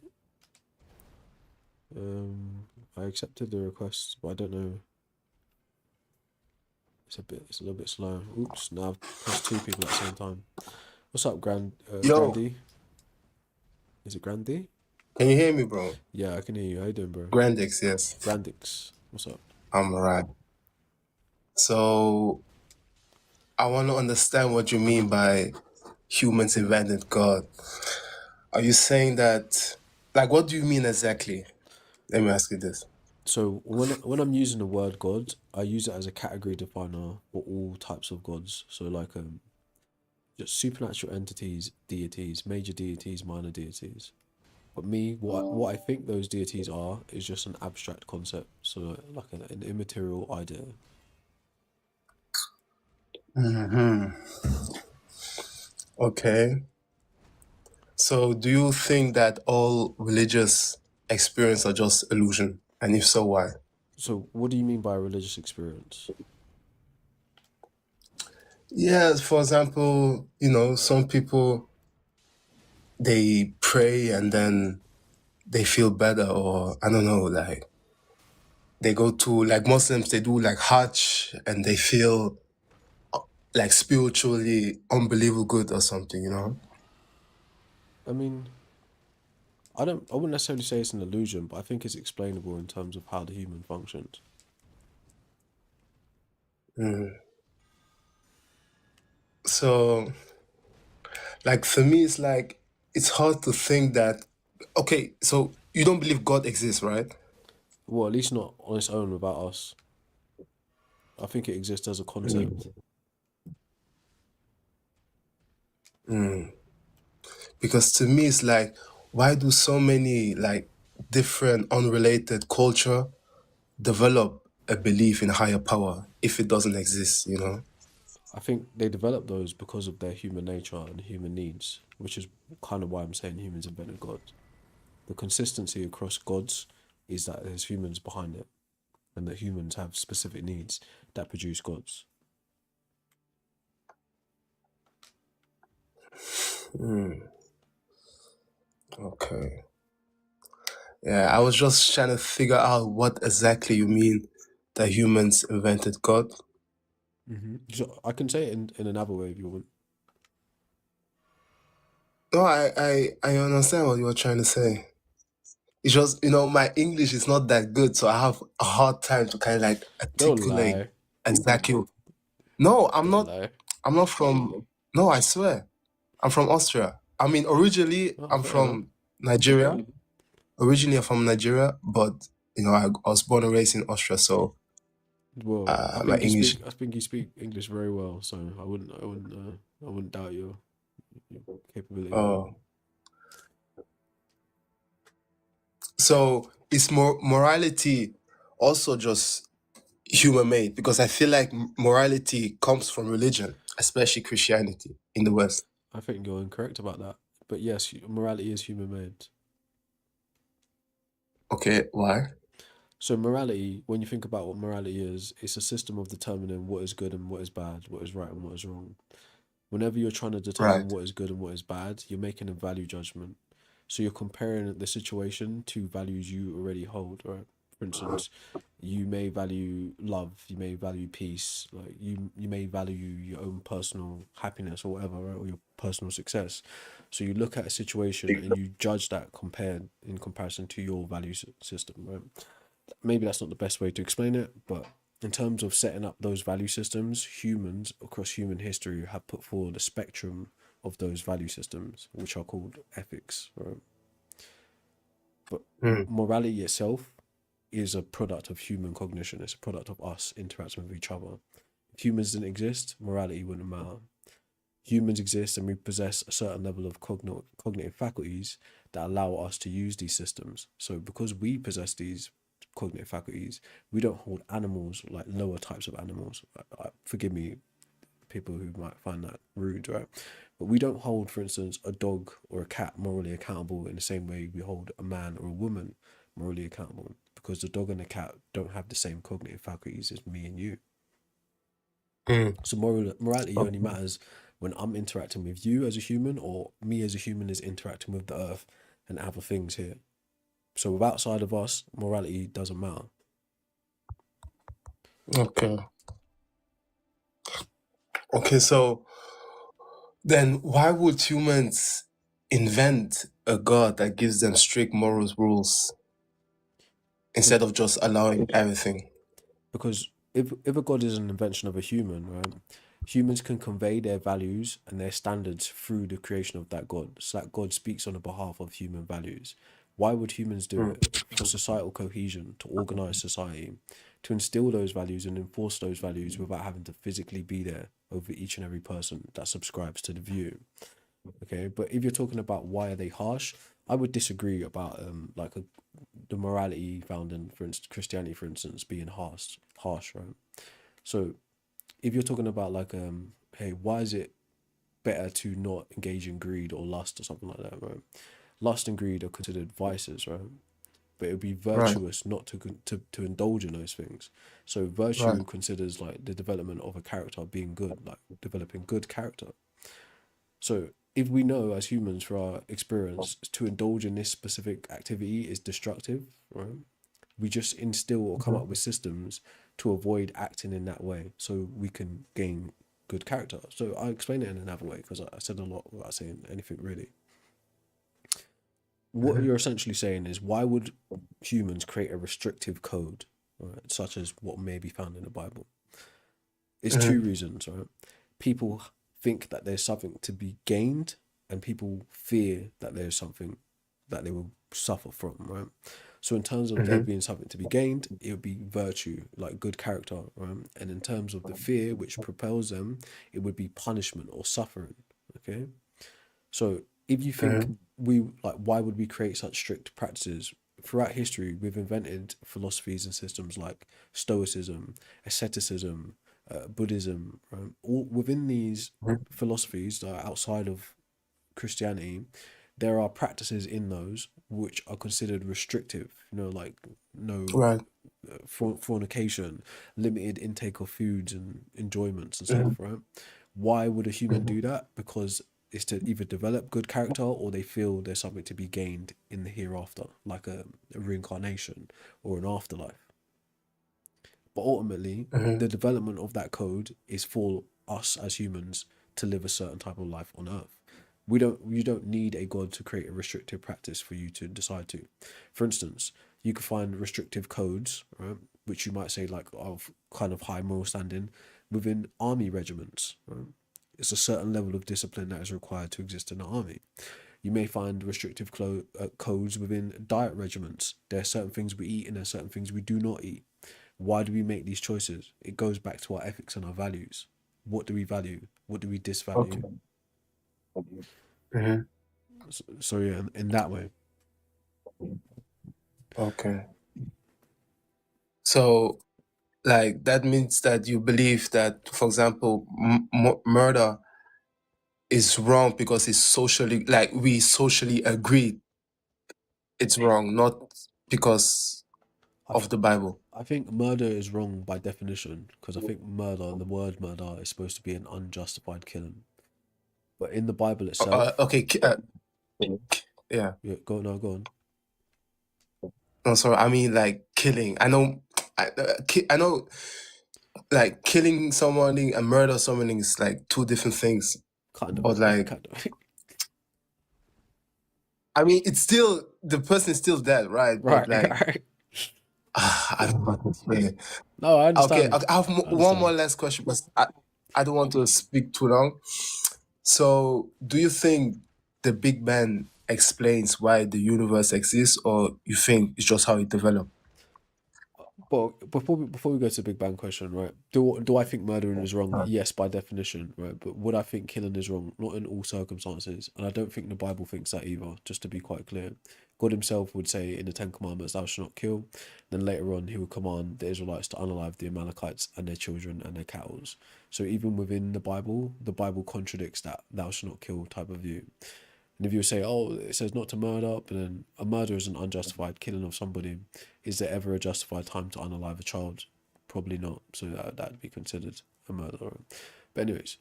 [SPEAKER 1] I accepted the request, but I don't know. It's a little bit slow. Oops! Now I've pressed two people at the same time. What's up,
[SPEAKER 9] Yo,
[SPEAKER 1] Grandy? Is it Grandy?
[SPEAKER 9] can you hear me, bro?
[SPEAKER 1] Yeah, I can hear you. How you doing, bro?
[SPEAKER 9] Grandix, yes.
[SPEAKER 1] Grandix. What's up?
[SPEAKER 9] I'm alright. So I want to understand what you mean by humans invented God. Are you saying that, like, what do you mean exactly? Let me ask you this.
[SPEAKER 1] So when I'm using the word God, I use it as a category definer for all types of gods. So like just supernatural entities, deities, major deities, minor deities. But me, what I think those deities are is just an abstract concept. So like an immaterial idea.
[SPEAKER 9] Okay. So do you think that all religious experience are just illusion? And if so, why?
[SPEAKER 1] So what do you mean by a religious experience?
[SPEAKER 9] Yeah, for example, some people, they pray and then they feel better, or I don't know, like they go to, like Muslims, they do like Hajj and they feel like spiritually unbelievable good or something.
[SPEAKER 1] I mean, I wouldn't necessarily say it's an illusion, but I think it's explainable in terms of how the human functions.
[SPEAKER 9] So, like for me, it's like, it's hard to think that, okay, so you don't believe God exists, right?
[SPEAKER 1] Well, at least not on its own without us. I think it exists as a concept.
[SPEAKER 9] Because to me, it's like, why do so many like different unrelated culture develop a belief in higher power if it doesn't exist?
[SPEAKER 1] I think they develop those because of their human nature and human needs, which is kind of why I'm saying humans invented God. The consistency across gods is that there's humans behind it, and that humans have specific needs that produce gods.
[SPEAKER 9] Okay. Yeah, I was just trying to figure out what exactly you mean that humans invented God.
[SPEAKER 1] So I can say it in another way if you want.
[SPEAKER 9] No, I understand what you're trying to say. It's just, my English is not that good, so I have a hard time to kind of like
[SPEAKER 1] Don't
[SPEAKER 9] articulate
[SPEAKER 1] lie.
[SPEAKER 9] exactly. No, I'm
[SPEAKER 1] Don't
[SPEAKER 9] not.
[SPEAKER 1] lie.
[SPEAKER 9] I'm not from. No, I swear, I'm from Austria. I mean, originally
[SPEAKER 1] Oh,
[SPEAKER 9] I'm
[SPEAKER 1] fair enough.
[SPEAKER 9] from Nigeria. Originally, I'm from Nigeria, but I was born and raised in Austria, so
[SPEAKER 1] Well,
[SPEAKER 9] my English.
[SPEAKER 1] I think you speak English very well, so I wouldn't doubt your capability there.
[SPEAKER 9] Oh, so is morality also just human made? Because I feel like morality comes from religion, especially Christianity in the West.
[SPEAKER 1] I think you're incorrect about that. But yes, morality is human made.
[SPEAKER 9] Okay, why?
[SPEAKER 1] So morality, when you think about what morality is, it's a system of determining what is good and what is bad, what is right and what is wrong. Whenever you're trying to determine
[SPEAKER 9] Right.
[SPEAKER 1] what is good and what is bad, you're making a value judgment. So you're comparing the situation to values you already hold, right? for instance, you may value love, you may value peace, like you may value your own personal happiness or whatever, right? Or your personal success. So you look at a situation and you judge that compared in comparison to your value system, right? Maybe that's not the best way to explain it, but in terms of setting up those value systems, humans across human history have put forward a spectrum of those value systems, which are called ethics, right? But morality itself is a product of human cognition. It's a product of us interacting with each other. If humans didn't exist, morality wouldn't matter. Humans exist and we possess a certain level of cognitive faculties that allow us to use these systems. So because we possess these cognitive faculties, we don't hold animals like lower types of animals. Forgive me, people who might find that rude, right? But we don't hold, for instance, a dog or a cat morally accountable in the same way we hold a man or a woman morally accountable, because the dog and the cat don't have the same cognitive faculties as me and you. So morality only matters when I'm interacting with you as a human, or me as a human is interacting with the earth and other things here. So outside of us, morality doesn't matter.
[SPEAKER 9] Okay, so then why would humans invent a god that gives them strict morals rules instead of just allowing everything?
[SPEAKER 1] Because if a god is an invention of a human, right, humans can convey their values and their standards through the creation of that god. So that god speaks on the behalf of human values. Why would humans do it? For societal cohesion, to organize society, to instill those values and enforce those values without having to physically be there over each and every person that subscribes to the view. Okay, but if you're talking about why are they harsh, I would disagree about the morality found in, for instance, Christianity, for instance, being harsh, right? So if you're talking about hey, why is it better to not engage in greed or lust or something like that, right? Lust and greed are considered vices, right? But it would be virtuous not to indulge in those things. So virtue considers like the development of a character being good, like developing good character. So if we know as humans through our experience to indulge in this specific activity is destructive, right? We just instill or come up with systems to avoid acting in that way so we can gain good character. So I explain it in another way because I said a lot without saying anything really. What you're essentially saying is, why would humans create a restrictive code, right, such as what may be found in the Bible? It's two reasons, right? People think that there's something to be gained, and people fear that there's something that they will suffer from, right? So in terms of there being something to be gained, it would be virtue, like good character, right? And in terms of the fear which propels them, it would be punishment or suffering, okay? So if you think why would we create such strict practices? Throughout history, we've invented philosophies and systems like Stoicism, asceticism, Buddhism. Right? All within these philosophies that are outside of Christianity, there are practices in those which are considered restrictive. Like no fornication, limited intake of foods and enjoyments and stuff. Right? Why would a human do that? Because it's to either develop good character or they feel there's something to be gained in the hereafter, like a reincarnation or an afterlife. But ultimately, the development of that code is for us as humans to live a certain type of life on Earth. You don't need a god to create a restrictive practice for you to decide to. For instance, you could find restrictive codes, right, which you might say like of kind of high moral standing within army regiments. Right? It's a certain level of discipline that is required to exist in the army. You may find restrictive codes within diet regiments. There are certain things we eat and there are certain things we do not eat. Why do we make these choices? It goes back to our ethics and our values. What do we value? What do we disvalue? So yeah, in that way.
[SPEAKER 9] Okay. So, like, that means that you believe that, for example, murder is wrong because it's socially, like, we socially agree it's wrong, not because of the Bible.
[SPEAKER 1] I think murder is wrong by definition because I think the word murder is supposed to be an unjustified killing. But in the Bible itself,
[SPEAKER 9] Okay, yeah.
[SPEAKER 1] go on.
[SPEAKER 9] No, sorry. I mean, like, killing. I know, like killing somebody and murder somebody is like two different things.
[SPEAKER 1] Kind of.
[SPEAKER 9] But like,
[SPEAKER 1] Kind of.
[SPEAKER 9] I mean, it's still the person is still dead, right? But
[SPEAKER 1] Right.
[SPEAKER 9] like,
[SPEAKER 1] Right.
[SPEAKER 9] I don't know what to say.
[SPEAKER 1] No, I
[SPEAKER 9] Okay,
[SPEAKER 1] understand.
[SPEAKER 9] I have
[SPEAKER 1] I
[SPEAKER 9] one
[SPEAKER 1] understand.
[SPEAKER 9] more last question, but I don't want to speak too long. So, do you think the Big Bang explains why the universe exists, or you think it's just how it developed?
[SPEAKER 1] Well, before we go to the Big Bang question, right? Do I think murdering is wrong? Yes, by definition, right? But would I think killing is wrong? Not in all circumstances, and I don't think the Bible thinks that either. Just to be quite clear, God Himself would say in the Ten Commandments, "Thou shalt not kill." Then later on, He would command the Israelites to unalive the Amalekites and their children and their cattle. So even within the Bible contradicts that "Thou shalt not kill" type of view. And if you say, oh, it says not to murder, but then a murder is an unjustified killing of somebody, is there ever a justified time to unalive a child? Probably not. So that'd be considered a murder. But anyways,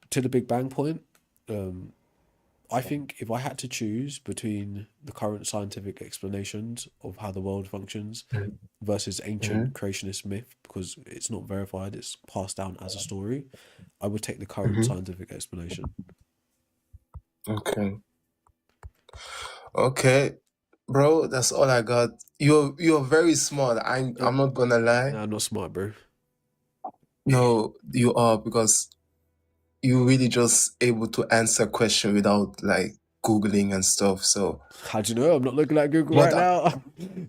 [SPEAKER 1] to the Big Bang point, I think if I had to choose between the current scientific explanations of how the world functions versus ancient creationist myth, because it's not verified, it's passed down as a story, I would take the current scientific explanation.
[SPEAKER 9] Okay, bro, that's all I got. You're very smart. I'm not gonna lie.
[SPEAKER 1] Nah, I'm not smart, bro.
[SPEAKER 9] No, you are, because you really just able to answer question without like Googling and stuff. So
[SPEAKER 1] How do you know? I'm not looking at Google
[SPEAKER 9] But
[SPEAKER 1] right now.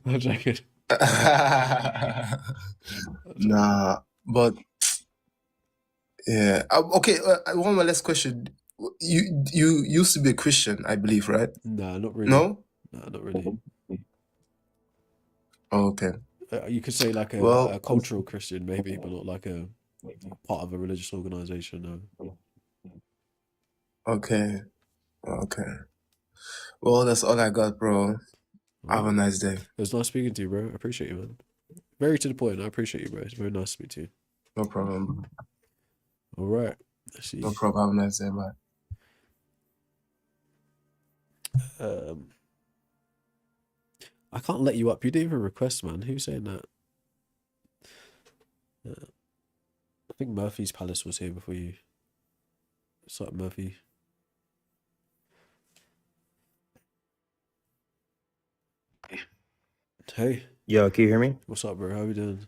[SPEAKER 1] I'm joking.
[SPEAKER 9] nah, but yeah. Okay, one more last question. You used to be a Christian, I believe, right?
[SPEAKER 1] Nah, not really.
[SPEAKER 9] No?
[SPEAKER 1] Nah, not really.
[SPEAKER 9] Oh, okay.
[SPEAKER 1] You could say like a
[SPEAKER 9] Well,
[SPEAKER 1] cultural Christian, maybe, but not like a part of a religious organization. No.
[SPEAKER 9] okay. Well, that's all I got, bro. Have a
[SPEAKER 1] Alright.
[SPEAKER 9] nice day.
[SPEAKER 1] It was nice speaking to you, bro. I appreciate you, man. Very to the point. I appreciate you, bro. It's very nice to speak to you.
[SPEAKER 9] No problem.
[SPEAKER 1] All right. Let's see.
[SPEAKER 9] No problem. Have a nice day, bye.
[SPEAKER 1] I can't let you up. You didn't even request, man. Who's saying that? I think Murphy's Palace was here before you. What's up, Murphy? Hey.
[SPEAKER 10] Yo, can you hear me?
[SPEAKER 1] What's up, bro? How we doing?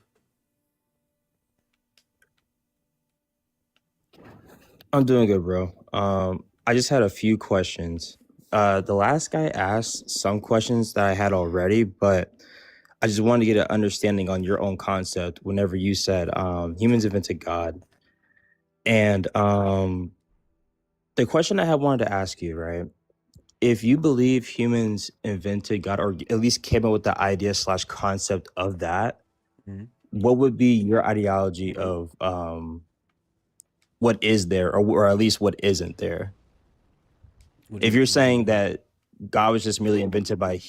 [SPEAKER 10] I'm doing good, bro. I just had a few questions. The last guy asked some questions that I had already, but I just wanted to get an understanding on your own concept whenever you said humans invented God. And the question I had wanted to ask you, right? If you believe humans invented God, or at least came up with the idea / concept of that, what would be your ideology of what is there, or at least what isn't there? If you're saying that God was just merely invented by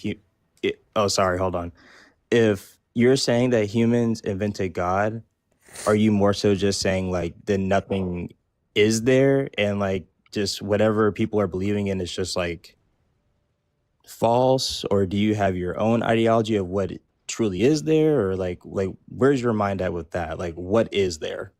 [SPEAKER 10] hold on. If you're saying that humans invented God, are you more so just saying like then nothing is there, and like just whatever people are believing in is just like false? Or do you have your own ideology of what truly is there? Or like where's your mind at with that? Like, what is there?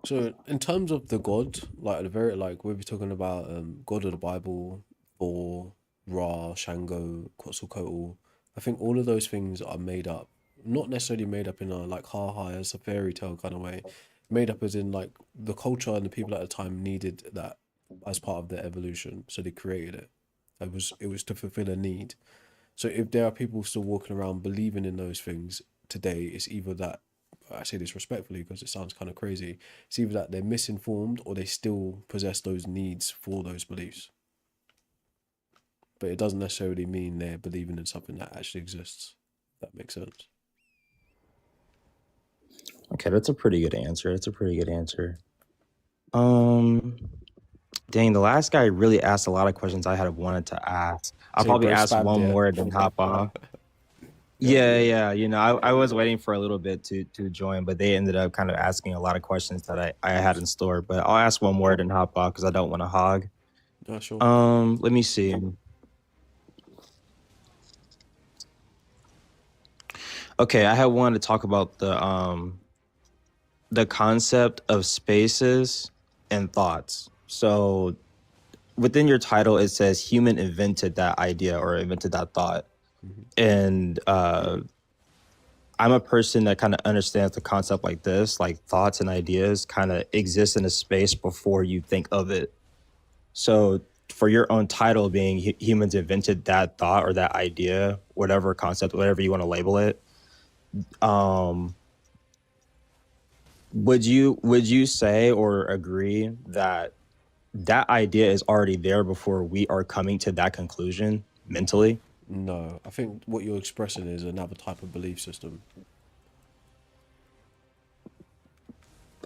[SPEAKER 1] So in terms of the God, like the very we'll be talking about God of the Bible, Thor, Ra, Shango, Quetzalcoatl. I think all of those things are made up. Not necessarily made up in a like as a fairy tale kind of way. Made up as in like the culture and the people at the time needed that as part of their evolution. So they created it. It was to fulfill a need. So if there are people still walking around believing in those things today, it's either that, I say this respectfully because it sounds kind of crazy, it's either that they're misinformed or they still possess those needs for those beliefs. But it doesn't necessarily mean they're believing in something that actually exists. If that makes sense.
[SPEAKER 10] Okay, that's a pretty good answer. Dang, the last guy really asked a lot of questions I had wanted to ask. I'll probably ask one more and then hop off. Yeah. You know, I was waiting for a little bit to join, but they ended up kind of asking a lot of questions that I had in store. But I'll ask one more and then hop off because I don't want to hog.
[SPEAKER 1] Sure.
[SPEAKER 10] Let me see. Okay, I had wanted to talk about the concept of spaces and thoughts. So within your title, it says human invented that idea or invented that thought. And I'm a person that kind of understands the concept like this, like thoughts and ideas kind of exist in a space before you think of it. So for your own title being humans invented that thought or that idea, whatever concept, whatever you want to label it, would you say or agree that that idea is already there before we are coming to that conclusion mentally?
[SPEAKER 1] No, I think what you're expressing is another type of belief system.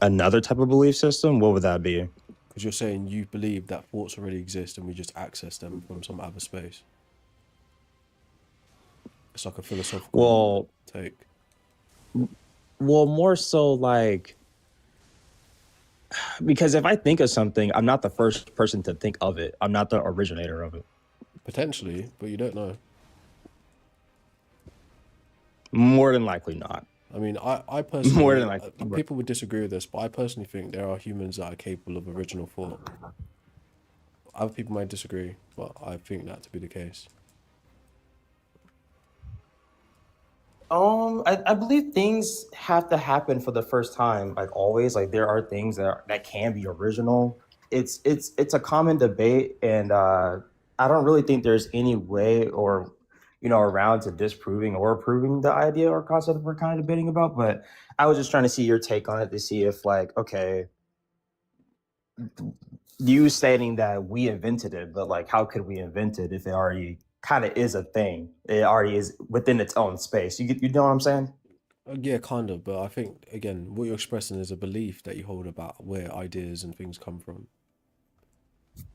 [SPEAKER 10] Another type of belief system? What would that be?
[SPEAKER 1] Because you're saying you believe that thoughts already exist and we just access them from some other space. It's like a philosophical take.
[SPEAKER 10] Well, more so like, because if I think of something, I'm not the first person to think of it. I'm not the originator of it.
[SPEAKER 1] Potentially, but you don't know.
[SPEAKER 10] More than likely not.
[SPEAKER 1] I mean, I personally,
[SPEAKER 10] More than likely.
[SPEAKER 1] people would disagree with this, but I personally think there are humans that are capable of original thought. Other people might disagree, but I think that to be the case.
[SPEAKER 10] I believe things have to happen for the first time, like always. Like there are things that can be original. It's a common debate, and I don't really think there's any way or around to disproving or proving the idea or concept we're kind of debating about. But I was just trying to see your take on it to see if, like, okay, you stating that we invented it, but like, how could we invent it if it already kind of is a thing? It already is within its own space. You know what I'm saying?
[SPEAKER 1] Yeah, kind of, but I think, again, what you're expressing is a belief that you hold about where ideas and things come from.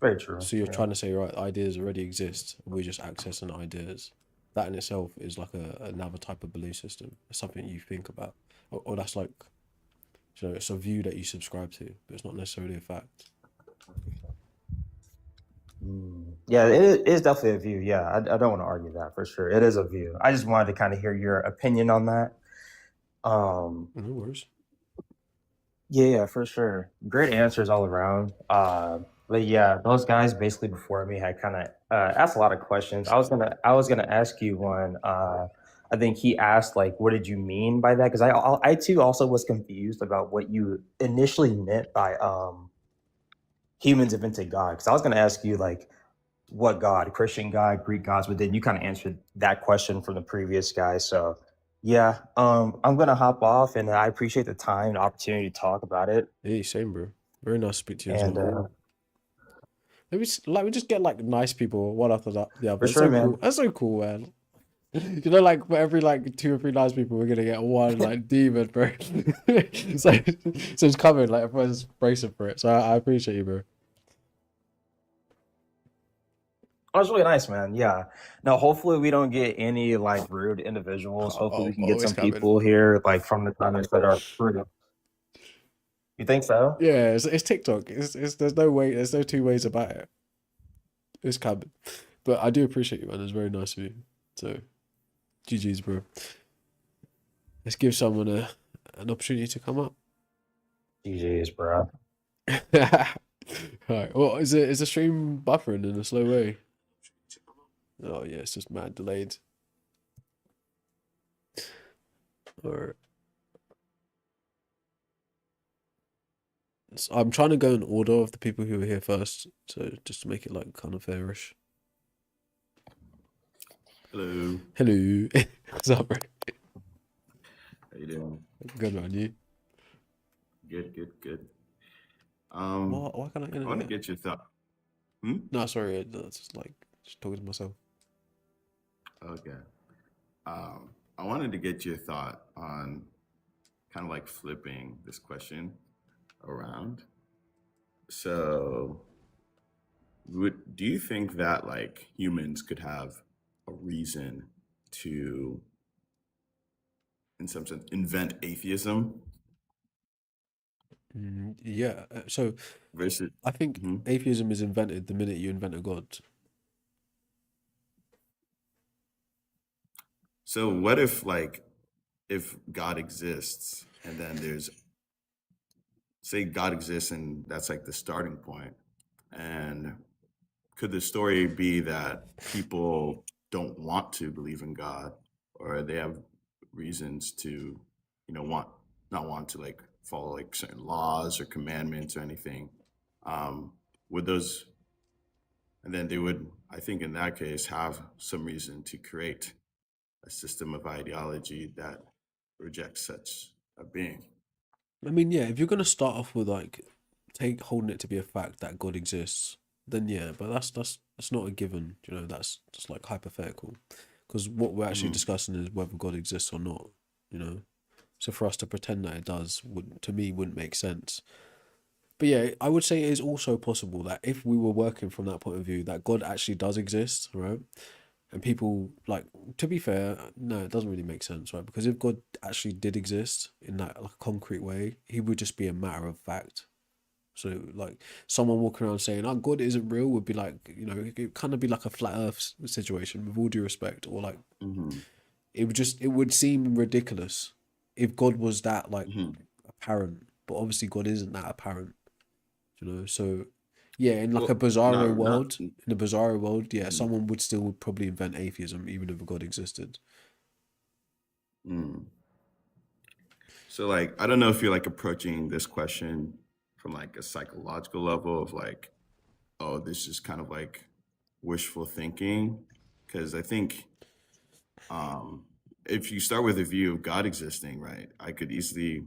[SPEAKER 10] Very true.
[SPEAKER 1] So you're trying to say, right, ideas already exist, we're just accessing ideas. That in itself is like another type of belief system. It's something you think about. Or that's like, it's a view that you subscribe to, but it's not necessarily a fact.
[SPEAKER 10] Yeah, it is definitely a view. Yeah, I don't want to argue that for sure. It is a view. I just wanted to kind of hear your opinion on that.
[SPEAKER 1] No worries.
[SPEAKER 10] Yeah, for sure. Great answers all around. But yeah, those guys basically before me had kind of asked a lot of questions. I was gonna ask you one. I think he asked like, "What did you mean by that?" Because I too also was confused about what you initially meant by humans invented God. Because I was gonna ask you like, what God, Christian God, Greek gods, but then you kind of answered that question from the previous guy. So yeah, I'm gonna hop off, and I appreciate the time and opportunity to talk about it.
[SPEAKER 1] Hey, same, bro. Very nice to speak to you as
[SPEAKER 10] And
[SPEAKER 1] well. Maybe we just get like nice people one after the other.
[SPEAKER 10] for
[SPEAKER 1] It's
[SPEAKER 10] sure,
[SPEAKER 1] so
[SPEAKER 10] man.
[SPEAKER 1] cool. That's so cool, man. Like for every like 2 or 3 nice people, we're gonna get one like demon, bro. so it's coming. Like everyone's bracing for it. So I appreciate you, bro.
[SPEAKER 10] Oh, it's really nice, man. Yeah. No, hopefully we don't get any like rude individuals. Hopefully we can get some people here like from the comments that are rude. You think so?
[SPEAKER 1] Yeah, it's TikTok. It's there's no way. There's no two ways about it. It's coming. But I do appreciate you, man. It's very nice of you. So, GG's, bro. Let's give someone an opportunity to come up.
[SPEAKER 10] GG's, bro.
[SPEAKER 1] Alright. Well, is the stream buffering in a slow way? Oh yeah, it's just mad delayed. Alright. So I'm trying to go in order of the people who were here first, so just to make it like kind of fairish.
[SPEAKER 11] Hello.
[SPEAKER 1] Hello. What's up, bro?
[SPEAKER 11] How you doing?
[SPEAKER 1] Good, man. You?
[SPEAKER 11] Good.
[SPEAKER 1] Why can't I
[SPEAKER 11] I want to get your thought.
[SPEAKER 1] No, sorry. That's just like just talking to myself.
[SPEAKER 11] Okay. I wanted to get your thought on kind of like flipping this question around. So, do you think that like humans could have a reason to, in some sense, invent atheism?
[SPEAKER 1] Yeah. So
[SPEAKER 11] Versus,
[SPEAKER 1] I think atheism is invented the minute you invent a god.
[SPEAKER 11] so what if like if God exists, and then say God exists, and that's like the starting point, and could the story be that people don't want to believe in God, or they have reasons to, want not want to like follow like certain laws or commandments or anything? Would those, and then they would, I think, in that case, have some reason to create a system of ideology that rejects such a being.
[SPEAKER 1] I mean, yeah, if you're gonna start off with like holding it to be a fact that God exists, then yeah, but that's not a given. That's just like hypothetical, because what we're actually discussing is whether God exists or not. You know, so for us to pretend that it does would, to me, wouldn't make sense. But yeah, I would say it is also possible that if we were working from that point of view, that God actually does exist, right? And people like, to be fair, no, it doesn't really make sense, right? Because if God actually did exist in that like concrete way, he would just be a matter of fact. So like someone walking around saying, "Oh, God isn't real," would be like, it kind of be like a flat Earth situation, with all due respect, or like it would seem ridiculous if God was that like apparent, but obviously God isn't that apparent. So yeah, in like a
[SPEAKER 11] Well,
[SPEAKER 1] bizarro
[SPEAKER 11] not.
[SPEAKER 1] world, yeah, someone would still probably invent atheism even if a God existed.
[SPEAKER 11] Mm. So like, I don't know if you're like approaching this question from like a psychological level of like, oh, this is kind of like wishful thinking, because I think if you start with a view of God existing, right, I could easily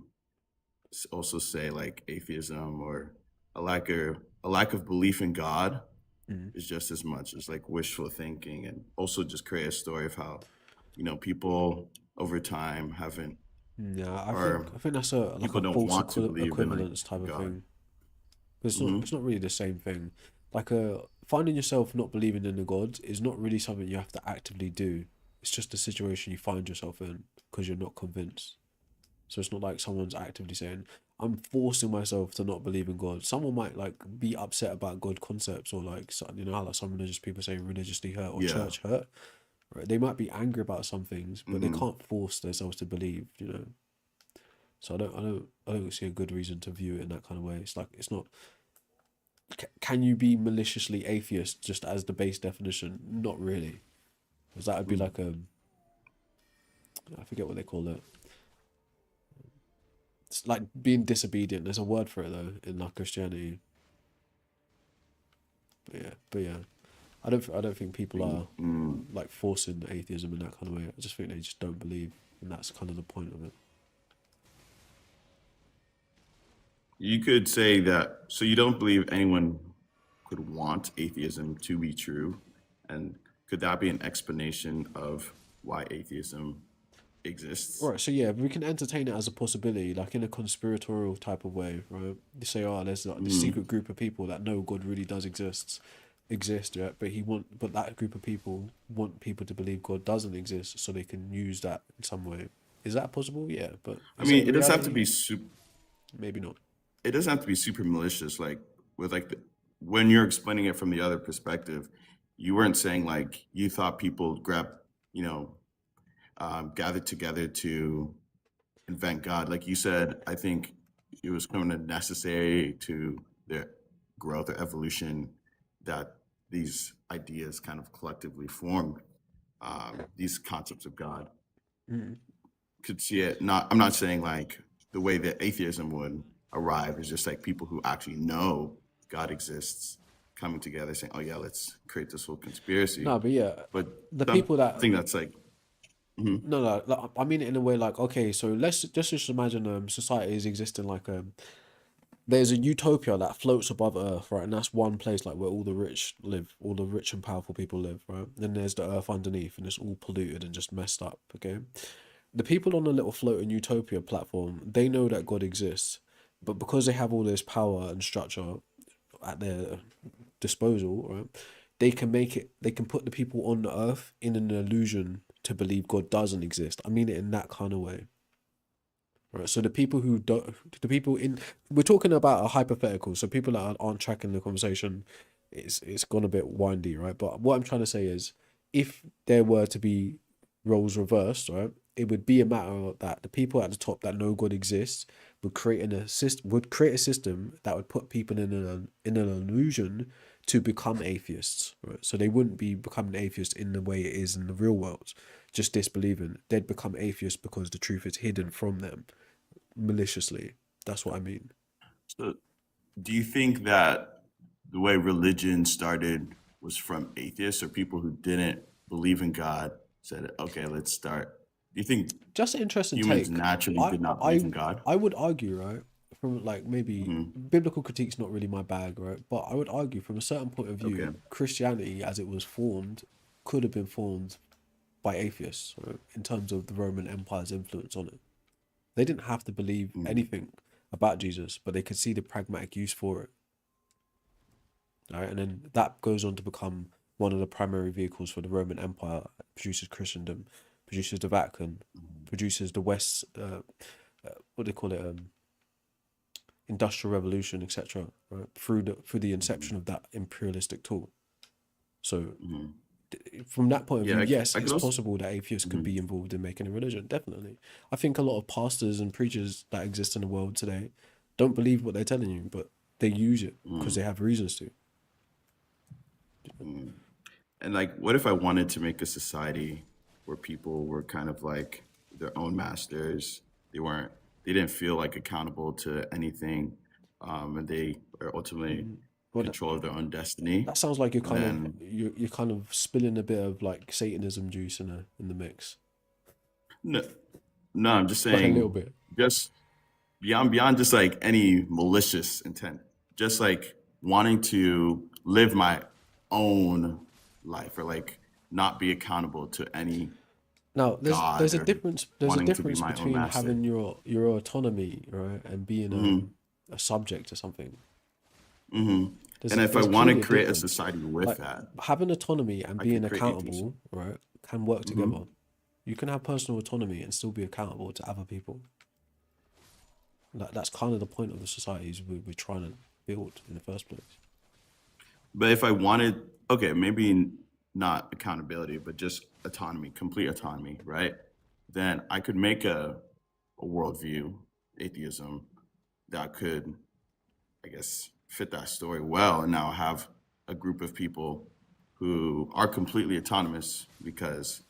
[SPEAKER 11] also say like atheism or a lack of belief in God
[SPEAKER 1] Mm.
[SPEAKER 11] is just as much as like wishful thinking, and also just create a story of how people over time haven't,
[SPEAKER 1] Yeah, I think
[SPEAKER 11] or
[SPEAKER 1] I think that's a like
[SPEAKER 11] people
[SPEAKER 1] a
[SPEAKER 11] don't
[SPEAKER 1] false
[SPEAKER 11] want to believe in like
[SPEAKER 1] equivalence type of
[SPEAKER 11] God.
[SPEAKER 1] thing. But
[SPEAKER 11] Hmm.
[SPEAKER 1] it's not really the same thing. Like finding yourself not believing in a God is not really something you have to actively do. It's just a situation you find yourself in because you're not convinced. So it's not like someone's actively saying, "I'm forcing myself to not believe in God." Someone might like be upset about God concepts, or like how like some religious people say religiously hurt or
[SPEAKER 11] Yeah.
[SPEAKER 1] church hurt. Right? They might be angry about some things, but they
[SPEAKER 11] Hmm.
[SPEAKER 1] can't force themselves to believe. So I don't see a good reason to view it in that kind of way. It's like it's not. Can you be maliciously atheist just as the base definition? Not really, because that would be like I forget what they call it. It's like being disobedient. There's a word for it though in like Christianity. But yeah, I don't think people are
[SPEAKER 11] Mm.
[SPEAKER 1] like forcing atheism in that kind of way. I just think they just don't believe, and that's kind of the point of it.
[SPEAKER 11] You could say that. So you don't believe anyone could want atheism to be true, and could that be an explanation of why atheism exists?
[SPEAKER 1] Right, so yeah, we can entertain it as a possibility, like in a conspiratorial type of way, right? You say, "Oh, there's like this
[SPEAKER 11] Mm.
[SPEAKER 1] secret group of people that know God really does exist, yeah." But that group of people want people to believe God doesn't exist, so they can use that in some way. Is that possible? Yeah, but
[SPEAKER 11] I
[SPEAKER 1] is it
[SPEAKER 11] mean,
[SPEAKER 1] in
[SPEAKER 11] it doesn't have to
[SPEAKER 1] reality?
[SPEAKER 11] be super.
[SPEAKER 1] Maybe not.
[SPEAKER 11] It doesn't have to be super malicious. Like with like when you're explaining it from the other perspective, you weren't saying like you thought people you know, gathered together to invent God. Like you said, I think it was kind of necessary to their growth or evolution that these ideas kind of collectively formed, these concepts of God.
[SPEAKER 1] Mm.
[SPEAKER 11] Could see it. Not, I'm not saying like the way that atheism would arrive is just like people who actually know God exists coming together saying, "Oh yeah, let's create this whole conspiracy."
[SPEAKER 1] No, but yeah,
[SPEAKER 11] But
[SPEAKER 1] the people that
[SPEAKER 11] something that's like, mhm,
[SPEAKER 1] no, like, I mean it in a way like, okay, so let's just imagine society is existing like there's a utopia that floats above Earth, right? And that's one place like where all the rich live, all the rich and powerful people live, right? Then there's the Earth underneath, and it's all polluted and just messed up. Okay, the people on the little floating utopia platform, they know that God exists, but because they have all this power and structure at their disposal, right? They can put the people on the Earth in an illusion to believe God doesn't exist. I mean it in that kind of way. Right, so the people who don't, the people in, we're talking about a hypothetical. So people that aren't tracking the conversation, it's gone a bit windy, right? But what I'm trying to say is, if there were to be roles reversed, right? it would be a matter of that the people at the top that know God exists would create a system that would put people in an illusion to become atheists, right? So they wouldn't be becoming atheists in the way it is in the real world, just disbelieving. They'd become atheists because the truth is hidden from them maliciously. That's what I mean.
[SPEAKER 11] So, do you think that the way religion started was from atheists or people who didn't believe in God said, okay, let's start? Do you think
[SPEAKER 1] Just an interesting
[SPEAKER 11] humans
[SPEAKER 1] take.
[SPEAKER 11] naturally did not believe in God?
[SPEAKER 1] I would argue, right, from like maybe
[SPEAKER 11] Mm-hmm.
[SPEAKER 1] biblical critique's not really my bag, right? But I would argue from a certain point of view,
[SPEAKER 11] Okay.
[SPEAKER 1] Christianity as it was formed could have been formed by atheists, right, in terms of the Roman Empire's influence on it. They didn't have to believe anything about Jesus, but they could see the pragmatic use for it. Right? And then that goes on to become one of the primary vehicles for the Roman Empire, produces Christendom, produces the Vatican, produces the West, what do they call it, Industrial Revolution, etc. Right? Through the inception of that imperialistic tool. So from that point of
[SPEAKER 11] Yeah,
[SPEAKER 1] view, yes,
[SPEAKER 11] I
[SPEAKER 1] it's
[SPEAKER 11] could also.
[SPEAKER 1] possible that atheists could be involved in making a religion. Definitely, I think a lot of pastors and preachers that exist in the world today don't believe what they're telling you, but they use it because they have reasons to.
[SPEAKER 11] And like, what if I wanted to make a society where people were kind of like their own masters? They didn't feel like accountable to anything, and they are ultimately
[SPEAKER 1] Well,
[SPEAKER 11] control of their own destiny.
[SPEAKER 1] that sounds like
[SPEAKER 11] Then
[SPEAKER 1] you're kind of spilling a bit of like Satanism juice in the mix,
[SPEAKER 11] no, no, I'm just
[SPEAKER 1] like a little
[SPEAKER 11] saying,
[SPEAKER 1] bit.
[SPEAKER 11] just beyond just like any malicious intent, just like wanting to live my own life or like not be accountable to any
[SPEAKER 1] Now,
[SPEAKER 11] God
[SPEAKER 1] there's a
[SPEAKER 11] or
[SPEAKER 1] difference. There's a
[SPEAKER 11] wanting to be
[SPEAKER 1] difference
[SPEAKER 11] my own
[SPEAKER 1] between
[SPEAKER 11] master.
[SPEAKER 1] having your autonomy, right, and being a subject to something.
[SPEAKER 11] And if I
[SPEAKER 1] There's
[SPEAKER 11] want to
[SPEAKER 1] clearly a
[SPEAKER 11] create a
[SPEAKER 1] difference.
[SPEAKER 11] society with
[SPEAKER 1] Like
[SPEAKER 11] that,
[SPEAKER 1] having autonomy and
[SPEAKER 11] I
[SPEAKER 1] being
[SPEAKER 11] could create atheism.
[SPEAKER 1] accountable, right, can work together. You can have personal autonomy and still be accountable to other people. That's kind of the point of the societies we're trying to build in the first place.
[SPEAKER 11] But if I wanted, okay, maybe not accountability, but just autonomy, complete autonomy, right? Then I could make a worldview, atheism, that could, I guess, fit that story well, and now have a group of people who are completely autonomous because,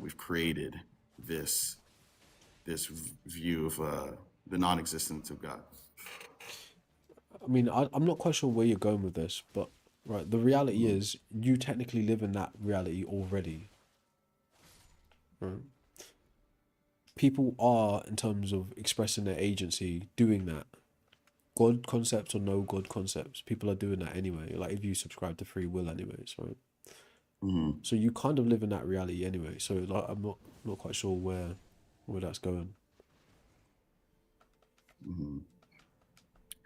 [SPEAKER 11] we've created this view of the non-existence of God.
[SPEAKER 1] I mean, I'm not quite sure where you're going with this, but right, the reality is you technically live in that reality already. Right? People are, in terms of expressing their agency, doing that. God concepts or no God concepts, people are doing that anyway. Like if you subscribe to free will, anyways, right? So you kind of live in that reality anyway. So like, I'm not quite sure where that's going.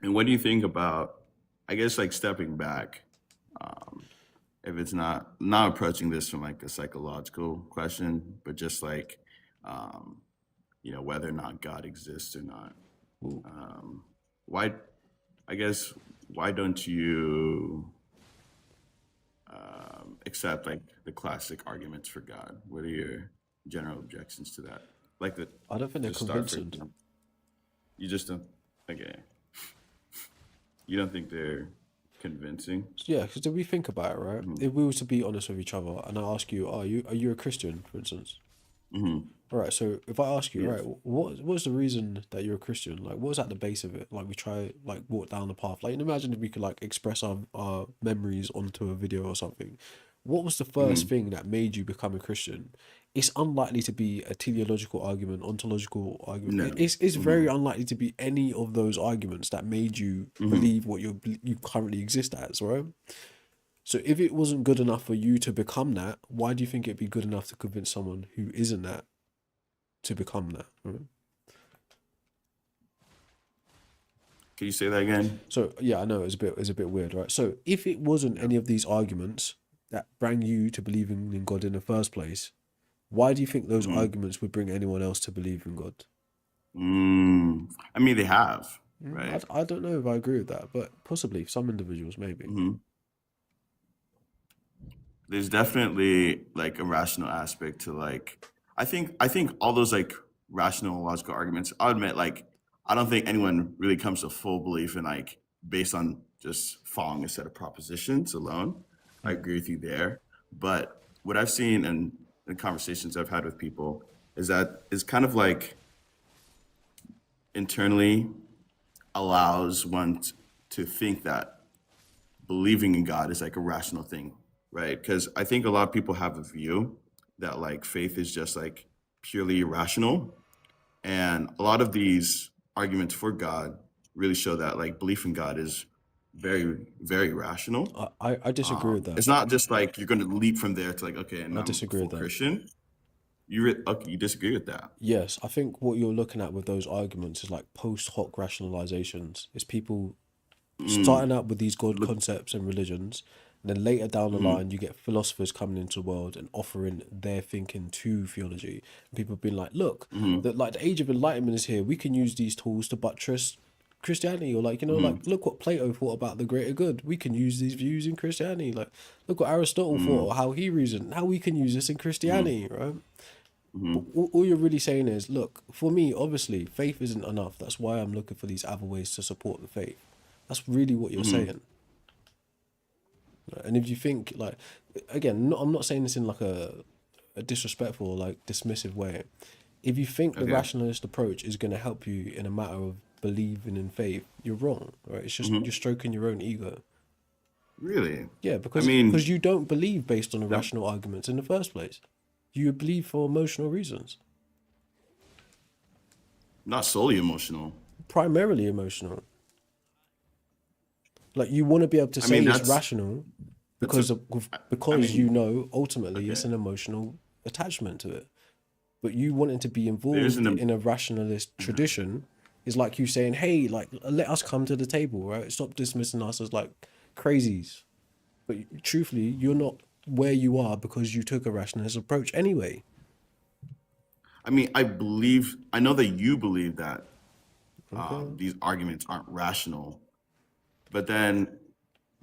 [SPEAKER 11] And what do you think about, I guess, like stepping back, if it's not approaching this from like a psychological question, but just like, whether or not God exists or not. Why, I guess, why don't you accept like the classic arguments for God? What are your general objections to that? Like the
[SPEAKER 1] I don't think they're
[SPEAKER 11] to start, for
[SPEAKER 1] convincing.
[SPEAKER 11] example, you just don't. Okay, you don't think they're convincing?
[SPEAKER 1] Yeah, because if we think about it, right? If we were to be honest with each other, and I ask you, are you a Christian, for instance? All right. So if I ask you,
[SPEAKER 11] Yes.
[SPEAKER 1] right, what's the reason that you're a Christian? Like, what's at the base of it? Like, we try like walk down the path. Like, imagine if we could like express our memories onto a video or something. What was the first thing that made you become a Christian? It's unlikely to be a teleological argument, ontological argument.
[SPEAKER 11] No.
[SPEAKER 1] It's very unlikely to be any of those arguments that made you believe what you currently exist as, right? So if it wasn't good enough for you to become that, why do you think it'd be good enough to convince someone who isn't that to become that? Right?
[SPEAKER 11] Can you say that again?
[SPEAKER 1] So yeah, I know it's a bit weird, right? So if it wasn't any of these arguments that bring you to believing in God in the first place, why do you think those arguments would bring anyone else to believe in God?
[SPEAKER 11] I mean, they have, right?
[SPEAKER 1] I don't know if I agree with that, but possibly some individuals maybe.
[SPEAKER 11] There's definitely like a rational aspect to like I think all those like rational logical arguments, I'll admit, like, I don't think anyone really comes to full belief in like based on just following a set of propositions alone. I agree with you there. But what I've seen in the conversations I've had with people is that it's kind of like internally allows one to think that believing in God is like a rational thing, right? Because I think a lot of people have a view that like faith is just like purely irrational. And a lot of these arguments for God really show that like belief in God is very, very rational.
[SPEAKER 1] I disagree with that.
[SPEAKER 11] It's not just like you're going to leap from there to like, okay, and
[SPEAKER 1] I
[SPEAKER 11] I'm a
[SPEAKER 1] disagree
[SPEAKER 11] full
[SPEAKER 1] with that.
[SPEAKER 11] Christian. Okay, you disagree with that?
[SPEAKER 1] Yes, I think what you're looking at with those arguments is like post hoc rationalizations. It's people starting out with these God concepts and religions, and then later down the line, you get philosophers coming into the world and offering their thinking to theology. And people being like, "Look, that like the Age of Enlightenment is here. We can use these tools to buttress Christianity, or like like look what Plato thought about the greater good. We can use these views in Christianity. Like look what Aristotle thought, or how he reasoned. How we can use this in Christianity, right?" But all you're really saying is, look, for me, obviously, faith isn't enough. That's why I'm looking for these other ways to support the faith. That's really what you're saying. And if you think, like, again, I'm not saying this in like a disrespectful or like dismissive way. If you think the rationalist approach is going to help you in a matter of believing in faith, you're wrong, right? It's just you're stroking your own ego.
[SPEAKER 11] Really?
[SPEAKER 1] Yeah, because you don't believe based on the rational arguments in the first place. You believe for emotional reasons.
[SPEAKER 11] Not solely emotional.
[SPEAKER 1] Primarily emotional. Like you want to be able to say it's rational because you know ultimately it's an emotional attachment to it. But you wanting to be involved in a rationalist tradition is like you saying, "Hey, like let us come to the table, right? Stop dismissing us as like crazies." But truthfully, you're not where you are because you took a rationalist approach anyway.
[SPEAKER 11] I mean, I know that you believe that these arguments aren't rational, but then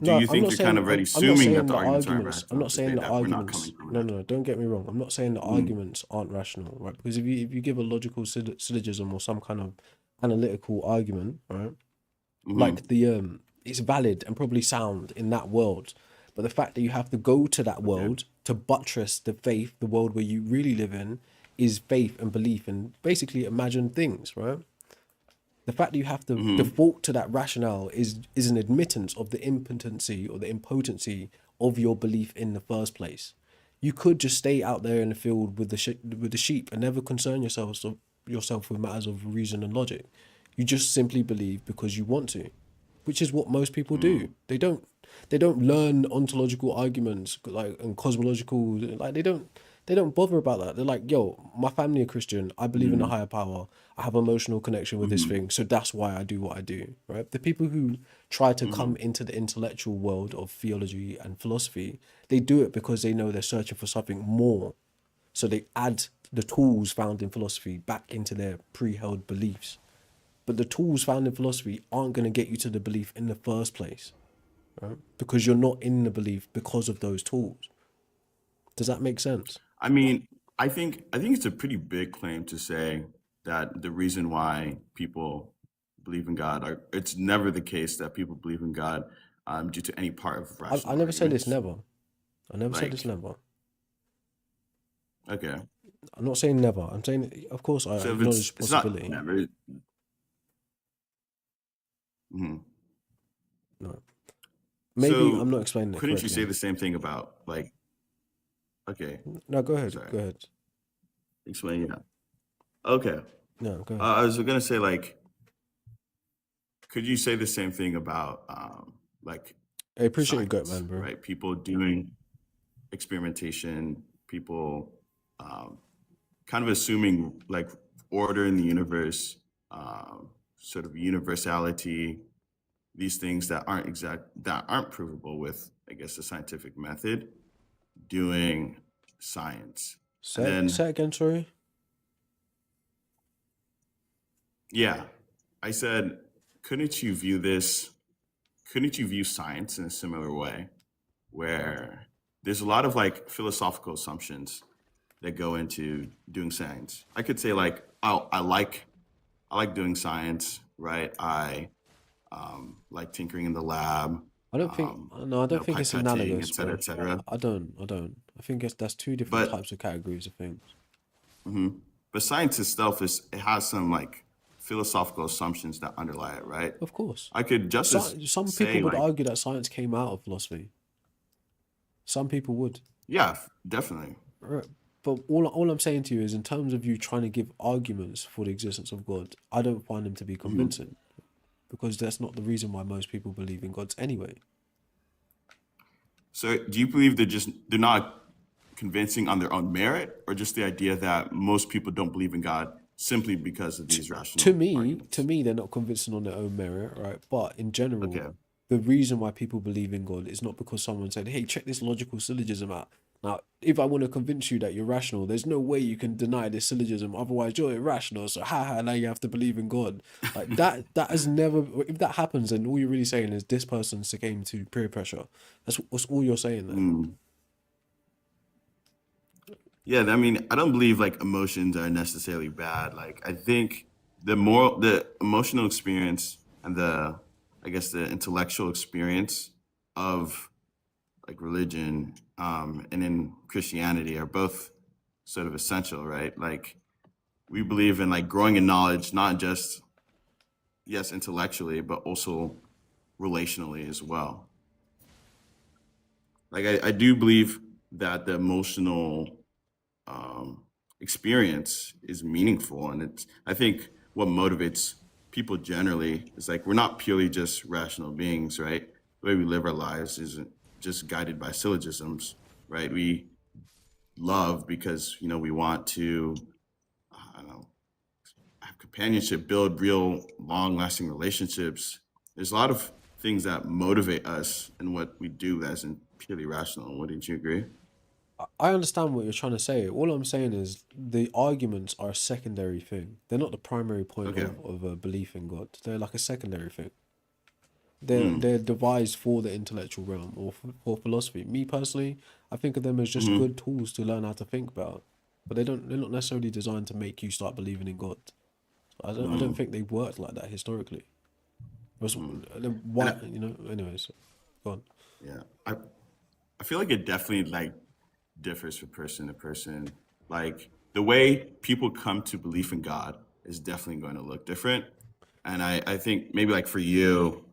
[SPEAKER 11] do you think you're kind of already assuming that the arguments aren't rational?
[SPEAKER 1] I'm not saying the arguments.
[SPEAKER 11] No,
[SPEAKER 1] No, don't get me wrong. I'm not saying the arguments aren't rational, right? Because if you give a logical syllogism or some kind of analytical argument, right, like it's valid and probably sound in that world. But the fact that you have to go to that world to buttress the faith, the world where you really live in, is faith and belief in basically imagined things, right? The fact that you have to default to that rationale is an admittance of the impotency or the impotency of your belief in the first place. You could just stay out there in the field with the sheep and never concern yourself with matters of reason and logic. You just simply believe because you want to, which is what most people do. They don't learn ontological arguments like and cosmological, like they don't bother about that. They're like, yo, my family are Christian. I believe in a higher power. I have emotional connection with this thing. So that's why I do what I do, right? The people who try to come into the intellectual world of theology and philosophy, they do it because they know they're searching for something more. So they add the tools found in philosophy back into their pre-held beliefs. But the tools found in philosophy aren't going to get you to the belief in the first place, right? Because you're not in the belief because of those tools. Does that make sense?
[SPEAKER 11] I mean, I think it's a pretty big claim to say that the reason why people believe in God it's never the case that people believe in God due to any part of rational
[SPEAKER 1] I never say this
[SPEAKER 11] arguments.
[SPEAKER 1] never. I never say this never.
[SPEAKER 11] Okay.
[SPEAKER 1] I'm not saying never. I'm saying, of course, I
[SPEAKER 11] So if
[SPEAKER 1] acknowledge
[SPEAKER 11] it's not
[SPEAKER 1] possibility.
[SPEAKER 11] never. Mhm.
[SPEAKER 1] No. Maybe
[SPEAKER 11] So
[SPEAKER 1] I'm not explaining it
[SPEAKER 11] couldn't you
[SPEAKER 1] correctly.
[SPEAKER 11] say the same thing about like? Okay,
[SPEAKER 1] No, go ahead.
[SPEAKER 11] sorry.
[SPEAKER 1] Go ahead.
[SPEAKER 11] Explain that. Okay.
[SPEAKER 1] No, go ahead.
[SPEAKER 11] I was gonna say like, could you say the same thing about like
[SPEAKER 1] I appreciate you, Goat
[SPEAKER 11] science,
[SPEAKER 1] Man, bro.
[SPEAKER 11] right? People doing experimentation, people kind of assuming like order in the universe, sort of universality, these things that aren't provable with, I guess, the scientific method, doing science. And then
[SPEAKER 1] Say again, sorry.
[SPEAKER 11] yeah, I said, couldn't you view science in a similar way, where there's a lot of like philosophical assumptions that go into doing science. I could say like, I like doing science, right? I like tinkering in the lab,
[SPEAKER 1] I don't think no, I don't think it's
[SPEAKER 11] pipetting,
[SPEAKER 1] analogous,
[SPEAKER 11] et cetera,
[SPEAKER 1] bro.
[SPEAKER 11] et cetera.
[SPEAKER 1] I don't. I think that's two different
[SPEAKER 11] But
[SPEAKER 1] types of categories of things.
[SPEAKER 11] but science itself it has some like philosophical assumptions that underlie it, right?
[SPEAKER 1] Of course.
[SPEAKER 11] I could just as
[SPEAKER 1] Some people
[SPEAKER 11] say
[SPEAKER 1] would
[SPEAKER 11] like,
[SPEAKER 1] argue that science came out of philosophy. Some people would.
[SPEAKER 11] yeah, definitely.
[SPEAKER 1] Right. But all I'm saying to you is, in terms of you trying to give arguments for the existence of God, I don't find them to be convincing, because that's not the reason why most people believe in gods anyway.
[SPEAKER 11] So do you believe they're not convincing on their own merit, or just the idea that most people don't believe in God simply because of these rational arguments?
[SPEAKER 1] To me, they're not convincing on their own merit, right? But in general,
[SPEAKER 11] Okay.
[SPEAKER 1] the reason why people believe in God is not because someone said, "Hey, check this logical syllogism out." Now, if I want to convince you that you're rational, there's no way you can deny this syllogism. Otherwise, you're irrational. So, now you have to believe in God. Like that. That has never. If that happens, then all you're really saying is this person succumbed to peer pressure. That's all you're saying there.
[SPEAKER 11] Yeah, I mean, I don't believe like emotions are necessarily bad. Like, I think the emotional experience and the intellectual experience of like religion and in Christianity are both sort of essential, right? Like, we believe in like growing in knowledge, not just, yes, intellectually, but also relationally as well. Like, I do believe that the emotional experience is meaningful, and I think what motivates people generally is like, we're not purely just rational beings, right? The way we live our lives isn't just guided by syllogisms, right? We love because we want to I don't know, have companionship, build real long-lasting relationships. There's a lot of things that motivate us in what we do that isn't purely rational. Wouldn't you agree?
[SPEAKER 1] I understand what you're trying to say. All I'm saying is the arguments are a secondary thing. They're not the primary point
[SPEAKER 11] Okay.
[SPEAKER 1] of a belief in God. They're like a secondary thing. They're devised for the intellectual realm or for philosophy. Me personally, I think of them as just good tools to learn how to think about, but they're not necessarily designed to make you start believing in God. I don't think they've worked like that historically. Why, anyways, go on.
[SPEAKER 11] Yeah, I feel like it definitely like differs from person to person. Like, the way people come to belief in God is definitely going to look different. And I think maybe like for you,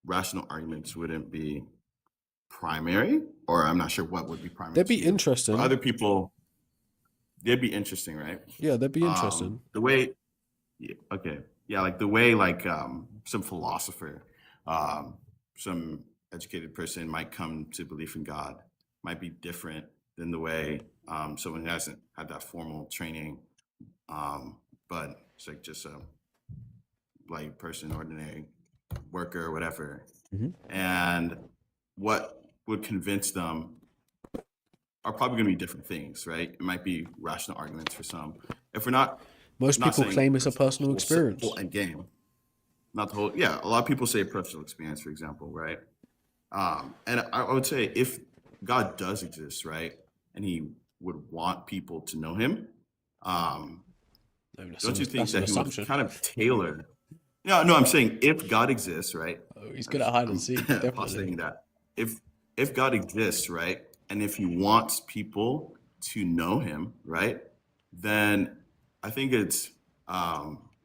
[SPEAKER 11] rational arguments wouldn't be primary, or I'm not sure what would be primary
[SPEAKER 1] They'd
[SPEAKER 11] to
[SPEAKER 1] be
[SPEAKER 11] you. For
[SPEAKER 1] interesting.
[SPEAKER 11] other people, they'd be interesting, right?
[SPEAKER 1] Yeah, they'd be interesting.
[SPEAKER 11] The way, yeah, okay, yeah, like the way like some philosopher, some educated person might come to belief in God might be different than the way someone who hasn't had that formal training, but it's like just a like person, ordinary worker or whatever. And what would convince them are probably going to be different things, right? It might be rational arguments for some. If we're not,
[SPEAKER 1] Most
[SPEAKER 11] not
[SPEAKER 1] people
[SPEAKER 11] saying
[SPEAKER 1] claim it's a
[SPEAKER 11] it's the
[SPEAKER 1] personal experience.
[SPEAKER 11] whole end game, not the whole. Yeah, a lot of people say personal experience, for example, right? And I would say if God does exist, right, and He would want people to know Him, don't you think
[SPEAKER 1] That's an
[SPEAKER 11] that He would
[SPEAKER 1] assumption.
[SPEAKER 11] kind of tailor? No, I'm saying if God exists, right?
[SPEAKER 1] Oh, he's good at hide and seek, definitely.
[SPEAKER 11] Postulating that if God exists, right, and if He wants people to know Him, right, then I think it's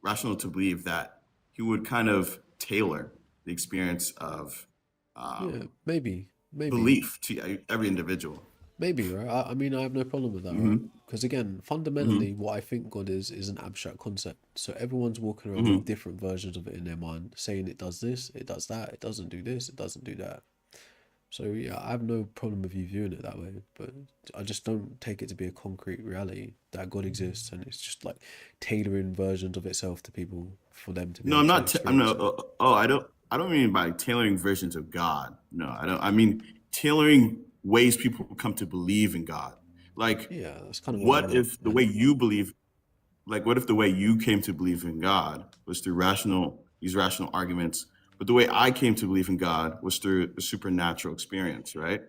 [SPEAKER 11] rational to believe that He would kind of tailor the experience of
[SPEAKER 1] Yeah, maybe.
[SPEAKER 11] belief to every individual.
[SPEAKER 1] Maybe, right? I mean, I have no problem with that, right? Because again, fundamentally, what I think God is an abstract concept. So everyone's walking around with different versions of it in their mind, saying it does this, it does that, it doesn't do this, it doesn't do that. So yeah, I have no problem with you viewing it that way, but I just don't take it to be a concrete reality that God exists and it's just like tailoring versions of itself to people for them to be
[SPEAKER 11] No,
[SPEAKER 1] able
[SPEAKER 11] I'm
[SPEAKER 1] to
[SPEAKER 11] not. I'm
[SPEAKER 1] experience
[SPEAKER 11] not.
[SPEAKER 1] it.
[SPEAKER 11] I don't mean by tailoring versions of God. No, I don't. I mean tailoring ways people come to believe in God. Like,
[SPEAKER 1] Yeah, that's kind of what I
[SPEAKER 11] what
[SPEAKER 1] meant.
[SPEAKER 11] if the way you believe? Like, what if the way you came to believe in God was through these rational arguments, but the way I came to believe in God was through a supernatural experience, right?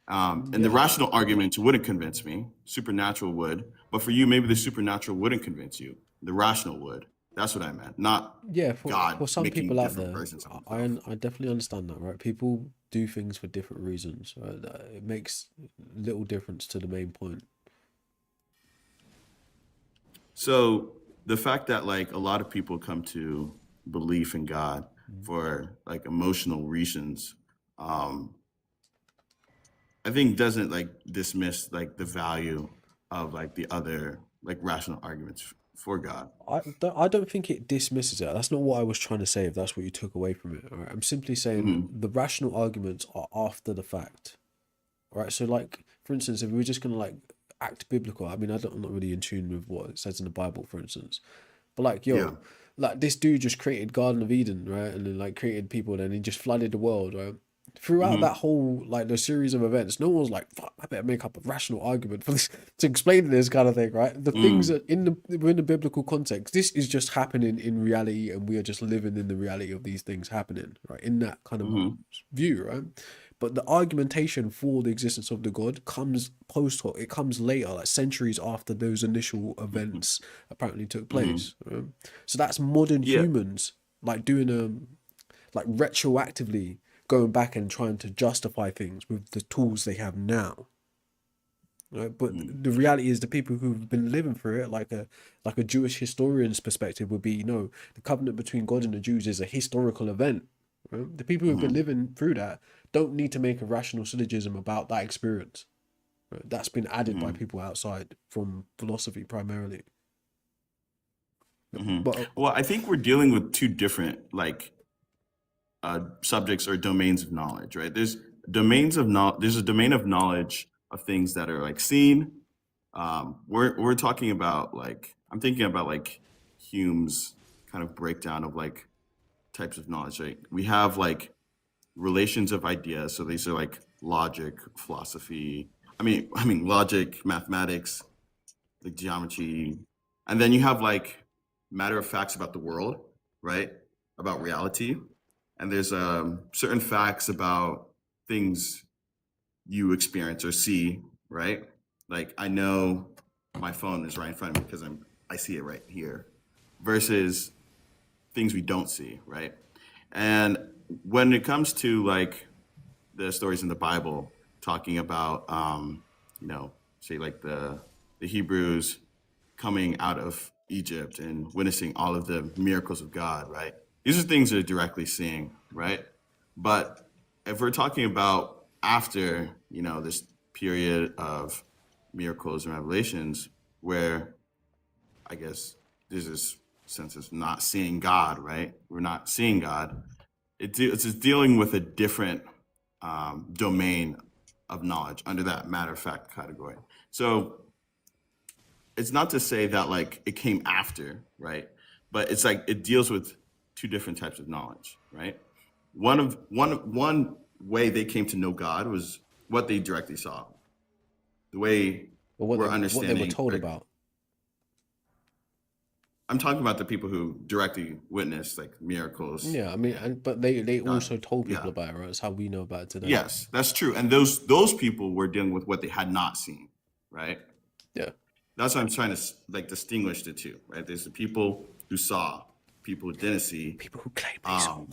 [SPEAKER 11] And the rational argument wouldn't convince me. Supernatural would. But for you, maybe the supernatural wouldn't convince you. The rational would. That's what I meant. Not
[SPEAKER 1] Yeah,
[SPEAKER 11] God
[SPEAKER 1] for some
[SPEAKER 11] making
[SPEAKER 1] people out
[SPEAKER 11] different
[SPEAKER 1] there,
[SPEAKER 11] versions of
[SPEAKER 1] I
[SPEAKER 11] himself.
[SPEAKER 1] I definitely understand that, right? People do things for different reasons, right? It makes little difference to the main point.
[SPEAKER 11] So the fact that like a lot of people come to belief in God for like emotional reasons, um, I think doesn't like dismiss like the value of like the other like rational arguments for God.
[SPEAKER 1] I don't think it dismisses it. That's not what I was trying to say, if that's what you took away from it. All right? I'm simply saying
[SPEAKER 11] Hmm.
[SPEAKER 1] the rational arguments are after the fact. All right. So, like, for instance, if we were just going to like act biblical, I mean, I'm not really in tune with what it says in the Bible, for instance. But like,
[SPEAKER 11] Yeah.
[SPEAKER 1] yo, like this dude just created Garden of Eden, right? And then like created people, and then he just flooded the world, right? Throughout
[SPEAKER 11] Hmm.
[SPEAKER 1] that whole like the series of events, no one was like, "Fuck, I better make up a rational argument for this to explain this kind of thing," right? The things
[SPEAKER 11] Mm.
[SPEAKER 1] that within the biblical context, this is just happening in reality, and we are just living in the reality of these things happening, right? In that kind of
[SPEAKER 11] Hmm.
[SPEAKER 1] view, right? But the argumentation for the existence of the God comes post hoc. It comes later, like centuries after those initial events apparently took
[SPEAKER 11] Hmm.
[SPEAKER 1] place. Right? So that's modern
[SPEAKER 11] Yeah.
[SPEAKER 1] humans like doing like retroactively going back and trying to justify things with the tools they have now. Right? But
[SPEAKER 11] Mm.
[SPEAKER 1] the reality is the people who've been living through it, like a Jewish historian's perspective would be, the covenant between God and the Jews is a historical event. Right? The people who've been
[SPEAKER 11] Hmm.
[SPEAKER 1] living through that don't need to make a rational syllogism about that experience. Right? That's been added by
[SPEAKER 11] Hmm.
[SPEAKER 1] people outside from philosophy primarily.
[SPEAKER 11] Hmm.
[SPEAKER 1] But
[SPEAKER 11] Well, I think we're dealing with two different like subjects or domains of knowledge, right? There's domains of knowledge. There's a domain of knowledge of things that are like seen. We're talking about like I'm thinking about like Hume's kind of breakdown of like types of knowledge. Right? We have like relations of ideas. So these are like logic, philosophy. I mean logic, mathematics, like geometry, and then you have like matter of facts about the world, right? About reality, and there's certain facts about things you experience or see, right? Like I know my phone is right in front of me because I see it right here, versus things we don't see, right? And when it comes to like the stories in the Bible talking about, say like the Hebrews coming out of Egypt and witnessing all of the miracles of God, right? These are things they're directly seeing, right? But if we're talking about after, this period of miracles and revelations where I guess there's this sense of not seeing God, right? We're not seeing God. It's just dealing with a different domain of knowledge under that matter of fact category. So it's not to say that like it came after, right? But it's like it deals with two different types of knowledge, right? One way they came to know God was what they directly saw. The way we're
[SPEAKER 1] what they were
[SPEAKER 11] understanding,
[SPEAKER 1] told
[SPEAKER 11] like
[SPEAKER 1] about.
[SPEAKER 11] I'm talking about the people who directly witnessed like miracles.
[SPEAKER 1] Yeah, I mean, but they
[SPEAKER 11] God,
[SPEAKER 1] also told
[SPEAKER 11] yeah,
[SPEAKER 1] people about it, right? That's how we know about it today.
[SPEAKER 11] yes, that's true. And those people were dealing with what they had not seen, right?
[SPEAKER 1] Yeah.
[SPEAKER 11] That's what I'm trying to like distinguish the two, right? There's the people who saw, people who didn't see,
[SPEAKER 1] People who claim they saw.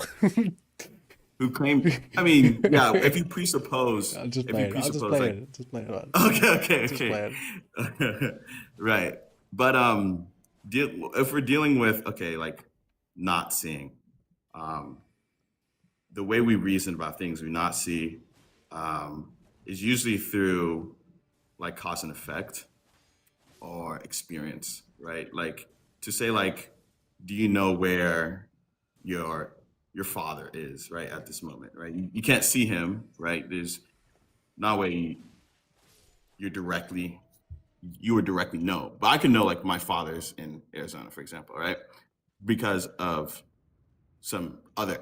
[SPEAKER 11] who claim. I mean, yeah, if you presuppose,
[SPEAKER 1] I'm just
[SPEAKER 11] if you
[SPEAKER 1] playing. I'm just
[SPEAKER 11] presuppose, like,
[SPEAKER 1] playing. Just playing, man.
[SPEAKER 11] okay,
[SPEAKER 1] Just playing.
[SPEAKER 11] right. But if we're dealing with like not seeing, um, the way we reason about things we not see, is usually through like cause and effect or experience, right? Like to say like, do you know where your your father is right at this moment, right? You can't see him, right? There's no way you would directly know, but I can know like my father's in Arizona, for example, right? Because of some other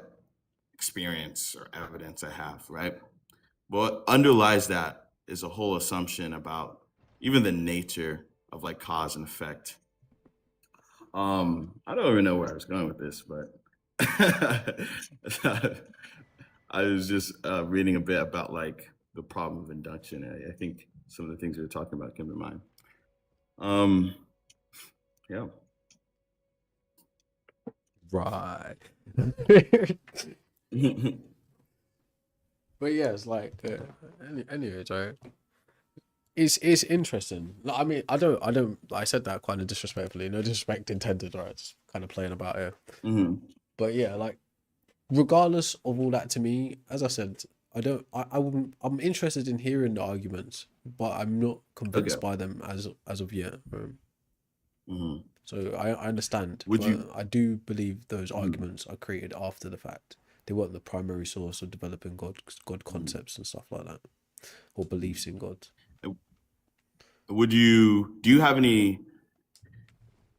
[SPEAKER 11] experience or evidence I have, right? What underlies that is a whole assumption about even the nature of like cause and effect. I don't even know where I was going with this, but I was just reading a bit about like the problem of induction. I think some of the things we were talking about came to mind. Yeah.
[SPEAKER 1] Right. But yeah, it's like anyways, right? It's interesting. Like, I mean, I don't. I said that kind of disrespectfully. No disrespect intended, right? Just kind of playing about it.
[SPEAKER 11] hmm
[SPEAKER 1] But yeah, like regardless of all that, to me, as I said, I don't. I wouldn't. I'm interested in hearing the arguments, but I'm not
[SPEAKER 11] Okay.
[SPEAKER 1] convinced by them as of yet.
[SPEAKER 11] hmm
[SPEAKER 1] So I understand,
[SPEAKER 11] Would
[SPEAKER 1] but
[SPEAKER 11] you?
[SPEAKER 1] I do believe those
[SPEAKER 11] mhm,
[SPEAKER 1] arguments are created after the fact. They weren't the primary source of developing God
[SPEAKER 11] mhm,
[SPEAKER 1] concepts and stuff like that, or beliefs in God.
[SPEAKER 11] mhm. Would you? Do you have any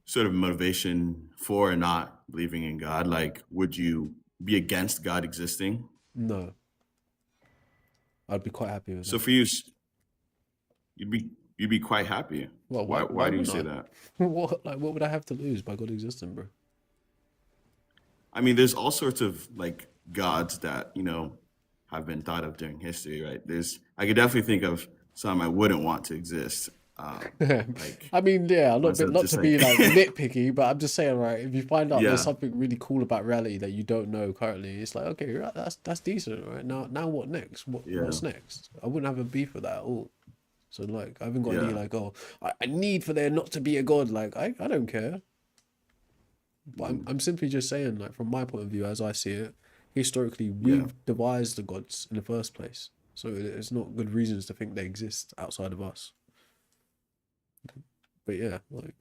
[SPEAKER 11] sort of motivation for or not believing in God? Like, would you be against God existing?
[SPEAKER 1] No, I'd be quite happy with
[SPEAKER 11] So
[SPEAKER 1] that.
[SPEAKER 11] for you, you'd be quite happy.
[SPEAKER 1] Well,
[SPEAKER 11] Why
[SPEAKER 1] why
[SPEAKER 11] why do you
[SPEAKER 1] wouldn't
[SPEAKER 11] say
[SPEAKER 1] I?
[SPEAKER 11] that?
[SPEAKER 1] What would I have to lose by God existing, bro?
[SPEAKER 11] I mean, there's all sorts of like gods that, have been thought of during history, right? I could definitely think of some I wouldn't want to exist. Like
[SPEAKER 1] I mean, yeah,
[SPEAKER 11] ones that
[SPEAKER 1] not
[SPEAKER 11] just
[SPEAKER 1] to
[SPEAKER 11] like,
[SPEAKER 1] be like nitpicky, but I'm just saying, right? If you find out there's
[SPEAKER 11] yeah,
[SPEAKER 1] something really cool about reality that you don't know currently, it's like, okay, right, that's decent, right? Now what next?
[SPEAKER 11] yeah,
[SPEAKER 1] What's next? I wouldn't have a beef with that at all. So like, I haven't got any
[SPEAKER 11] yeah.
[SPEAKER 1] like, oh, I need for there not to be a god. Like, I don't care. But
[SPEAKER 11] mhm,
[SPEAKER 1] I'm simply just saying, like, from my point of view, as I see it, historically,
[SPEAKER 11] yeah.
[SPEAKER 1] we've devised the gods in the first place. So it's not good reasons to think they exist outside of us. But yeah, like,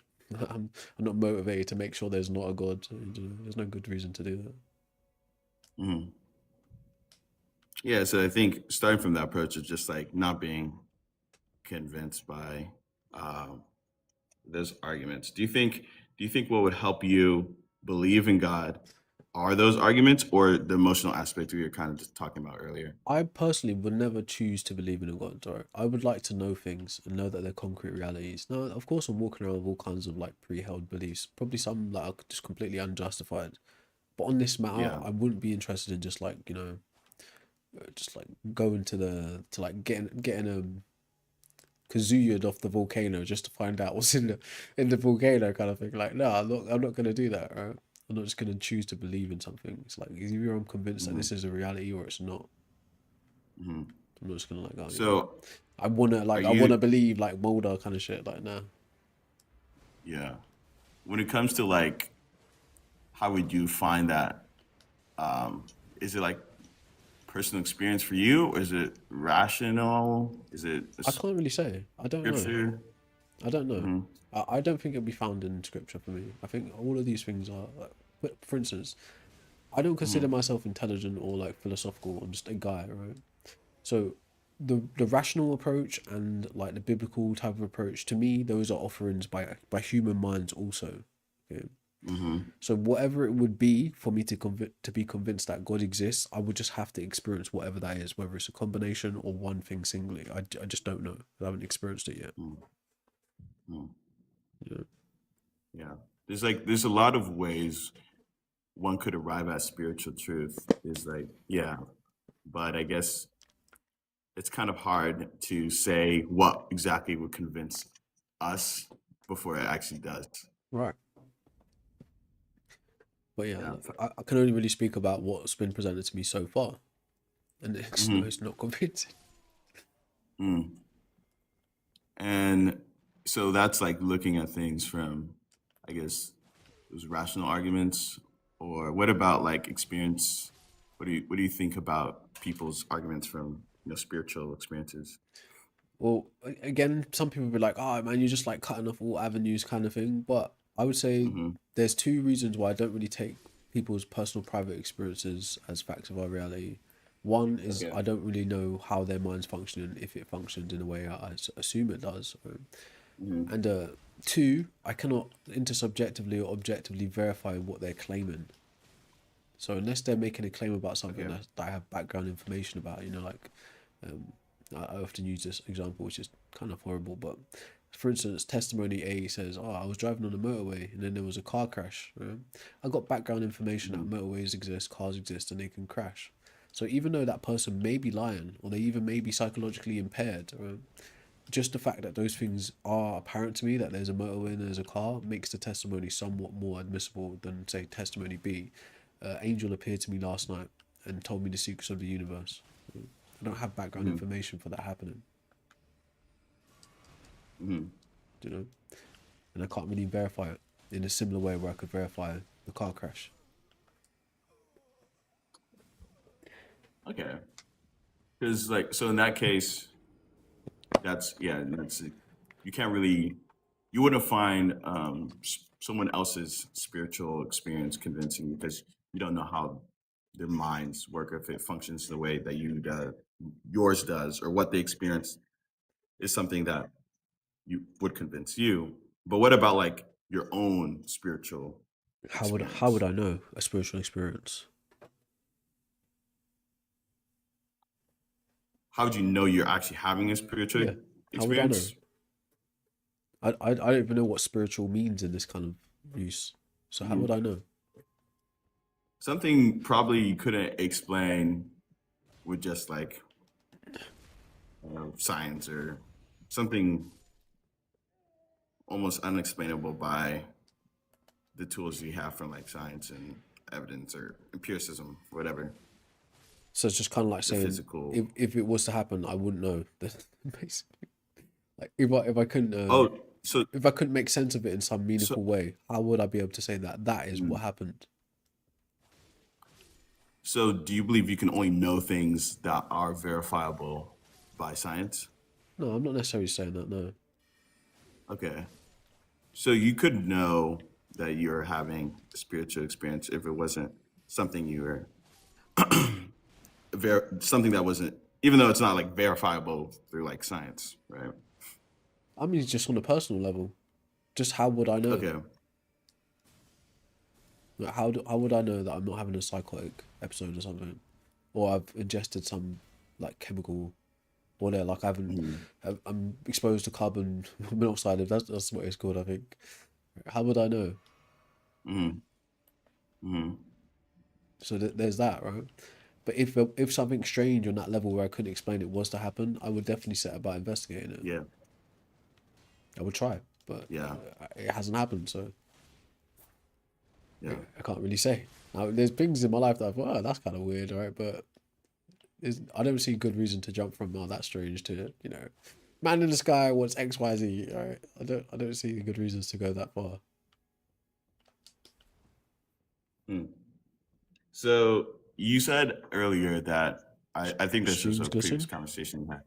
[SPEAKER 1] I'm not motivated to make sure there's not a god. There's no good reason to do that.
[SPEAKER 11] mhm. Yeah, so I think starting from that approach is just like not being convinced by um, those arguments. Do you think what would help you believe in God are those arguments or the emotional aspect we were kind of just talking about earlier?
[SPEAKER 1] I personally would never choose to believe in a god. Right? I would like to know things and know that they're concrete realities. Now, of course, I'm walking around with all kinds of like pre-held beliefs, probably some that are just completely unjustified. But on this matter,
[SPEAKER 11] Yeah.
[SPEAKER 1] I wouldn't be interested in just like just like going to like getting Kazuya off the volcano just to find out what's in the volcano kind of thing. Like, no, I'm not gonna do that, right? I'm not just gonna choose to believe in something. It's like either I'm convinced that
[SPEAKER 11] hmm
[SPEAKER 1] this is a reality or it's not.
[SPEAKER 11] hmm
[SPEAKER 1] I'm not just gonna like, oh yeah.
[SPEAKER 11] So are
[SPEAKER 1] I wanna
[SPEAKER 11] you,
[SPEAKER 1] believe like Mulder kind of shit. Like, nah.
[SPEAKER 11] yeah, when it comes to like, how would you find that? Um, is it like personal experience for you, or is it rational? Is it a
[SPEAKER 1] I can't really say. I don't know.
[SPEAKER 11] scripture?
[SPEAKER 1] I don't know.
[SPEAKER 11] hmm
[SPEAKER 1] I don't think it'll be found in scripture for me. I think all of these things are like, for instance, I don't consider
[SPEAKER 11] hmm
[SPEAKER 1] myself intelligent or like philosophical. I'm just a guy, right? So the rational approach and like the biblical type of approach, to me, those are offerings by human minds also. Okay.
[SPEAKER 11] hmm
[SPEAKER 1] So whatever it would be for me to be convinced that God exists, I would just have to experience whatever that is, whether it's a combination or one thing singly. I just don't know. I haven't experienced it yet.
[SPEAKER 11] hmm
[SPEAKER 1] Yeah.
[SPEAKER 11] Yeah. There's a lot of ways one could arrive at spiritual truth. Is like, yeah, but I guess it's kind of hard to say what exactly would convince us before it actually does.
[SPEAKER 1] Right. But yeah,
[SPEAKER 11] Yeah.
[SPEAKER 1] look, I can only really speak about what's been presented to me so far, and
[SPEAKER 11] hmm
[SPEAKER 1] it's not convincing.
[SPEAKER 11] Mm. And so that's like looking at things from, I guess, those rational arguments, or what about like experience? What do you think about people's arguments from spiritual experiences?
[SPEAKER 1] Well, again, some people be like, "Oh man, you're just like cutting off all avenues," kind of thing. But I would say
[SPEAKER 11] hmm
[SPEAKER 1] there's two reasons why I don't really take people's personal private experiences as facts of our reality. One is
[SPEAKER 11] Okay.
[SPEAKER 1] I don't really know how their mind's functioning, if it functions in a way I assume it does.
[SPEAKER 11] hmm
[SPEAKER 1] And two, I cannot intersubjectively or objectively verify what they're claiming. So unless they're making a claim about something
[SPEAKER 11] Okay.
[SPEAKER 1] that I have background information about, like um, I often use this example, which is kind of horrible, but for instance, testimony A says, "Oh, I was driving on a motorway and then there was a car crash." Right? I got background information that
[SPEAKER 11] hmm
[SPEAKER 1] motorways exist, cars exist, and they can crash. So even though that person may be lying, or they even may be psychologically impaired, just the fact that those things are apparent to me, that there's a motorway and there's a car, makes the testimony somewhat more admissible than, say, testimony B. Angel appeared to me last night and told me the secrets of the universe. I don't have background information for that happening.
[SPEAKER 11] Mm-hmm.
[SPEAKER 1] You know? And I can't really verify it in a similar way where I could verify the car crash.
[SPEAKER 11] Okay. Because like, so in that case, that's you can't really, you wouldn't find someone else's spiritual experience convincing because you don't know how their minds work, or if it functions the way that yours does, or what they experience is something that you would convince you. But what about like your own spiritual experience?
[SPEAKER 1] How would I know a spiritual experience?
[SPEAKER 11] How would you know you're actually having a spiritual experience?
[SPEAKER 1] How would I know? I don't even know what spiritual means in this kind of use. So how would I know?
[SPEAKER 11] Something probably you couldn't explain with just like science, or something almost unexplainable by the tools you have from like science and evidence or empiricism, whatever.
[SPEAKER 1] So it's just kind of like saying,
[SPEAKER 11] physical...
[SPEAKER 1] if it was to happen, I wouldn't know. Basically, like if I couldn't if I couldn't make sense of it in some meaningful way, how would I be able to say that is what happened?
[SPEAKER 11] So do you believe you can only know things that are verifiable by science?
[SPEAKER 1] No, I'm not necessarily saying that, no.
[SPEAKER 11] Okay. So you could know that you're having a spiritual experience if it wasn't something you were something that wasn't, even though it's not like verifiable through like science, right?
[SPEAKER 1] I mean, just on a personal level. Just how would I know?
[SPEAKER 11] Okay.
[SPEAKER 1] Like, how would I know that I'm not having a psychotic episode or something, or I've ingested some like chemical, or like I haven't, I'm exposed to carbon monoxide. If that's what it's called, I think. How would I know? So there's that, right? But if something strange on that level where I couldn't explain it was to happen, I would definitely set about investigating it.
[SPEAKER 11] Yeah.
[SPEAKER 1] I would try, but it hasn't happened, so I can't really say. Now, there's things in my life that I thought, oh, that's kind of weird, right? But I don't see good reason to jump from, oh, that's strange, to, you know, man in the sky wants X, Y, Z, right? I don't see good reasons to go that far.
[SPEAKER 11] So you said earlier that I think this was a previous conversation we had.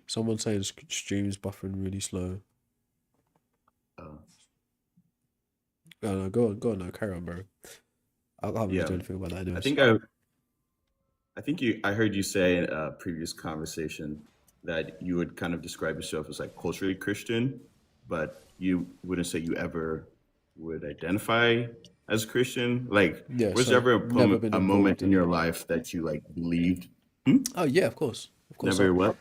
[SPEAKER 1] Someone saying streams buffering really slow. No, go on, no, carry on, bro. I can't really do anything about that anyways.
[SPEAKER 11] I heard you say in a previous conversation that you would kind of describe yourself as like culturally Christian, but you wouldn't say you ever would identify as Christian. Like, was there ever a moment in your life that you like believed?
[SPEAKER 1] Oh yeah, of course.
[SPEAKER 11] Never what?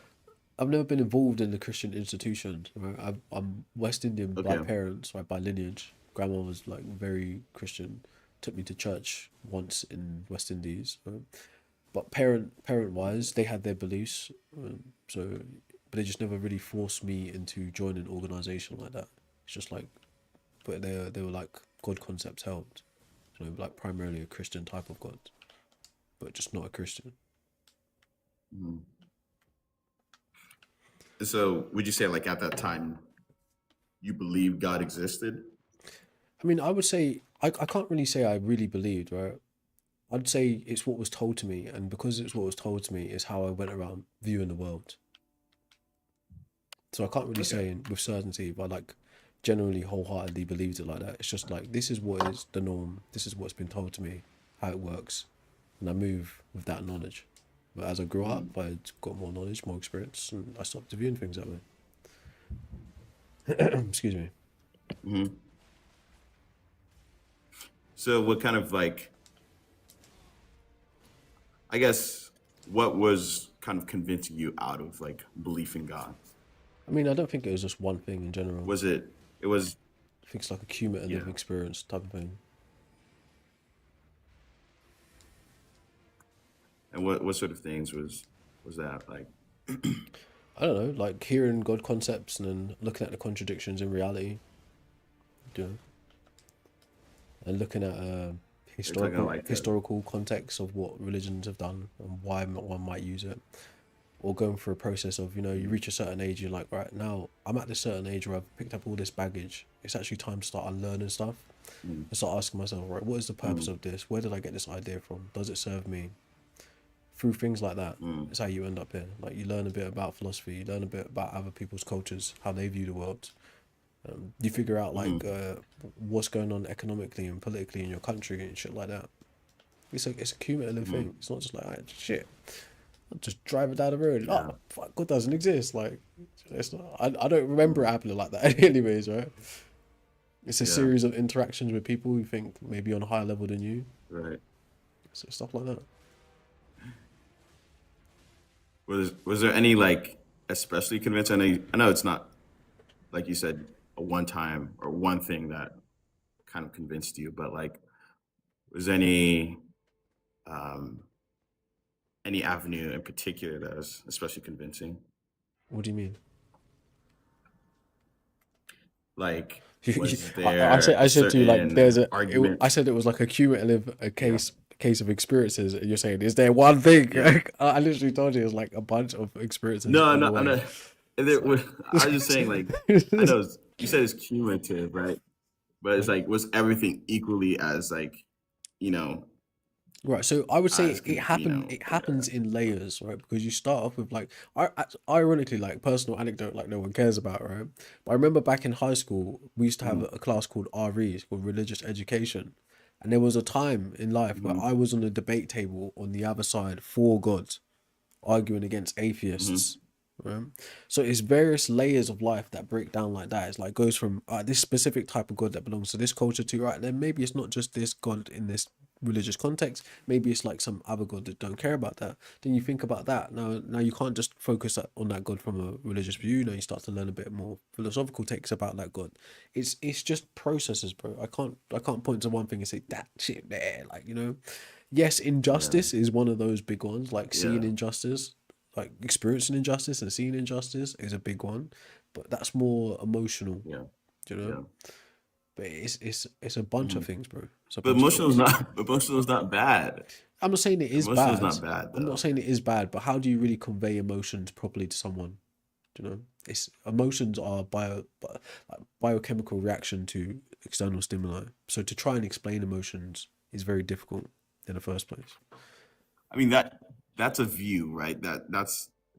[SPEAKER 1] I've never been involved in a Christian institution. Right? I'm West Indian by parents, right, by lineage. Grandma was like very Christian. Took me to church once in West Indies. Right? But parent wise, they had their beliefs. But they just never really forced me into joining an organization like that. It's just like, but they were like God concepts helped. So like primarily a Christian type of God, but just not a Christian.
[SPEAKER 11] So would you say like at that time you believed God existed?
[SPEAKER 1] I mean, I would say I can't really say I really believed, right? I'd say it's what was told to me, and because it's what was told to me is how I went around viewing the world. So I can't really say with certainty, but like generally wholeheartedly believed it like that. It's just like, this is what is the norm. This is what's been told to me, how it works. And I move with that knowledge. But as I grew up, I got more knowledge, more experience, and I stopped viewing things that way. Excuse me.
[SPEAKER 11] So what kind of like, I guess, what was kind of convincing you out of like belief in God?
[SPEAKER 1] I mean, I don't think it was just one thing in general.
[SPEAKER 11] It was.
[SPEAKER 1] I think it's like a cumulative experience type of thing.
[SPEAKER 11] And what sort of things was that like?
[SPEAKER 1] I don't know, like hearing God concepts and then looking at the contradictions in reality, you know, and looking at
[SPEAKER 11] You're talking like
[SPEAKER 1] historical context of what religions have done and why one might use it, or going through a process of, you know, you reach a certain age, you're like, right now I'm at this certain age where I've picked up all this baggage. It's actually time to start unlearning stuff and start asking myself, right, what is the purpose of this? Where did I get this idea from? Does it serve me? Through things like that, it's how you end up here. Like you learn a bit about philosophy, you learn a bit about other people's cultures, how they view the world. You figure out like what's going on economically and politically in your country and shit like that. It's a cumulative thing. It's not just like, shit, I'm just driving down the road.
[SPEAKER 11] Yeah.
[SPEAKER 1] Oh fuck, God doesn't exist. Like it's not. I don't remember it happening like that. Anyways, right? It's a
[SPEAKER 11] Yeah.
[SPEAKER 1] series of interactions with people who think maybe on a higher level than you.
[SPEAKER 11] Right.
[SPEAKER 1] So stuff like that.
[SPEAKER 11] Was there any like especially convincing? I know it's not like you said a one time or one thing that kind of convinced you, but like was any avenue in particular that was especially convincing?
[SPEAKER 1] What do you mean?
[SPEAKER 11] Like
[SPEAKER 1] I
[SPEAKER 11] was there
[SPEAKER 1] I said to you like there's a
[SPEAKER 11] argument?
[SPEAKER 1] I said it was like a cumulative case of experiences, and you're saying is there one thing?
[SPEAKER 11] Yeah.
[SPEAKER 1] I literally told you it was like a bunch of experiences.
[SPEAKER 11] No,
[SPEAKER 1] on the
[SPEAKER 11] I'm
[SPEAKER 1] way.
[SPEAKER 11] not. I was just saying like I know you said it's cumulative, right? But it's like was everything equally as like you know
[SPEAKER 1] Right, so I would say
[SPEAKER 11] as
[SPEAKER 1] it happens in layers, right? Because you start off with like, ironically, like personal anecdote, like no one cares about, right? But I remember back in high school, we used to have a class called RE, it's called Religious Education, and there was a time in life where I was on the debate table on the other side for God, arguing against atheists. Right? So it's various layers of life that break down like that. It's like goes from this specific type of God that belongs to this culture to right. Then maybe it's not just this God in this religious context. Maybe it's like some other God that don't care about that. Then you think about that. Now you can't just focus on that God from a religious view. Now you start to learn a bit more philosophical takes about that God. It's just processes, bro. I can't point to one thing and say that shit there. Like, you know, yes, injustice is one of those big ones. Like seeing injustice, like experiencing injustice and seeing injustice is a big one, but that's more emotional.
[SPEAKER 11] Yeah.
[SPEAKER 1] Do you know?
[SPEAKER 11] Yeah.
[SPEAKER 1] But it's a bunch of things, bro. It's a
[SPEAKER 11] But
[SPEAKER 1] bunch of things.
[SPEAKER 11] emotional is not bad.
[SPEAKER 1] I'm not saying it is
[SPEAKER 11] Emotional is
[SPEAKER 1] bad.
[SPEAKER 11] not bad
[SPEAKER 1] I'm
[SPEAKER 11] though.
[SPEAKER 1] not saying it is bad, but how do you really convey emotions properly to someone? Do you know? It's emotions are biochemical reaction to external stimuli. So to try and explain emotions is very difficult in the first place.
[SPEAKER 11] I mean that's a view, right?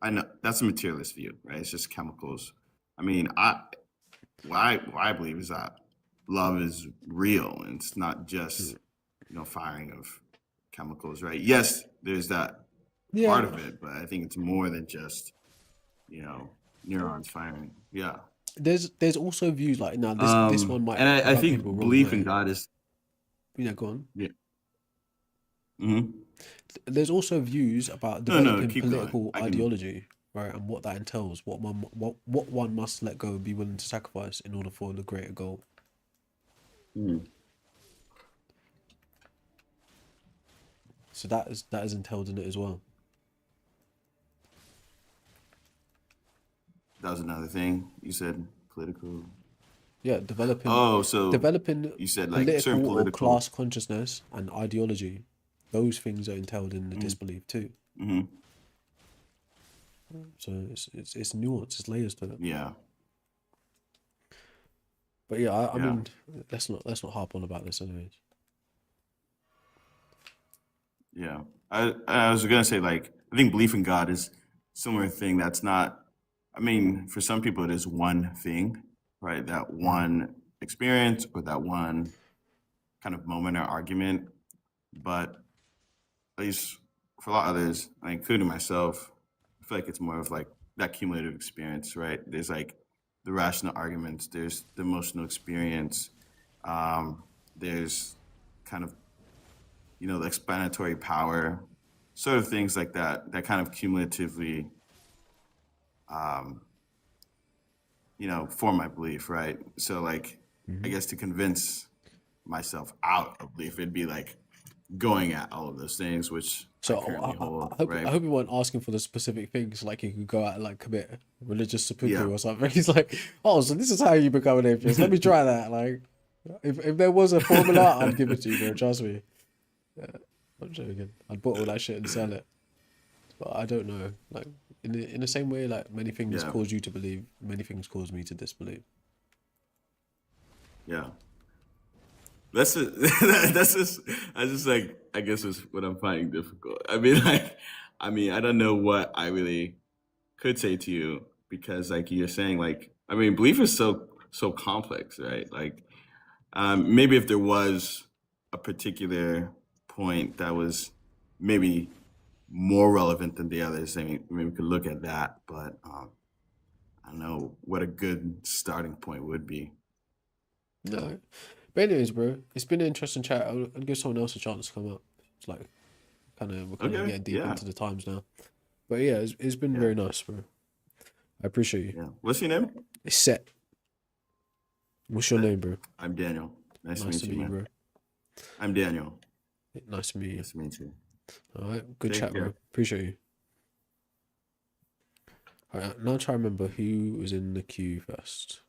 [SPEAKER 11] I know that's a materialist view, right? It's just chemicals. I mean, what I believe is that love is real and it's not just firing of chemicals, right? Yes, there's that part of it, but I think it's more than just neurons firing. Yeah.
[SPEAKER 1] There's also views like now this one might
[SPEAKER 11] And I
[SPEAKER 1] rub
[SPEAKER 11] think
[SPEAKER 1] people the wrong
[SPEAKER 11] belief in
[SPEAKER 1] way.
[SPEAKER 11] God is
[SPEAKER 1] Go on.
[SPEAKER 11] yeah. Mm-hmm.
[SPEAKER 1] There's also views about
[SPEAKER 11] No,
[SPEAKER 1] developing
[SPEAKER 11] keep going.
[SPEAKER 1] political
[SPEAKER 11] I can.
[SPEAKER 1] ideology, right, and what that entails, what one must let go and be willing to sacrifice in order for the greater goal. So that is entailed in it as well.
[SPEAKER 11] That was another thing you said. Political.
[SPEAKER 1] Yeah, developing
[SPEAKER 11] Oh, so
[SPEAKER 1] developing
[SPEAKER 11] you said like certain
[SPEAKER 1] political or
[SPEAKER 11] political.
[SPEAKER 1] class consciousness and ideology. Those things are entailed in the disbelief too.
[SPEAKER 11] Mm-hmm.
[SPEAKER 1] So it's nuance, it's layers to it.
[SPEAKER 11] Yeah.
[SPEAKER 1] But yeah, I
[SPEAKER 11] Yeah.
[SPEAKER 1] mean, let's not harp on about this anyways.
[SPEAKER 11] Yeah. I was gonna say like I think belief in God is a similar thing that's not I mean, for some people it is one thing, right? That one experience or that one kind of moment or argument. But at least for a lot of others, including myself, I feel like it's more of like that cumulative experience, right? There's like the rational arguments, there's the emotional experience, there's kind of the explanatory power, sort of things like that kind of cumulatively form my belief, right? So like I guess to convince myself out of belief, it'd be like going at all of those things, which
[SPEAKER 1] So
[SPEAKER 11] I currently hold,
[SPEAKER 1] I
[SPEAKER 11] right?
[SPEAKER 1] hope you weren't asking for the specific things, like you could go out and like commit religious
[SPEAKER 11] Yeah.
[SPEAKER 1] seppuku or something. He's like, oh, so this is how you become an atheist. Let me try that. Like, if there was a formula, I'd give it to you, bro. Trust me. Yeah, I'm joking. I'd bought all that shit and sell it. But I don't know. Like in the same way, like many things
[SPEAKER 11] Yeah.
[SPEAKER 1] cause you to believe, many things cause me to disbelieve.
[SPEAKER 11] Yeah. That's just, I just like, I guess is what I'm finding difficult. I mean, like, I don't know what I really could say to you because, like you're saying, like, I mean, belief is so complex, right? Like, maybe if there was a particular point that was maybe more relevant than the others, I mean, maybe we could look at that. But I don't know what a good starting point would be.
[SPEAKER 1] No. But anyways, bro, it's been an interesting chat. I'll give someone else a chance to come up. It's like we're kind of
[SPEAKER 11] Okay.
[SPEAKER 1] getting deep
[SPEAKER 11] Yeah.
[SPEAKER 1] into the times now. But yeah, it's been
[SPEAKER 11] Yeah.
[SPEAKER 1] very nice, bro. I appreciate you.
[SPEAKER 11] Yeah. What's your name?
[SPEAKER 1] It's set. What's your name, bro?
[SPEAKER 11] I'm Daniel. Nice to
[SPEAKER 1] Nice
[SPEAKER 11] meet
[SPEAKER 1] to
[SPEAKER 11] you,
[SPEAKER 1] meet you,
[SPEAKER 11] man.
[SPEAKER 1] bro.
[SPEAKER 11] I'm Daniel.
[SPEAKER 1] Nice to meet you.
[SPEAKER 11] Nice to meet you.
[SPEAKER 1] All right, good
[SPEAKER 11] Take
[SPEAKER 1] chat, bro.
[SPEAKER 11] care.
[SPEAKER 1] Appreciate you. All right, now try to remember who was in the queue first.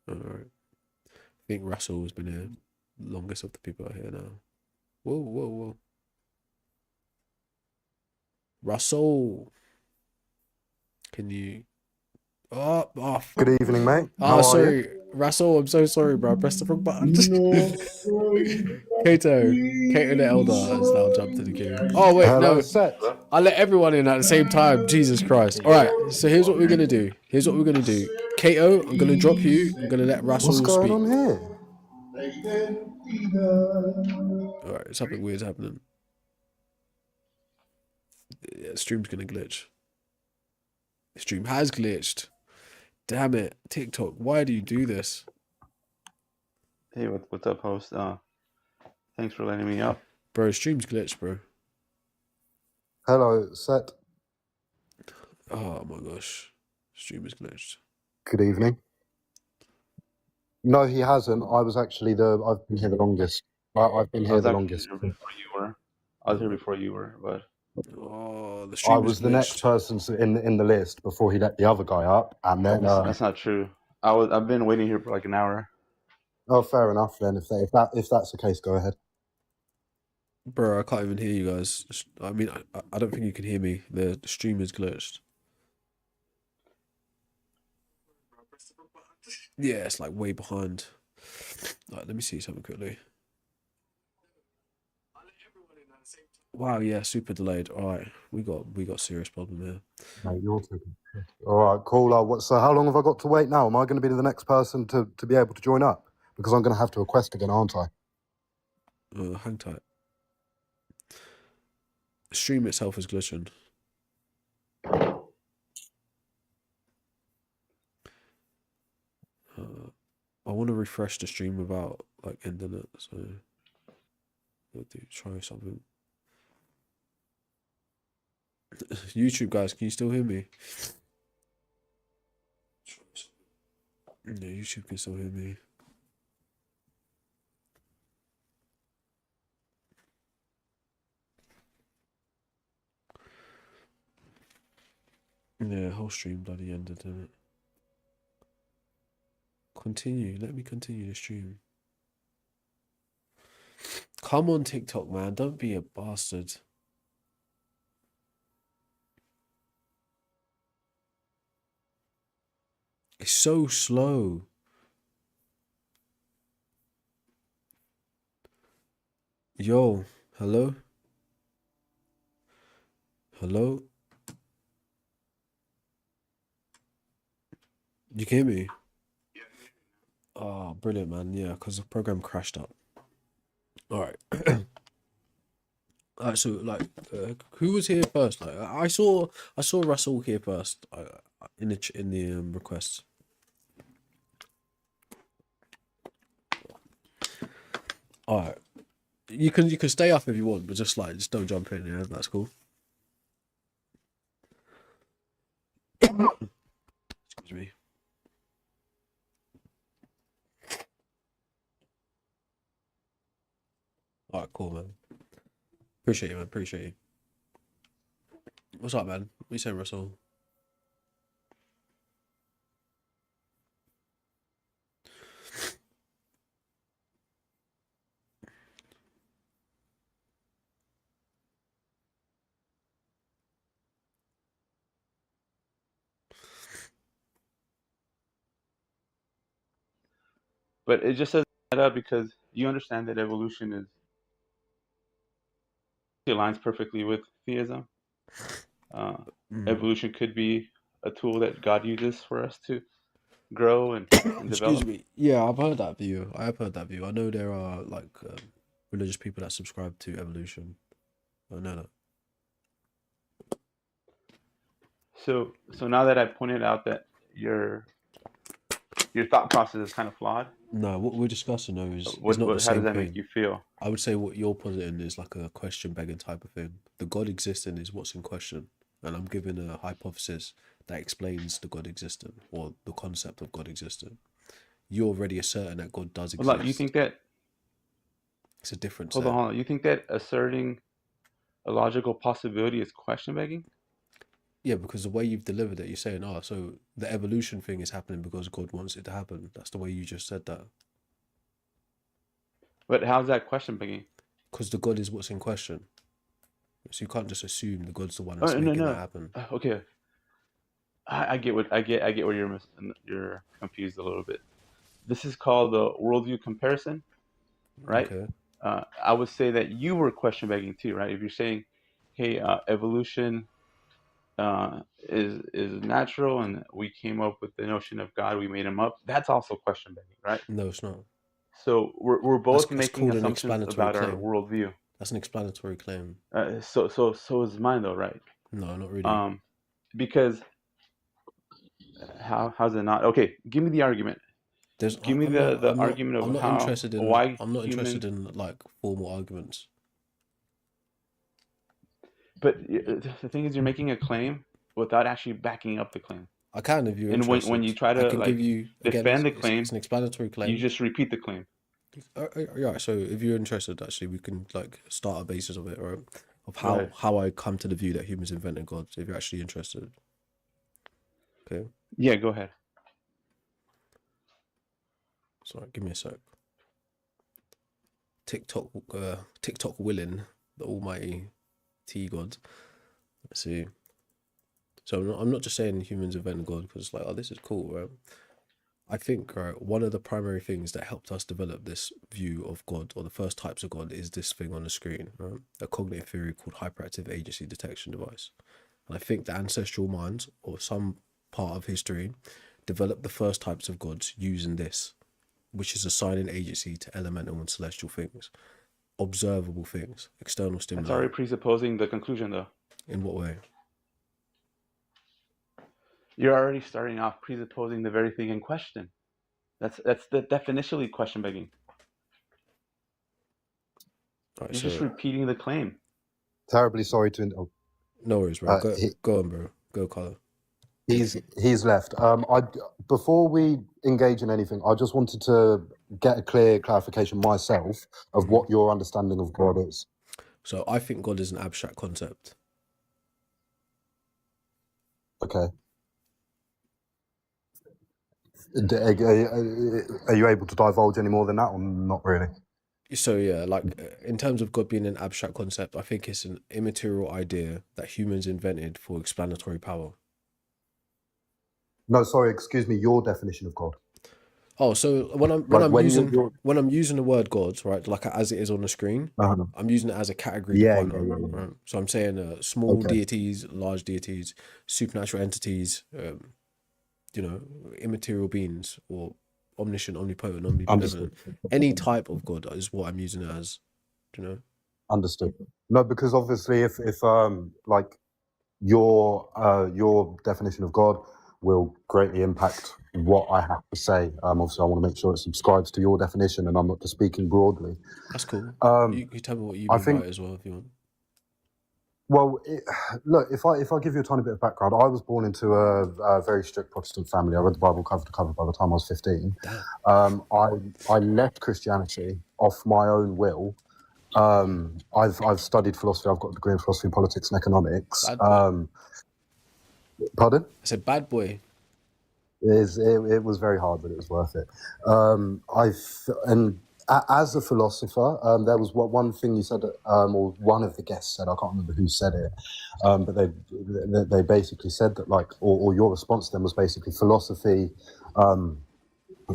[SPEAKER 1] All right, I think Russell has been here. Longest of the people are here now. Whoa, whoa, whoa. Russell, can you? Oh,
[SPEAKER 12] Good evening, mate.
[SPEAKER 1] oh,
[SPEAKER 12] How are
[SPEAKER 1] sorry,
[SPEAKER 12] you?
[SPEAKER 1] Russell. I'm so sorry, bro. I pressed the wrong button. Kato the Elder has now jumped to the queue. Oh wait,
[SPEAKER 12] Hello,
[SPEAKER 1] no.
[SPEAKER 12] Set.
[SPEAKER 1] I let everyone in at the same time. Jesus Christ. All right, so here's what we're gonna do. Kato, I'm gonna drop you. I'm gonna let
[SPEAKER 12] What's
[SPEAKER 1] Russell
[SPEAKER 12] going
[SPEAKER 1] speak.
[SPEAKER 12] on here?
[SPEAKER 1] All right, something weird's happening. Yeah, stream's gonna glitch. The stream has glitched. Damn it, TikTok. Why do you do this,
[SPEAKER 13] Hey, what's up, host? Thanks for letting me up.
[SPEAKER 1] bro? Stream's glitched, bro.
[SPEAKER 12] Hello, Set.
[SPEAKER 1] Oh my gosh, stream is glitched.
[SPEAKER 12] Good evening. No, he hasn't. I was actually I've been here the longest. I've been
[SPEAKER 13] I
[SPEAKER 12] here
[SPEAKER 13] was
[SPEAKER 12] the
[SPEAKER 13] actually
[SPEAKER 12] longest.
[SPEAKER 13] here before you were. I was here before you were, but
[SPEAKER 1] Oh, the
[SPEAKER 12] I
[SPEAKER 1] stream is
[SPEAKER 12] was the next
[SPEAKER 1] glitched.
[SPEAKER 12] person in the list before he let the other guy up, and then.
[SPEAKER 13] that's not true. I've been waiting here for like an hour.
[SPEAKER 12] Oh, fair enough then. If that's the case, go ahead.
[SPEAKER 1] Bro, I can't even hear you guys. I mean, I don't think you can hear me. The stream is glitched. Yeah, it's like way behind. Like, let me see something quickly. Wow, yeah, super delayed. All right, we got serious problem here.
[SPEAKER 12] Mate, you're taking. All right, cool. So how long have I got to wait now? Am I going to be the next person to be able to join up? Because I'm going to have to request again, aren't I?
[SPEAKER 1] Hang tight. The stream itself is glitching. I want to refresh the stream without like ending it, so I'll try something. YouTube guys, can you still hear me? Yeah, YouTube can still hear me. Yeah, whole stream bloody ended, didn't it? Continue. Let me continue the stream. Come on, TikTok, man. Don't be a bastard. It's so slow. Yo, hello? Hello? You can hear me? Oh, brilliant, man. Yeah, because the program crashed up. All right. So like, who was here first? Like, I saw Russell here first. In the requests. All right. You can stay up if you want, but just don't jump in. Yeah, that's cool. Excuse me. All right, cool, man. Appreciate you, man. Appreciate you. What's up, man? What you saying, Russell?
[SPEAKER 13] But it just says that up because you understand that evolution aligns perfectly with theism. Evolution could be a tool that God uses for us to grow and
[SPEAKER 1] Excuse
[SPEAKER 13] develop.
[SPEAKER 1] me. Yeah, I've heard that view. I have heard that view. I know there are like religious people that subscribe to evolution. I know that.
[SPEAKER 13] So now that I pointed out that your thought process is kind of flawed,
[SPEAKER 1] No, what we're discussing though is
[SPEAKER 13] what
[SPEAKER 1] not the
[SPEAKER 13] how does
[SPEAKER 1] same
[SPEAKER 13] that make
[SPEAKER 1] thing.
[SPEAKER 13] you feel?
[SPEAKER 1] I would say what you're positing is like a question begging type of thing. The God existing is what's in question, and I'm giving a hypothesis that explains the God existing or the concept of God existing. You're already asserting that God does
[SPEAKER 13] Hold on, you
[SPEAKER 1] exist.
[SPEAKER 13] think that?
[SPEAKER 1] It's a difference
[SPEAKER 13] Hold
[SPEAKER 1] there.
[SPEAKER 13] on. You think that asserting a logical possibility is question begging?
[SPEAKER 1] Yeah, because the way you've delivered it, you're saying, oh, so the evolution thing is happening because God wants it to happen. That's the way you just said that.
[SPEAKER 13] But how's that question begging?
[SPEAKER 1] Because the God is what's in question. So you can't just assume the God's the one
[SPEAKER 13] Oh,
[SPEAKER 1] that's making that
[SPEAKER 13] no.
[SPEAKER 1] happen.
[SPEAKER 13] Okay. I get where you're confused a little bit. This is called the worldview comparison, right?
[SPEAKER 1] Okay.
[SPEAKER 13] I would say that you were question begging too, right? If you're saying, hey, evolution is natural and we came up with the notion of God, we made him up, that's also question begging, right?
[SPEAKER 1] No, it's not.
[SPEAKER 13] So we're both
[SPEAKER 1] That's
[SPEAKER 13] making
[SPEAKER 1] called an
[SPEAKER 13] assumptions
[SPEAKER 1] explanatory
[SPEAKER 13] about our
[SPEAKER 1] claim.
[SPEAKER 13] worldview.
[SPEAKER 1] That's an explanatory claim.
[SPEAKER 13] So is mine though, right?
[SPEAKER 1] No, not really.
[SPEAKER 13] Because how's it not? Okay, give me the argument. Give me the argument of why
[SPEAKER 1] I'm not interested
[SPEAKER 13] humans.
[SPEAKER 1] in like formal arguments.
[SPEAKER 13] But the thing is, you're making a claim without actually backing up the claim.
[SPEAKER 1] I can if you're
[SPEAKER 13] And
[SPEAKER 1] interested.
[SPEAKER 13] when you try
[SPEAKER 1] I
[SPEAKER 13] to
[SPEAKER 1] can give you again.
[SPEAKER 13] defend the claim,
[SPEAKER 1] It's an explanatory claim.
[SPEAKER 13] you just repeat the claim.
[SPEAKER 1] Yeah. So if you're interested, actually, we can like start a basis of it, right? Of how I come to the view that humans invented God. If you're actually interested. Okay.
[SPEAKER 13] Yeah, go ahead.
[SPEAKER 1] Sorry, give me a sec. TikTok willing, the almighty T God. Let's see. So I'm not just saying humans invented God because it's like, oh, this is cool, right? I think, right, one of the primary things that helped us develop this view of God, or the first types of God, is this thing on the screen, right? A cognitive theory called hyperactive agency detection device. And I think the ancestral minds, or some part of history, developed the first types of gods using this, which is assigning agency to elemental and celestial things, observable things, external stimuli.
[SPEAKER 13] That's already presupposing the conclusion, though.
[SPEAKER 1] In what way?
[SPEAKER 13] You're already starting off presupposing the very thing in question. That's definitionally question begging.
[SPEAKER 1] Right,
[SPEAKER 13] You're just repeating the claim.
[SPEAKER 12] Terribly sorry to interrupt.
[SPEAKER 1] No worries, bro. Go on, bro. Go, Carlo.
[SPEAKER 12] He's left. Before we engage in anything, I just wanted to get a clear clarification myself of what your understanding of God is.
[SPEAKER 1] So I think God is an abstract concept.
[SPEAKER 12] Okay. Are you able to divulge any more than that, or not really?
[SPEAKER 1] So yeah, like in terms of God being an abstract concept, I think it's an immaterial idea that humans invented for explanatory power.
[SPEAKER 12] No, sorry, excuse me. Your definition of God.
[SPEAKER 1] Oh, so when I'm using the word God, right, like as it is on the screen, I'm using it as a category definer. Right? So I'm saying small deities, large deities, supernatural entities, immaterial beings, or omniscient, omnipotent, omnibenevolent. Any type of God is what I'm using it as. Do you know?
[SPEAKER 12] Understood. No, because obviously, if like your definition of God will greatly impact what I have to say. Obviously, I want to make sure it subscribes to your definition, and I'm not just speaking broadly.
[SPEAKER 1] That's cool. You tell me what you mean by it as well, if you want.
[SPEAKER 12] Well, look, if I give you a tiny bit of background, I was born into a very strict Protestant family. I read the Bible cover to cover by the time I was 15. I left Christianity off my own will I've studied philosophy. I've got a degree in philosophy, politics, and economics.
[SPEAKER 1] Bad boy.
[SPEAKER 12] Pardon?
[SPEAKER 1] I said bad boy.
[SPEAKER 12] It was very hard, but it was worth it. As a philosopher, there was one thing you said, or one of the guests said. I can't remember who said it, but they basically said that, like, or your response to them was basically philosophy.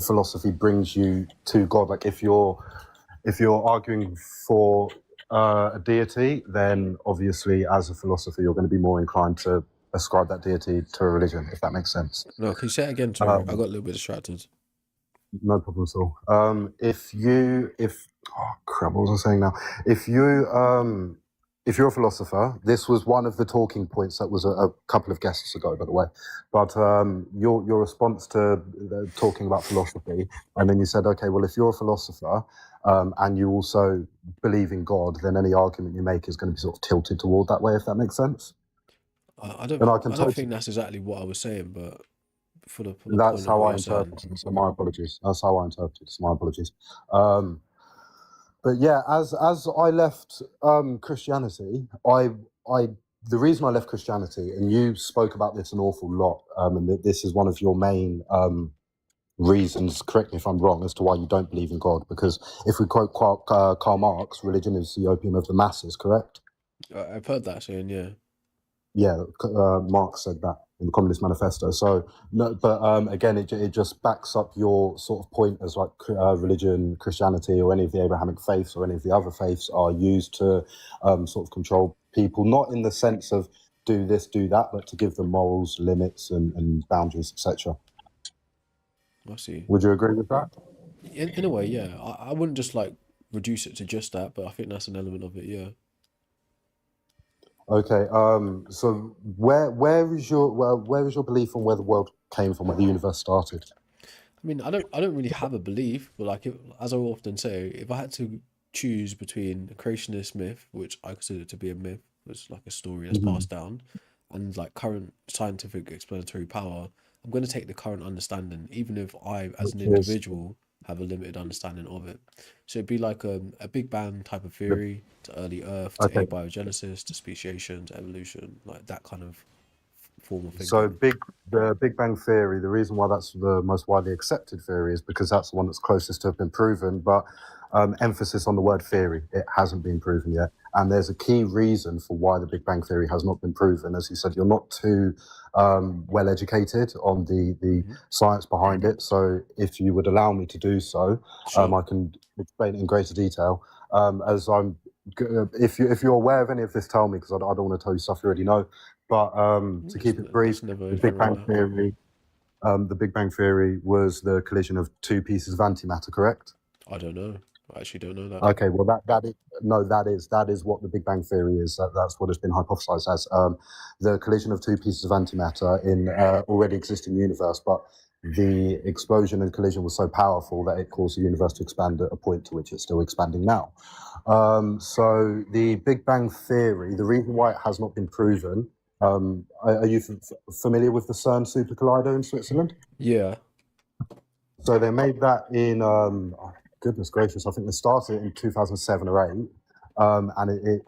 [SPEAKER 12] Philosophy brings you to God. Like, if you're arguing for a deity, then obviously, as a philosopher, you're going to be more inclined to ascribe that deity to a religion, if that makes sense.
[SPEAKER 1] No, can you say it again? Sorry, I got a little bit distracted.
[SPEAKER 12] No problem at all. Oh crap, what was I saying now? If you're a philosopher, this was one of the talking points that was a couple of guests ago, by the way. But your response to talking about philosophy, and then you said, okay, well, if you're a philosopher and you also believe in God, then any argument you make is going to be sort of tilted toward that way, if that makes sense.
[SPEAKER 1] I don't think that's exactly what I was saying, but for the
[SPEAKER 12] that's
[SPEAKER 1] point of
[SPEAKER 12] how
[SPEAKER 1] what
[SPEAKER 12] I
[SPEAKER 1] you're saying.
[SPEAKER 12] interpreted it. So my apologies. That's how I interpreted it. So my apologies. But yeah, as I left Christianity, the reason I left Christianity, and you spoke about this an awful lot, and this is one of your main reasons, correct me if I'm wrong, as to why you don't believe in God, because if we quote Karl Marx, religion is the opium of the masses, correct?
[SPEAKER 1] I've heard that saying, yeah.
[SPEAKER 12] Yeah, Marx said that in the Communist Manifesto. So, no, but again, it just backs up your sort of point as like religion, Christianity, or any of the Abrahamic faiths or any of the other faiths are used to sort of control people, not in the sense of do this, do that, but to give them morals, limits, and boundaries, etc.
[SPEAKER 1] I see.
[SPEAKER 12] Would you agree with that?
[SPEAKER 1] In a way, yeah. I wouldn't just like reduce it to just that, but I think that's an element of it, yeah.
[SPEAKER 12] Okay. So where is your belief on where the world came from, where the universe started?
[SPEAKER 1] I mean, I don't really have a belief, but like, as I often say, if I had to choose between a creationist myth, which I consider to be a myth, it's like a story that's passed down, and like current scientific explanatory power, I'm going to take the current understanding, even if I, as an
[SPEAKER 12] Which is
[SPEAKER 1] individual, have a limited understanding of it. So it'd be like a Big Bang type of theory to early Earth, to
[SPEAKER 12] okay.
[SPEAKER 1] abiogenesis, to speciation, to evolution, like that kind of form of
[SPEAKER 12] So
[SPEAKER 1] thinking.
[SPEAKER 12] the Big Bang Theory, the reason why that's the most widely accepted theory is because that's the one that's closest to have been proven, but emphasis on the word theory, it hasn't been proven yet. And there's a key reason for why the Big Bang Theory has not been proven. As you said, you're not too well educated on the science behind it. So if you would allow me to do so,
[SPEAKER 1] Sure.
[SPEAKER 12] I can explain it in greater detail. If you're aware of any of this, tell me, because I don't want to tell you stuff you already know. But to keep it brief, the Big Bang Theory, was the collision of two pieces of antimatter, correct?
[SPEAKER 1] I don't know. I actually don't know that.
[SPEAKER 12] Okay, well that is what the Big Bang Theory is. That's what has been hypothesized as the collision of two pieces of antimatter in already existing universe, but the explosion and collision was so powerful that it caused the universe to expand at a point to which it's still expanding now. So the Big Bang Theory, the reason why it has not been proven. Are you familiar with the CERN super collider in Switzerland?
[SPEAKER 1] Yeah.
[SPEAKER 12] So they made that in, goodness gracious, I think they started in 2007 or 8, and it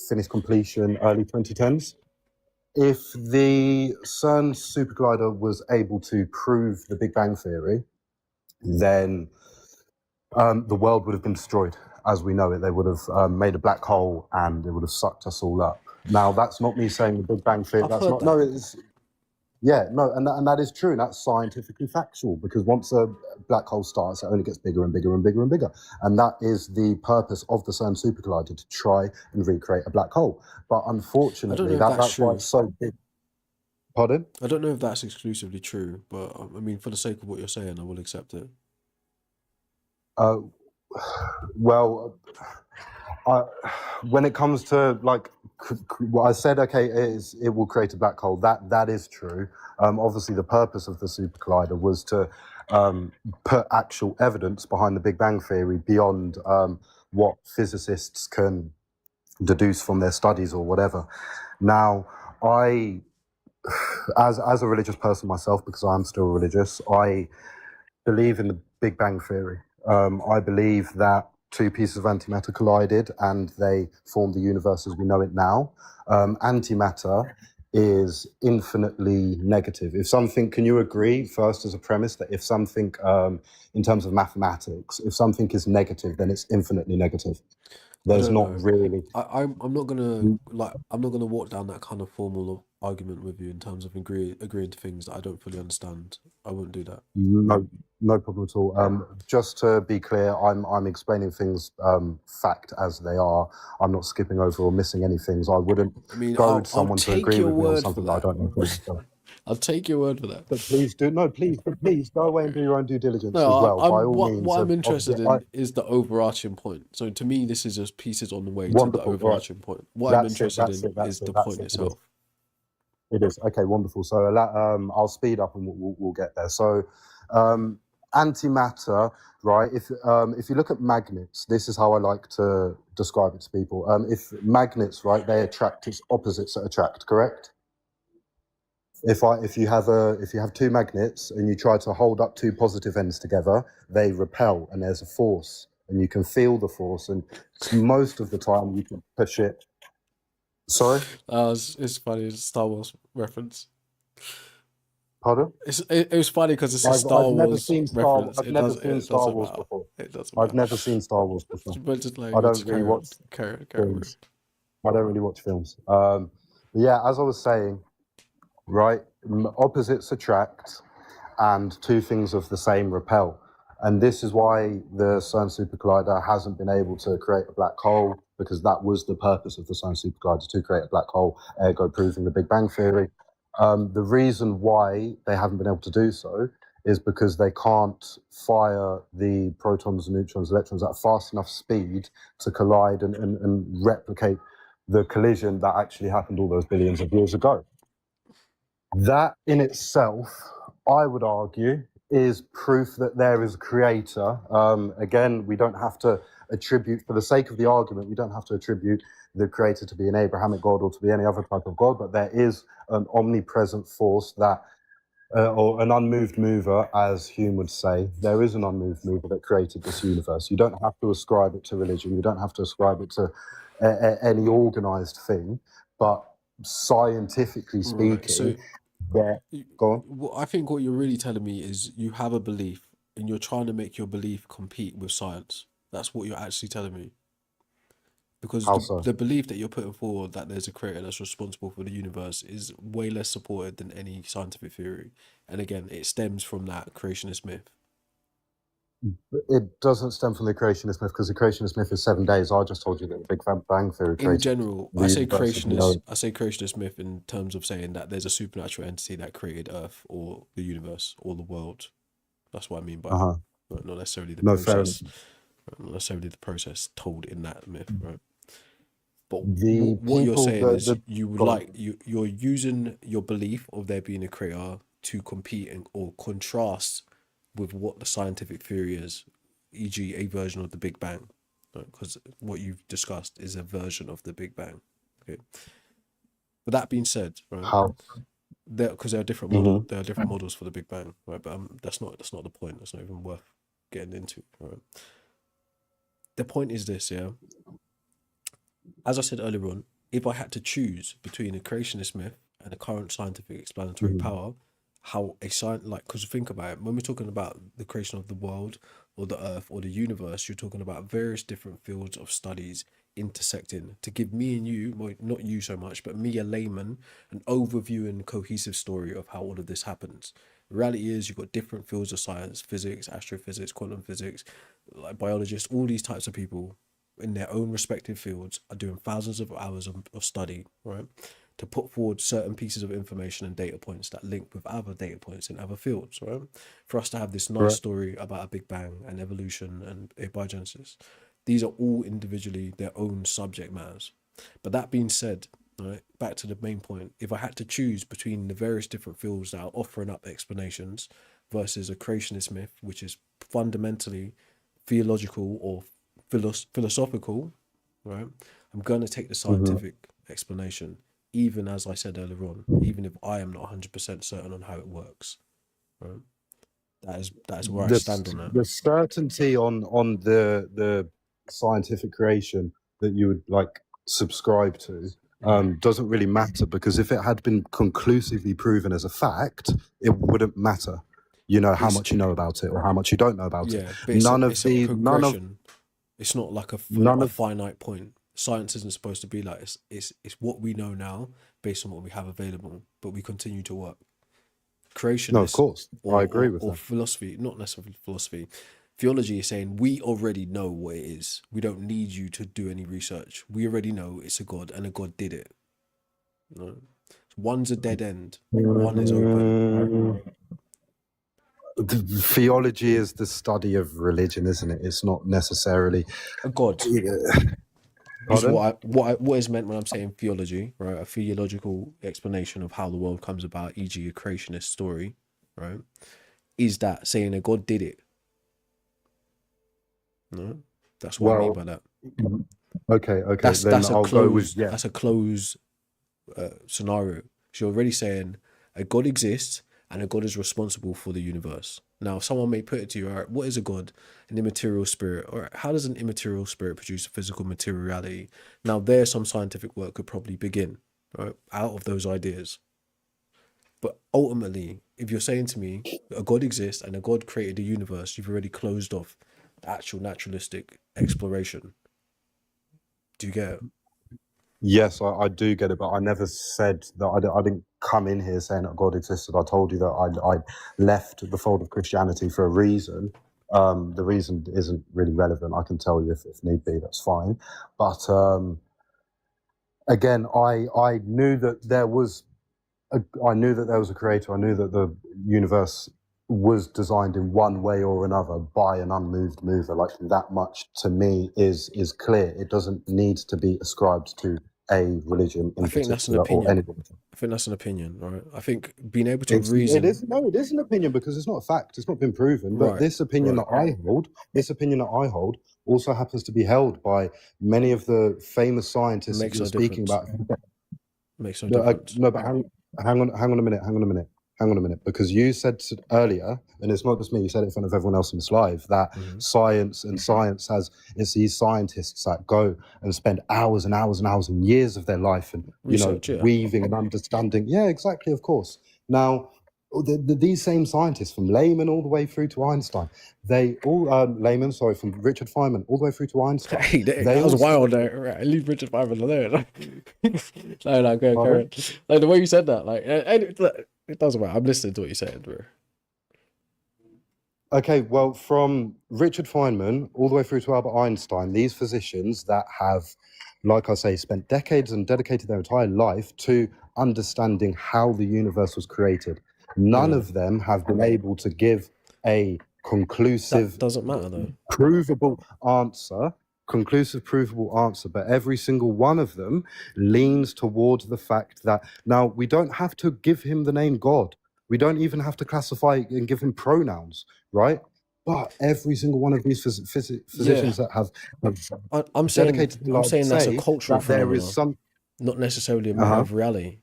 [SPEAKER 12] finished completion early 2010s. If the CERN super collider was able to prove the Big Bang Theory, then the world would have been destroyed as we know it. They would have made a black hole and it would have sucked us all up. Now, that's not me saying the Big Bang Theory. That's not. That. No, it's. Yeah, no, and that is true, and that's scientifically factual, because once a black hole starts, it only gets bigger and bigger and bigger and bigger. And that is the purpose of the CERN super collider, to try and recreate a black hole. But unfortunately, that's why it's so big. Pardon?
[SPEAKER 1] I don't know if that's exclusively true, but I mean, for the sake of what you're saying, I will accept it.
[SPEAKER 12] Well, when it comes to like what I said, okay, it will create a black hole. That is true. Obviously, the purpose of the super collider was to put actual evidence behind the Big Bang Theory beyond what physicists can deduce from their studies or whatever. Now, as a religious person myself, because I'm still religious, I believe in the Big Bang Theory. I believe that two pieces of antimatter collided and they formed the universe as we know it now. Antimatter is infinitely negative. If something, can you agree first as a premise that if something, in terms of mathematics, if something is negative, then it's infinitely negative?
[SPEAKER 1] I
[SPEAKER 12] There's
[SPEAKER 1] don't
[SPEAKER 12] not
[SPEAKER 1] know.
[SPEAKER 12] really.
[SPEAKER 1] I'm not gonna I'm not gonna walk down that kind of formal argument with you in terms of agreeing to things that I don't fully understand. I wouldn't do that.
[SPEAKER 12] No problem at all. Just to be clear, I'm explaining things fact as they are. I'm not skipping over or missing any things. I wouldn't
[SPEAKER 1] I mean,
[SPEAKER 12] go
[SPEAKER 1] I'll
[SPEAKER 12] to someone to
[SPEAKER 1] take
[SPEAKER 12] agree
[SPEAKER 1] your
[SPEAKER 12] with me on
[SPEAKER 1] word for
[SPEAKER 12] something that I
[SPEAKER 1] that.
[SPEAKER 12] don't know. So.
[SPEAKER 1] I'll take your word for that.
[SPEAKER 12] But please do please go away and do your own due diligence
[SPEAKER 1] No,
[SPEAKER 12] as well. By all
[SPEAKER 1] what
[SPEAKER 12] means,
[SPEAKER 1] I'm interested
[SPEAKER 12] I
[SPEAKER 1] in is the overarching point. So to me, this is just pieces on the way to the
[SPEAKER 12] wonderful. All right,
[SPEAKER 1] overarching point. What I'm interested
[SPEAKER 12] that's
[SPEAKER 1] in
[SPEAKER 12] it. That's
[SPEAKER 1] is the
[SPEAKER 12] it. That's
[SPEAKER 1] point
[SPEAKER 12] it.
[SPEAKER 1] itself.
[SPEAKER 12] It is okay. Wonderful. So I'll speed up and we'll get there. So antimatter, right? If you look at magnets, this is how I like to describe it to people. If magnets, right, they attract, it's opposites that attract, correct? If you have two magnets and you try to hold up two positive ends together, they repel and there's a force and you can feel the force, and most of the time you can push it. Sorry?
[SPEAKER 1] It's funny. It's a Star Wars reference.
[SPEAKER 12] Pardon?
[SPEAKER 1] It was funny because it's a Star
[SPEAKER 12] I've never
[SPEAKER 1] Wars
[SPEAKER 12] seen
[SPEAKER 1] reference.
[SPEAKER 12] I've never seen
[SPEAKER 1] It
[SPEAKER 12] Star
[SPEAKER 1] doesn't
[SPEAKER 12] Wars
[SPEAKER 1] matter.
[SPEAKER 12] before.
[SPEAKER 1] It doesn't
[SPEAKER 12] I've
[SPEAKER 1] matter.
[SPEAKER 12] never seen Star Wars before.
[SPEAKER 1] But just
[SPEAKER 12] I
[SPEAKER 1] like,
[SPEAKER 12] don't
[SPEAKER 1] just
[SPEAKER 12] really watch
[SPEAKER 1] carry on.
[SPEAKER 12] films. I don't really watch films. Yeah, as I was saying, right, opposites attract and two things of the same repel. And this is why the CERN Super Collider hasn't been able to create a black hole, because that was the purpose of the CERN Super Collider, to create a black hole, ergo proving the Big Bang Theory. The reason why they haven't been able to do so is because they can't fire the protons, neutrons, electrons at a fast enough speed to collide and replicate the collision that actually happened all those billions of years ago. That in itself, I would argue, is proof that there is a creator. Again, we don't have to attribute, for the sake of the argument, we don't have to attribute the creator to be an Abrahamic God or to be any other type of God, but there is an omnipresent force that, or an unmoved mover, as Hume would say. There is an unmoved mover that created this universe. You don't have to ascribe it to religion. You don't have to ascribe it to any organized thing, but scientifically
[SPEAKER 1] Right.
[SPEAKER 12] speaking,
[SPEAKER 1] So
[SPEAKER 12] go on.
[SPEAKER 1] Well, I think what you're really telling me is you have a belief and you're trying to make your belief compete with science. That's what you're actually telling me. Because
[SPEAKER 12] How so?
[SPEAKER 1] the belief that you're putting forward that there's a creator that's responsible for the universe is way less supported than any scientific theory. And again, it stems from that creationist myth.
[SPEAKER 12] It doesn't stem from the creationist myth, because the creationist myth is 7 days. I just told you that the Big Bang Theory
[SPEAKER 1] In
[SPEAKER 12] created
[SPEAKER 1] general,
[SPEAKER 12] the universe as we know it.
[SPEAKER 1] I say creationist myth in terms of saying that there's a supernatural entity that created Earth or the universe or the world. That's what I mean by
[SPEAKER 12] Uh-huh.
[SPEAKER 1] not necessarily the
[SPEAKER 12] No, fair enough.
[SPEAKER 1] process, not necessarily the process told in that myth, right? But
[SPEAKER 12] The
[SPEAKER 1] what you're
[SPEAKER 12] people,
[SPEAKER 1] saying is you would
[SPEAKER 12] go on.
[SPEAKER 1] like you're using your belief of there being a creator to compete or contrast with what the scientific theory is, e.g., a version of the Big Bang, because what you've discussed is a version of the Big Bang. Okay. But that being said, right,
[SPEAKER 12] How?
[SPEAKER 1] because there are different
[SPEAKER 12] Mhm.
[SPEAKER 1] there are different models for the Big Bang, right? But that's not the point. That's not even worth getting into. Right. The point is this, yeah. As I said earlier on, if I had to choose between a creationist myth and a current scientific explanatory
[SPEAKER 12] Mhm.
[SPEAKER 1] power, how a science, like, because think about it, when we're talking about the creation of the world or the earth or the universe, you're talking about various different fields of studies intersecting to give me and you, well, not you so much, but me, a layman, an overview and cohesive story of how all of this happens. The reality is you've got different fields of science, physics, astrophysics, quantum physics, like biologists, all these types of people in their own respective fields are doing thousands of hours of study, right, to put forward certain pieces of information and data points that link with other data points in other fields, right, for us to have this nice
[SPEAKER 12] Correct.
[SPEAKER 1] story about a Big Bang and evolution and abiogenesis. These are all individually their own subject matters. But that being said, right, back to the main point, if I had to choose between the various different fields that are offering up explanations versus a creationist myth, which is fundamentally theological or philosophical, right, I'm going to take the
[SPEAKER 12] Mhm.
[SPEAKER 1] scientific explanation, even as I said earlier on, even if I am not 100% certain on how it works, right? That is where I stand on that.
[SPEAKER 12] The certainty on the scientific creation that you would like subscribe to doesn't really matter, because if it had been conclusively proven as a fact, it wouldn't matter, you know, how
[SPEAKER 1] It's
[SPEAKER 12] much you know about it or how much you don't know about it.
[SPEAKER 1] yeah, but
[SPEAKER 12] None of
[SPEAKER 1] it's a
[SPEAKER 12] the
[SPEAKER 1] progression. It's not like
[SPEAKER 12] none
[SPEAKER 1] a
[SPEAKER 12] of
[SPEAKER 1] finite point. Science isn't supposed to be like it's what we know now based on what we have available, but we continue to work.
[SPEAKER 12] no, of
[SPEAKER 1] Creationists
[SPEAKER 12] course, I agree with
[SPEAKER 1] or
[SPEAKER 12] that.
[SPEAKER 1] philosophy, not necessarily philosophy. Theology is saying we already know what it is. We don't need you to do any research. We already know it's a God, and a God did it. No. One's a dead end, one is open.
[SPEAKER 12] Theology is the study of religion, isn't it? It's not necessarily
[SPEAKER 1] A God is
[SPEAKER 12] pardon.
[SPEAKER 1] what is meant when I'm saying theology, right? A theological explanation of how the world comes about, e.g., a creationist story, right? Is that saying that God did it? No, that's what I mean by
[SPEAKER 12] Well,
[SPEAKER 1] that.
[SPEAKER 12] okay, then
[SPEAKER 1] That's a
[SPEAKER 12] I'll go with
[SPEAKER 1] closed. That's a closed scenario. So you're already saying a God exists and a God is responsible for the universe. Now, someone may put it to you, all right, what is a God? An immaterial spirit. Or how does an immaterial spirit produce a physical materiality? Now, there's some scientific work could probably begin, right, out of those ideas. But ultimately, if you're saying to me a God exists and a God created the universe, you've already closed off the actual naturalistic exploration. Do you get it?
[SPEAKER 12] Yes, I do get it, but I never said that. I didn't come in here saying that God existed. I told you that I left the fold of Christianity for a reason. The reason isn't really relevant. I can tell you if need be, that's fine. But again, I knew that there was I knew that there was a creator. I knew that the universe was designed in one way or another by an unmoved mover. Like, that much to me is clear. It doesn't need to be ascribed to a religion in
[SPEAKER 1] I think that's an
[SPEAKER 12] particular or any
[SPEAKER 1] opinion.
[SPEAKER 12] religion.
[SPEAKER 1] I think that's an opinion, right? I think being able to
[SPEAKER 12] It
[SPEAKER 1] reason,
[SPEAKER 12] is an opinion, because it's not a fact. It's not been proven. But
[SPEAKER 1] right,
[SPEAKER 12] this opinion
[SPEAKER 1] right,
[SPEAKER 12] that I hold, also happens to be held by many of the famous scientists that
[SPEAKER 1] makes
[SPEAKER 12] you're
[SPEAKER 1] no
[SPEAKER 12] speaking
[SPEAKER 1] difference.
[SPEAKER 12] about.
[SPEAKER 1] Makes no
[SPEAKER 12] No,
[SPEAKER 1] difference.
[SPEAKER 12] no, but hang on a minute, because you said earlier, and it's not just me, you said it in front of everyone else in this live, that science has, it's these scientists that go and spend hours and hours and hours and years of their life and, you know,
[SPEAKER 1] Research, yeah.
[SPEAKER 12] weaving and understanding. Yeah, exactly, of course. Now, these same scientists, from Layman all the way through to Einstein, they all, from Richard Feynman all the way through to Einstein.
[SPEAKER 1] Hey,
[SPEAKER 12] They
[SPEAKER 1] that was
[SPEAKER 12] all,
[SPEAKER 1] wild there. Right, leave Richard Feynman alone. No, go,
[SPEAKER 12] pardon?
[SPEAKER 1] Karen. Like the way you said that, like, it doesn't matter. I'm listening to what you said, bro.
[SPEAKER 12] Okay, well, from Richard Feynman all the way through to Albert Einstein, these physicians that have, like I say, spent decades and dedicated their entire life to understanding how the universe was created, none
[SPEAKER 1] Yeah,
[SPEAKER 12] of them have been able to give a
[SPEAKER 1] that
[SPEAKER 12] conclusive,
[SPEAKER 1] doesn't matter though.
[SPEAKER 12] provable answer. Provable answer, but every single one of them leans towards the fact that now we don't have to give him the name God. We don't even have to classify and give him pronouns, right? But every single one of these
[SPEAKER 1] Yeah,
[SPEAKER 12] physicians that have
[SPEAKER 1] I'm saying
[SPEAKER 12] dedicated their lives
[SPEAKER 1] that's a
[SPEAKER 12] say
[SPEAKER 1] cultural
[SPEAKER 12] that there is
[SPEAKER 1] phenomenon,
[SPEAKER 12] some.
[SPEAKER 1] not necessarily a matter of reality.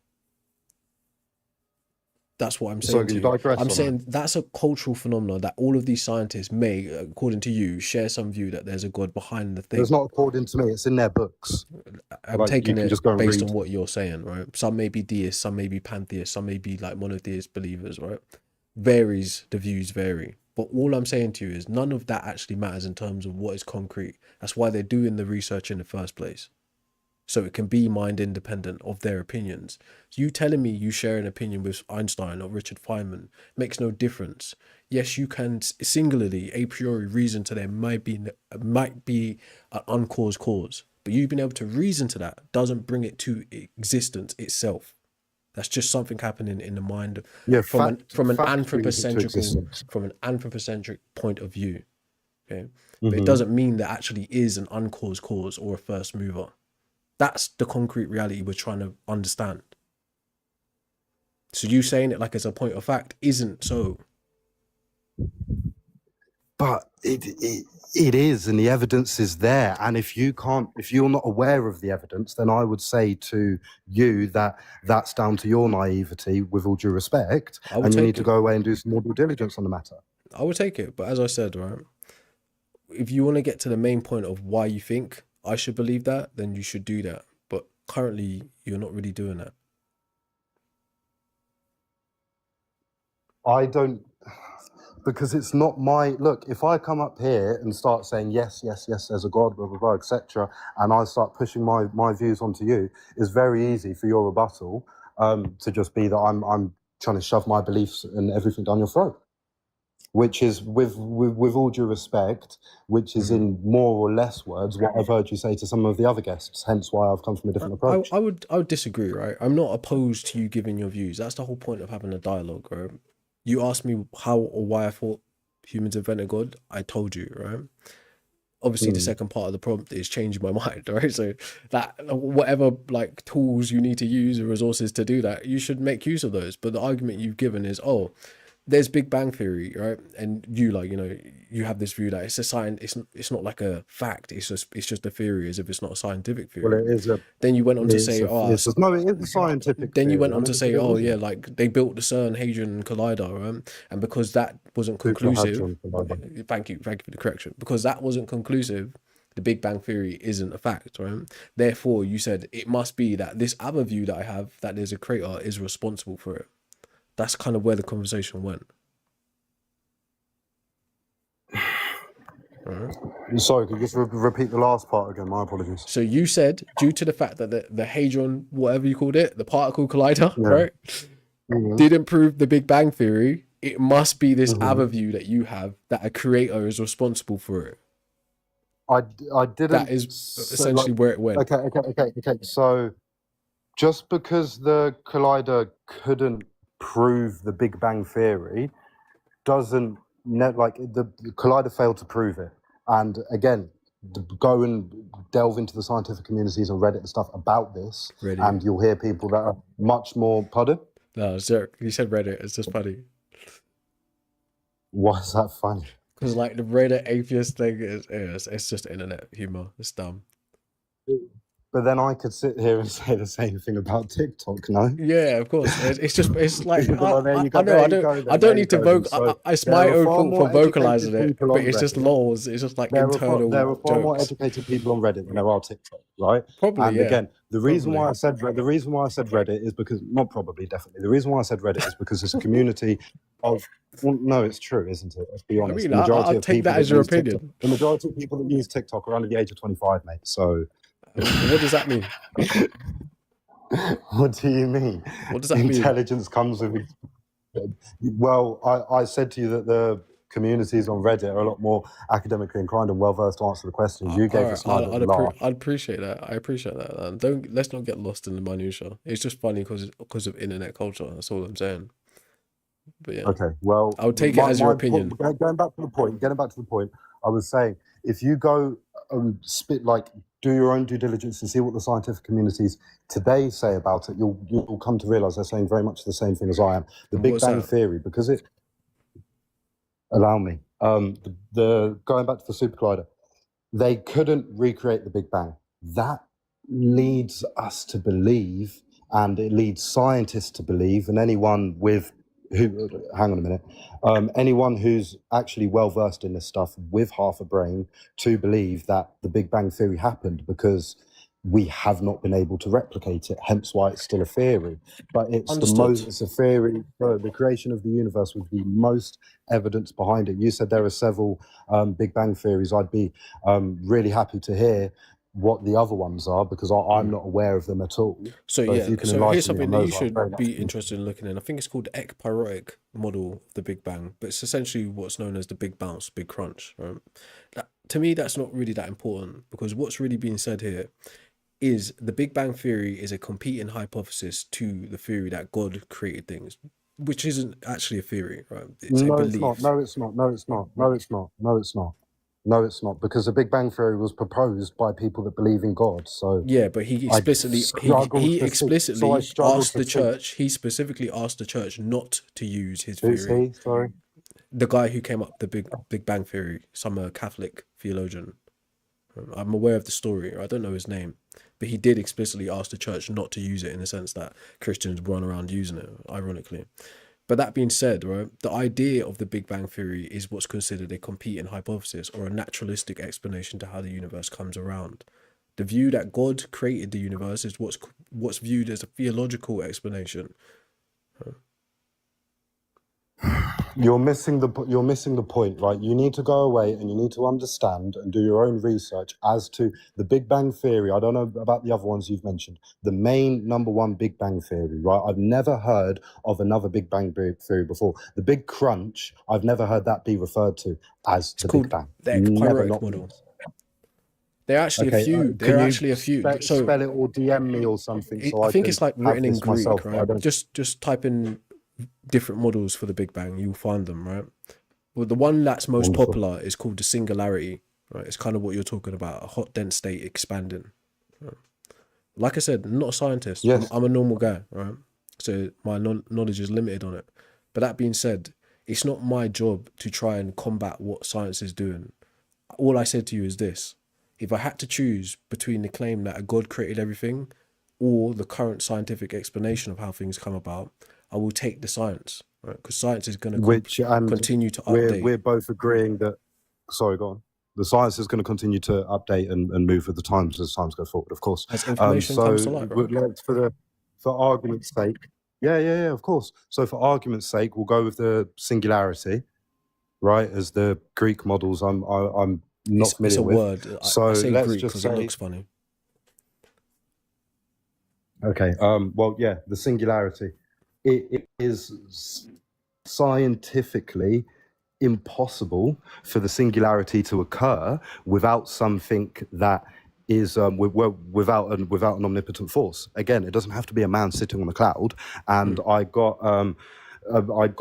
[SPEAKER 1] That's what I'm
[SPEAKER 12] So
[SPEAKER 1] saying to
[SPEAKER 12] you
[SPEAKER 1] you.
[SPEAKER 12] digress
[SPEAKER 1] I'm
[SPEAKER 12] on
[SPEAKER 1] saying that's a cultural phenomenon that all of these scientists may, according to you, share some view that there's a God behind the
[SPEAKER 12] that. It's
[SPEAKER 1] thing.
[SPEAKER 12] not according to me. It's in their books.
[SPEAKER 1] I'm
[SPEAKER 12] Like, you
[SPEAKER 1] taking
[SPEAKER 12] can
[SPEAKER 1] it
[SPEAKER 12] just go and
[SPEAKER 1] based
[SPEAKER 12] read.
[SPEAKER 1] on what you're saying, right? Some may be deists, some may be pantheists, some may be like monotheist believers, right? Varies, the views vary. But all I'm saying to you is none of that actually matters in terms of what is concrete. That's why they're doing the research in the first place. So it can be mind independent of their opinions. So you telling me you share an opinion with Einstein or Richard Feynman makes no difference. Yes, you can singularly, a priori, reason to there might be an uncaused cause, but you've been able to reason to that doesn't bring it to existence itself. That's just something happening in the mind
[SPEAKER 12] Yeah,
[SPEAKER 1] from an
[SPEAKER 12] fact brings it to existence.
[SPEAKER 1] anthropocentric point of view. Okay, but it
[SPEAKER 12] Hmm.
[SPEAKER 1] doesn't mean there actually is an uncaused cause or a first mover. That's the concrete reality we're trying to understand. So you saying it like it's a point of fact isn't so.
[SPEAKER 12] But it is, and the evidence is there. And if you're not aware of the evidence, then I would say to you that that's down to your naivety, with all due respect,
[SPEAKER 1] I would
[SPEAKER 12] and you need
[SPEAKER 1] take
[SPEAKER 12] to
[SPEAKER 1] it.
[SPEAKER 12] go away and do some more due diligence on the matter.
[SPEAKER 1] I would take it. But as I said, right, if you want to get to the main point of why you think I should believe that, then you should do that. But currently, you're not really doing that.
[SPEAKER 12] I don't, because it's not my look. If I come up here and start saying yes, yes, yes, there's a God, blah blah blah, etc., and I start pushing my views onto you, it's very easy for your rebuttal to just be that I'm trying to shove my beliefs and everything down your throat, which is with all due respect, which is in more or less words what I've heard you say to some of the other guests. Hence why I've come from a different approach.
[SPEAKER 1] I would disagree, right? I'm not opposed to you giving your views. That's the whole point of having a dialogue, right? You asked me how or why I thought humans invented God. I told you, right? Obviously, the second part of the prompt is changing my mind, right? So that whatever like tools you need to use or resources to do that, you should make use of those. But the argument you've given is, oh, there's Big Bang Theory, right? And you like, you have this view that it's a science. It's not like a fact. It's just a theory, as if it's not a scientific theory.
[SPEAKER 12] Well, it is a.
[SPEAKER 1] Then you went on to
[SPEAKER 12] It's
[SPEAKER 1] say,
[SPEAKER 12] a,
[SPEAKER 1] oh,
[SPEAKER 12] it's a, no, it is a scientific.
[SPEAKER 1] then you went
[SPEAKER 12] theory,
[SPEAKER 1] on
[SPEAKER 12] I
[SPEAKER 1] to
[SPEAKER 12] never
[SPEAKER 1] say,
[SPEAKER 12] said it
[SPEAKER 1] oh
[SPEAKER 12] wasn't.
[SPEAKER 1] yeah, like they built the CERN Hadron Collider, right? And because that wasn't conclusive,
[SPEAKER 12] Hadron Collider.
[SPEAKER 1] thank you for the correction. Because that wasn't conclusive, the Big Bang Theory isn't a fact, right? Therefore, you said it must be that this other view that I have, that there's a creator, is responsible for it. That's kind of where the conversation went. Right.
[SPEAKER 12] Sorry, could you just repeat the last part again? My apologies.
[SPEAKER 1] So you said, due to the fact that the Hadron, whatever you called it, the particle collider, right, didn't prove the Big Bang Theory, it must be this other view that you have, that a creator is responsible for it.
[SPEAKER 12] I didn't.
[SPEAKER 1] That is essentially where it went.
[SPEAKER 12] Okay. So just because the collider couldn't prove the Big Bang Theory doesn't the collider failed to prove it. And again, go and delve into the scientific communities and Reddit and stuff about this, and you'll hear people that are much more. Pardon?
[SPEAKER 1] No, Zerk, you said Reddit. It's just funny.
[SPEAKER 12] Why is that funny?
[SPEAKER 1] Because like the Reddit atheist thing it's just internet humor. It's dumb.
[SPEAKER 12] But then I could sit here and say the same thing about TikTok, no?
[SPEAKER 1] Yeah, of course. It's like
[SPEAKER 12] Well, there you go,
[SPEAKER 1] I know
[SPEAKER 12] there
[SPEAKER 1] I
[SPEAKER 12] you
[SPEAKER 1] don't
[SPEAKER 12] go then,
[SPEAKER 1] I
[SPEAKER 12] there
[SPEAKER 1] don't
[SPEAKER 12] you
[SPEAKER 1] need to
[SPEAKER 12] go
[SPEAKER 1] vote.
[SPEAKER 12] then. So
[SPEAKER 1] It's
[SPEAKER 12] there
[SPEAKER 1] my
[SPEAKER 12] are
[SPEAKER 1] own
[SPEAKER 12] far
[SPEAKER 1] fault for
[SPEAKER 12] more
[SPEAKER 1] vocalizing
[SPEAKER 12] educated
[SPEAKER 1] it,
[SPEAKER 12] people
[SPEAKER 1] but
[SPEAKER 12] on
[SPEAKER 1] it's just
[SPEAKER 12] Reddit.
[SPEAKER 1] lols. It's just like internal
[SPEAKER 12] There are far more
[SPEAKER 1] jokes.
[SPEAKER 12] educated people on Reddit than there are TikTok, right?
[SPEAKER 1] Probably,
[SPEAKER 12] And
[SPEAKER 1] yeah.
[SPEAKER 12] again, the reason why I said Reddit is because definitely. The reason why I said Reddit is because it's a community of. Well, no, it's true, isn't it? Let's be honest.
[SPEAKER 1] I mean,
[SPEAKER 12] The majority
[SPEAKER 1] I'll
[SPEAKER 12] of
[SPEAKER 1] take
[SPEAKER 12] people
[SPEAKER 1] that as your
[SPEAKER 12] use TikTok-
[SPEAKER 1] opinion.
[SPEAKER 12] the majority of people that use TikTok are under the age of 25, mate. So.
[SPEAKER 1] What does that mean?
[SPEAKER 12] What do you mean?
[SPEAKER 1] What does that mean?
[SPEAKER 12] Intelligence comes with. Well, I said to you that the communities on Reddit are a lot more academically inclined and well versed to answer the questions. You gave us
[SPEAKER 1] I'd appreciate that. I appreciate that. Let's not get lost in the minutia. It's just funny because of internet culture. That's all I'm saying. But yeah.
[SPEAKER 12] Okay. Well,
[SPEAKER 1] I'll take it as your opinion.
[SPEAKER 12] Getting back to the point. I was saying, if you go do your own due diligence and see what the scientific communities today say about it, you'll come to realize they're saying very much the same thing as I am. The Big Bang Theory, because it. Allow me. The going back to the super collider, they couldn't recreate the Big Bang. That leads us to believe, and it leads scientists to believe, and anyone who's actually well versed in this stuff with half a brain to believe that the Big Bang Theory happened, because we have not been able to replicate it, hence why it's still a theory. But it's it's a theory. The creation of the universe with the most evidence behind it. You said there are several Big Bang theories. I'd be really happy to hear what the other ones are, because I'm not aware of them at all.
[SPEAKER 1] So
[SPEAKER 12] yeah,
[SPEAKER 1] here's something that you should be interested in looking in. I think it's called the ekpyrotic model of the Big Bang, but it's essentially what's known as the Big Bounce, Big Crunch. Right? To me, that's not really that important, because what's really being said here is the Big Bang Theory is a competing hypothesis to the theory that God created things, which isn't actually a theory, right? It's a belief.
[SPEAKER 12] No, it's not, because the Big Bang Theory was proposed by people that believe in God. So
[SPEAKER 1] yeah, but he explicitly asked the church. He specifically asked the church not to use his theory.
[SPEAKER 12] Who's he? Sorry,
[SPEAKER 1] the guy who came up with the Big Bang Theory, some Catholic theologian. I'm aware of the story. I don't know his name, but he did explicitly ask the church not to use it, in the sense that Christians run around using it, ironically. But that being said, right, the idea of the Big Bang Theory is what's considered a competing hypothesis or a naturalistic explanation to how the universe comes around. The view that God created the universe is what's viewed as a theological explanation.
[SPEAKER 12] You're missing the point, right? You need to go away and you need to understand and do your own research as to the Big Bang Theory. I don't know about the other ones you've mentioned. The main number one Big Bang Theory, right? I've never heard of another Big Bang Theory before. The Big Crunch, I've never heard that be referred to as
[SPEAKER 1] It's
[SPEAKER 12] the
[SPEAKER 1] called
[SPEAKER 12] Big Bang.
[SPEAKER 1] the
[SPEAKER 12] Never,
[SPEAKER 1] ekpyrotic
[SPEAKER 12] not
[SPEAKER 1] model.
[SPEAKER 12] once.
[SPEAKER 1] There are actually a
[SPEAKER 12] Okay,
[SPEAKER 1] few. There
[SPEAKER 12] can
[SPEAKER 1] are
[SPEAKER 12] you
[SPEAKER 1] actually a few. So
[SPEAKER 12] spell it or DM me or something so
[SPEAKER 1] I
[SPEAKER 12] I
[SPEAKER 1] think
[SPEAKER 12] can
[SPEAKER 1] it's like
[SPEAKER 12] have
[SPEAKER 1] written in
[SPEAKER 12] this
[SPEAKER 1] Greek,
[SPEAKER 12] myself? I
[SPEAKER 1] right?
[SPEAKER 12] don't.
[SPEAKER 1] Just type in different models for the Big Bang, you'll find them, right? Well, the one that's most
[SPEAKER 12] Wonderful.
[SPEAKER 1] popular is called the singularity, right? It's kind of what you're talking about, a hot, dense state expanding. Right? Like I said, I'm not a scientist.
[SPEAKER 12] Yes.
[SPEAKER 1] I'm a normal guy, right? So my knowledge is limited on it. But that being said, it's not my job to try and combat what science is doing. All I said to you is this. If I had to choose between the claim that a God created everything or the current scientific explanation of how things come about, I will take the science, right? Because science is going to
[SPEAKER 12] Which and
[SPEAKER 1] continue to
[SPEAKER 12] we're
[SPEAKER 1] update.
[SPEAKER 12] both agreeing that. Sorry, go on. The science is going to continue to update and move with the times as times go forward, of course.
[SPEAKER 1] As information comes to light, right?
[SPEAKER 12] For argument's sake, yeah, of course. So for argument's sake, we'll go with the singularity, right? As the Greek models, I'm not
[SPEAKER 1] It's
[SPEAKER 12] familiar
[SPEAKER 1] a
[SPEAKER 12] with.
[SPEAKER 1] word.
[SPEAKER 12] So
[SPEAKER 1] I say
[SPEAKER 12] let's
[SPEAKER 1] Greek
[SPEAKER 12] just
[SPEAKER 1] because
[SPEAKER 12] say,
[SPEAKER 1] it looks funny.
[SPEAKER 12] okay. Well, yeah, the singularity. It is scientifically impossible for the singularity to occur without something that is without an omnipotent force. Again, it doesn't have to be a man sitting on a cloud. And I got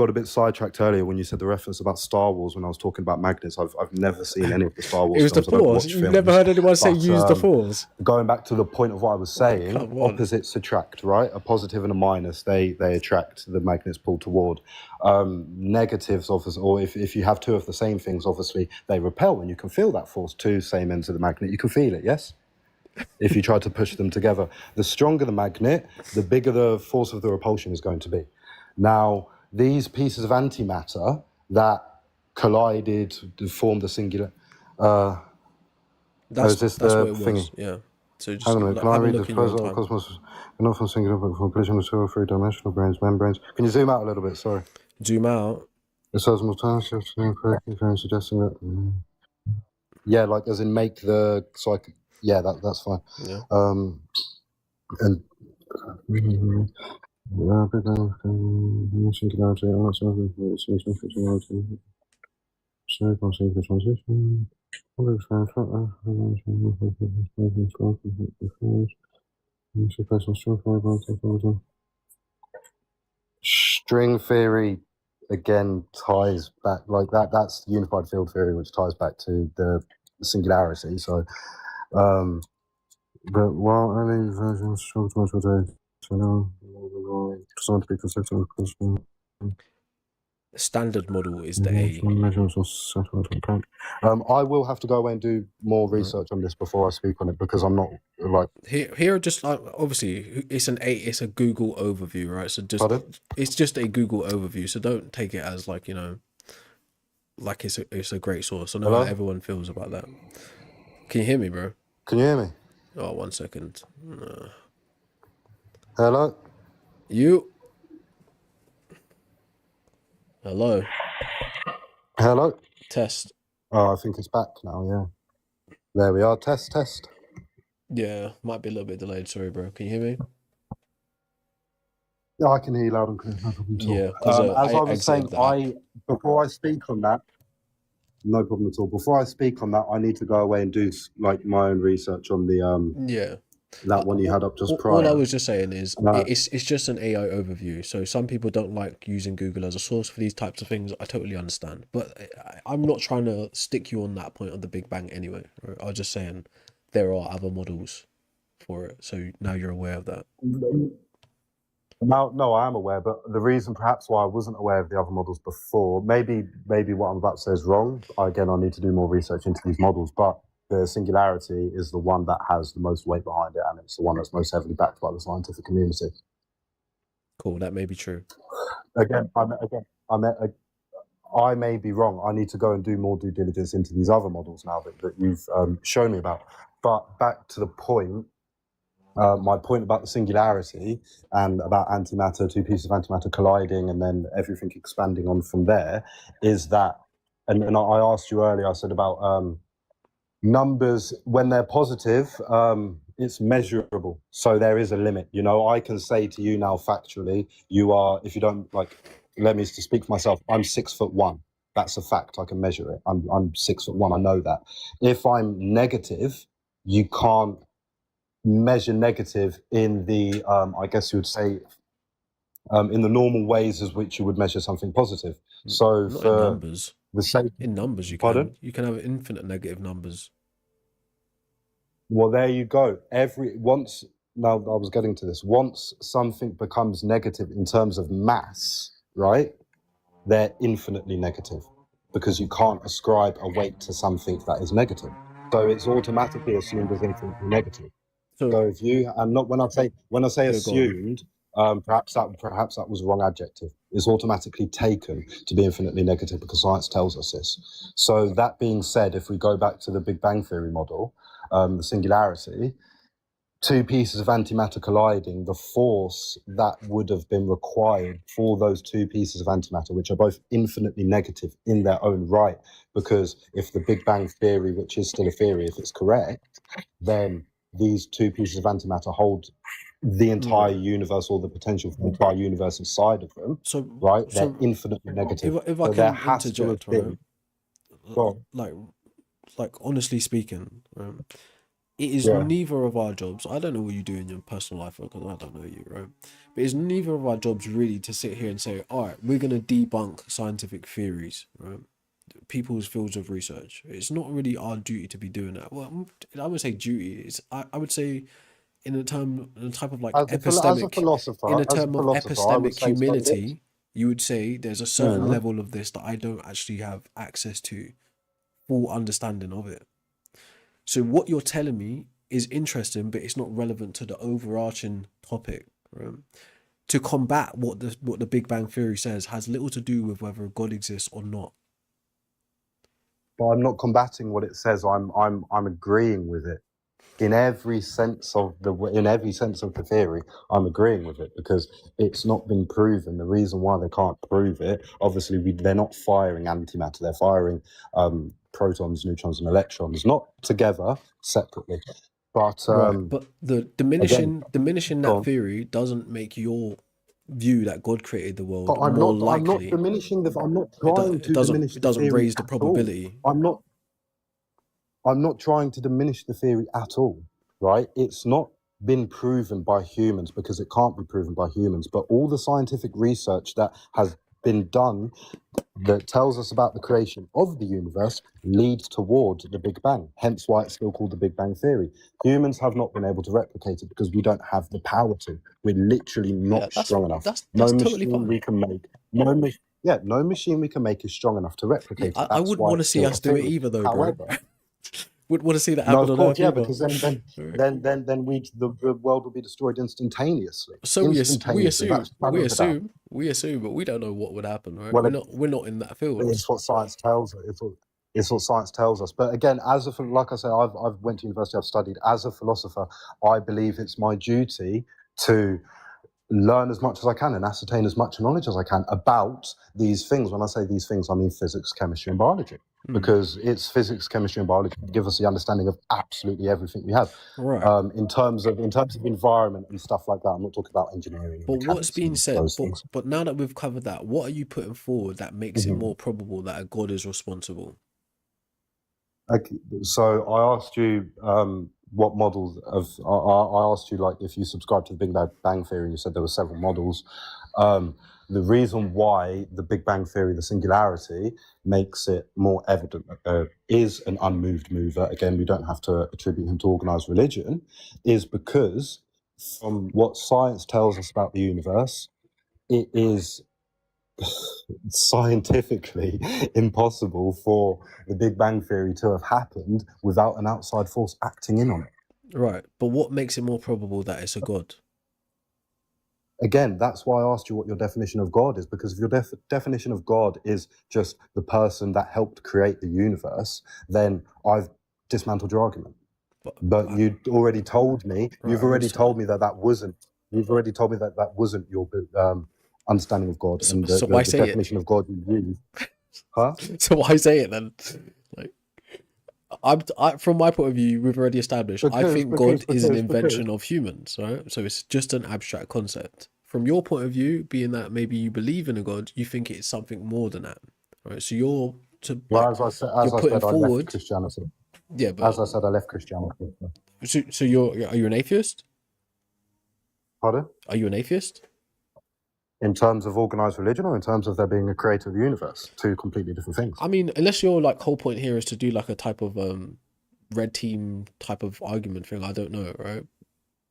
[SPEAKER 12] a bit sidetracked earlier when you said the reference about Star Wars when I was talking about magnets. I've never seen any of the Star Wars
[SPEAKER 1] It was the
[SPEAKER 12] films. I don't
[SPEAKER 1] Force.
[SPEAKER 12] watch
[SPEAKER 1] You've
[SPEAKER 12] films.
[SPEAKER 1] never heard anyone say
[SPEAKER 12] But,
[SPEAKER 1] use the Force.
[SPEAKER 12] going back to the point of what I was saying,
[SPEAKER 1] Come on.
[SPEAKER 12] opposites attract, right? A positive and a minus, they attract, the magnets pull toward. Negatives, obviously, or if you have two of the same things, obviously, they repel, and you can feel that force, two same ends of the magnet. You can feel it, yes? If you try to push them together. The stronger the magnet, the bigger the force of the repulsion is going to be. Now, these pieces of antimatter that collided to form the singular...
[SPEAKER 1] That's
[SPEAKER 12] is this
[SPEAKER 1] what
[SPEAKER 12] the
[SPEAKER 1] it was.
[SPEAKER 12] thingy?
[SPEAKER 1] Yeah. So just
[SPEAKER 12] Hang on a minute,
[SPEAKER 1] like,
[SPEAKER 12] can I
[SPEAKER 1] have a
[SPEAKER 12] read
[SPEAKER 1] look
[SPEAKER 12] this
[SPEAKER 1] in your own
[SPEAKER 12] proposal of
[SPEAKER 1] time.
[SPEAKER 12] cosmos? Not from singular, but from collision of several three-dimensional brains, membranes. Can you zoom out a little bit? Sorry.
[SPEAKER 1] Zoom out.
[SPEAKER 12] It says multiple suggesting that. Yeah, like as in make the yeah, that's fine.
[SPEAKER 1] Yeah.
[SPEAKER 12] And string theory again ties back like that. That's unified field theory, which ties back to the singularity. So, but while early versions struggle to much today, so now designed to be consistent with principle.
[SPEAKER 1] The standard model is the A.
[SPEAKER 12] I will have to go away and do more research on this before I speak on it because I'm not like
[SPEAKER 1] Here just like obviously it's a Google overview, right? So
[SPEAKER 12] Pardon?
[SPEAKER 1] it's just a Google overview. So don't take it as like, like it's a great source. I know
[SPEAKER 12] Hello?
[SPEAKER 1] how everyone feels about that. Can you hear me, bro?
[SPEAKER 12] Can you hear me?
[SPEAKER 1] Oh, 1 second.
[SPEAKER 12] Hello?
[SPEAKER 1] You? Hello?
[SPEAKER 12] Hello?
[SPEAKER 1] Test.
[SPEAKER 12] Oh, I think it's back now, yeah. There we are. Test.
[SPEAKER 1] Yeah, might be a little bit delayed. Sorry, bro. Can you hear me?
[SPEAKER 12] Yeah, I can hear you loud and clear. No problem at all.
[SPEAKER 1] Yeah, because
[SPEAKER 12] As I was
[SPEAKER 1] exited
[SPEAKER 12] saying,
[SPEAKER 1] the app.
[SPEAKER 12] before I speak on that, no problem at all. Before I speak on that, I need to go away and do like my own research on the
[SPEAKER 1] Yeah.
[SPEAKER 12] that one you had up just
[SPEAKER 1] All I
[SPEAKER 12] prior.
[SPEAKER 1] was just saying is it's just an AI overview. So some people don't like using Google as a source for these types of things. I totally understand, but I'm not trying to stick you on that point of the Big Bang anyway. Right? I was just saying there are other models for it. So now you're aware of that.
[SPEAKER 12] Now, no, I am aware, but the reason perhaps why I wasn't aware of the other models before, maybe what I'm about to say is wrong. Again, I need to do more research into these models, but the singularity is the one that has the most weight behind it, and it's the one that's most heavily backed by the scientific community.
[SPEAKER 1] Cool, that may be true.
[SPEAKER 12] Again, I may be wrong. I need to go and do more due diligence into these other models now that you've shown me about. But back to the point, my point about the singularity and about antimatter, two pieces of antimatter colliding and then everything expanding on from there, is that, and I asked you earlier, I said about numbers, when they're positive, it's measurable. So there is a limit. You know, I can say to you now factually, you are, if you don't like, let me speak for myself, I'm 6'1". That's a fact. I can measure it. I'm 6'1". I know that. If I'm negative, you can't measure negative in the, I guess you would say, in the normal ways as which you would measure something positive. So
[SPEAKER 1] Not in
[SPEAKER 12] for
[SPEAKER 1] numbers.
[SPEAKER 12] the sake,
[SPEAKER 1] In numbers, you
[SPEAKER 12] pardon?
[SPEAKER 1] can. You can have infinite negative numbers.
[SPEAKER 12] Well, there you go. Now I was getting to this. Once something becomes negative in terms of mass, right? They're infinitely negative because you can't ascribe a weight to something that is negative. So it's automatically assumed as infinitely negative.
[SPEAKER 1] So,
[SPEAKER 12] So if you, and not when I say
[SPEAKER 1] yeah, go on.
[SPEAKER 12] assumed, perhaps that was the wrong adjective. It's automatically taken to be infinitely negative because science tells us this. So that being said, if we go back to the Big Bang Theory model, the singularity, two pieces of antimatter colliding, the force that would have been required for those two pieces of antimatter, which are both infinitely negative in their own right, because if the Big Bang Theory, which is still a theory, if it's correct, then these two pieces of antimatter hold the entire universe or the potential for the entire universe inside of them,
[SPEAKER 1] So,
[SPEAKER 12] right? They're
[SPEAKER 1] so
[SPEAKER 12] infinitely negative.
[SPEAKER 1] if I
[SPEAKER 12] So there
[SPEAKER 1] can
[SPEAKER 12] has to have
[SPEAKER 1] interject, right?
[SPEAKER 12] been, well,
[SPEAKER 1] Like honestly speaking, it is
[SPEAKER 12] yeah.
[SPEAKER 1] neither of our jobs. I don't know what you do in your personal life because I don't know you, right? But it's neither of our jobs really to sit here and say, all right, we're going to debunk scientific theories, right? People's fields of research. It's not really our duty to be doing that. Well, I would say duty. I would say in a type of like
[SPEAKER 12] As a philosopher,
[SPEAKER 1] in a term of
[SPEAKER 12] I would
[SPEAKER 1] epistemic
[SPEAKER 12] say so.
[SPEAKER 1] humility, you would say there's a certain
[SPEAKER 12] Mhm.
[SPEAKER 1] level of this that I don't actually have access to, full understanding of it. So what you're telling me is interesting, but it's not relevant to the overarching topic. Right? To combat what the Big Bang Theory says has little to do with whether God exists or not.
[SPEAKER 12] But I'm not combating what it says. I'm agreeing with it in every sense of the theory. I'm agreeing with it because it's not been proven. The reason why they can't prove it, obviously, they're not firing antimatter. They're firing protons, neutrons, and electrons, not together, separately. But
[SPEAKER 1] Right, but the
[SPEAKER 12] again,
[SPEAKER 1] diminishing
[SPEAKER 12] go
[SPEAKER 1] that
[SPEAKER 12] on.
[SPEAKER 1] theory doesn't make your view that God created the
[SPEAKER 12] But
[SPEAKER 1] world
[SPEAKER 12] I'm
[SPEAKER 1] more
[SPEAKER 12] not. I'm not
[SPEAKER 1] likely.
[SPEAKER 12] diminishing the. I'm not
[SPEAKER 1] It, do,
[SPEAKER 12] trying
[SPEAKER 1] it
[SPEAKER 12] to
[SPEAKER 1] doesn't
[SPEAKER 12] diminish
[SPEAKER 1] it
[SPEAKER 12] the
[SPEAKER 1] doesn't
[SPEAKER 12] theory
[SPEAKER 1] raise the
[SPEAKER 12] at all.
[SPEAKER 1] probability.
[SPEAKER 12] I'm not. I'm not trying to diminish the theory at all, right? It's not been proven by humans because it can't be proven by humans. But all the scientific research that has been done that tells us about the creation of the universe leads towards the Big Bang. Hence why it's still called the Big Bang Theory. Humans have not been able to replicate it because we don't have the power to. We're literally
[SPEAKER 1] Yeah,
[SPEAKER 12] not strong enough.
[SPEAKER 1] that's
[SPEAKER 12] No
[SPEAKER 1] totally
[SPEAKER 12] machine
[SPEAKER 1] fine.
[SPEAKER 12] we can make. No machine we can make is strong enough to
[SPEAKER 1] Yeah,
[SPEAKER 12] replicate it.
[SPEAKER 1] I
[SPEAKER 12] That's
[SPEAKER 1] wouldn't
[SPEAKER 12] why
[SPEAKER 1] want to
[SPEAKER 12] it's
[SPEAKER 1] see
[SPEAKER 12] still a
[SPEAKER 1] us do it
[SPEAKER 12] theory.
[SPEAKER 1] either, though, bro.
[SPEAKER 12] However,
[SPEAKER 1] Wouldn't want to see that
[SPEAKER 12] no,
[SPEAKER 1] happen
[SPEAKER 12] of
[SPEAKER 1] on
[SPEAKER 12] course,
[SPEAKER 1] Earth
[SPEAKER 12] yeah,
[SPEAKER 1] either.
[SPEAKER 12] because then the world will be destroyed instantaneously.
[SPEAKER 1] So we
[SPEAKER 12] Instantaneously. That's
[SPEAKER 1] we assume, but we don't know what would happen, right?
[SPEAKER 12] well,
[SPEAKER 1] We're not in that field.
[SPEAKER 12] it's what science tells us. It's what science tells us. But again, like I said, I've went to university. I've studied. As a philosopher, I believe it's my duty to learn as much as I can and ascertain as much knowledge as I can about these things. When I say these things, I mean physics, chemistry, and biology. Because it's physics, chemistry, and biology that give us the understanding of absolutely everything we have.
[SPEAKER 1] Right.
[SPEAKER 12] In terms of environment and stuff like that. I'm not talking about engineering.
[SPEAKER 1] But
[SPEAKER 12] And
[SPEAKER 1] what's being
[SPEAKER 12] and
[SPEAKER 1] said,
[SPEAKER 12] those things.
[SPEAKER 1] but now that we've covered that, what are you putting forward that makes it more probable that a God is responsible?
[SPEAKER 12] Okay, so I asked you what models of. I asked you like if you subscribe to the Big Bang Theory, and you said there were several models. The reason why the Big Bang Theory, the singularity, makes it more evident is an unmoved mover. Again, we don't have to attribute him to organized religion, is because from what science tells us about the universe, it is scientifically impossible for the Big Bang Theory to have happened without an outside force acting in on it.
[SPEAKER 1] Right. But what makes it more probable that it's a God?
[SPEAKER 12] Again, that's why I asked you what your definition of God is, because if your definition of God is just the person that helped create the universe, then I've dismantled your argument. But you already told me, you've already told me that that wasn't, you've already told me that that wasn't your understanding of God, and
[SPEAKER 1] So why
[SPEAKER 12] the
[SPEAKER 1] say it?
[SPEAKER 12] definition of God you used. Huh?
[SPEAKER 1] So why say it then? Like, from my point of view, we've already established. I think God is an invention of humans, right? So it's just an abstract concept. From your point of view, being that maybe you believe in a God, you think it's something more than that, right? So you're
[SPEAKER 12] Well, as I said,
[SPEAKER 1] you're putting
[SPEAKER 12] I left
[SPEAKER 1] forward.
[SPEAKER 12] Christianity.
[SPEAKER 1] Yeah, but
[SPEAKER 12] As I said, I left Christianity.
[SPEAKER 1] so are you an atheist?
[SPEAKER 12] Pardon?
[SPEAKER 1] Are you an atheist?
[SPEAKER 12] In terms of organized religion, or in terms of there being a creator of the universe? Two completely different things.
[SPEAKER 1] I mean, unless your like whole point here is to do like a type of red team type of argument thing, I don't know, right?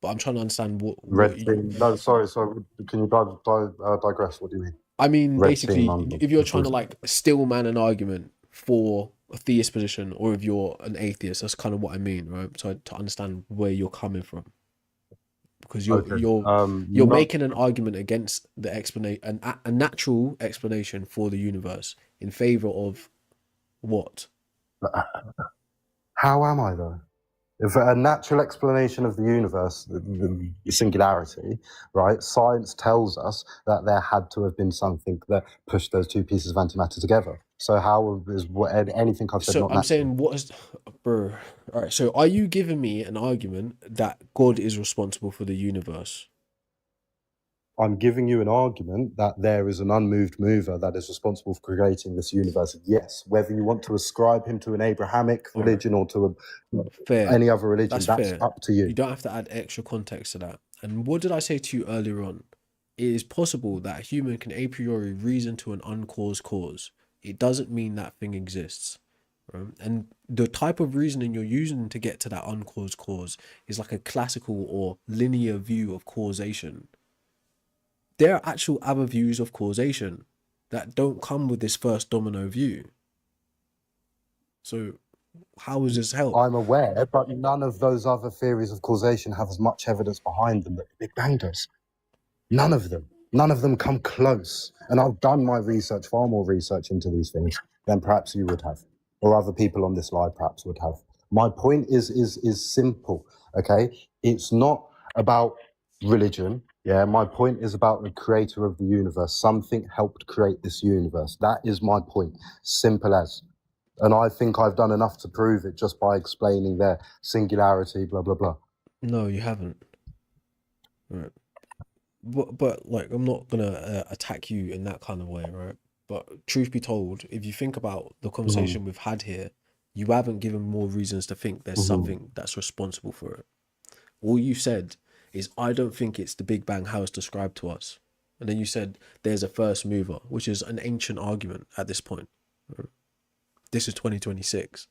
[SPEAKER 1] But I'm trying to understand what
[SPEAKER 12] team. No, sorry. So can you digress? What do you mean?
[SPEAKER 1] I mean,
[SPEAKER 12] Red
[SPEAKER 1] basically,
[SPEAKER 12] team,
[SPEAKER 1] if you're trying to like steel man an argument for a theist position, or if you're an atheist, that's kind of what I mean, right? So to understand where you're coming from, because you're making an argument against the explanation, a natural explanation for the universe in favor of what?
[SPEAKER 12] How am I though? If a natural explanation of the universe, the singularity, right? Science tells us that there had to have been something that pushed those two pieces of antimatter together. So how is anything I've said
[SPEAKER 1] So
[SPEAKER 12] not
[SPEAKER 1] I'm
[SPEAKER 12] natural?
[SPEAKER 1] saying, what is, bro? All right. So are you giving me an argument that God is responsible for the universe?
[SPEAKER 12] I'm giving you an argument that there is an unmoved mover that is responsible for creating this universe. Yes, whether you want to ascribe him to an Abrahamic religion or to any other religion, that's
[SPEAKER 1] fair.
[SPEAKER 12] up to you.
[SPEAKER 1] You don't have to add extra context to that. And what did I say to you earlier on? It is possible that a human can a priori reason to an uncaused cause. It doesn't mean that thing exists. Right? And the type of reasoning you're using to get to that uncaused cause is like a classical or linear view of causation. There are actual other views of causation that don't come with this first domino view. So how does this help?
[SPEAKER 12] I'm aware, but none of those other theories of causation have as much evidence behind them that the Big Bang does. None of them. None of them come close. And I've done my research, far more research into these things than perhaps you would have, or other people on this live perhaps would have. My point is simple, okay? It's not about religion. Yeah, my point is about the creator of the universe. Something helped create this universe. That is my point. Simple as. And I think I've done enough to prove it just by explaining their singularity, blah, blah, blah.
[SPEAKER 1] No, you haven't. Right. But like, I'm not gonna attack you in that kind of way, right? But truth be told, if you think about the conversation we've had here, you haven't given more reasons to think there's something that's responsible for it. All you said is, I don't think it's the Big Bang how it's described to us. And then you said there's a first mover, which is an ancient argument at this point. Right? This is 2026.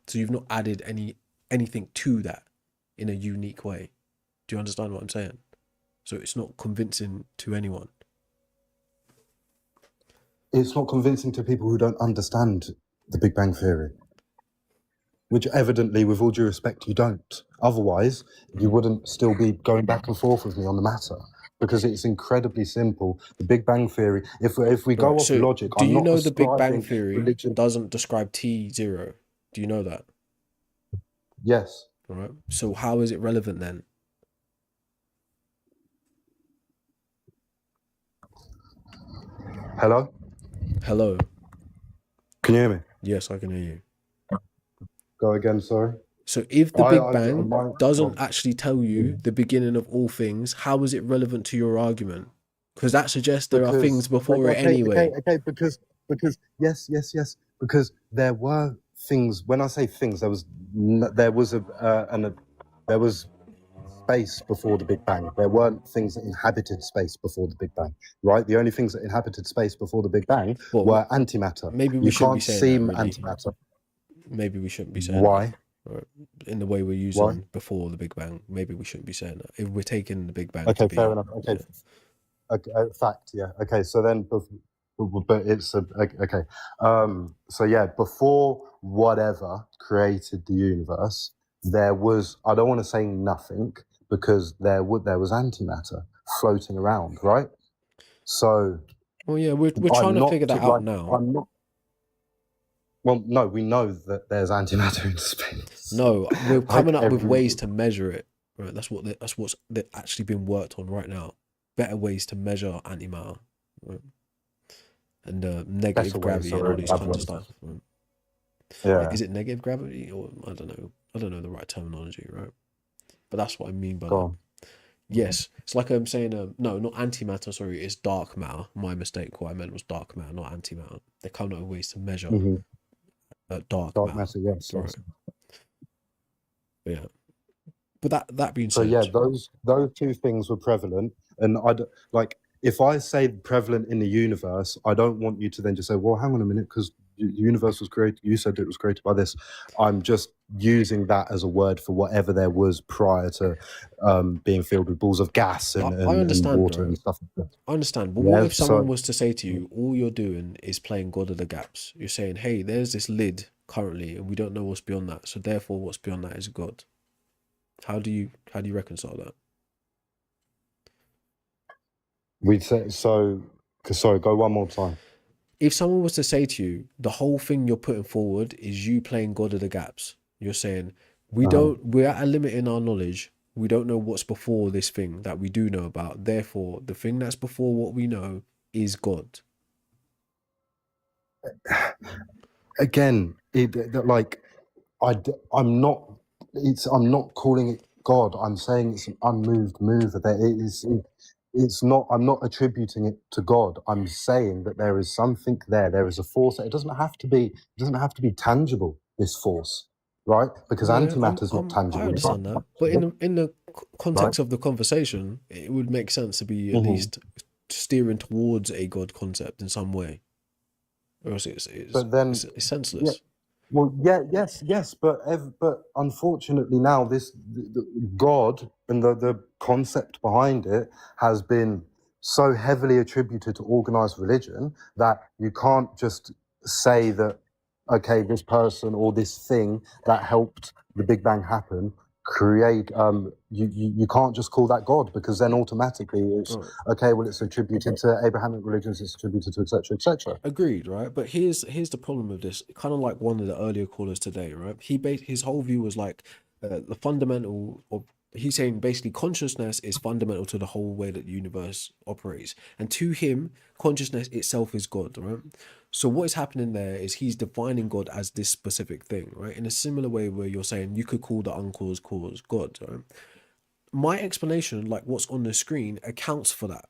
[SPEAKER 1] So you've not added anything to that in a unique way. Do you understand what I'm saying? So it's not convincing to anyone.
[SPEAKER 12] It's not convincing to people who don't understand the Big Bang Theory. Which evidently, with all due respect, you don't. Otherwise, you wouldn't still be going back and forth with me on the matter. Because it's incredibly simple. The Big Bang Theory, if we go off logic,
[SPEAKER 1] do
[SPEAKER 12] I'm
[SPEAKER 1] you
[SPEAKER 12] not
[SPEAKER 1] know the Big Bang
[SPEAKER 12] ascribing
[SPEAKER 1] Theory
[SPEAKER 12] religion.
[SPEAKER 1] doesn't describe T0? Do you know that?
[SPEAKER 12] Yes.
[SPEAKER 1] All right. So how is it relevant then?
[SPEAKER 12] Hello?
[SPEAKER 1] Hello.
[SPEAKER 12] Can you hear me?
[SPEAKER 1] Yes, I can hear you.
[SPEAKER 12] Go again, sorry.
[SPEAKER 1] So if the Big Bang doesn't actually tell you the beginning of all things, how is it relevant to your argument? Because that suggests there are things before it anyway.
[SPEAKER 12] Okay, because yes, because there were things. When I say things, there was space before the Big Bang. There weren't things that inhabited space before the Big Bang, right? The only things that inhabited space before the Big Bang were antimatter.
[SPEAKER 1] Maybe we shouldn't be saying that, really.
[SPEAKER 12] Antimatter.
[SPEAKER 1] Maybe we shouldn't be saying
[SPEAKER 12] why.
[SPEAKER 1] That. Right. In the way we're using before the Big Bang, maybe we shouldn't be saying that. If we're taking the Big Bang,
[SPEAKER 12] okay, fair enough. Okay, fact, yeah. Okay, so then, but it's okay. So yeah, before whatever created the universe, there was, I don't want to say nothing, because there was antimatter. floating around, right? So
[SPEAKER 1] Well, yeah, we're trying to figure that out now.
[SPEAKER 12] I'm not. Well, no, we know that there's antimatter in space.
[SPEAKER 1] No, we're
[SPEAKER 12] Like
[SPEAKER 1] coming up with
[SPEAKER 12] every
[SPEAKER 1] ways to measure it. Right, that's what's actually been worked on right now. Better ways to measure antimatter, right? And negative
[SPEAKER 12] better ways.
[SPEAKER 1] gravity and all
[SPEAKER 12] Sorry,
[SPEAKER 1] these kinds of stuff. Right?
[SPEAKER 12] yeah.
[SPEAKER 1] Is it negative gravity or I don't know? I don't know the right terminology, right? But that's what I mean by
[SPEAKER 12] Go
[SPEAKER 1] that.
[SPEAKER 12] on.
[SPEAKER 1] Yes, it's like I'm saying. No, not antimatter. Sorry, it's dark matter. My mistake. What I meant was dark matter, not antimatter. They're coming up with ways to measure dark
[SPEAKER 12] Dark
[SPEAKER 1] matter.
[SPEAKER 12] matter, yes.
[SPEAKER 1] Right. Yeah. But that being
[SPEAKER 12] So
[SPEAKER 1] said,
[SPEAKER 12] yeah, those two things were prevalent, and like if I say prevalent in the universe, I don't want you to then just say, well, hang on a minute, because the universe was created. You said it was created by this. I'm just using that as a word for whatever there was prior to being filled with balls of gas
[SPEAKER 1] I
[SPEAKER 12] and
[SPEAKER 1] understand,
[SPEAKER 12] water
[SPEAKER 1] right?
[SPEAKER 12] and stuff like that.
[SPEAKER 1] I understand. But
[SPEAKER 12] Yeah.
[SPEAKER 1] what if someone
[SPEAKER 12] So
[SPEAKER 1] was to say to you, all you're doing is playing God of the gaps? You're saying, hey, there's this lid currently, and we don't know what's beyond that. So therefore, what's beyond that is God. How do you reconcile that?
[SPEAKER 12] we'd say so. Sorry, go one more time.
[SPEAKER 1] If someone was to say to you, the whole thing you're putting forward is you playing God of the gaps, you're saying, we're at a limit in our knowledge. We don't know what's before this thing that we do know about. Therefore, the thing that's before what we know is God.
[SPEAKER 12] Again, I'm not calling it God. I'm saying it's an unmoved mover. It's not. I'm not attributing it to God. I'm saying that there is something there. There is a force. It doesn't have to be. It doesn't have to be tangible. This force, right? Because
[SPEAKER 1] Yeah,
[SPEAKER 12] antimatter is not tangible.
[SPEAKER 1] I understand that, but in the context of the conversation, it would make sense to be at least steering towards a God concept in some way, or else it's senseless.
[SPEAKER 12] Yeah, well, yes, but unfortunately now the God and the concept behind it has been so heavily attributed to organized religion that you can't just say that, okay, this person or this thing that helped the Big Bang happen create you can't just call that God, because then automatically it's okay, well, it's attributed to Abrahamic religions, it's attributed to etc.
[SPEAKER 1] Agreed, right? But here's the problem with this. Kind of like one of the earlier callers today, right? His whole view was like the fundamental, or he's saying basically consciousness is fundamental to the whole way that the universe operates, and to him, consciousness itself is God, right? So what is happening there is he's defining God as this specific thing, right? In a similar way where you're saying you could call the uncaused cause God, right? My explanation, like what's on the screen, accounts for that.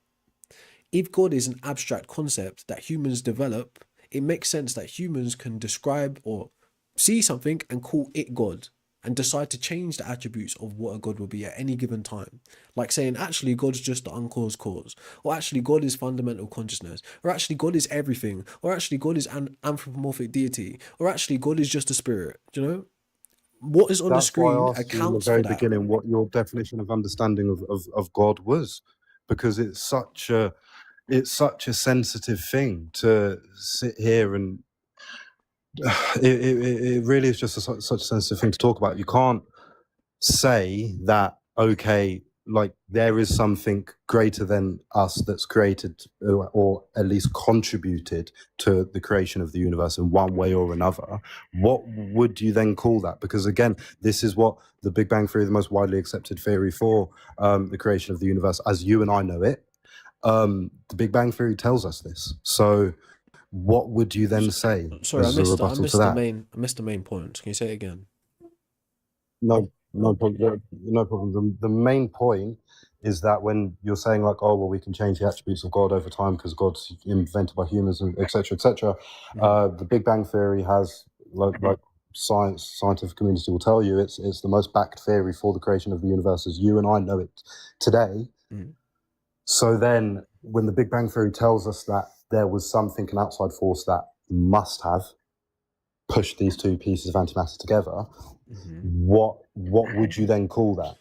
[SPEAKER 1] If God is an abstract concept that humans develop, it makes sense that humans can describe or see something and call it God and decide to change the attributes of what a God will be at any given time. Like saying, actually, God's just the uncaused cause, or actually, God is fundamental consciousness, or actually, God is everything, or actually, God is an anthropomorphic deity, or actually, God is just a spirit. Do you know? What is on the
[SPEAKER 12] That's why
[SPEAKER 1] screen
[SPEAKER 12] I asked you in the
[SPEAKER 1] accounts
[SPEAKER 12] very
[SPEAKER 1] for that.
[SPEAKER 12] beginning what your definition of understanding of God was, because it's such a sensitive thing to sit here and it really is just such a sensitive thing to talk about. You can't say that, okay, like there is something greater than us that's created or at least contributed to the creation of the universe in one way or another. What would you then call that? Because again, this is what the Big Bang Theory, the most widely accepted theory for the creation of the universe as you and I know it. The Big Bang Theory tells us this. So what would you then say
[SPEAKER 1] Sorry, I
[SPEAKER 12] as a
[SPEAKER 1] missed
[SPEAKER 12] rebuttal to that?
[SPEAKER 1] I missed the main point. Can you say it again?
[SPEAKER 12] No problem. No problem. The main point is that when you're saying like, oh well, we can change the attributes of God over time because God's invented by humans, etc. The Big Bang Theory has like scientific community will tell you it's the most backed theory for the creation of the universe as you and I know it today. So then when the Big Bang Theory tells us that there was something, an outside force that must have pushed these two pieces of antimatter together, what would you then call that?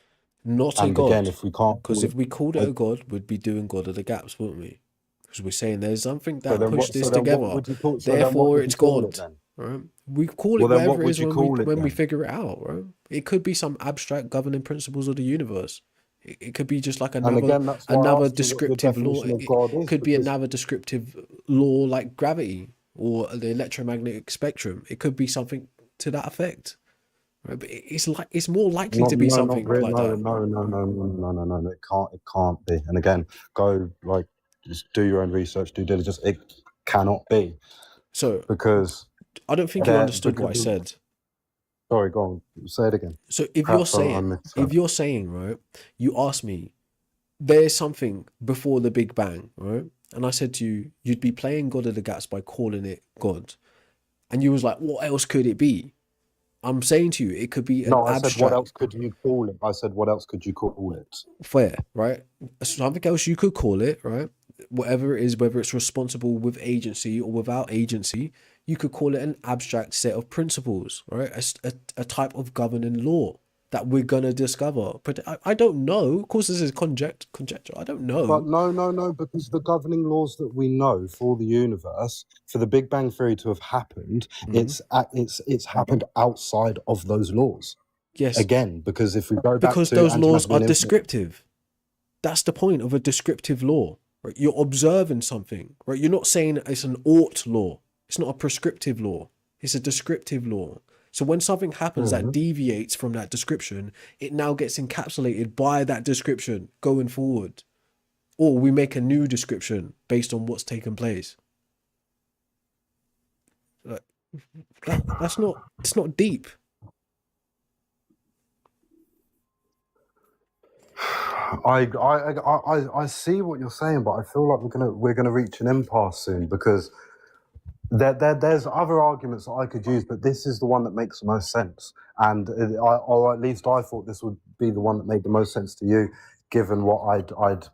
[SPEAKER 1] Not
[SPEAKER 12] and
[SPEAKER 1] a God.
[SPEAKER 12] Again, if we can't,
[SPEAKER 1] because if we called it a God, we'd be doing God of the gaps, wouldn't we? Because we're saying there's something that pushed this together. Therefore, it's God. Right? We call it whatever it is when we figure it out. Right? It could be some abstract governing principles of the universe. It could be just like
[SPEAKER 12] And again, that's why I
[SPEAKER 1] another
[SPEAKER 12] asked you what your
[SPEAKER 1] descriptive law.
[SPEAKER 12] definition of
[SPEAKER 1] It
[SPEAKER 12] God is,
[SPEAKER 1] could be
[SPEAKER 12] because
[SPEAKER 1] another descriptive law like gravity or the electromagnetic spectrum. It could be something to that effect. Right? But it's more likely to be
[SPEAKER 12] not
[SPEAKER 1] something
[SPEAKER 12] really.
[SPEAKER 1] like that.
[SPEAKER 12] No. It can't be. And again, go like just do your own research, due diligence. It cannot be.
[SPEAKER 1] So
[SPEAKER 12] because
[SPEAKER 1] I don't think you understood what I said.
[SPEAKER 12] Sorry, go on. Say it again.
[SPEAKER 1] So if
[SPEAKER 12] Perhaps I missed that.
[SPEAKER 1] you're saying, right, you asked me, there's something before the Big Bang, right? And I said to you, you'd be playing God of the Gaps by calling it God. And you was like, what else could it be? I'm saying to you, it could be an
[SPEAKER 12] No, I
[SPEAKER 1] abstract.
[SPEAKER 12] said, what else could you call it? I said, what else could you call it?
[SPEAKER 1] Fair, right? Something else you could call it, right? Whatever it is, whether it's responsible with agency or without agency, you could call it an abstract set of principles, right? A type of governing law that we're gonna discover. But I don't know. Of course, this is conjecture. I don't know.
[SPEAKER 12] But no, because the governing laws that we know for the universe, for the Big Bang Theory to have happened, it's happened outside of those laws.
[SPEAKER 1] Yes.
[SPEAKER 12] Again, because if we go back
[SPEAKER 1] because
[SPEAKER 12] to
[SPEAKER 1] those laws
[SPEAKER 12] anti-Machiavellian
[SPEAKER 1] are descriptive. That's the point of a descriptive law. Right? You're observing something, right? You're not saying it's an ought law. It's not a prescriptive law. It's a descriptive law. So when something happens that deviates from that description, it now gets encapsulated by that description going forward. Or we make a new description based on what's taken place. Like, it's not deep.
[SPEAKER 12] I see what you're saying, but I feel like we're gonna reach an impasse soon, because there's other arguments that I could use, but this is the one that makes the most sense, or at least I thought this would be the one that made the most sense to you, given what I'd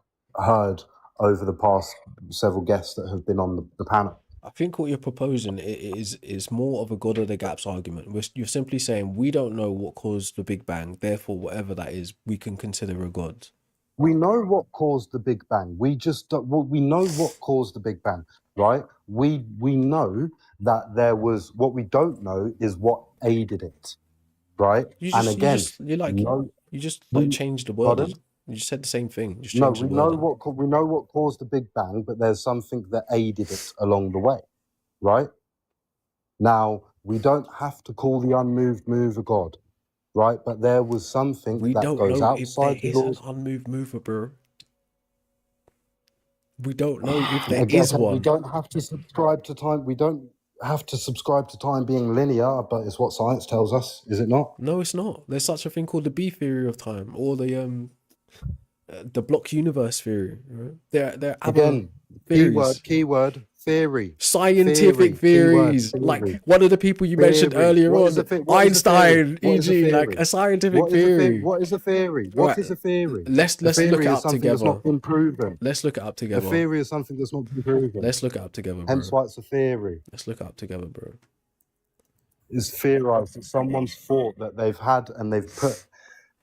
[SPEAKER 12] heard over the past several guests that have been on the panel.
[SPEAKER 1] I think what you're proposing is more of a God of the Gaps argument. You're simply saying we don't know what caused the Big Bang, therefore whatever that is, we can consider a God.
[SPEAKER 12] We know what caused the Big Bang. We know what caused the Big Bang, right? We know that there was. What we don't know is what aided it, right?
[SPEAKER 1] You just changed the word.
[SPEAKER 12] Pardon?
[SPEAKER 1] You just said the same thing. Just
[SPEAKER 12] No,
[SPEAKER 1] changed
[SPEAKER 12] we
[SPEAKER 1] the
[SPEAKER 12] know
[SPEAKER 1] word.
[SPEAKER 12] we know what caused the Big Bang, but there's something that aided it along the way, right? Now, we don't have to call the unmoved mover God, right? But there was something
[SPEAKER 1] We
[SPEAKER 12] that
[SPEAKER 1] don't
[SPEAKER 12] goes
[SPEAKER 1] know if there
[SPEAKER 12] outside the
[SPEAKER 1] is an
[SPEAKER 12] laws.
[SPEAKER 1] unmoved mover, bro. We don't know if there
[SPEAKER 12] Again,
[SPEAKER 1] is one.
[SPEAKER 12] we don't have to subscribe to time. We don't have to subscribe to time being linear, but it's what science tells us, is it not?
[SPEAKER 1] No, it's not. There's such a thing called the B theory of time, or the block universe theory. Right? There are other theories.
[SPEAKER 12] Keyword theory.
[SPEAKER 1] Scientific theories. Like one of the people you mentioned earlier on, Einstein, e.g., like a scientific theory.
[SPEAKER 12] What is a theory? What is a theory?
[SPEAKER 1] Let's look it up together.
[SPEAKER 12] That's not been proven.
[SPEAKER 1] Let's look it up together.
[SPEAKER 12] A theory is something that's not been proven.
[SPEAKER 1] Let's look it up together, bro.
[SPEAKER 12] Hence why it's a theory.
[SPEAKER 1] Let's look it up together, bro.
[SPEAKER 12] It's theorized. It's someone's thought that they've had, and they've put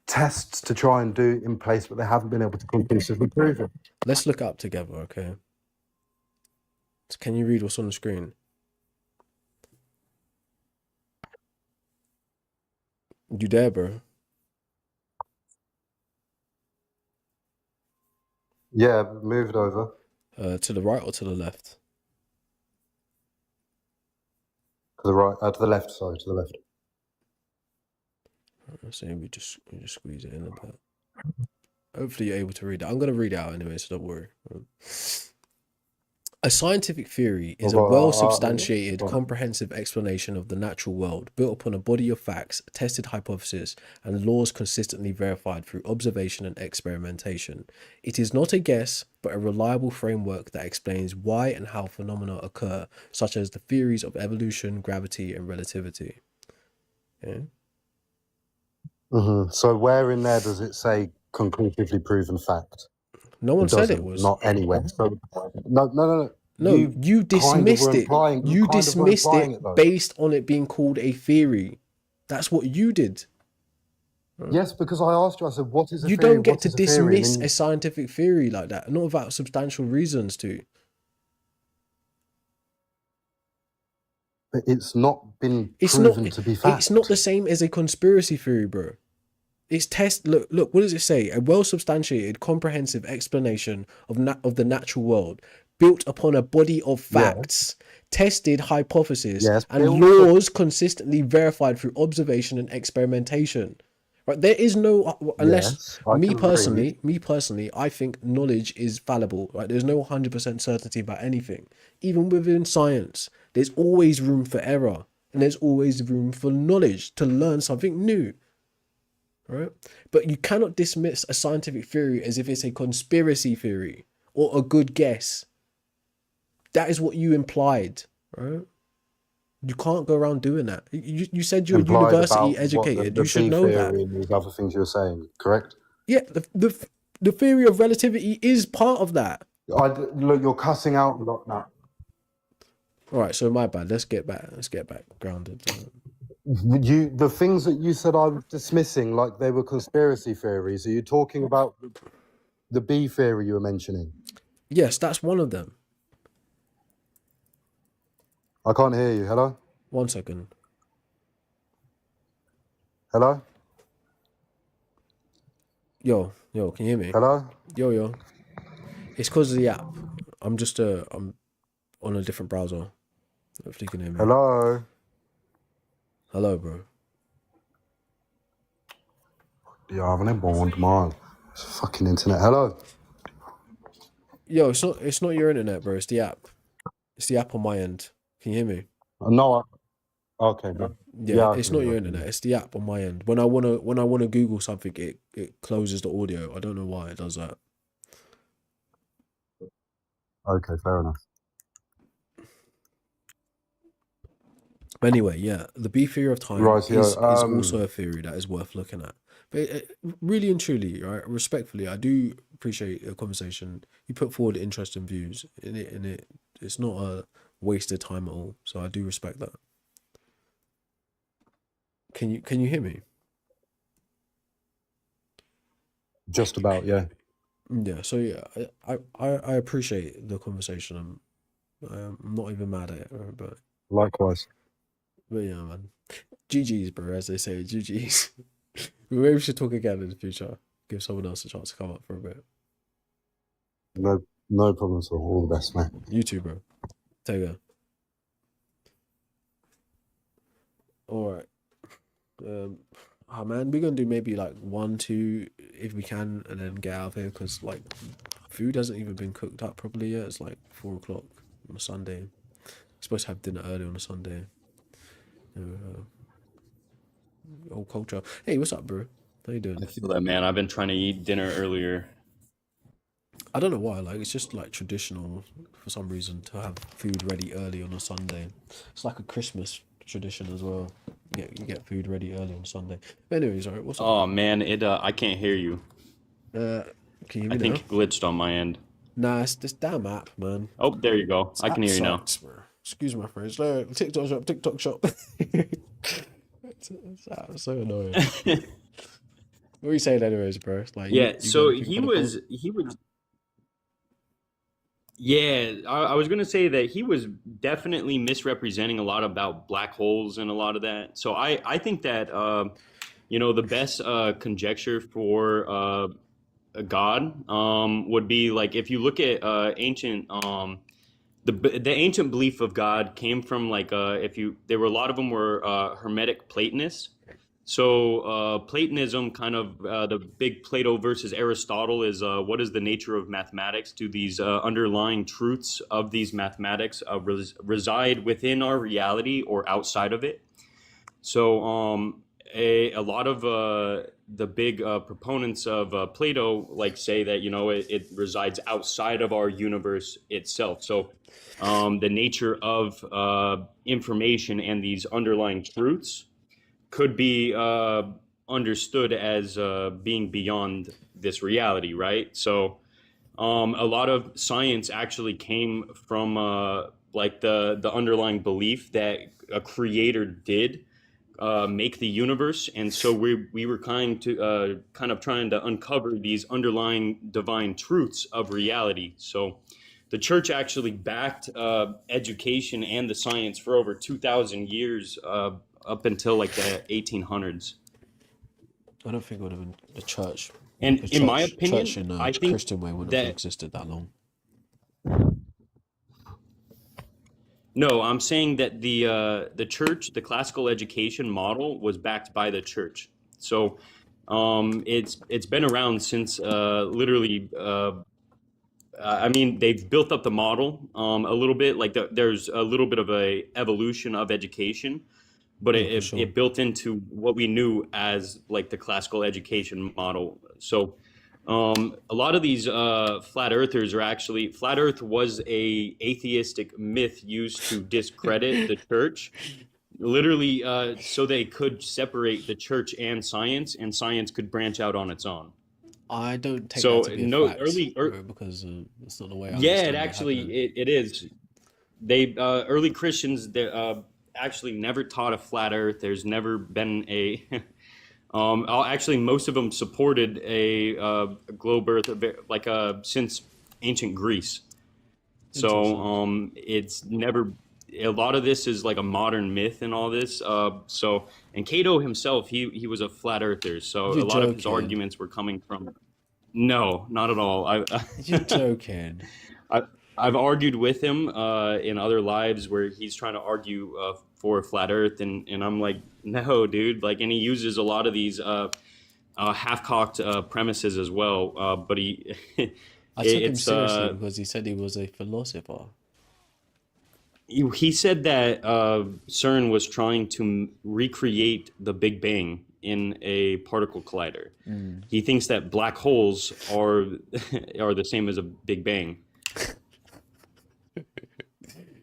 [SPEAKER 12] tests to try and do in place, but they haven't been able to conclusively prove it.
[SPEAKER 1] Let's look it up together, okay? So can you read what's on the screen? You there, bro?
[SPEAKER 12] Yeah, move it over.
[SPEAKER 1] To the right or to the left?
[SPEAKER 12] To the right, to the left. Sorry, to the left.
[SPEAKER 1] So we just squeeze it in a bit. Hopefully you're able to read it. I'm gonna read it out anyway, so don't worry. A scientific theory is a well-substantiated, comprehensive explanation of the natural world, built upon a body of facts, tested hypotheses, and laws consistently verified through observation and experimentation. It is not a guess, but a reliable framework that explains why and how phenomena occur, such as the theories of evolution, gravity, and relativity. Yeah.
[SPEAKER 12] So where in there does it say conclusively proven fact?
[SPEAKER 1] No one said it was.
[SPEAKER 12] Not anywhere. So, no.
[SPEAKER 1] No, you dismissed it. You dismissed it based on it being called a theory. That's what you did.
[SPEAKER 12] Yes, because I asked you, I said, what is a theory?
[SPEAKER 1] You don't get to dismiss a scientific theory like that, not without substantial reasons to.
[SPEAKER 12] But it's not been proven to be fact.
[SPEAKER 1] It's not the same as a conspiracy theory, bro. It's test. Look. What does it say? A well-substantiated, comprehensive explanation of the natural world, built upon a body of
[SPEAKER 12] Yeah.
[SPEAKER 1] facts, tested hypotheses,
[SPEAKER 12] Yes.
[SPEAKER 1] and laws consistently verified through observation and experimentation. Right? There is no unless
[SPEAKER 12] Yes. I can read.
[SPEAKER 1] me personally, I think knowledge is fallible. Right? There's no 100% certainty about anything. Even within science, there's always room for error, and there's always room for knowledge to learn something new. Right? But you cannot dismiss a scientific theory as if it's a conspiracy theory or a good guess. That is what you implied, right? You can't go around doing that. You said you're
[SPEAKER 12] Implied
[SPEAKER 1] university
[SPEAKER 12] about what
[SPEAKER 1] educated.
[SPEAKER 12] the
[SPEAKER 1] You should
[SPEAKER 12] B
[SPEAKER 1] know that.
[SPEAKER 12] theory and these other things you were saying, correct?
[SPEAKER 1] Yeah, the theory of relativity is part of that.
[SPEAKER 12] Look, you're cussing out a lot now.
[SPEAKER 1] All right, so my bad. Let's get back grounded.
[SPEAKER 12] The things that you said I was dismissing, like they were conspiracy theories. Are you talking about the B theory you were mentioning?
[SPEAKER 1] Yes, that's one of them.
[SPEAKER 12] I can't hear you. Hello?
[SPEAKER 1] 1 second.
[SPEAKER 12] Hello?
[SPEAKER 1] Yo, can you hear me?
[SPEAKER 12] Hello?
[SPEAKER 1] Yo. It's because of the app. I'm on a different browser. Hopefully you can hear me. Hello, bro.
[SPEAKER 12] Yeah, I haven't born man. It's fucking internet. Hello?
[SPEAKER 1] Yo, it's not your internet, bro. It's the app. It's the app on my end. Can you hear me?
[SPEAKER 12] No. Okay, bro.
[SPEAKER 1] Yeah,
[SPEAKER 12] I
[SPEAKER 1] it's
[SPEAKER 12] can
[SPEAKER 1] not
[SPEAKER 12] hear
[SPEAKER 1] your
[SPEAKER 12] you.
[SPEAKER 1] internet. It's the app on my end. When I wanna Google something, it closes the audio. I don't know why it does that.
[SPEAKER 12] Okay, fair enough.
[SPEAKER 1] But anyway, yeah, the B theory of time
[SPEAKER 12] Right,
[SPEAKER 1] is also a theory that is worth looking at. But really and truly, right, respectfully, I do appreciate the conversation. You put forward interesting views in it. It's not a wasted time at all. So I do respect that. Can you hear me?
[SPEAKER 12] Just about, yeah.
[SPEAKER 1] Yeah. So yeah, I appreciate the conversation. I'm not even mad at it, but
[SPEAKER 12] Likewise.
[SPEAKER 1] yeah, man. GG's, bro, as they say. GG's. Maybe we should talk again in the future. Give someone else a chance to come up for a bit.
[SPEAKER 12] No problem at all. All the best, mate.
[SPEAKER 1] You too, bro. Take care. All right. Man, we're gonna do maybe like 1, 2 if we can, and then get out of here because like food hasn't even been cooked up properly yet. It's like 4 o'clock on a Sunday. We're supposed to have dinner early on a Sunday. Old culture. Hey, what's up, bro? How you doing?
[SPEAKER 14] I feel that, man. I've been trying to eat dinner earlier.
[SPEAKER 1] I don't know why. Like, it's just like traditional for some reason to have food ready early on a Sunday. It's like a Christmas tradition as well. You get food ready early on Sunday. But anyways, alright. What's up?
[SPEAKER 14] Oh man, I can't hear you.
[SPEAKER 1] Can you hear me
[SPEAKER 14] I think
[SPEAKER 1] now?
[SPEAKER 14] it glitched on my end.
[SPEAKER 1] Nah, it's this damn app, man.
[SPEAKER 14] Oh, there you go.
[SPEAKER 1] This
[SPEAKER 14] I can
[SPEAKER 1] app
[SPEAKER 14] hear you now.
[SPEAKER 1] sucks, bro. Excuse my French. TikTok shop. It's so annoying. What are you saying, anyways, bro? It's like
[SPEAKER 14] Yeah, so
[SPEAKER 1] got anything
[SPEAKER 14] he
[SPEAKER 1] for the
[SPEAKER 14] was yeah, I was gonna say that he was definitely misrepresenting a lot about black holes and a lot of that. So I think that the best conjecture for a God would be like if you look at ancient the ancient belief of God came from like there were a lot of them were Hermetic Platonists. So Platonism, kind of the big Plato versus Aristotle, is what is the nature of mathematics? Do these underlying truths of these mathematics reside within our reality or outside of it? So a lot of the big proponents of Plato like say that it resides outside of our universe itself. So the nature of information and these underlying truths could be understood as being beyond this reality, right? So a lot of science actually came from like the underlying belief that a creator did make the universe, and so we were kind of trying to uncover these underlying divine truths of reality. So the church actually backed education and the science for over 2,000 years up until like the 1800s.
[SPEAKER 1] I don't think it would have been the church.
[SPEAKER 14] And
[SPEAKER 1] The
[SPEAKER 14] in my
[SPEAKER 1] church
[SPEAKER 14] opinion,
[SPEAKER 1] in a
[SPEAKER 14] I think
[SPEAKER 1] Christian way wouldn't have
[SPEAKER 14] that
[SPEAKER 1] existed that long.
[SPEAKER 14] no, I'm saying that the church, the classical education model, was backed by the church. So it's been around since literally. I mean, they've built up the model a little bit. Like there's a little bit of a evolution of education, but
[SPEAKER 1] Yeah, for
[SPEAKER 14] it,
[SPEAKER 1] sure.
[SPEAKER 14] it built into what we knew as like the classical education model. So a lot of these flat earthers are actually flat earth was a atheistic myth used to discredit the church, literally so they could separate the church and science could branch out on its own.
[SPEAKER 1] I don't take that
[SPEAKER 14] So
[SPEAKER 1] to be a
[SPEAKER 14] no
[SPEAKER 1] fact, bro, because it's not the way I
[SPEAKER 14] yeah, it
[SPEAKER 1] understand it
[SPEAKER 14] actually
[SPEAKER 1] happening.
[SPEAKER 14] it is. They early Christians they actually never taught a flat earth. There's never been a actually most of them supported a globe earth like since ancient Greece. So
[SPEAKER 1] Interesting.
[SPEAKER 14] it's never a lot of this is like a modern myth and all this. So and Cato himself, he was a flat earther. So
[SPEAKER 1] You're
[SPEAKER 14] a lot of his
[SPEAKER 1] joking.
[SPEAKER 14] arguments were coming from no, not at all.
[SPEAKER 1] You're joking.
[SPEAKER 14] I I've argued with him in other lives where he's trying to argue for a flat Earth, and I'm like, no, dude. Like, and he uses a lot of these half-cocked premises as well. But he,
[SPEAKER 1] I took him
[SPEAKER 14] it's
[SPEAKER 1] seriously because he said he was a philosopher.
[SPEAKER 14] he said that CERN was trying to recreate the Big Bang in a particle collider. He thinks that black holes are are the same as a Big Bang.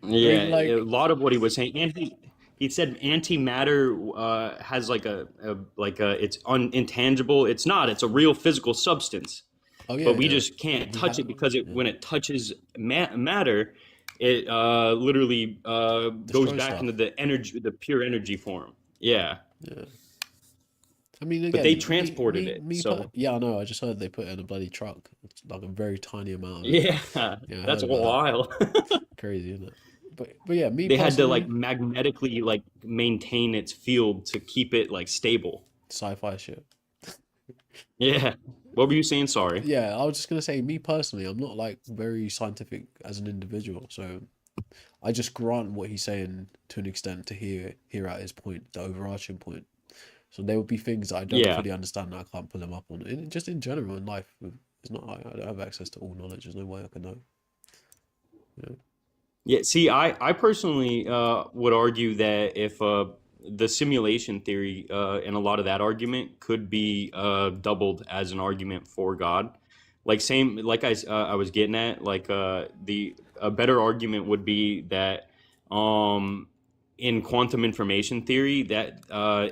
[SPEAKER 14] Yeah,
[SPEAKER 1] like,
[SPEAKER 14] a lot of what he was saying, and he said antimatter has like a it's intangible. It's not. It's a real physical substance.
[SPEAKER 1] oh yeah,
[SPEAKER 14] But we
[SPEAKER 1] yeah.
[SPEAKER 14] just can't
[SPEAKER 1] We
[SPEAKER 14] touch
[SPEAKER 1] have
[SPEAKER 14] it because when it touches matter, it literally goes
[SPEAKER 1] destroy
[SPEAKER 14] back
[SPEAKER 1] stuff.
[SPEAKER 14] into the energy, the pure energy form. Yeah,
[SPEAKER 1] Yeah. I mean,
[SPEAKER 14] but they
[SPEAKER 1] again,
[SPEAKER 14] transported it. So
[SPEAKER 1] yeah, I know. I just heard they put it in a bloody truck. It's like a very tiny amount of it.
[SPEAKER 14] yeah,
[SPEAKER 1] Yeah, I
[SPEAKER 14] that's
[SPEAKER 1] heard
[SPEAKER 14] a
[SPEAKER 1] about
[SPEAKER 14] while.
[SPEAKER 1] that. Crazy, isn't it? But yeah, me
[SPEAKER 14] They had to like
[SPEAKER 1] personally,
[SPEAKER 14] magnetically like maintain its field to keep it like stable.
[SPEAKER 1] sci-fi shit.
[SPEAKER 14] Yeah. What were you saying? Sorry.
[SPEAKER 1] Yeah, I was just gonna say, me personally, I'm not like very scientific as an individual, so I just grant what he's saying to an extent to hear out his point, the overarching point. So there would be things that I don't
[SPEAKER 14] Yeah.
[SPEAKER 1] fully understand that I can't pull him up on. Just in general in life, it's not like I don't have access to all knowledge. There's no way I can know. You know?
[SPEAKER 14] Yeah, see, I personally would argue that if the simulation theory and a lot of that argument could be doubled as an argument for God, like same like I was getting at, like the a better argument would be that in quantum information theory that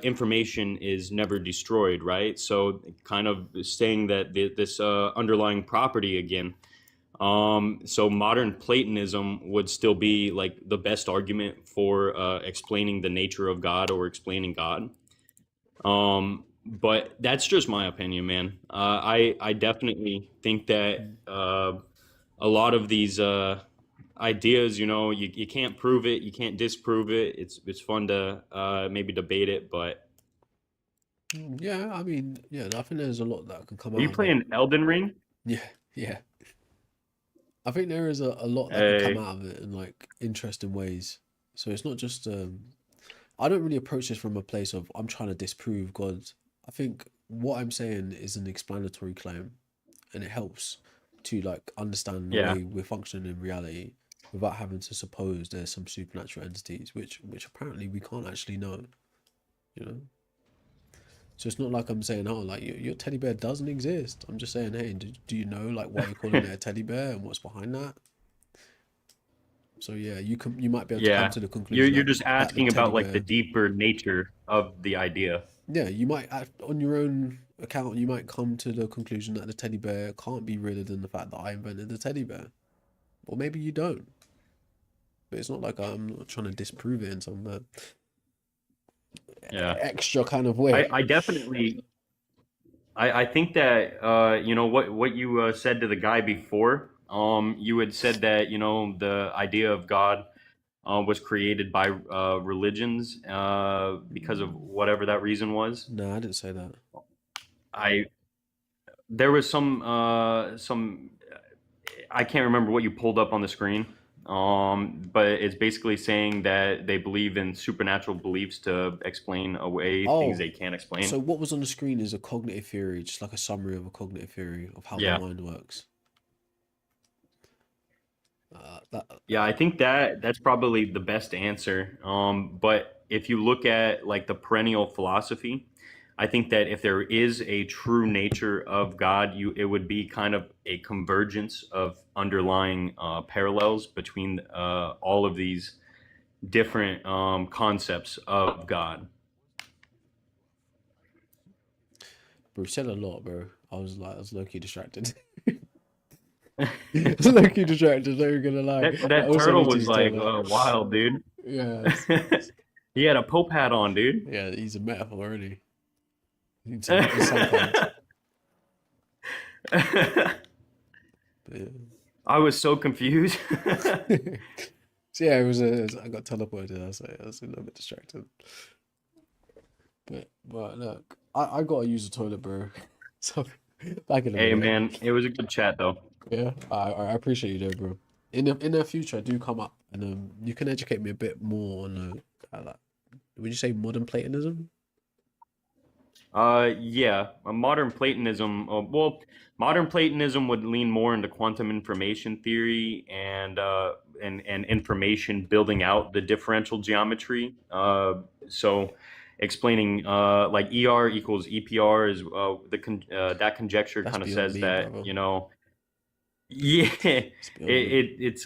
[SPEAKER 14] information is never destroyed, right? So kind of saying that this underlying property again. So modern Platonism would still be like the best argument for explaining the nature of God or explaining God. But that's just my opinion, man. I definitely think that a lot of these ideas, you know, you can't prove it, you can't disprove it. It's fun to maybe debate it, but
[SPEAKER 1] Yeah, I mean, yeah, I think there's a lot that can come
[SPEAKER 14] are you
[SPEAKER 1] out of it.
[SPEAKER 14] playing Elden Ring?
[SPEAKER 1] Yeah, yeah. I think there is a lot that can come
[SPEAKER 14] Hey,
[SPEAKER 1] out of it in like interesting ways. So it's not just I don't really approach this from a place of I'm trying to disprove God. I think what I'm saying is an explanatory claim and it helps to like understand the
[SPEAKER 14] yeah.
[SPEAKER 1] way we're functioning in reality without having to suppose there's some supernatural entities, which apparently we can't actually know, you know? So it's not like I'm saying, oh, like your teddy bear doesn't exist. I'm just saying, hey, do you know like why you're calling it a teddy bear and what's behind that? So yeah, you might be able to come
[SPEAKER 14] Yeah.
[SPEAKER 1] to the
[SPEAKER 14] You're
[SPEAKER 1] conclusion
[SPEAKER 14] you're just
[SPEAKER 1] that the
[SPEAKER 14] asking
[SPEAKER 1] teddy
[SPEAKER 14] about like the
[SPEAKER 1] bear,
[SPEAKER 14] deeper nature of the idea.
[SPEAKER 1] yeah, you might on your own account, you might come to the conclusion that the teddy bear can't be realer than the fact that I invented the teddy bear, or maybe you don't. But it's not like I'm not trying to disprove it in some
[SPEAKER 14] Yeah.
[SPEAKER 1] extra kind of
[SPEAKER 14] I
[SPEAKER 1] way.
[SPEAKER 14] I definitely I think that you know what you said to the guy before. You had said that you know the idea of God was created by religions because of whatever that reason was.
[SPEAKER 1] No, I didn't say that.
[SPEAKER 14] I there was some I can't remember what you pulled up on the screen. But it's basically saying that they believe in supernatural beliefs to explain away things
[SPEAKER 1] Oh,
[SPEAKER 14] they can't explain.
[SPEAKER 1] so what was on the screen is a cognitive theory, just like a summary of a cognitive theory of how the
[SPEAKER 14] Yeah.
[SPEAKER 1] mind works. That
[SPEAKER 14] Yeah, I think that that's probably the best answer. But if you look at like the perennial philosophy, I think that if there is a true nature of God, it would be kind of a convergence of underlying parallels between all of these different concepts of God.
[SPEAKER 1] bro said a lot, bro. I was low key distracted. I was low key distracted. Not even gonna lie. I
[SPEAKER 14] That
[SPEAKER 1] also
[SPEAKER 14] turtle
[SPEAKER 1] need to
[SPEAKER 14] was
[SPEAKER 1] use the
[SPEAKER 14] like
[SPEAKER 1] toilet.
[SPEAKER 14] wild, dude.
[SPEAKER 1] Yeah,
[SPEAKER 14] He had a Pope hat on, dude.
[SPEAKER 1] yeah. He's a metaphor already. He needs some cards. But,
[SPEAKER 14] I was so confused.
[SPEAKER 1] yeah. So yeah, I got teleported. I was a little bit distracted. But look, I gotta use the toilet, bro. So back in a
[SPEAKER 14] Hey,
[SPEAKER 1] minute.
[SPEAKER 14] man, it was a good chat, though.
[SPEAKER 1] Yeah, I appreciate you, though, bro. In the future, do come up and you can educate me a bit more on like, would you say modern Platonism?
[SPEAKER 14] Yeah, modern Platonism. Modern Platonism would lean more into quantum information theory and information building out the differential geometry. So explaining like ER equals EPR is that conjecture
[SPEAKER 1] That's
[SPEAKER 14] kind of
[SPEAKER 1] beyond
[SPEAKER 14] says
[SPEAKER 1] me,
[SPEAKER 14] that
[SPEAKER 1] brother.
[SPEAKER 14] yeah,
[SPEAKER 1] It's beyond me.
[SPEAKER 14] it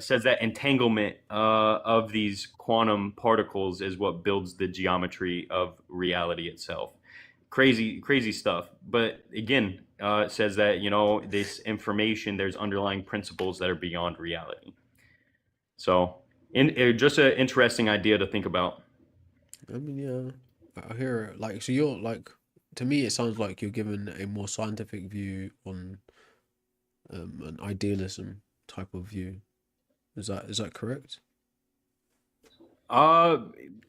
[SPEAKER 14] says that entanglement of these quantum particles is what builds the geometry of reality itself. Crazy stuff. But again, it says that this information, there's underlying principles that are beyond reality. So, just an interesting idea to think about.
[SPEAKER 1] I mean, yeah, I hear it. Like, so you're like, to me, it sounds like you're given a more scientific view on an idealism type of view. Is that correct?
[SPEAKER 14] Uh,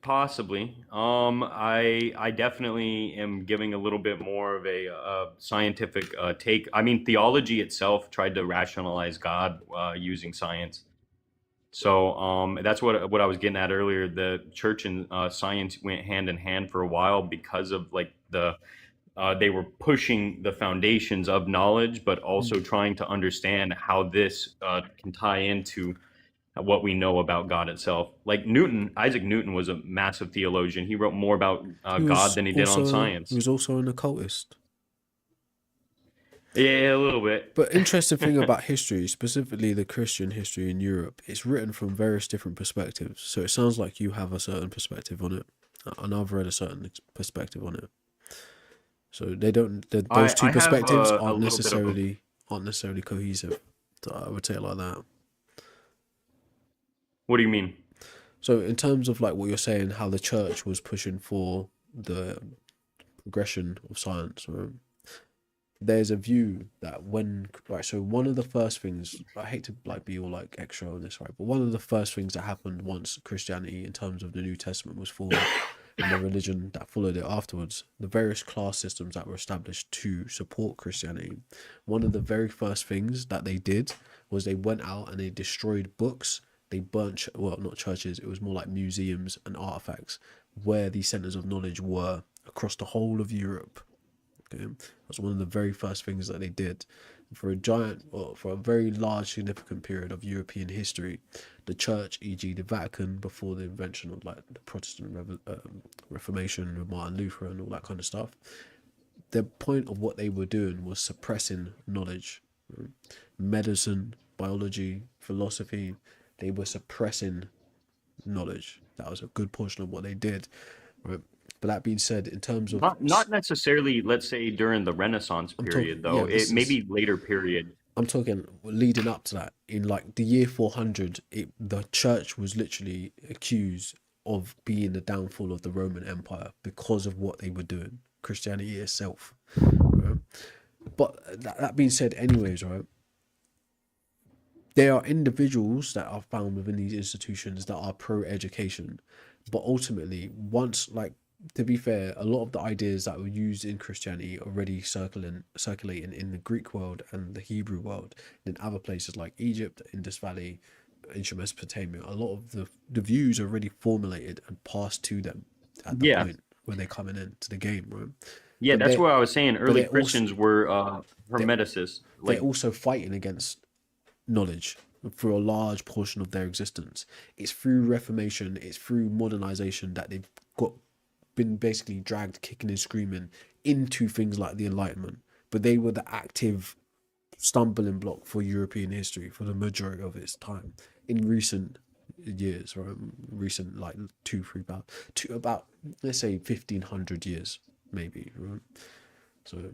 [SPEAKER 14] Possibly. I definitely am giving a little bit more of a scientific take. I mean, theology itself tried to rationalize God using science. So that's what I was getting at earlier. The church and science went hand in hand for a while because of like they were pushing the foundations of knowledge, but also
[SPEAKER 1] Mm.
[SPEAKER 14] trying to understand how this can tie into what we know about God itself. Like Isaac Newton was a massive theologian. He wrote more about God than he did on
[SPEAKER 1] He
[SPEAKER 14] science.
[SPEAKER 1] was also an occultist.
[SPEAKER 14] Yeah, a little bit.
[SPEAKER 1] But interesting thing about history, specifically the Christian history in Europe, it's written from various different perspectives. So it sounds like you have a certain perspective on it, and I've read a certain perspective on it. So they don't. Those two
[SPEAKER 14] I have
[SPEAKER 1] perspectives
[SPEAKER 14] a little bit of a.
[SPEAKER 1] aren't necessarily cohesive. So I would say it like that.
[SPEAKER 14] What do you mean?
[SPEAKER 1] So in terms of like what you're saying, how the church was pushing for the progression of science, right? There's a view that so one of the first things, I hate to like be all like extra on this, right? But one of the first things that happened once Christianity in terms of the New Testament was formed and the religion that followed it afterwards, the various class systems that were established to support Christianity, one of the very first things that they did was they went out and they destroyed books. They burnt, well, not churches, it was more like museums and artifacts where these centers of knowledge were across the whole of Europe. Okay? That's one of the very first things that they did. For a very large, significant period of European history, the church, e.g., the Vatican, before the invention of like the Protestant Reformation with Martin Luther and all that kind of stuff, the point of what they were doing was suppressing knowledge, right? Medicine, biology, philosophy. They were suppressing knowledge. That was a good portion of what they did, right? But that being said, in terms of
[SPEAKER 14] Not necessarily, let's say during the Renaissance
[SPEAKER 1] I'm talking,
[SPEAKER 14] period,
[SPEAKER 1] yeah,
[SPEAKER 14] though. It may be later period.
[SPEAKER 1] I'm talking leading up to that. In like the year 400, the church was literally accused of being the downfall of the Roman Empire because of what they were doing, Christianity itself. Right? But that being said, anyways, right? There are individuals that are found within these institutions that are pro-education, but ultimately, once like to be fair, a lot of the ideas that were used in Christianity already circulating in the Greek world and the Hebrew world, and in other places like Egypt, Indus Valley, ancient Mesopotamia. A lot of the views are already formulated and passed to them at the
[SPEAKER 14] Yeah.
[SPEAKER 1] point where they're coming into the game, right?
[SPEAKER 14] Yeah,
[SPEAKER 1] But
[SPEAKER 14] that's
[SPEAKER 1] they
[SPEAKER 14] what I was saying.
[SPEAKER 1] but
[SPEAKER 14] Early Christians were hermeticists.
[SPEAKER 1] they're
[SPEAKER 14] Like,
[SPEAKER 1] also fighting against knowledge for a large portion of their existence. It's through Reformation, it's through modernization that they've been basically dragged kicking and screaming into things like the Enlightenment. But they were the active stumbling block for European history for the majority of its time in recent years, or recent like about let's say 1500 years maybe, right? So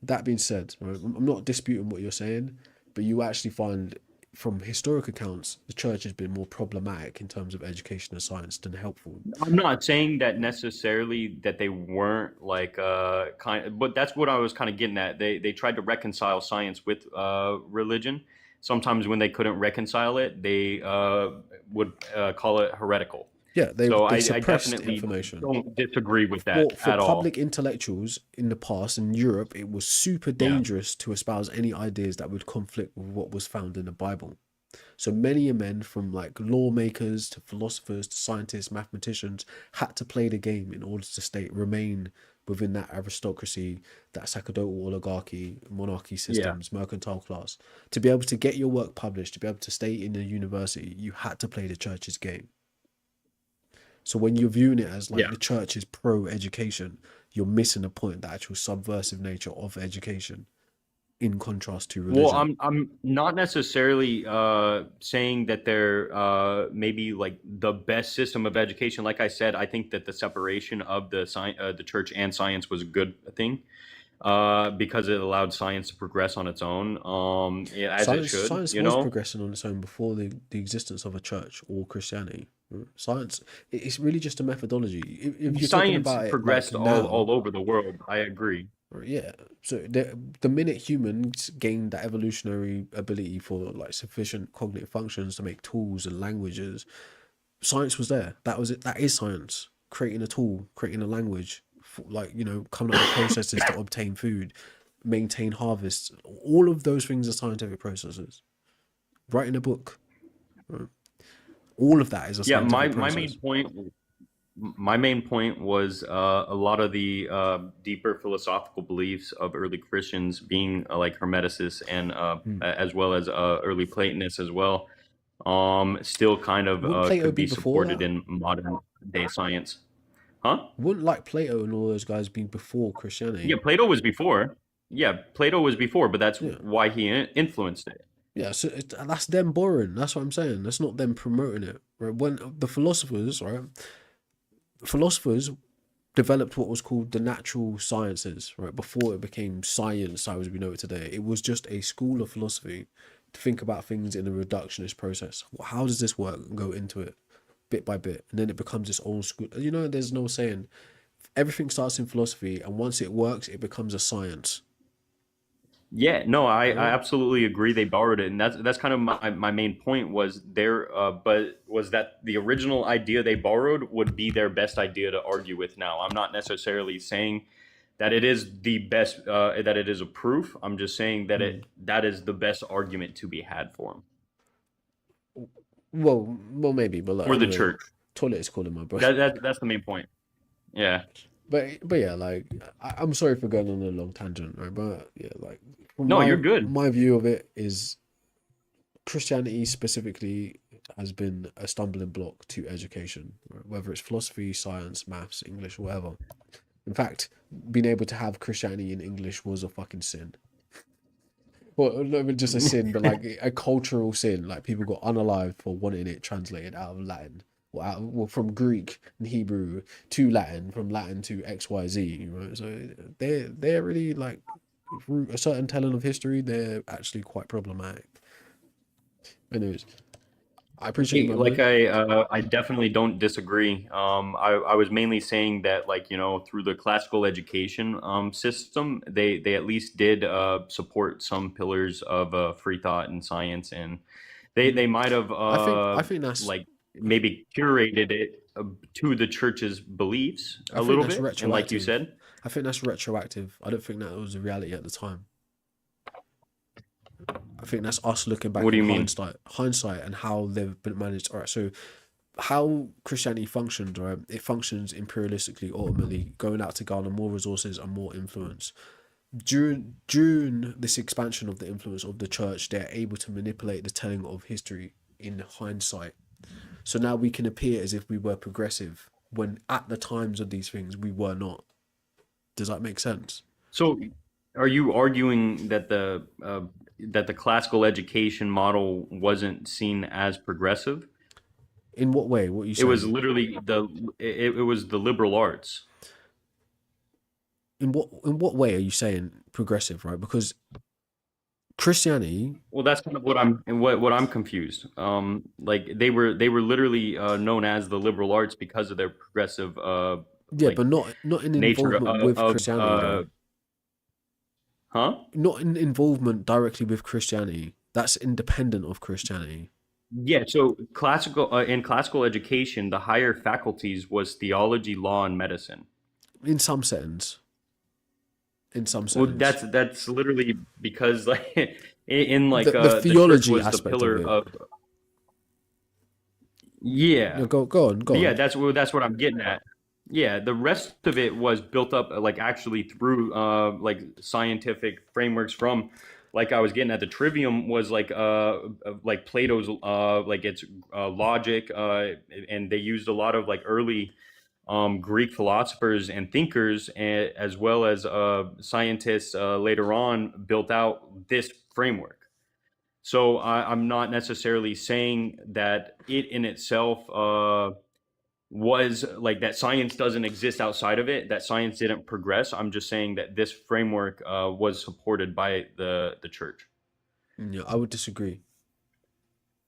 [SPEAKER 1] that being said, right, I'm not disputing what you're saying, but you actually find from historic accounts the church has been more problematic in terms of education and science than helpful.
[SPEAKER 14] I'm not saying that necessarily that they weren't like but that's what I was kind of getting at. They tried to reconcile science with religion. Sometimes when they couldn't reconcile it, they would call it heretical.
[SPEAKER 1] Yeah,
[SPEAKER 14] So
[SPEAKER 1] they
[SPEAKER 14] I
[SPEAKER 1] suppressed
[SPEAKER 14] definitely
[SPEAKER 1] information.
[SPEAKER 14] don't disagree with that
[SPEAKER 1] For
[SPEAKER 14] at all.
[SPEAKER 1] public intellectuals in the past in Europe, it was super
[SPEAKER 14] Yeah.
[SPEAKER 1] dangerous to espouse any ideas that would conflict with what was found in the Bible. So many a men, from like lawmakers to philosophers to scientists, mathematicians, had to play the game in order to remain within that aristocracy, that sacerdotal oligarchy, monarchy systems, mercantile class. To be able to get your work published, to be able to stay in a university, you had to play the church's game. So when you're viewing it as like the church is pro-education, you're missing the point, the actual subversive nature of education in contrast to religion.
[SPEAKER 14] Well, I'm not necessarily saying that they're maybe like the best system of education. Like I said, I think that the separation of the church and science was a good thing because it allowed science to progress on its own, as it should.
[SPEAKER 1] Science was progressing on its own before the existence of a church or Christianity. Science, it's really just a methodology. If you're talking
[SPEAKER 14] Science
[SPEAKER 1] about it
[SPEAKER 14] progressed
[SPEAKER 1] like now,
[SPEAKER 14] all over the world. I agree.
[SPEAKER 1] yeah. So the minute humans gained that evolutionary ability for like sufficient cognitive functions to make tools and languages, science was there. That was it. That is science. Creating a tool, creating a language, like, you know, coming up with processes to obtain food, maintain harvests. All of those things are scientific processes. Writing a book, right? All of that is a scientific process.
[SPEAKER 14] My main point was a lot of the deeper philosophical beliefs of early Christians being like Hermeticists and as well as early Platonists as well, still kind of could be supported in modern day science. Huh?
[SPEAKER 1] Wouldn't like Plato and all those guys be before Christianity?
[SPEAKER 14] Yeah, Plato was before. Yeah, Plato was before, but that's why he influenced it.
[SPEAKER 1] Yeah, so that's them borrowing. That's what I'm saying. That's not them promoting it. Right? When the philosophers developed what was called the natural sciences, right? Before it became science as we know it today, it was just a school of philosophy to think about things in a reductionist process. How does this work? And go into it bit by bit, and then it becomes this old school. You know, there's no saying. Everything starts in philosophy, and once it works, it becomes a science.
[SPEAKER 14] Yeah, no, I absolutely agree. They borrowed it, and that's kind of my main point was but was that the original idea they borrowed would be their best idea to argue with now. I'm not necessarily saying that it is the best, that it is a proof. I'm just saying that that is the best argument to be had for them.
[SPEAKER 1] Well, maybe, but like,
[SPEAKER 14] for the church.
[SPEAKER 1] Toilet is calling my bro.
[SPEAKER 14] That's the main point. Yeah.
[SPEAKER 1] But yeah, like I'm sorry for going on a long tangent, right? But yeah, like
[SPEAKER 14] you're good.
[SPEAKER 1] My view of it is Christianity specifically has been a stumbling block to education, right? Whether it's philosophy, science, maths, English, whatever. In fact, being able to have Christianity in English was a fucking sin. Well, not even just a sin, but like a cultural sin. Like people got unalived for wanting it translated out of Latin. Well, from Greek and Hebrew to Latin, from Latin to XYZ, right? So they're really like, through a certain telling of history, they're actually quite problematic. Anyways, I appreciate you,
[SPEAKER 14] like I definitely don't disagree. I was mainly saying that, like, you know, through the classical education system, they at least did support some pillars of free thought and science, and they might have
[SPEAKER 1] I think that's
[SPEAKER 14] like maybe curated it to the church's beliefs
[SPEAKER 1] I
[SPEAKER 14] a
[SPEAKER 1] think
[SPEAKER 14] little
[SPEAKER 1] that's
[SPEAKER 14] bit. And like you
[SPEAKER 1] retroactive.
[SPEAKER 14] said,
[SPEAKER 1] I think that's retroactive. I don't think that was a reality at the time. I think that's us looking back
[SPEAKER 14] what do
[SPEAKER 1] in
[SPEAKER 14] you mean?
[SPEAKER 1] hindsight, and how they've been managed. All right, so how Christianity functions, right? It functions imperialistically, ultimately going out to garner more resources and more influence. During this expansion of the influence of the church, they're able to manipulate the telling of history in hindsight. So now we can appear as if we were progressive when at the times of these things we were not. Does that make sense?
[SPEAKER 14] So, are you arguing that the classical education model wasn't seen as progressive?
[SPEAKER 1] In what way? What are you
[SPEAKER 14] It was
[SPEAKER 1] saying?
[SPEAKER 14] literally it was the liberal arts.
[SPEAKER 1] In what way are you saying progressive, right? Because Christianity,
[SPEAKER 14] Well, that's kind of what I'm confused. Like they were literally known as the liberal arts because of their progressive
[SPEAKER 1] yeah, but
[SPEAKER 14] like
[SPEAKER 1] not in
[SPEAKER 14] nature
[SPEAKER 1] involvement with
[SPEAKER 14] of
[SPEAKER 1] Christianity though.
[SPEAKER 14] huh?
[SPEAKER 1] Not in involvement directly with Christianity. That's independent of Christianity.
[SPEAKER 14] Yeah, so classical in classical education, the higher faculties was theology, law, and medicine.
[SPEAKER 1] In some settings. In some
[SPEAKER 14] Well,
[SPEAKER 1] settings.
[SPEAKER 14] that's literally because like in like
[SPEAKER 1] The
[SPEAKER 14] the church
[SPEAKER 1] theology
[SPEAKER 14] was the
[SPEAKER 1] aspect of
[SPEAKER 14] pillar
[SPEAKER 1] it.
[SPEAKER 14] of
[SPEAKER 1] No,
[SPEAKER 14] yeah.
[SPEAKER 1] go
[SPEAKER 14] Yeah,
[SPEAKER 1] on.
[SPEAKER 14] that's what I'm getting at. Yeah, the rest of it was built up like actually through like scientific frameworks from like I was getting at the trivium was like Plato's like its logic and they used a lot of like early Greek philosophers and thinkers as well as scientists later on built out this framework. So I'm not necessarily saying that it in itself was like that science doesn't exist outside of it, that science didn't progress. I'm just saying that this framework was supported by the church.
[SPEAKER 1] Yeah, I would disagree.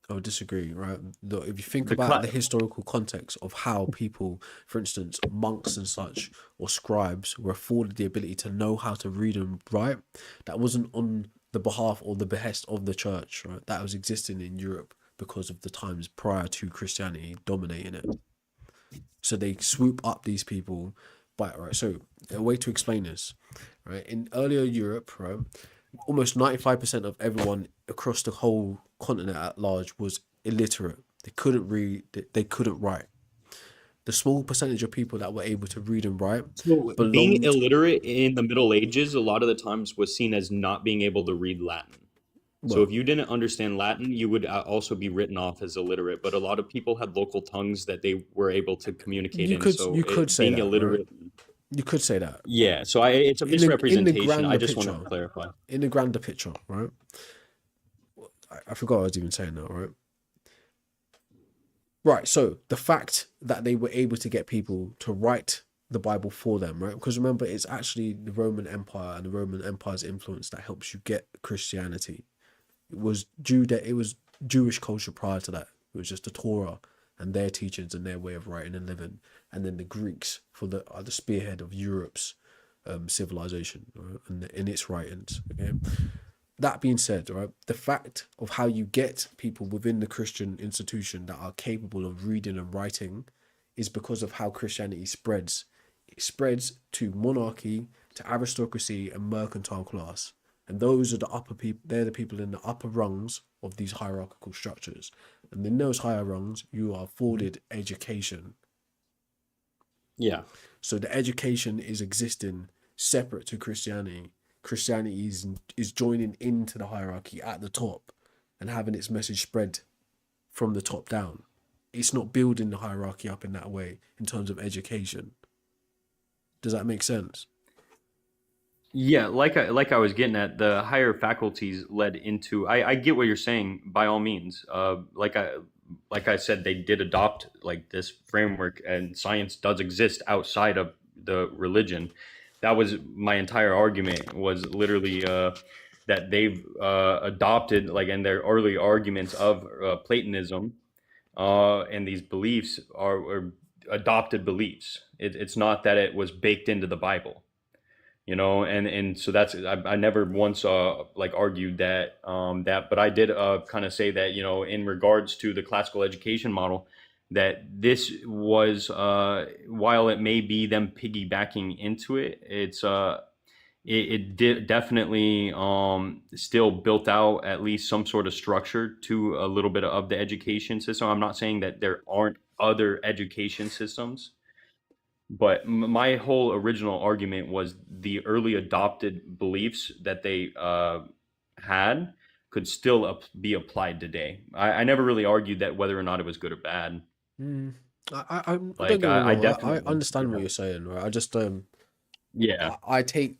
[SPEAKER 1] Right? Look, if you think
[SPEAKER 14] The
[SPEAKER 1] about
[SPEAKER 14] cla-
[SPEAKER 1] the historical context of how people, for instance, monks and such, or scribes, were afforded the ability to know how to read and write, that wasn't on the behalf or the behest of the church, right? That was existing in Europe because of the times prior to Christianity dominating it. So they swoop up these people by right. So a way to explain this, right? In earlier Europe, right, almost 95% of everyone across the whole continent at large was illiterate. They couldn't read, they couldn't write. The small percentage of people that were able to read and write
[SPEAKER 14] So being
[SPEAKER 1] belonged.
[SPEAKER 14] illiterate in the Middle Ages, a lot of the times was seen as not being able to read Latin. So if
[SPEAKER 1] Well,
[SPEAKER 14] you didn't understand Latin, you would also be written off as illiterate. But a lot of people had local tongues that they were able to communicate
[SPEAKER 1] you
[SPEAKER 14] in.
[SPEAKER 1] could
[SPEAKER 14] So
[SPEAKER 1] you could say
[SPEAKER 14] being
[SPEAKER 1] that, right?
[SPEAKER 14] illiterate,
[SPEAKER 1] You could say that.
[SPEAKER 14] yeah. So it's a
[SPEAKER 1] In the
[SPEAKER 14] misrepresentation. I
[SPEAKER 1] grander
[SPEAKER 14] just want to
[SPEAKER 1] picture,
[SPEAKER 14] clarify.
[SPEAKER 1] right? I forgot what I was even saying now, right? Right, so the fact that they were able to get people to write the Bible for them, right? Because remember, it's actually the Roman Empire and the Roman Empire's influence that helps you get Christianity. It was Jewish culture prior to that. It was just the Torah and their teachings and their way of writing and living, and then the Greeks for the spearhead of Europe's civilization, right? And in its writings. Okay, that being said, right, the fact of how you get people within the Christian institution that are capable of reading and writing is because of how Christianity spreads. It spreads to monarchy, to aristocracy, and mercantile class. And those are the upper people, they're the people in the upper rungs of these hierarchical structures. And in those higher rungs, you are afforded education.
[SPEAKER 14] Yeah.
[SPEAKER 1] So the education is existing separate to Christianity. Christianity is joining into the hierarchy at the top and having its message spread from the top down. It's not building the hierarchy up in that way in terms of education. Does that make sense?
[SPEAKER 14] Yeah, like I was getting at, the higher faculties led into. I get what you're saying by all means. Like I said, they did adopt like this framework, and science does exist outside of the religion. That was my entire argument. Was literally that they've adopted like in their early arguments of Platonism, and these beliefs are adopted beliefs. It's not that it was baked into the Bible, and so that's I never once like argued that but I did kind of say that in regards to the classical education model, that this was, while it may be them piggybacking into it, it definitely still built out at least some sort of structure to a little bit of the education system. I'm not saying that there aren't other education systems, but my whole original argument was the early adopted beliefs that they had could still be applied today. I never really argued that whether or not it was good or bad.
[SPEAKER 1] Don't
[SPEAKER 14] Like
[SPEAKER 1] get me
[SPEAKER 14] I
[SPEAKER 1] wrong. I
[SPEAKER 14] definitely,
[SPEAKER 1] understand what you're saying, right? I just
[SPEAKER 14] yeah.
[SPEAKER 1] I take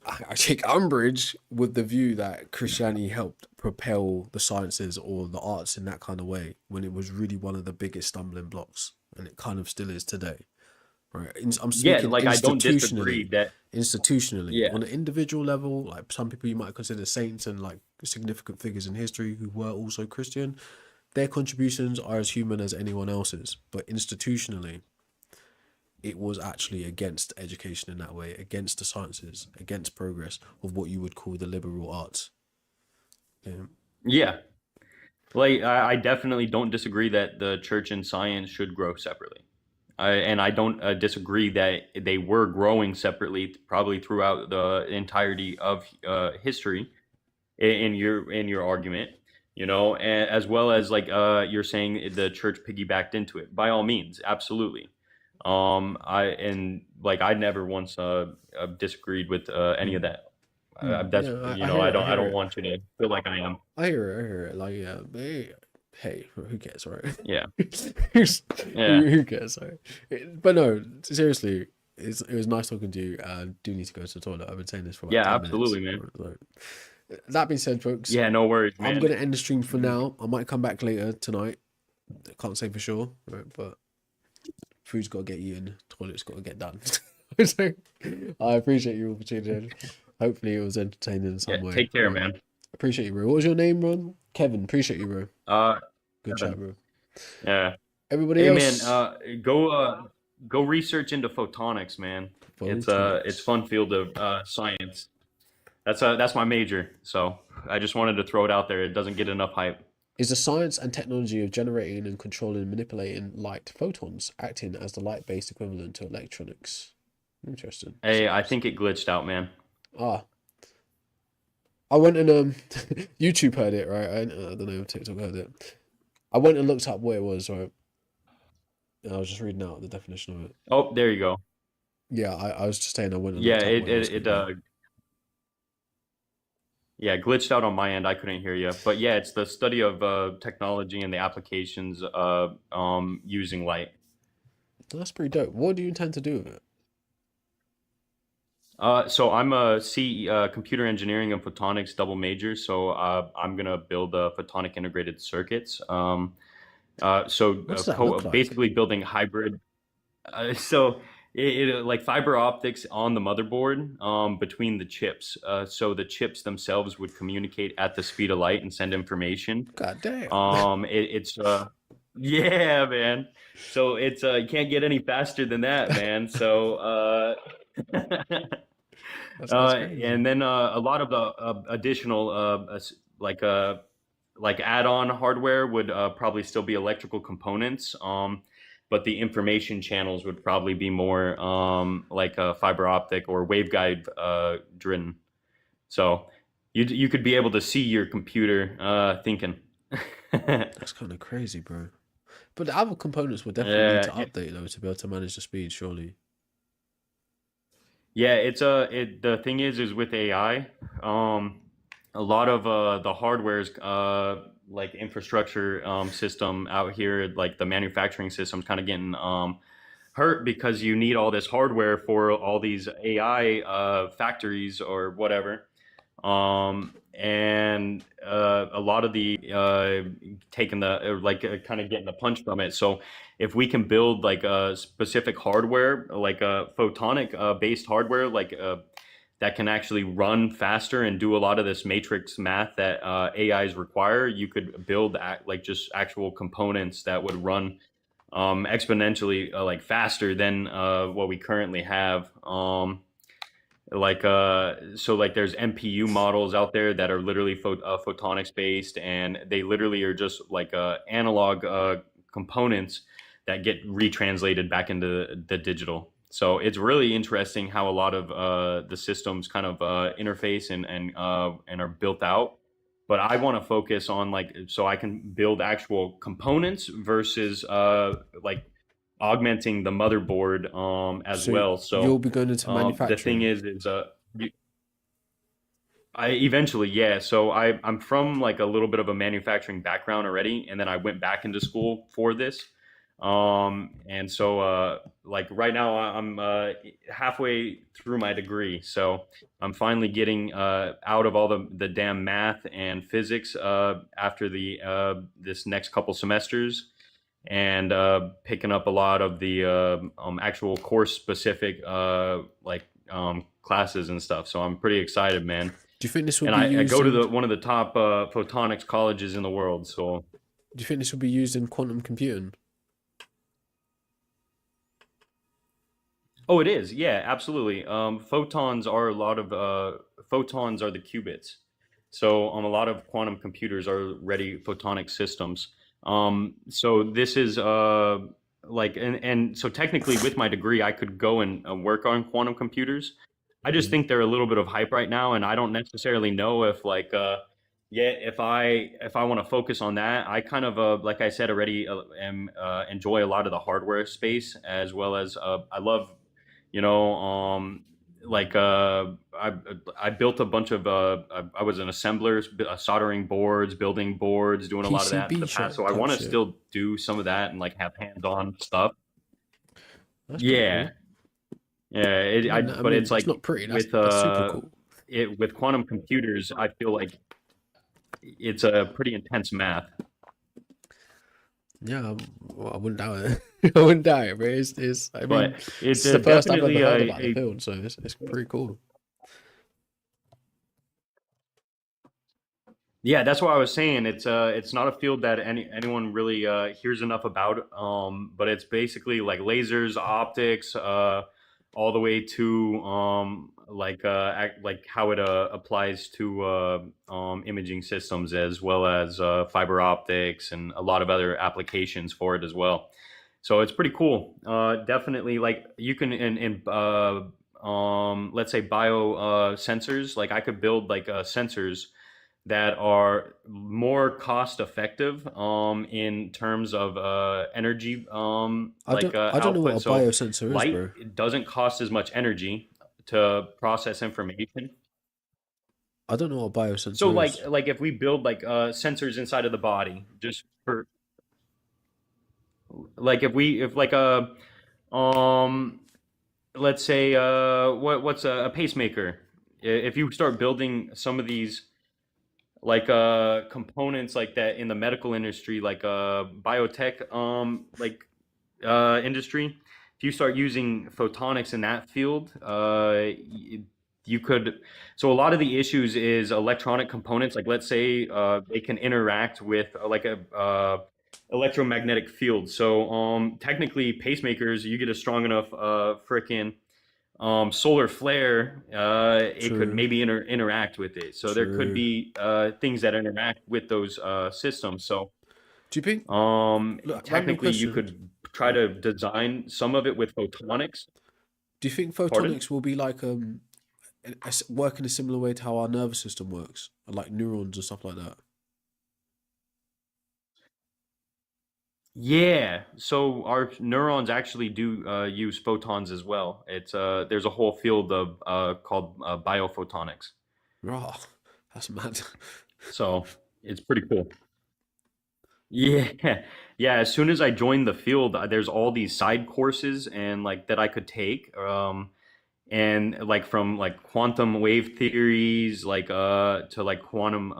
[SPEAKER 1] umbrage with the view that Christianity helped propel the sciences or the arts in that kind of way when it was really one of the biggest stumbling blocks, and it kind of still is today, right? I'm
[SPEAKER 14] Yeah,
[SPEAKER 1] speaking
[SPEAKER 14] like I don't disagree
[SPEAKER 1] institutionally.
[SPEAKER 14] that.
[SPEAKER 1] Institutionally,
[SPEAKER 14] Yeah,
[SPEAKER 1] on an individual level, like some people you might consider saints and like significant figures in history who were also Christian, their contributions are as human as anyone else's. But institutionally, it was actually against education in that way, against the sciences, against progress of what you would call the liberal arts. Yeah.
[SPEAKER 14] yeah. Like I definitely don't disagree that the church and science should grow separately. And I don't disagree that they were growing separately, probably throughout the entirety of history. In your argument, and as well as like you're saying the church piggybacked into it. By all means, absolutely. I never once disagreed with any of that. That's
[SPEAKER 1] Yeah, I hear it. I
[SPEAKER 14] I
[SPEAKER 1] hear
[SPEAKER 14] don't
[SPEAKER 1] it.
[SPEAKER 14] want you to feel like I am.
[SPEAKER 1] I hear it. I hear it. Like, yeah, hey, who cares, right?
[SPEAKER 14] Yeah,
[SPEAKER 1] Who's-
[SPEAKER 14] yeah,
[SPEAKER 1] who cares, right? But no, seriously, it was nice talking to you. I do need to go to the toilet. I've been saying this for like
[SPEAKER 14] yeah,
[SPEAKER 1] 10 minutes.
[SPEAKER 14] absolutely, man.
[SPEAKER 1] So, that being said, folks,
[SPEAKER 14] Yeah, no worries,
[SPEAKER 1] I'm
[SPEAKER 14] man.
[SPEAKER 1] gonna end the stream for now. I might come back later tonight. I can't say for sure, right? But food's got to get eaten, toilet's got to get done. So, I appreciate you all for tuning in. Hopefully, it was entertaining in
[SPEAKER 14] Yeah,
[SPEAKER 1] some way.
[SPEAKER 14] take care,
[SPEAKER 1] Right.
[SPEAKER 14] man.
[SPEAKER 1] Appreciate you, bro. What was your name, Ron? Kevin. Appreciate you, bro. Good chat,
[SPEAKER 14] Kevin.
[SPEAKER 1] bro.
[SPEAKER 14] Yeah.
[SPEAKER 1] Everybody
[SPEAKER 14] Hey, man.
[SPEAKER 1] else,
[SPEAKER 14] Go research into photonics, man. It's
[SPEAKER 1] photonics.
[SPEAKER 14] fun field of science. That's my major, so I just wanted to throw it out there. It doesn't get enough hype.
[SPEAKER 1] Is the science and technology of generating and controlling and manipulating light photons acting as the light-based equivalent to electronics? Interesting.
[SPEAKER 14] Hey, I think it glitched out, man.
[SPEAKER 1] Ah, I went and YouTube heard it, right? I don't know if TikTok heard it. I went and looked up what it was, right? And I was just reading out the definition of it.
[SPEAKER 14] Oh, there you go.
[SPEAKER 1] Yeah, I was just saying I went and
[SPEAKER 14] Yeah,
[SPEAKER 1] looked up what it was.
[SPEAKER 14] yeah, glitched out on my end. I couldn't hear you, but yeah, it's the study of technology and the applications of using light.
[SPEAKER 1] That's pretty dope. What do you intend to do with it?
[SPEAKER 14] So I'm a computer engineering and photonics double major. So I'm gonna build photonic integrated circuits.
[SPEAKER 1] What does that look like?
[SPEAKER 14] Basically building hybrid. So like fiber optics on the motherboard between the chips. So the chips themselves would communicate at the speed of light and send information.
[SPEAKER 1] God damn.
[SPEAKER 14] It's yeah, man. So it's you can't get any faster than that, man. So
[SPEAKER 1] That sounds crazy.
[SPEAKER 14] and then a lot of the additional like add-on hardware would probably still be electrical components. But the information channels would probably be more like a fiber optic or waveguide driven. So you could be able to see your computer thinking.
[SPEAKER 1] That's kind of crazy, bro. But the other components would definitely need to
[SPEAKER 14] Yeah.
[SPEAKER 1] update though to be able to manage the speed, surely.
[SPEAKER 14] Yeah, the thing is with AI, a lot of the hardware's like infrastructure system out here, like the manufacturing system's kind of getting hurt because you need all this hardware for all these AI factories or whatever. And a lot of the taking the kind of getting the punch from it. So if we can build like a specific hardware, like a photonic based hardware, like that can actually run faster and do a lot of this matrix math that AIs require, you could build like just actual components that would run exponentially like faster than what we currently have. So like there's MPU models out there that are literally photonics based, and they literally are just like analog components that get retranslated back into the digital. So it's really interesting how a lot of the systems kind of interface and are built out. But I want to focus on like so I can build actual components versus like augmenting the motherboard as
[SPEAKER 1] So
[SPEAKER 14] well.
[SPEAKER 1] you'll
[SPEAKER 14] So
[SPEAKER 1] be going into
[SPEAKER 14] the thing
[SPEAKER 1] manufacturing.
[SPEAKER 14] is I eventually, yeah. So I'm from like a little bit of a manufacturing background already, and then I went back into school for this. And so like right now I'm halfway through my degree, so I'm finally getting out of all the damn math and physics after the this next couple semesters, and picking up a lot of the actual course specific classes and stuff. So I'm pretty excited, man.
[SPEAKER 1] Do you think this will
[SPEAKER 14] And
[SPEAKER 1] be
[SPEAKER 14] I
[SPEAKER 1] used
[SPEAKER 14] go to
[SPEAKER 1] in?
[SPEAKER 14] the one of the top photonics colleges in the world. So
[SPEAKER 1] Do you think this will be used in quantum computing?
[SPEAKER 14] oh, it is. Yeah, absolutely. Photons are a lot of photons are the qubits. So a lot of quantum computers are already photonic systems. So this is and so technically with my degree, I could go and work on quantum computers. I just think they're a little bit of hype right now, and I don't necessarily know if yeah, if I want to focus on that. I kind of like I said already am enjoy a lot of the hardware space as well as I love you know like I built a bunch of I was an assembler, soldering boards, building boards, doing a lot of that in
[SPEAKER 1] PCB
[SPEAKER 14] the past.
[SPEAKER 1] shop
[SPEAKER 14] So I
[SPEAKER 1] type
[SPEAKER 14] want to
[SPEAKER 1] shit.
[SPEAKER 14] still do some of that and like have hands-on stuff.
[SPEAKER 1] That's pretty
[SPEAKER 14] Yeah,
[SPEAKER 1] cool.
[SPEAKER 14] yeah.
[SPEAKER 1] No, no, I
[SPEAKER 14] But it's
[SPEAKER 1] mean, it's
[SPEAKER 14] like
[SPEAKER 1] not pretty.
[SPEAKER 14] with
[SPEAKER 1] That's super cool.
[SPEAKER 14] with quantum computers, I feel like it's a pretty intense math.
[SPEAKER 1] Yeah, well, I wouldn't doubt it. I wouldn't doubt it, but it's I
[SPEAKER 14] But
[SPEAKER 1] mean,
[SPEAKER 14] it's
[SPEAKER 1] it's the first I've ever
[SPEAKER 14] definitely
[SPEAKER 1] heard about the field, so it's pretty cool.
[SPEAKER 14] yeah, that's what I was saying. It's not a field that anyone really hears enough about. But it's basically like lasers, optics, all the way to like how it applies to imaging systems as well as fiber optics and a lot of other applications for it as well. So it's pretty cool. Definitely, like you can in let's say bio sensors. Like I could build like sensors that are more cost effective in terms of energy
[SPEAKER 1] I don't know what
[SPEAKER 14] output.
[SPEAKER 1] a
[SPEAKER 14] So
[SPEAKER 1] biosensor is,
[SPEAKER 14] light
[SPEAKER 1] bro.
[SPEAKER 14] it doesn't cost as much energy to process information.
[SPEAKER 1] I don't know what a
[SPEAKER 14] So
[SPEAKER 1] biosensor is.
[SPEAKER 14] like if we build like sensors inside of the body, just for like if like a um let's say what's a pacemaker. If you start building some of these like components like that in the medical industry like biotech industry, if you start using photonics in that field you could so a lot of the issues is electronic components, like let's say they can interact with like a electromagnetic field. So technically pacemakers, you get a strong enough frickin' solar flare, it could
[SPEAKER 1] True,
[SPEAKER 14] maybe interact with it. So there could
[SPEAKER 1] true.
[SPEAKER 14] be things that interact with those systems. So
[SPEAKER 1] Do you think? Look, random
[SPEAKER 14] technically, you
[SPEAKER 1] question.
[SPEAKER 14] could try to design some of it with photonics.
[SPEAKER 1] Do you think
[SPEAKER 14] Pardon?
[SPEAKER 1] photonics will be like work in a similar way to how our nervous system works, like neurons and stuff like that?
[SPEAKER 14] Yeah. So our neurons actually do use photons as well. It's there's a whole field of called biophotonics.
[SPEAKER 1] Rah, that's mad.
[SPEAKER 14] So it's pretty cool. Yeah, yeah. As soon as I joined the field, there's all these side courses and like that I could take, and like from like quantum wave theories, like to like quantum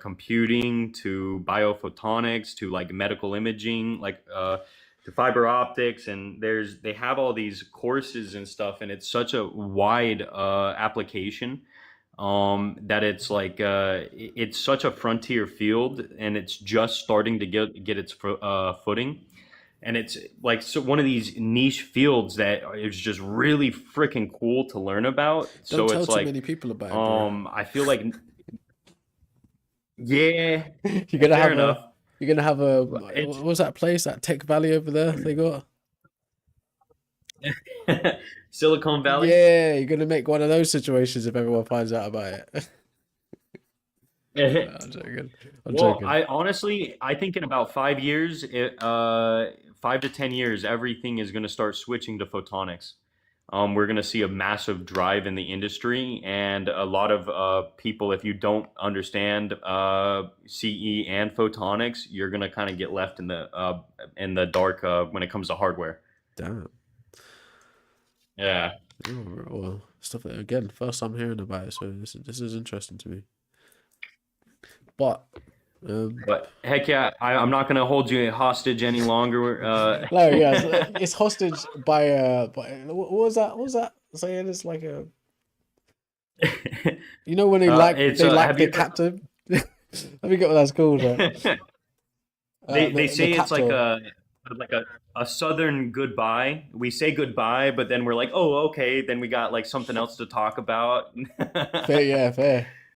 [SPEAKER 14] computing to biophotonics to like medical imaging, like to fiber optics, and they have all these courses and stuff, and it's such a wide application that it's like it's such a frontier field, and it's just starting to get its footing, and it's like so one of these niche fields that is just really freaking cool to learn about.
[SPEAKER 1] Don't
[SPEAKER 14] So
[SPEAKER 1] tell
[SPEAKER 14] it's
[SPEAKER 1] too
[SPEAKER 14] like
[SPEAKER 1] many people about it, bro.
[SPEAKER 14] I feel like yeah,
[SPEAKER 1] You're gonna
[SPEAKER 14] fair
[SPEAKER 1] have
[SPEAKER 14] enough.
[SPEAKER 1] You're gonna have a
[SPEAKER 14] It's
[SPEAKER 1] what was that place, that Tech Valley over there they got?
[SPEAKER 14] Silicon Valley.
[SPEAKER 1] Yeah, you're gonna make one of those situations if everyone finds out about it. I'm joking. I'm
[SPEAKER 14] Well,
[SPEAKER 1] joking.
[SPEAKER 14] I think in about 5 years, 5 to 10 years, everything is going to start switching to photonics. We're going to see a massive drive in the industry, and a lot of people, if you don't understand CE and photonics, you're going to kind of get left in the dark when it comes to hardware.
[SPEAKER 1] Damn.
[SPEAKER 14] Yeah.
[SPEAKER 1] Oh, well, stuff again. First time hearing about it, so this is interesting to me. But
[SPEAKER 14] heck yeah, I'm not going to hold you hostage any longer.
[SPEAKER 1] no, yeah, it's hostage by what was that? What was that saying? It's like a, you know, when they like the captain. Let me get what that's called.
[SPEAKER 14] They say
[SPEAKER 1] the
[SPEAKER 14] it's like
[SPEAKER 1] captor.
[SPEAKER 14] a southern goodbye. We say goodbye, but then we're like, oh, okay. Then we got like something else to talk about.
[SPEAKER 1] Fair, yeah, fair.